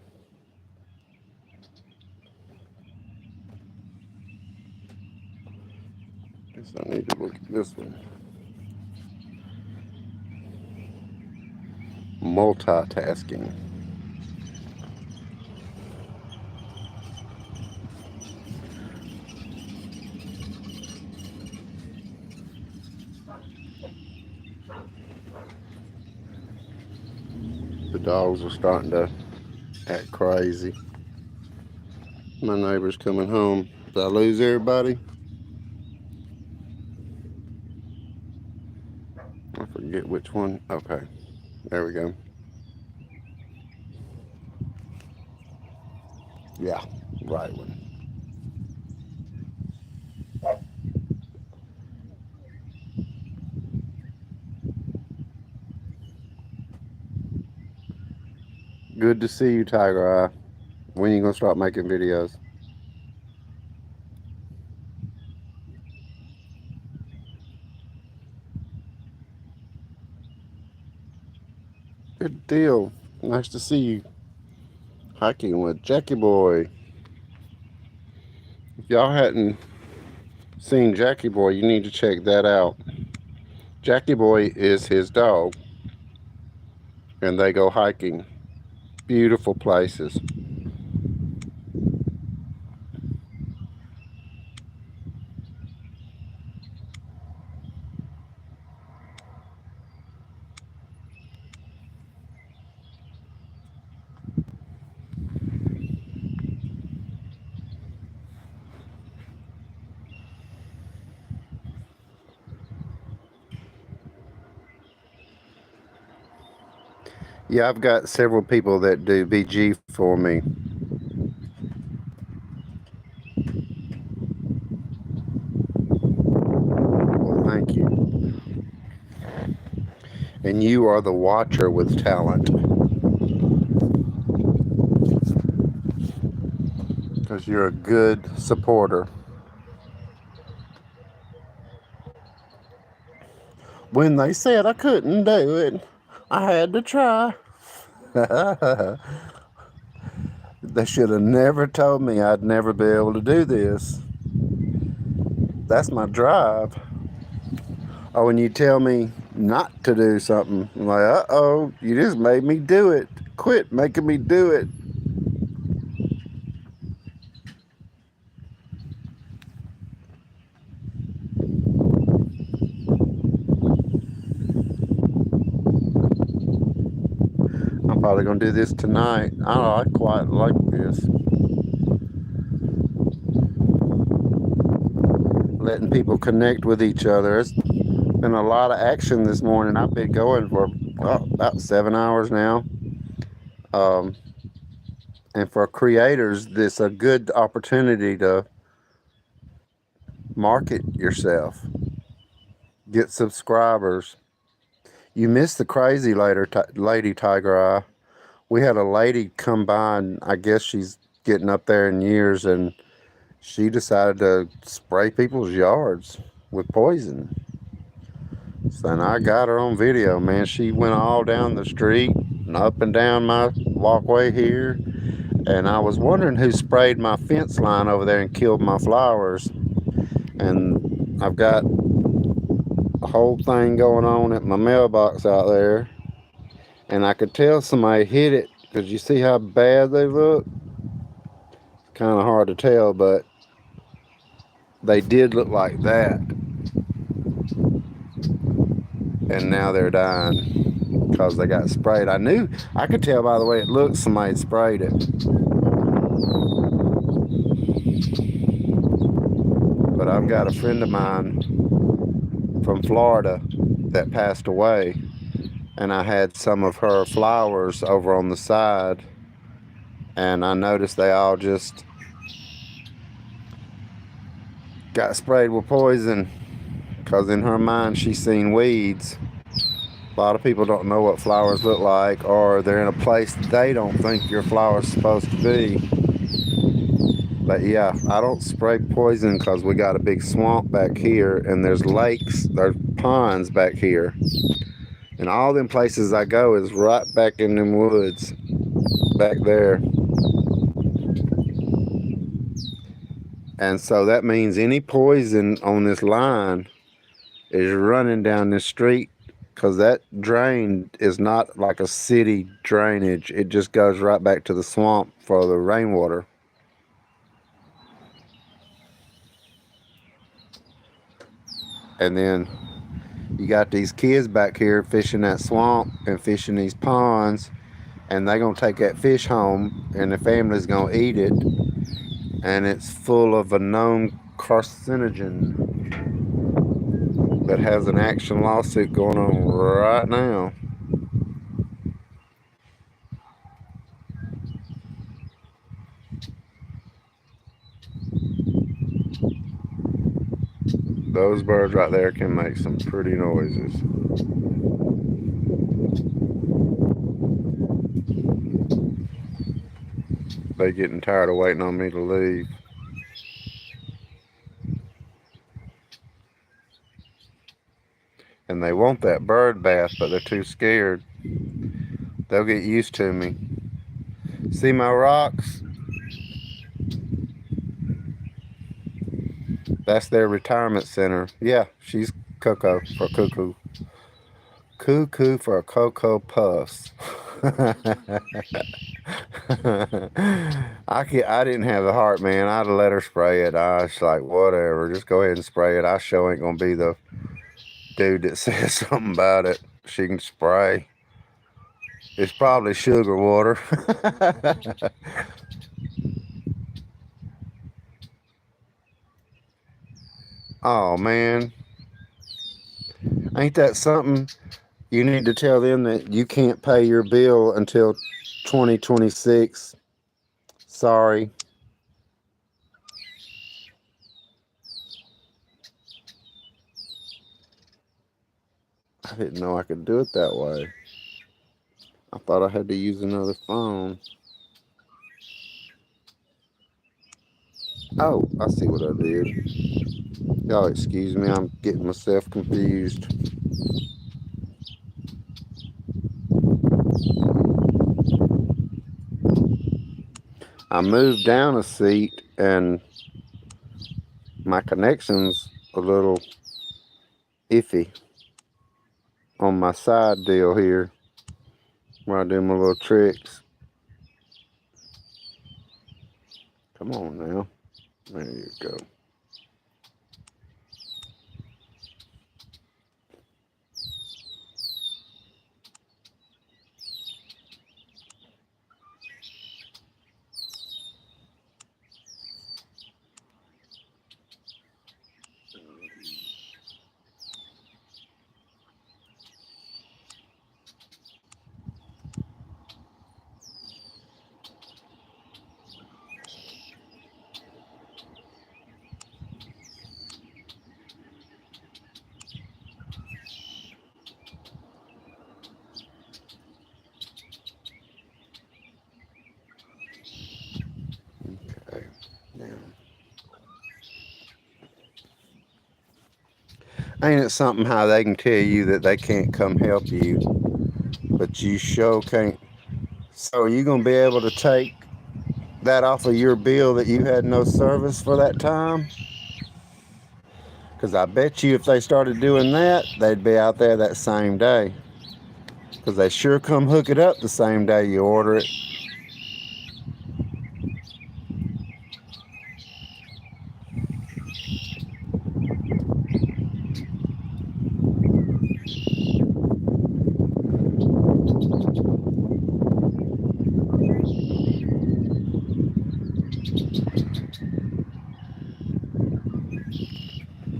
Guess I need to look at this one. Multitasking. The dogs are starting to act crazy. My neighbor's coming home. Did I lose everybody? I forget which one. Okay, there we go. Yeah, right one. Good to see you, Tiger Eye. When you gonna start making videos? Good deal. Nice to see you. Hiking with Jackie Boy. If y'all hadn't seen Jackie Boy, you need to check that out. Jackie Boy is his dog, and they go hiking. Beautiful places. Yeah, I've got several people that do BG for me. And you are the watcher with talent. Because you're a good supporter. When they said I couldn't do it, I had to try. They should have never told me I'd never be able to do this. That's my drive. Or when you tell me not to do something, I'm like, uh-oh, you just made me do it. Quit making me do it. I'm probably going to do this tonight. I quite like this. Letting people connect with each other. It's been a lot of action this morning. I've been going for about 7 hours now. And for creators, this is a good opportunity to market yourself, get subscribers. You missed the crazy lady Tiger Eye. We had a lady come by, and I guess she's getting up there in years, and she decided to spray people's yards with poison. So, and I got her on video, man. She went all down the street and up and down my walkway here. And I was wondering who sprayed my fence line over there and killed my flowers. And I've got a whole thing going on at my mailbox out there. And I could tell somebody hit it, because you see how bad they look? Kind of hard to tell, but they did look like that. And now they're dying because they got sprayed. I could tell by the way it looked somebody sprayed it. But I've got a friend of mine from Florida that passed away, and I had some of her flowers over on the side, and I noticed they all just got sprayed with poison, because in her mind she's seen weeds. A lot of people don't know what flowers look like, or they're in a place they don't think your flower's supposed to be. But yeah, I don't spray poison because we got a big swamp back here, and there's lakes, there's ponds back here. And all them places I go is right back in them woods back there. And so that means any poison on this line is running down this street, because that drain is not like a city drainage. It just goes right back to the swamp for the rainwater. And then you got these kids back here fishing that swamp and fishing these ponds, and they're going to take that fish home, and the family's going to eat it, and it's full of a known carcinogen that has an action lawsuit going on right now. Those birds right there can make some pretty noises. They're getting tired of waiting on me to leave. And they want that bird bath, but they're too scared. They'll get used to me. See my rocks? That's their retirement center. Yeah, she's Coco for cuckoo. Cuckoo for Cocoa Puffs. I didn't have the heart, man. I'd have let her spray it. I was like, whatever, just go ahead and spray it. I sure ain't gonna be the dude that says something about it. She can spray. It's probably sugar water. Oh man, ain't that something? You need to tell them that you can't pay your bill until 2026. Sorry. didn't know I could do it that way. I thought I had to use another phone. Oh, I see what I did. Y'all excuse me, I'm getting myself confused. I moved down a seat and my connection's a little iffy on my side deal here where I do my little tricks. Come on now. There you go. Okay. Now, ain't it something how they can tell you that they can't come help you, but you sure can't? So you gonna be able to take that off of your bill that you had no service for that time? Because I bet you if they started doing that, they'd be out there that same day. Because they sure come hook it up the same day you order it.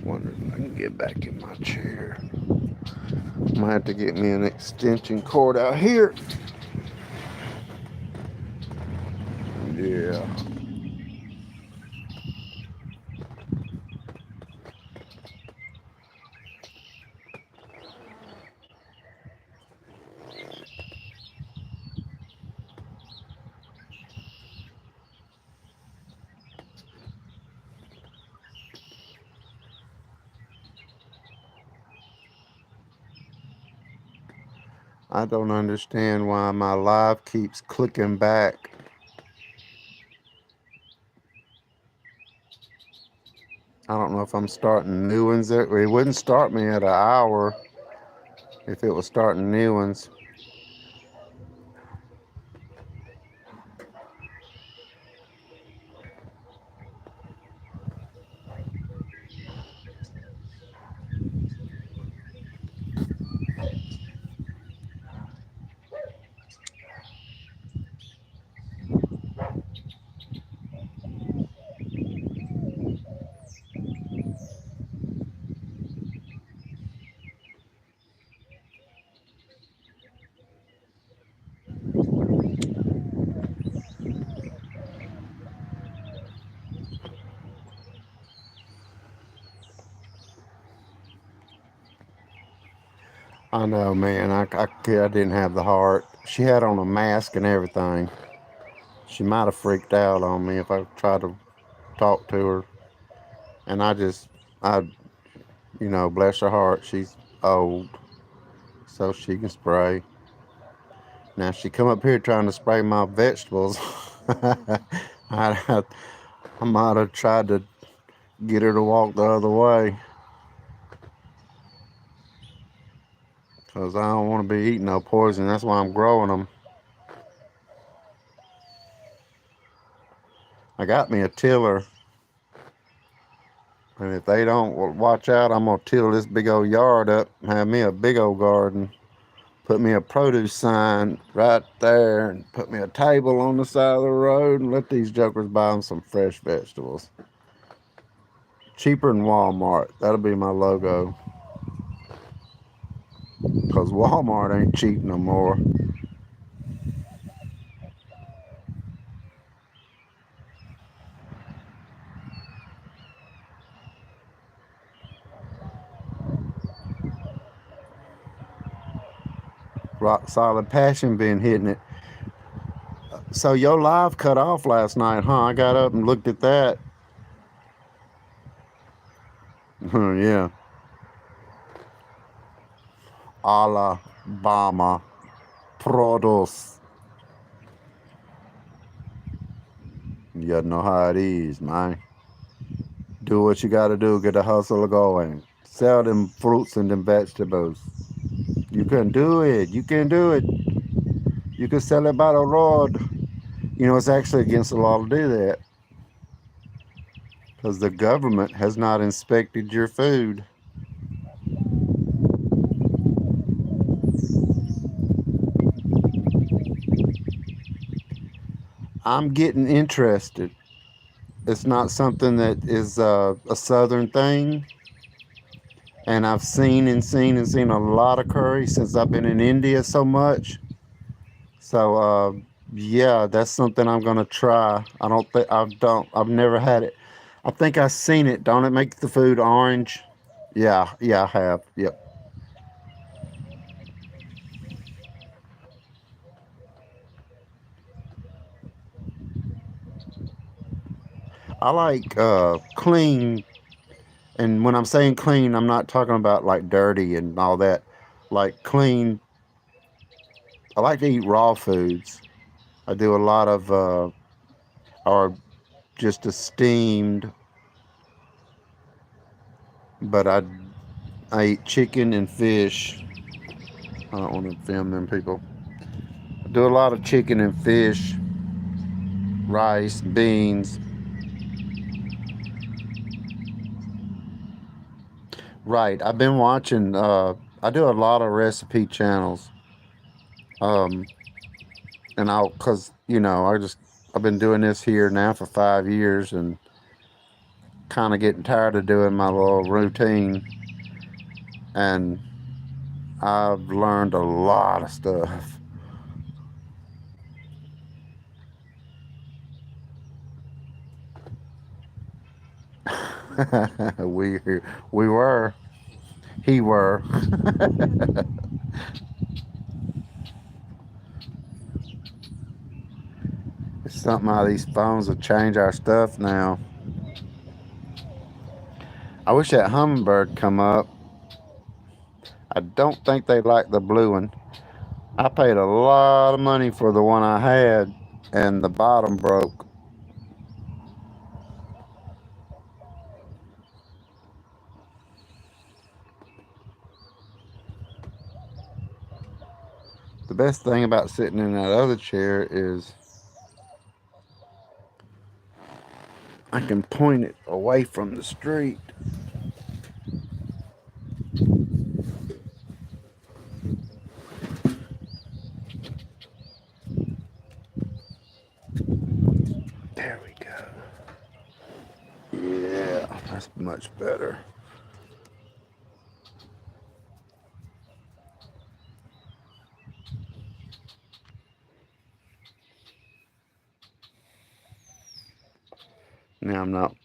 Wonder if I can get back in my chair. Might have to get me an extension cord out here. Yeah. I don't understand why my live keeps clicking back. I don't know if I'm starting new ones. It wouldn't start me at an hour if it was starting new ones. I know, man. I didn't have the heart. She had on a mask and everything. She might have freaked out on me if I tried to talk to her. And bless her heart, she's old, so she can spray. Now she come up here trying to spray my vegetables. I, I might have tried to get her to walk the other way. Because I don't want to be eating no poison. That's why I'm growing them. I got me a tiller. And if they don't watch out, I'm going to till this big old yard up and have me a big old garden. Put me a produce sign right there and put me a table on the side of the road and let these jokers buy them some fresh vegetables. Cheaper than Walmart. That'll be my logo. Because Walmart ain't cheap no more. rock solid passion been hitting it. So your live cut off last night, huh? I got up and looked at that. Yeah. Alabama produce. You gotta know how it is, man. Do what you gotta do, get the hustle going. Sell them fruits and them vegetables. You can do it. You can do it. You can sell it by the road. You know, it's actually against the law to do that because the government has not inspected your food. I'm getting interested. It's not something that is a southern thing. And I've seen and seen and seen a lot of curry since I've been in India so much. So, yeah, that's something I'm gonna try. I've never had it. I think I've seen it. Don't it make the food orange? Yeah, I have. Yep. I like clean, and when I'm saying clean, I'm not talking about like dirty and all that. Like clean, I like to eat raw foods. I do a lot of, or just a steamed, but I eat chicken and fish. I don't want to film them people. I do a lot of chicken and fish, rice, beans. Right. I've been watching. I do a lot of recipe channels. Um, and cause I've been doing this here now for 5 years, and kind of getting tired of doing my little routine. And I've learned a lot of stuff. we we were, he were. It's something how these phones will change our stuff now. I wish that hummingbird come up. I don't think they like the blue one. I paid a lot of money for the one I had, and the bottom broke. The best thing about sitting in that other chair is I can point it away from the street. There we go. Yeah, that's much better. Now I'm not,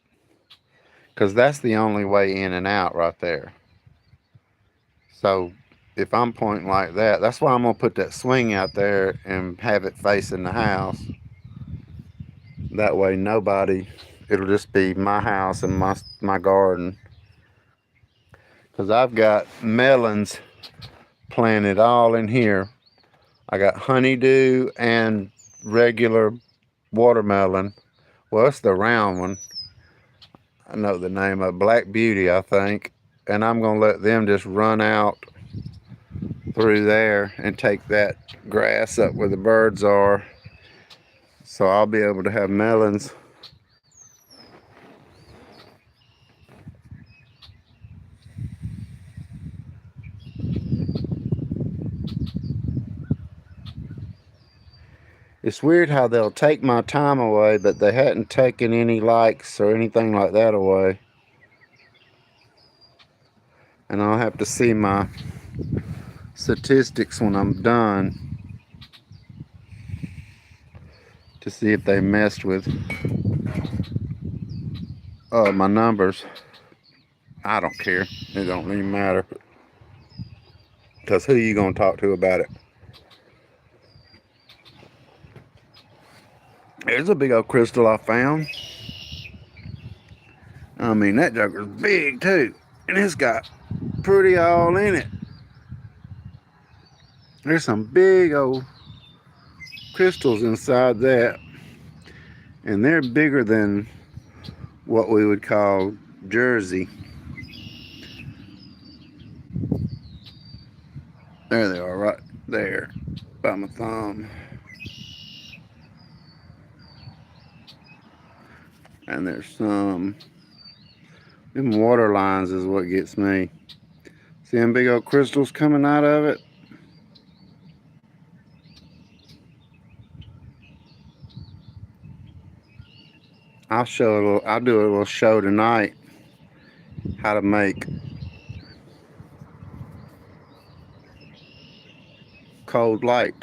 because that's the only way in and out right there. So if I'm pointing like that, that's why I'm going to put that swing out there and have it facing the house. That way nobody, it'll just be my house and my garden. Because I've got melons planted all in here. I got honeydew and regular watermelon. Well, it's the round one. I know the name of Black Beauty, I think. And I'm going to let them just run out through there and take that grass up where the birds are. So I'll be able to have melons. It's weird how they'll take my time away, but they hadn't taken any likes or anything like that away. And I'll have to see my statistics when I'm done to see if they messed with my numbers. I don't care. It don't even matter. Because who you going to talk to about it? There's a big old crystal I found. I mean, that joker's big too. And it's got pretty all in it. There's some big old crystals inside that. And they're bigger than what we would call Jersey. There they are, right there by my thumb. And there's some. Them water lines is what gets me. See them big old crystals coming out of it? I'll do a little show tonight how to make cold light.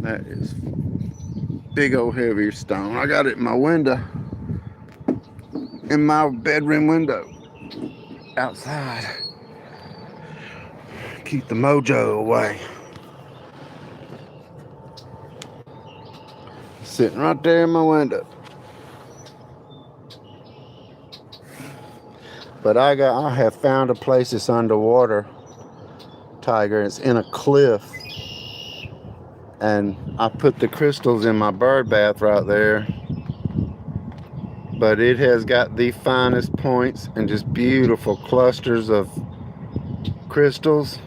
That is big old heavy stone. I got it in my window, in my bedroom window, outside. Keep the mojo away. Sitting right there in my window. But I have found a place that's underwater, Tiger. It's in a cliff. And I put the crystals in my bird bath right there. But it has got the finest points and just beautiful clusters of crystals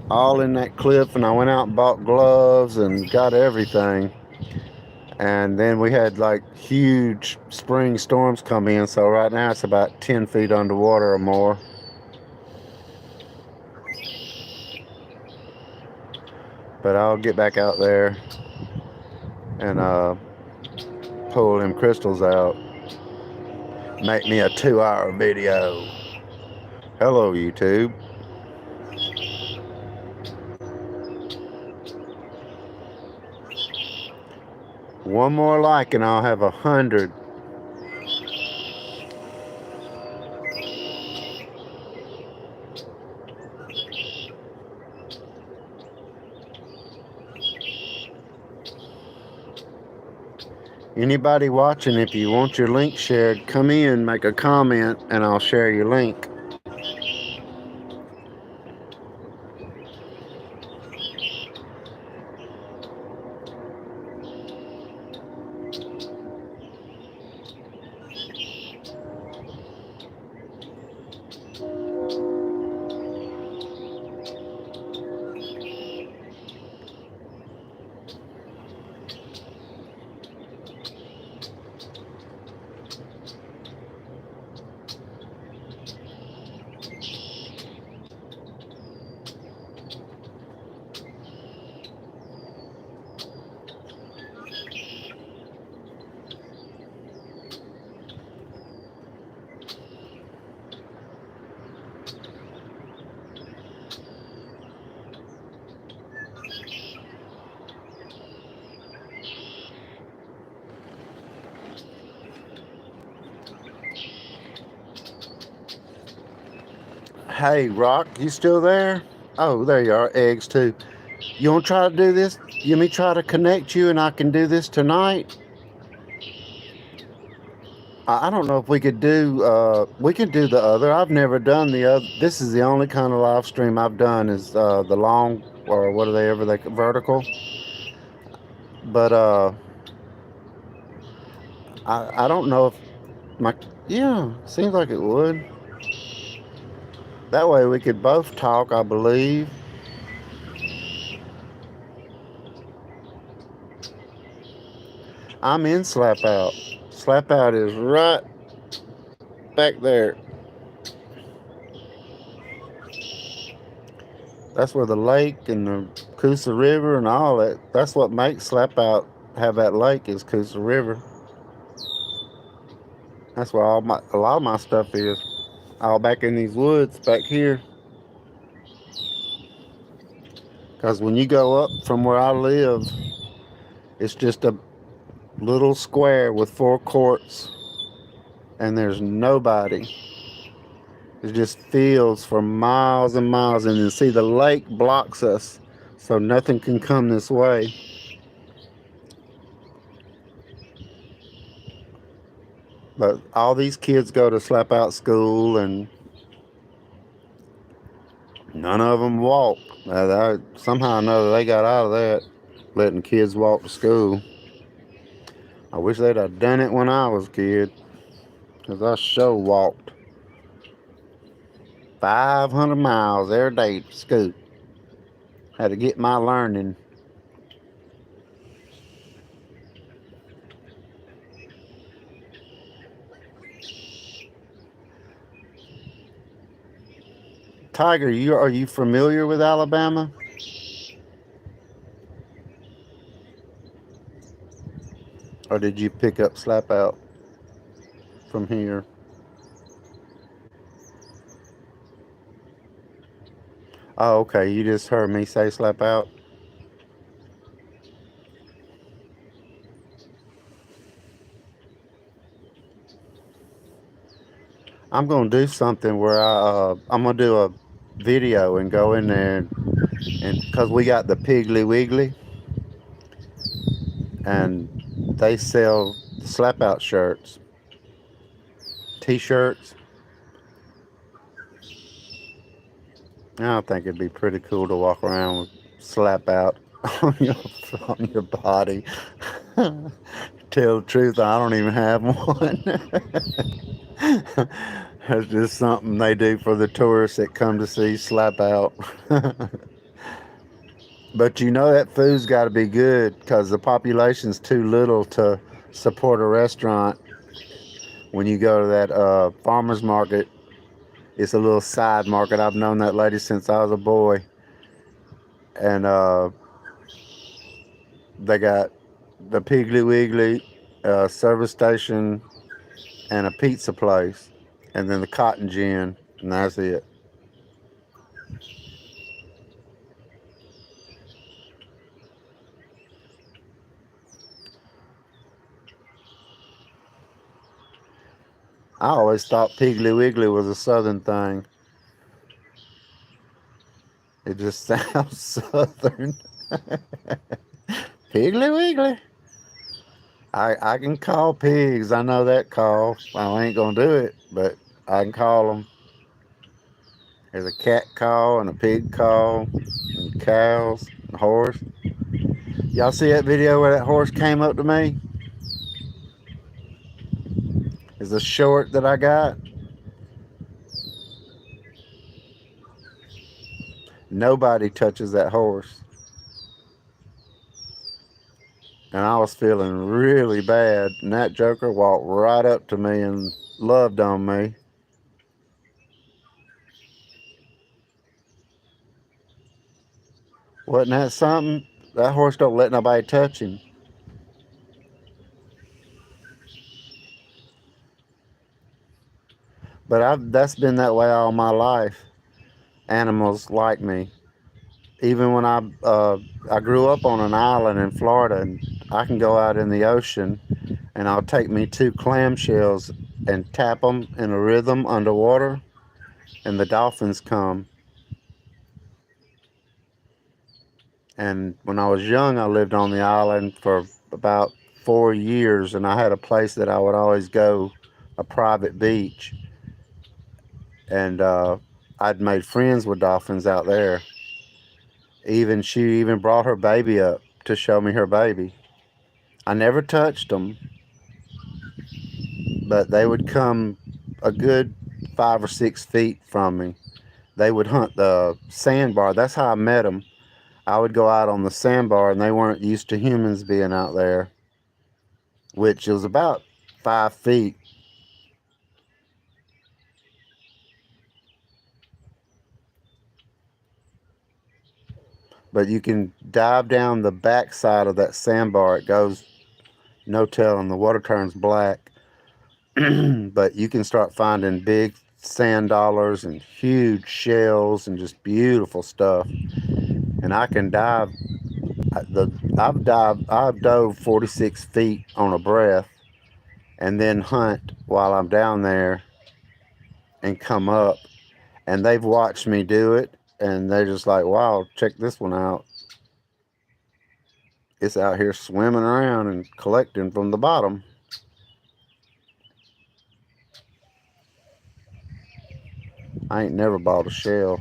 all in that cliff. And I went out and bought gloves and got everything. And then we had like huge spring storms come in. So right now it's about 10 feet underwater or more. But I'll get back out there and pull them crystals out. Make me a 2-hour video. Hello, YouTube. One more like and I'll have 100. Anybody watching, if you want your link shared, come in, make a comment, and I'll share your link. Hey, Rock, you still there? Oh, there you are. Eggs, too. You want to try to do this? You want me try to connect you and I can do this tonight? I don't know if we could do, we can do the other. I've never done the other. This is the only kind of live stream I've done is the long, or what are they ever, they vertical. But I don't know if yeah, seems like it would. That way we could both talk, I believe. I'm in Slap Out. Slap Out is right back there. That's where the lake and the Coosa River and all that. That's what makes Slap Out have that lake is Coosa River. That's where a lot of my stuff is. All back in these woods back here. Because when you go up from where I live, it's just a little square with 4 courts and there's nobody. It's just fields for miles and miles, and then see the lake blocks us, so nothing can come this way. But all these kids go to slap out school, and none of them walk. Somehow or another, they got out of that, letting kids walk to school. I wish they'd have done it when I was a kid, because I sure walked 500 miles every day to school. Had to get my learning. Tiger, are you familiar with Alabama? Or did you pick up slap out from here? Oh, okay. You just heard me say slap out. I'm gonna do something where I'm gonna do a video and go in there and because we got the Piggly Wiggly and they sell slap out shirts, t-shirts. I think it'd be pretty cool to walk around with slap out on your body. Tell the truth, I don't even have one. That's just something they do for the tourists that come to see slap out. But you know that food's got to be good because the population's too little to support a restaurant. When you go to that farmer's market, it's a little side market. I've known that lady since I was a boy. And they got the Piggly Wiggly service station and a pizza place. And then the Cotton Gin. And that's it. I always thought Piggly Wiggly was a southern thing. It just sounds southern. Piggly Wiggly. I can call pigs. I know that call. I ain't gonna do it, but I can call them. There's a cat call and a pig call, and cows, and a horse. Y'all see that video where that horse came up to me? It's a short that I got. Nobody touches that horse. And I was feeling really bad. And that joker walked right up to me and loved on me. Wasn't that something? That horse don't let nobody touch him. But that's been that way all my life. Animals like me. Even when I grew up on an island in Florida, and I can go out in the ocean, and I'll take me 2 clamshells and tap them in a rhythm underwater, and the dolphins come. And when I was young, I lived on the island for about 4 years, and I had a place that I would always go, a private beach. And I'd made friends with dolphins out there. She even brought her baby up to show me her baby. I never touched them, but they would come a good 5 or 6 feet from me. They would hunt the sandbar. That's how I met them. I would go out on the sandbar, and they weren't used to humans being out there, which was about 5 feet. But you can dive down the backside of that sandbar. It goes, no telling, the water turns black. But you can start finding big sand dollars and huge shells and just beautiful stuff. And I can dive. I've dove 46 feet on a breath, and then hunt while I'm down there, and come up And they've watched me do it, and they're just like, wow, check this one out. It's out here swimming around and collecting from the bottom. I ain't never bought a shell,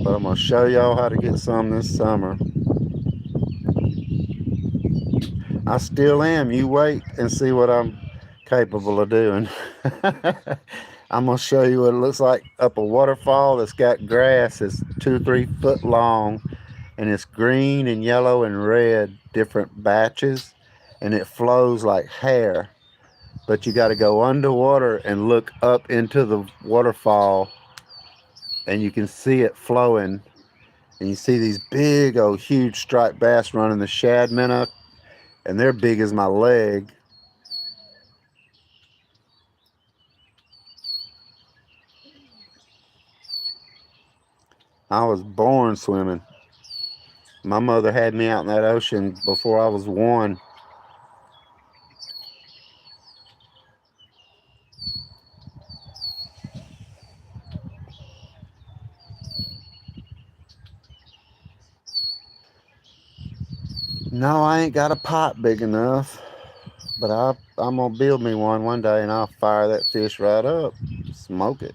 but I'm going to show y'all how to get some this summer. I still am. You wait and see what I'm capable of doing. I'm going to show you what it looks like up a waterfall that's got grass that's 2 or 3 foot long, and it's green and yellow and red, different batches, and it flows like hair. But you got to go underwater and look up into the waterfall, and you can see it flowing. And you see these big, oh, huge striped bass running the shad minnow, and they're big as my leg. I was born swimming. My mother had me out in that ocean before I was 1. No, I ain't got a pot big enough, but I'm gonna build me one day, and I'll fire that fish right up, smoke it.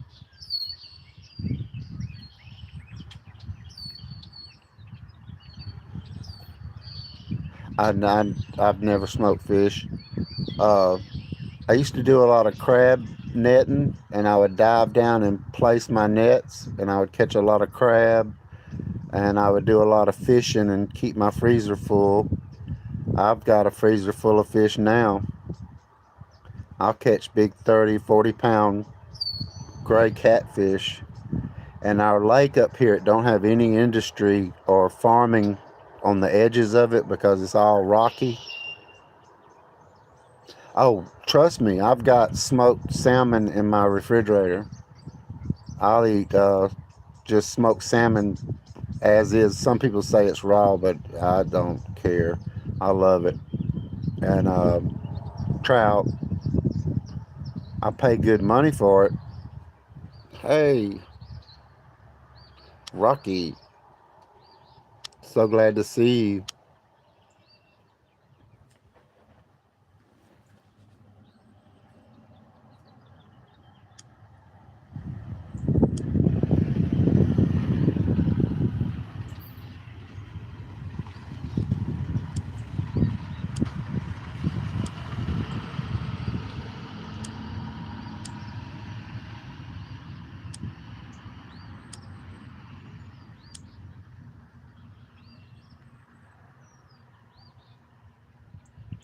I've never smoked fish. Uh, I used to do a lot of crab netting, and I would dive down and place my nets, and I would catch a lot of crab, and I would do a lot of fishing and keep my freezer full. I've got a freezer full of fish now. I'll catch big 30, 40 pound gray catfish. And our lake up here, it don't have any industry or farming on the edges of it because it's all rocky. Oh, trust me, I've got smoked salmon in my refrigerator. I'll eat just smoked salmon as is. Some people say it's raw, but I don't care. I love it. And trout, I pay good money for it. Hey, Rocky, so glad to see you.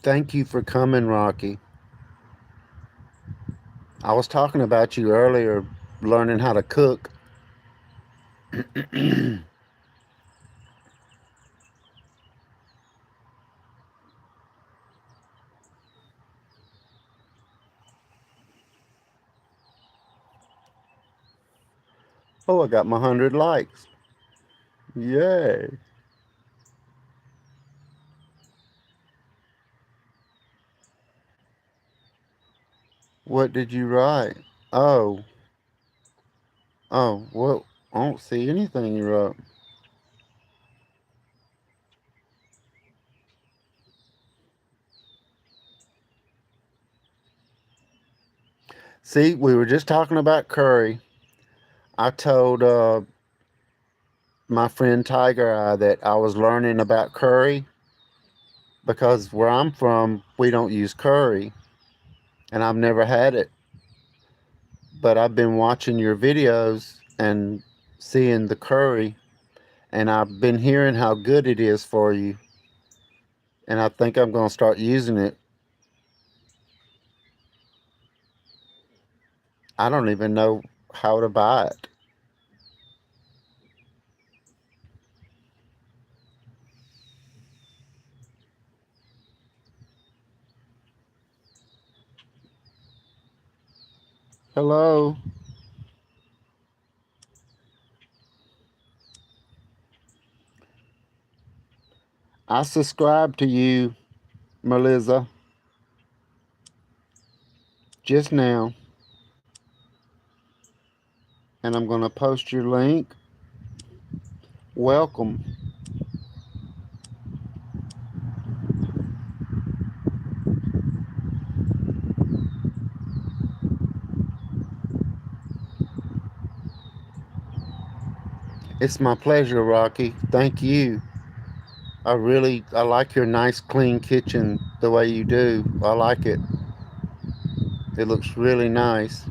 Thank you for coming, Rocky. I was talking about you earlier, learning how to cook. Oh, I got my 100 likes. Yay. What did you write? Oh, well, I don't see anything you wrote. See, we were just talking about curry. I told my friend Tiger Eye that I was learning about curry because where I'm from, we don't use curry, and I've never had it. But I've been watching your videos and seeing the curry, and I've been hearing how good it is for you, and I think I'm going to start using it. I don't even know how to buy it. Hello. I subscribed to you, Melissa, just now. and I'm going to post your link. Welcome. It's my pleasure, Rocky. Thank you. I like your nice clean kitchen the way you do. I like it. It looks really nice.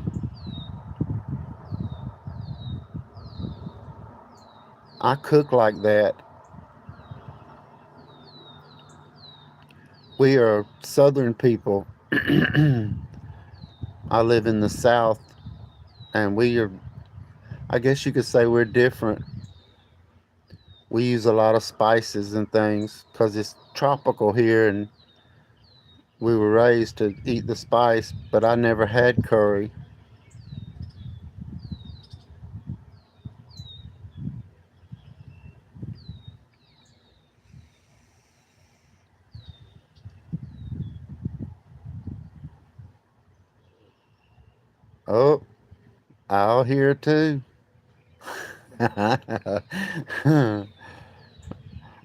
I cook like that. We are Southern people. I live in the South, and I guess you could say we're different. We use a lot of spices and things because it's tropical here, and we were raised to eat the spice, but I never had curry. Oh, I'll hear too.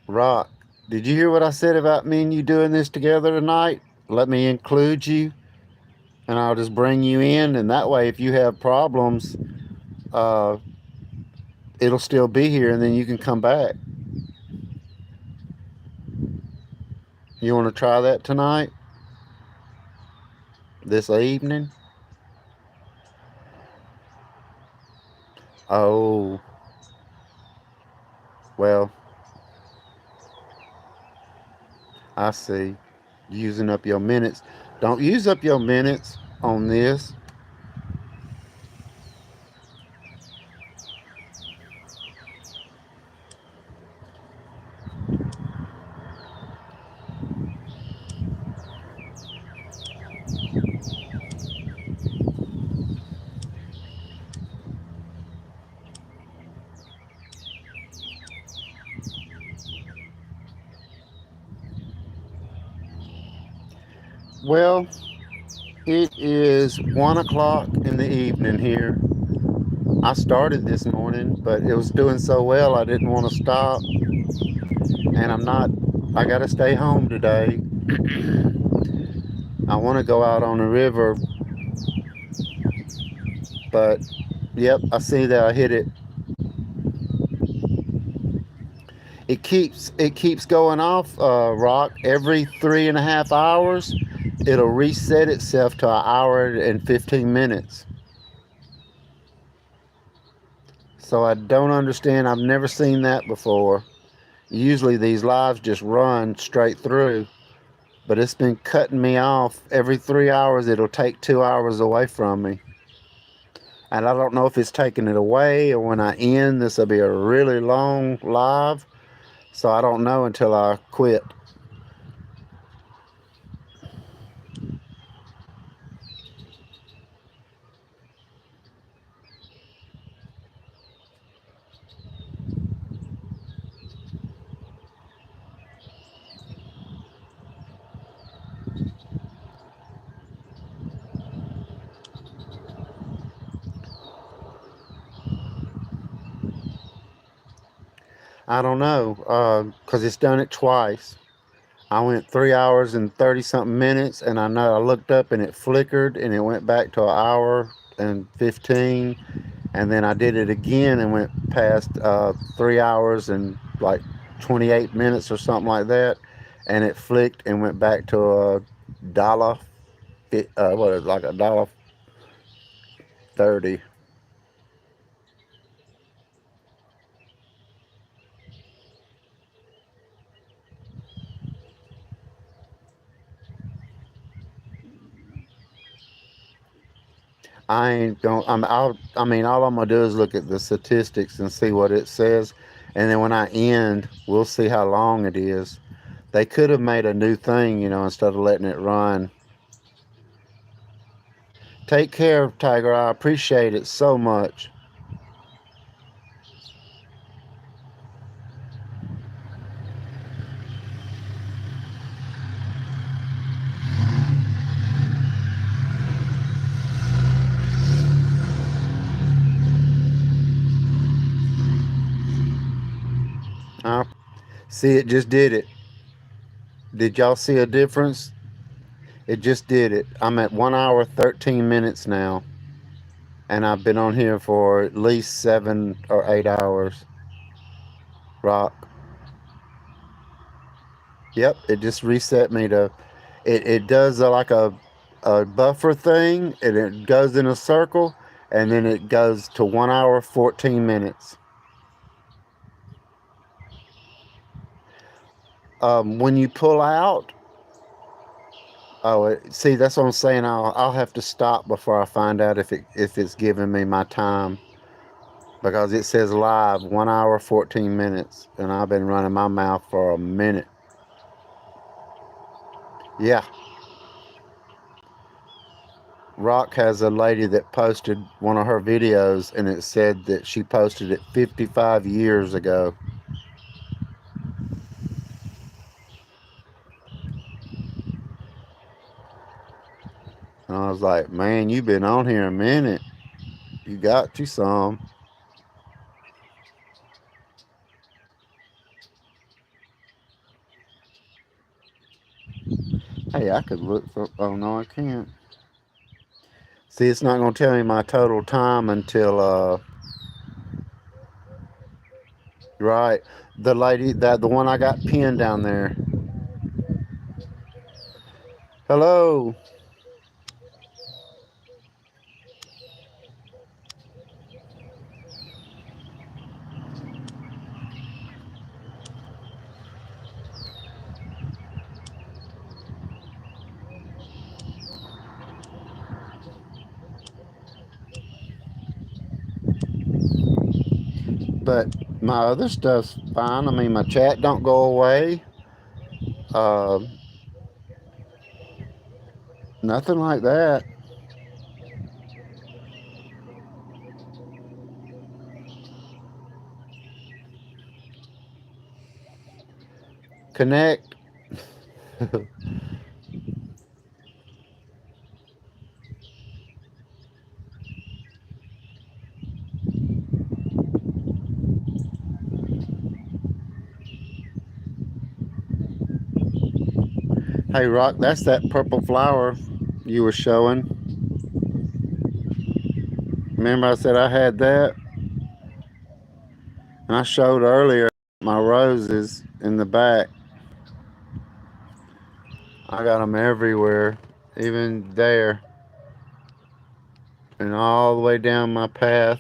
Rock, did you hear what I said about me and you doing this together tonight? Let me include you, and I'll just bring you in, and that way, if you have problems, uh, it'll still be here, and then you can come back. You want to try that tonight? This evening? Oh, well, I see. Using up your minutes. Don't use up your minutes on this. Well, it is 1 o'clock in the evening here. I started this morning, but it was doing so well I didn't want to stop. And I got to stay home today. I want to go out on the river, but yep, I see that I hit it. It keeps going off, Rock. Every 3.5 hours, it'll reset itself to an hour and 15 minutes. So I don't understand. I've never seen that before. Usually these lives just run straight through, but it's been cutting me off. Every 3 hours, it'll take 2 hours away from me. And I don't know if it's taking it away or when I end, this will be a really long live. So I don't know until I quit. I don't know, because it's done it twice. I went 3 hours and 30 something minutes, and I know I looked up and it flickered and it went back to an hour and 15. And then I did it again and went past 3 hours and like 28 minutes or something like that. And it flicked and went back to a dollar, what is it, like $1.30. I ain't going. I mean, all I'm gonna do is look at the statistics and see what it says, and then when I end, we'll see how long it is. They could have made a new thing, instead of letting it run. Take care, Tiger. I appreciate it so much. See, it just did it. Did y'all see a difference? It just did it. I'm at 1 hour 13 minutes now, and I've been on here for at least 7 or 8 hours. Rock. Yep, it just reset me to. It does like a buffer thing, and it goes in a circle, and then it goes to 1 hour 14 minutes. When you pull out, see, that's what I'm saying. I'll have to stop before I find out if it's giving me my time, because it says live 1 hour 14 minutes, and I've been running my mouth for a minute. Yeah. Rock has a lady that posted one of her videos, and it said that she posted it 55 years ago. And I was like, man, you've been on here a minute. You got you some. Hey, I could look for. Oh, no, I can't. See, it's not going to tell me my total time until, right. The lady, the one I got pinned down there. Hello. But my other stuff's fine. I mean, my chat don't go away. Uh, Nothing like that. Connect. Hey, Rock, that's that purple flower you were showing. Remember I said I had that? And I showed earlier my roses in the back. I got them everywhere, even there, and all the way down my path.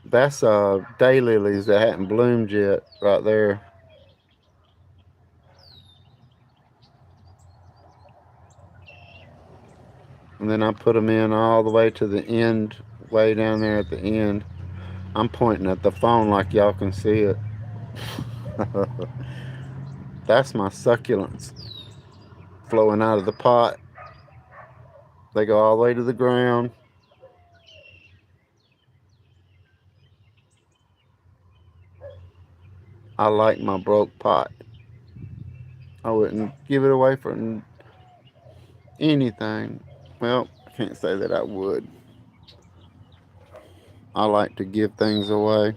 That's daylilies that hadn't bloomed yet, right there. And then I put them in all the way to the end, way down there at the end. I'm pointing at the phone like y'all can see it. That's my succulents flowing out of the pot. They go all the way to the ground. I like my broke pot. I wouldn't give it away for anything. Well, I can't say that I would. I like to give things away.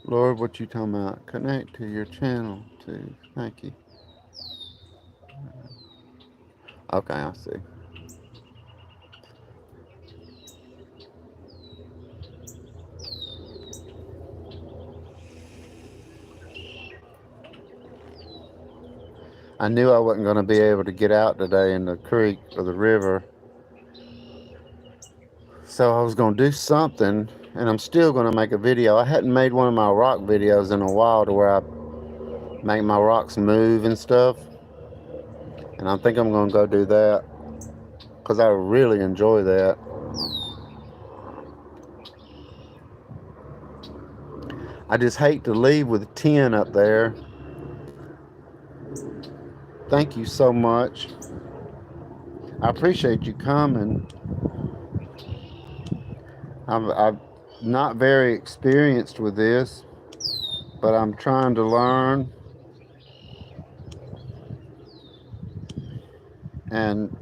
Lord, what you talking about? Connect to your channel too. Thank you. Okay, I see. I knew I wasn't going to be able to get out today in the creek or the river. So I was going to do something, and I'm still going to make a video. I hadn't made one of my rock videos in a while to where I make my rocks move and stuff. And I think I'm going to go do that because I really enjoy that. I just hate to leave with 10 up there. Thank you so much. I appreciate you coming. I'm not very experienced with this. but I'm trying to learn. And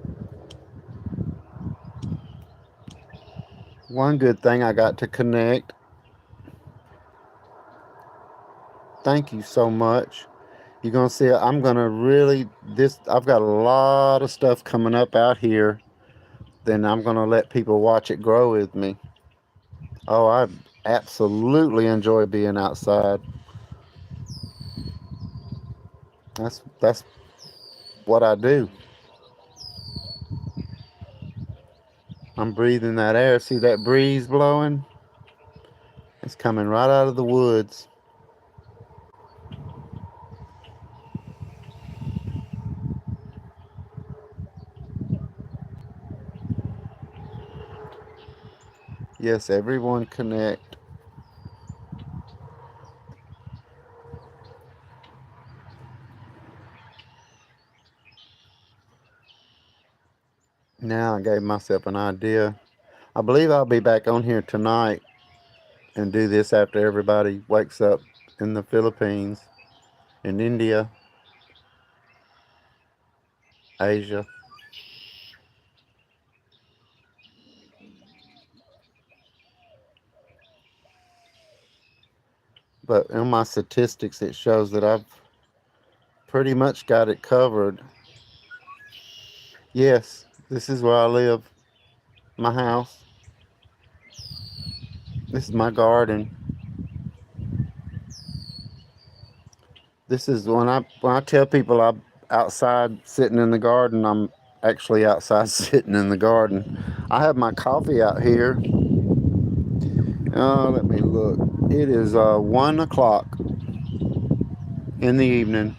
one good thing, I got to connect. Thank you so much. You're gonna see I'm gonna really I've got a lot of stuff coming up out here. Then I'm gonna let people watch it grow with me. Oh, I absolutely enjoy being outside. That's what I do. I'm breathing that air. See that breeze blowing? It's coming right out of the woods. Yes, everyone connect. Now I gave myself an idea. I believe I'll be back on here tonight and do this after everybody wakes up in the Philippines, in India, Asia. But in my statistics, it shows that I've pretty much got it covered. Yes, this is where I live, my house. This is my garden. This is when I tell people I'm outside sitting in the garden, I'm actually outside sitting in the garden. I have my coffee out here. Let me look. It is 1 o'clock in the evening.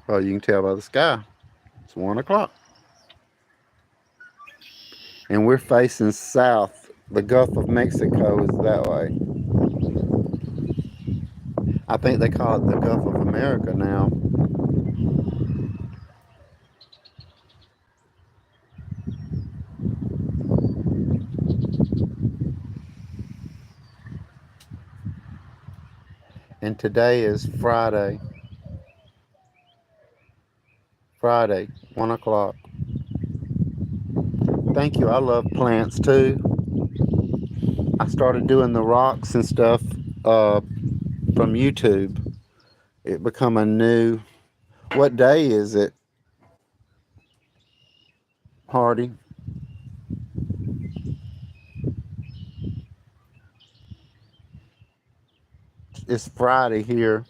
Well, you can tell by the sky. It's 1 o'clock. And we're facing south. The Gulf of Mexico is that way. I think they call it the Gulf of America now. And today is Friday. Friday, 1 o'clock. Thank you. I love plants too. I started doing the rocks and stuff from YouTube. It become a new. What day is it, Hardy? It's Friday here.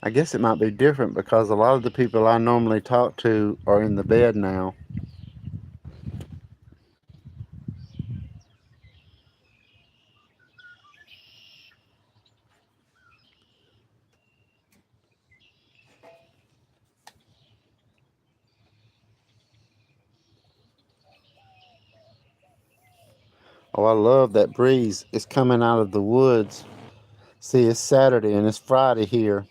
I guess it might be different because a lot of the people I normally talk to are in the bed now. Oh, I love that breeze. It's coming out of the woods. See, it's Saturday and it's Friday here.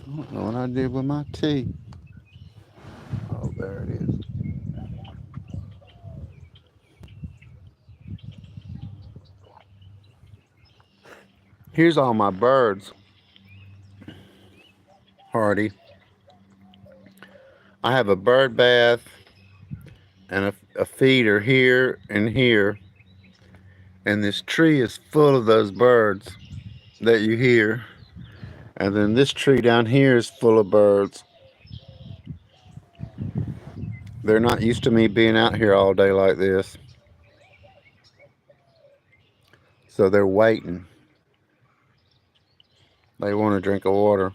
I don't know what I did with my tea. Oh, there it is. Here's all my birds, Hardy. I have a bird bath and a feeder here and here. And this tree is full of those birds that you hear. And then this tree down here is full of birds. They're not used to me being out here all day like this. So they're waiting. They want a drink of water.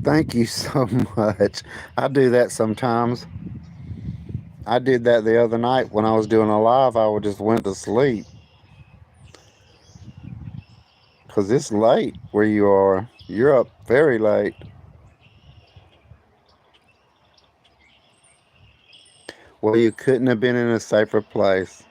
Thank you so much. I do that sometimes. I did that the other night when I was doing a live. I would just went to sleep because it's late where you are. You're up very late. Well, you couldn't have been in a safer place.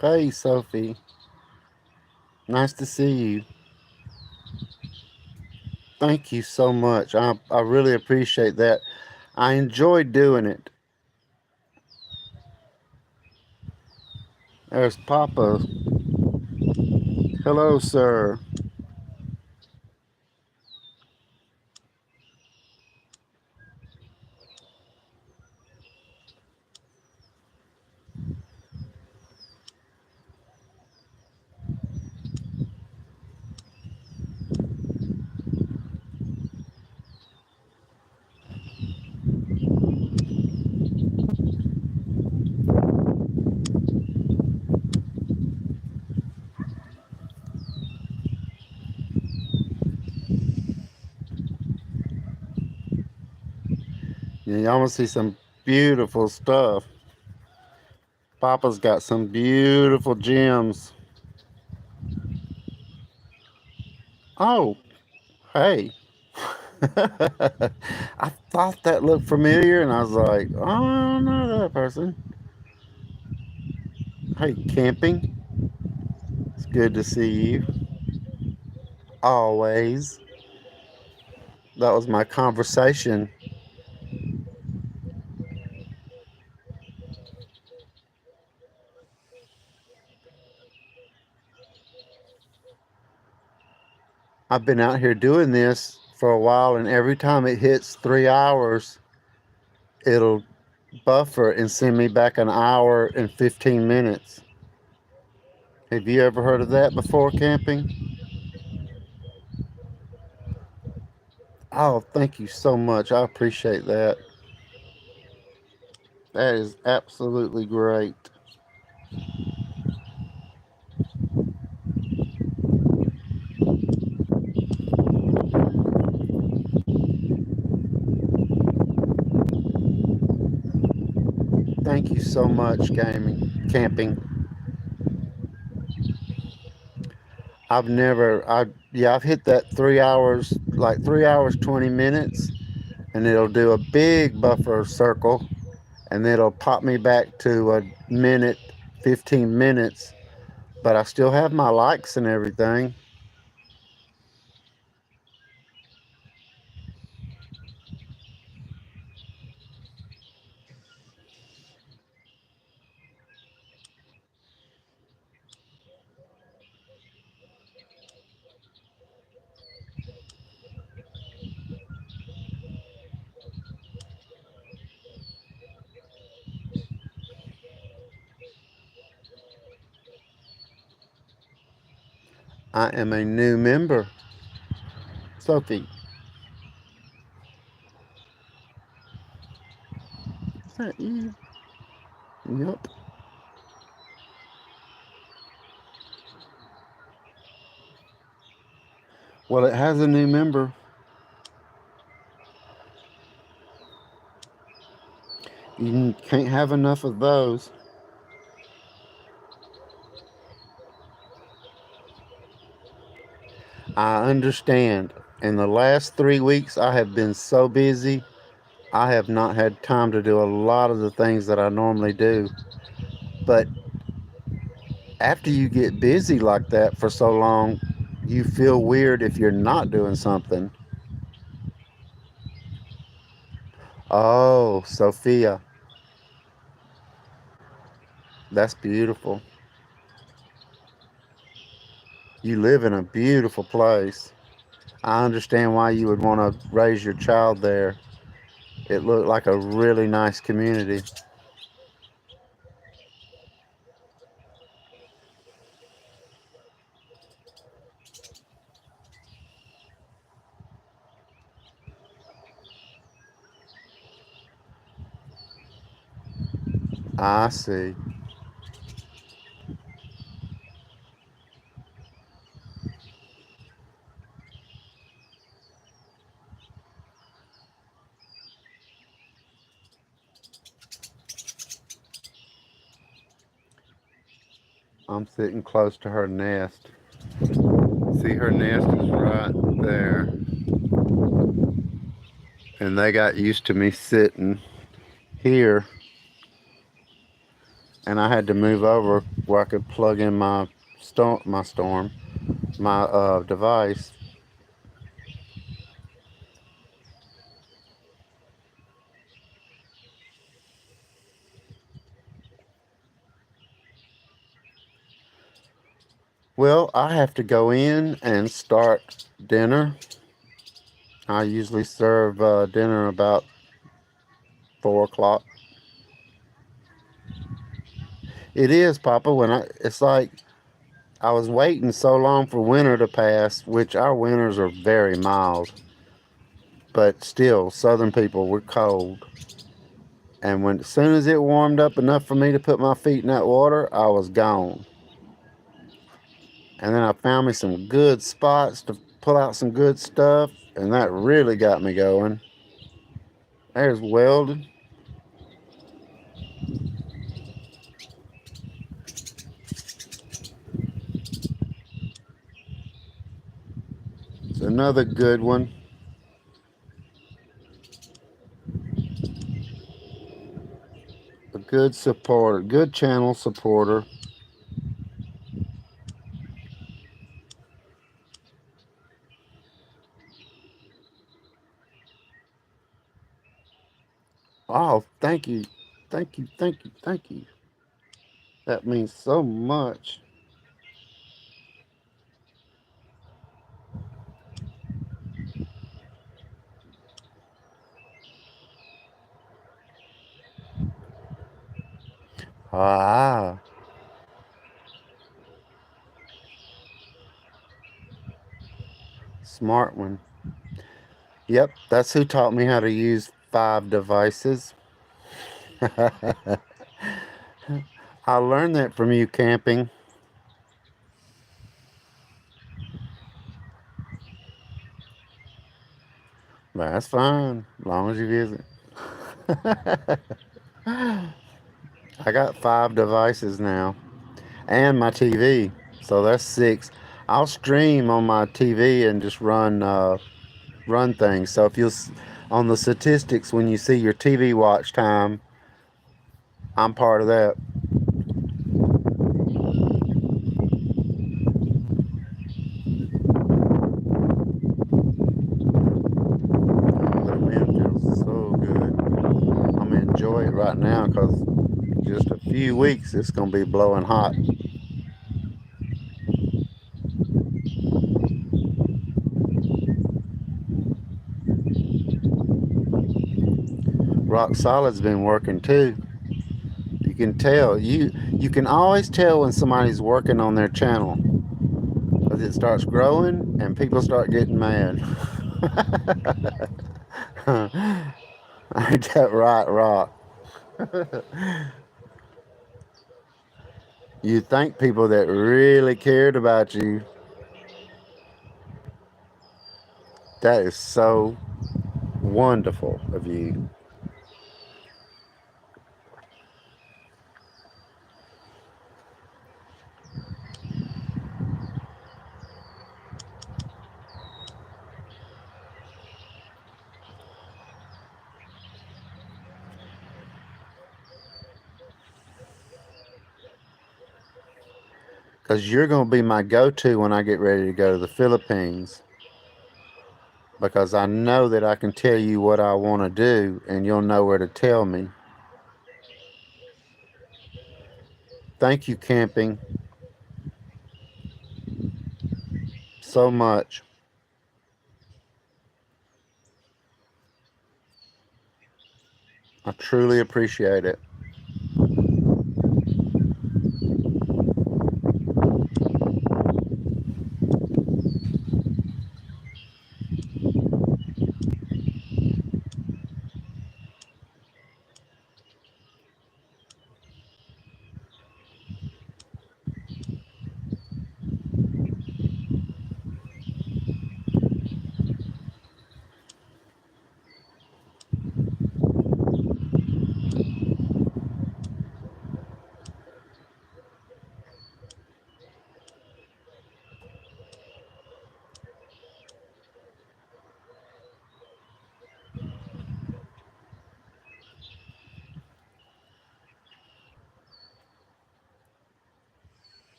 Hey, Sophie. Nice to see you. Thank you so much. I really appreciate that. I enjoyed doing it. There's Papa. Hello, sir. Yeah, y'all want to see some beautiful stuff. Papa's got some beautiful gems. Oh, hey. I thought that looked familiar, and I was like, oh, no, that person. Hey, camping. It's good to see you. Always. That was my conversation. I've been out here doing this for a while, and every time it hits 3 hours, it'll buffer and send me back an hour and 15 minutes. Have you ever heard of that before, camping? Oh, thank you so much. I appreciate that. That is absolutely great. Thank you so much, camping. I've hit that 3 hours, like 3 hours, 20 minutes, and it'll do a big buffer circle, and it'll pop me back to a minute, 15 minutes, but I still have my likes and everything. I am a new member. Sophie, is that you? Yep. Well, it has a new member. You can't have enough of those. I understand. In the last 3 weeks, I have been so busy, I have not had time to do a lot of the things that I normally do. But after you get busy like that for so long, you feel weird if you're not doing something. Oh, Sophia. That's beautiful. You live in a beautiful place. I understand why you would want to raise your child there. It looked like a really nice community. I see. I'm sitting close to her nest. See, her nest is right there. And they got used to me sitting here, and I had to move over where I could plug in my device. Well, I have to go in and start dinner. I usually serve dinner about 4 o'clock. It is, Papa. It's like I was waiting so long for winter to pass, which our winters are very mild, but still, Southern people, we're cold. And as soon as it warmed up enough for me to put my feet in that water, I was gone. And then I found me some good spots to pull out some good stuff, and that really got me going. There's Weldon. It's another good one. A good supporter, good channel supporter. Oh, thank you. Thank you, thank you, thank you. That means so much. Ah, smart one. Yep, that's who taught me how to use 5 devices. I learned that from you camping. That's fine, as long as you visit. I got 5 devices now, and my TV, so that's 6. I'll stream on my TV and just run things. So if on the statistics when you see your TV watch time, I'm part of that. Oh, that wind feels so good. I'm gonna enjoy it right now because just a few weeks it's gonna be blowing hot. Rock Solid's been working too. You can tell. You can always tell when somebody's working on their channel because it starts growing and people start getting mad. Ain't that right, Rock? You thank people that really cared about you. That is so wonderful of you. Because you're going to be my go to when I get ready to go to the Philippines. Because I know that I can tell you what I want to do and you'll know where to tell me. Thank you, camping, so much. I truly appreciate it.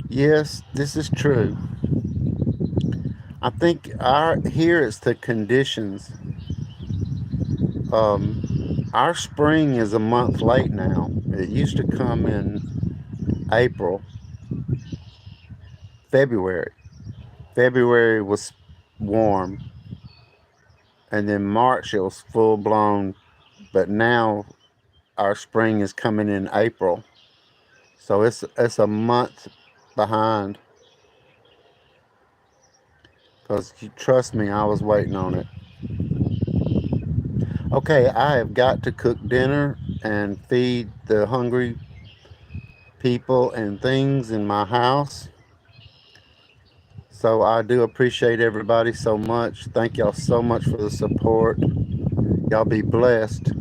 Yes, this is true. I think our here it's the conditions. Our spring is a month late now. It used to come in April, February. February was warm, and then March it was full blown. But now our spring is coming in April, so it's a month behind. Cause trust me, I was waiting on it. Okay, I have got to cook dinner and feed the hungry people and things in my house. So I do appreciate everybody so much. Thank y'all so much for the support. Y'all be blessed.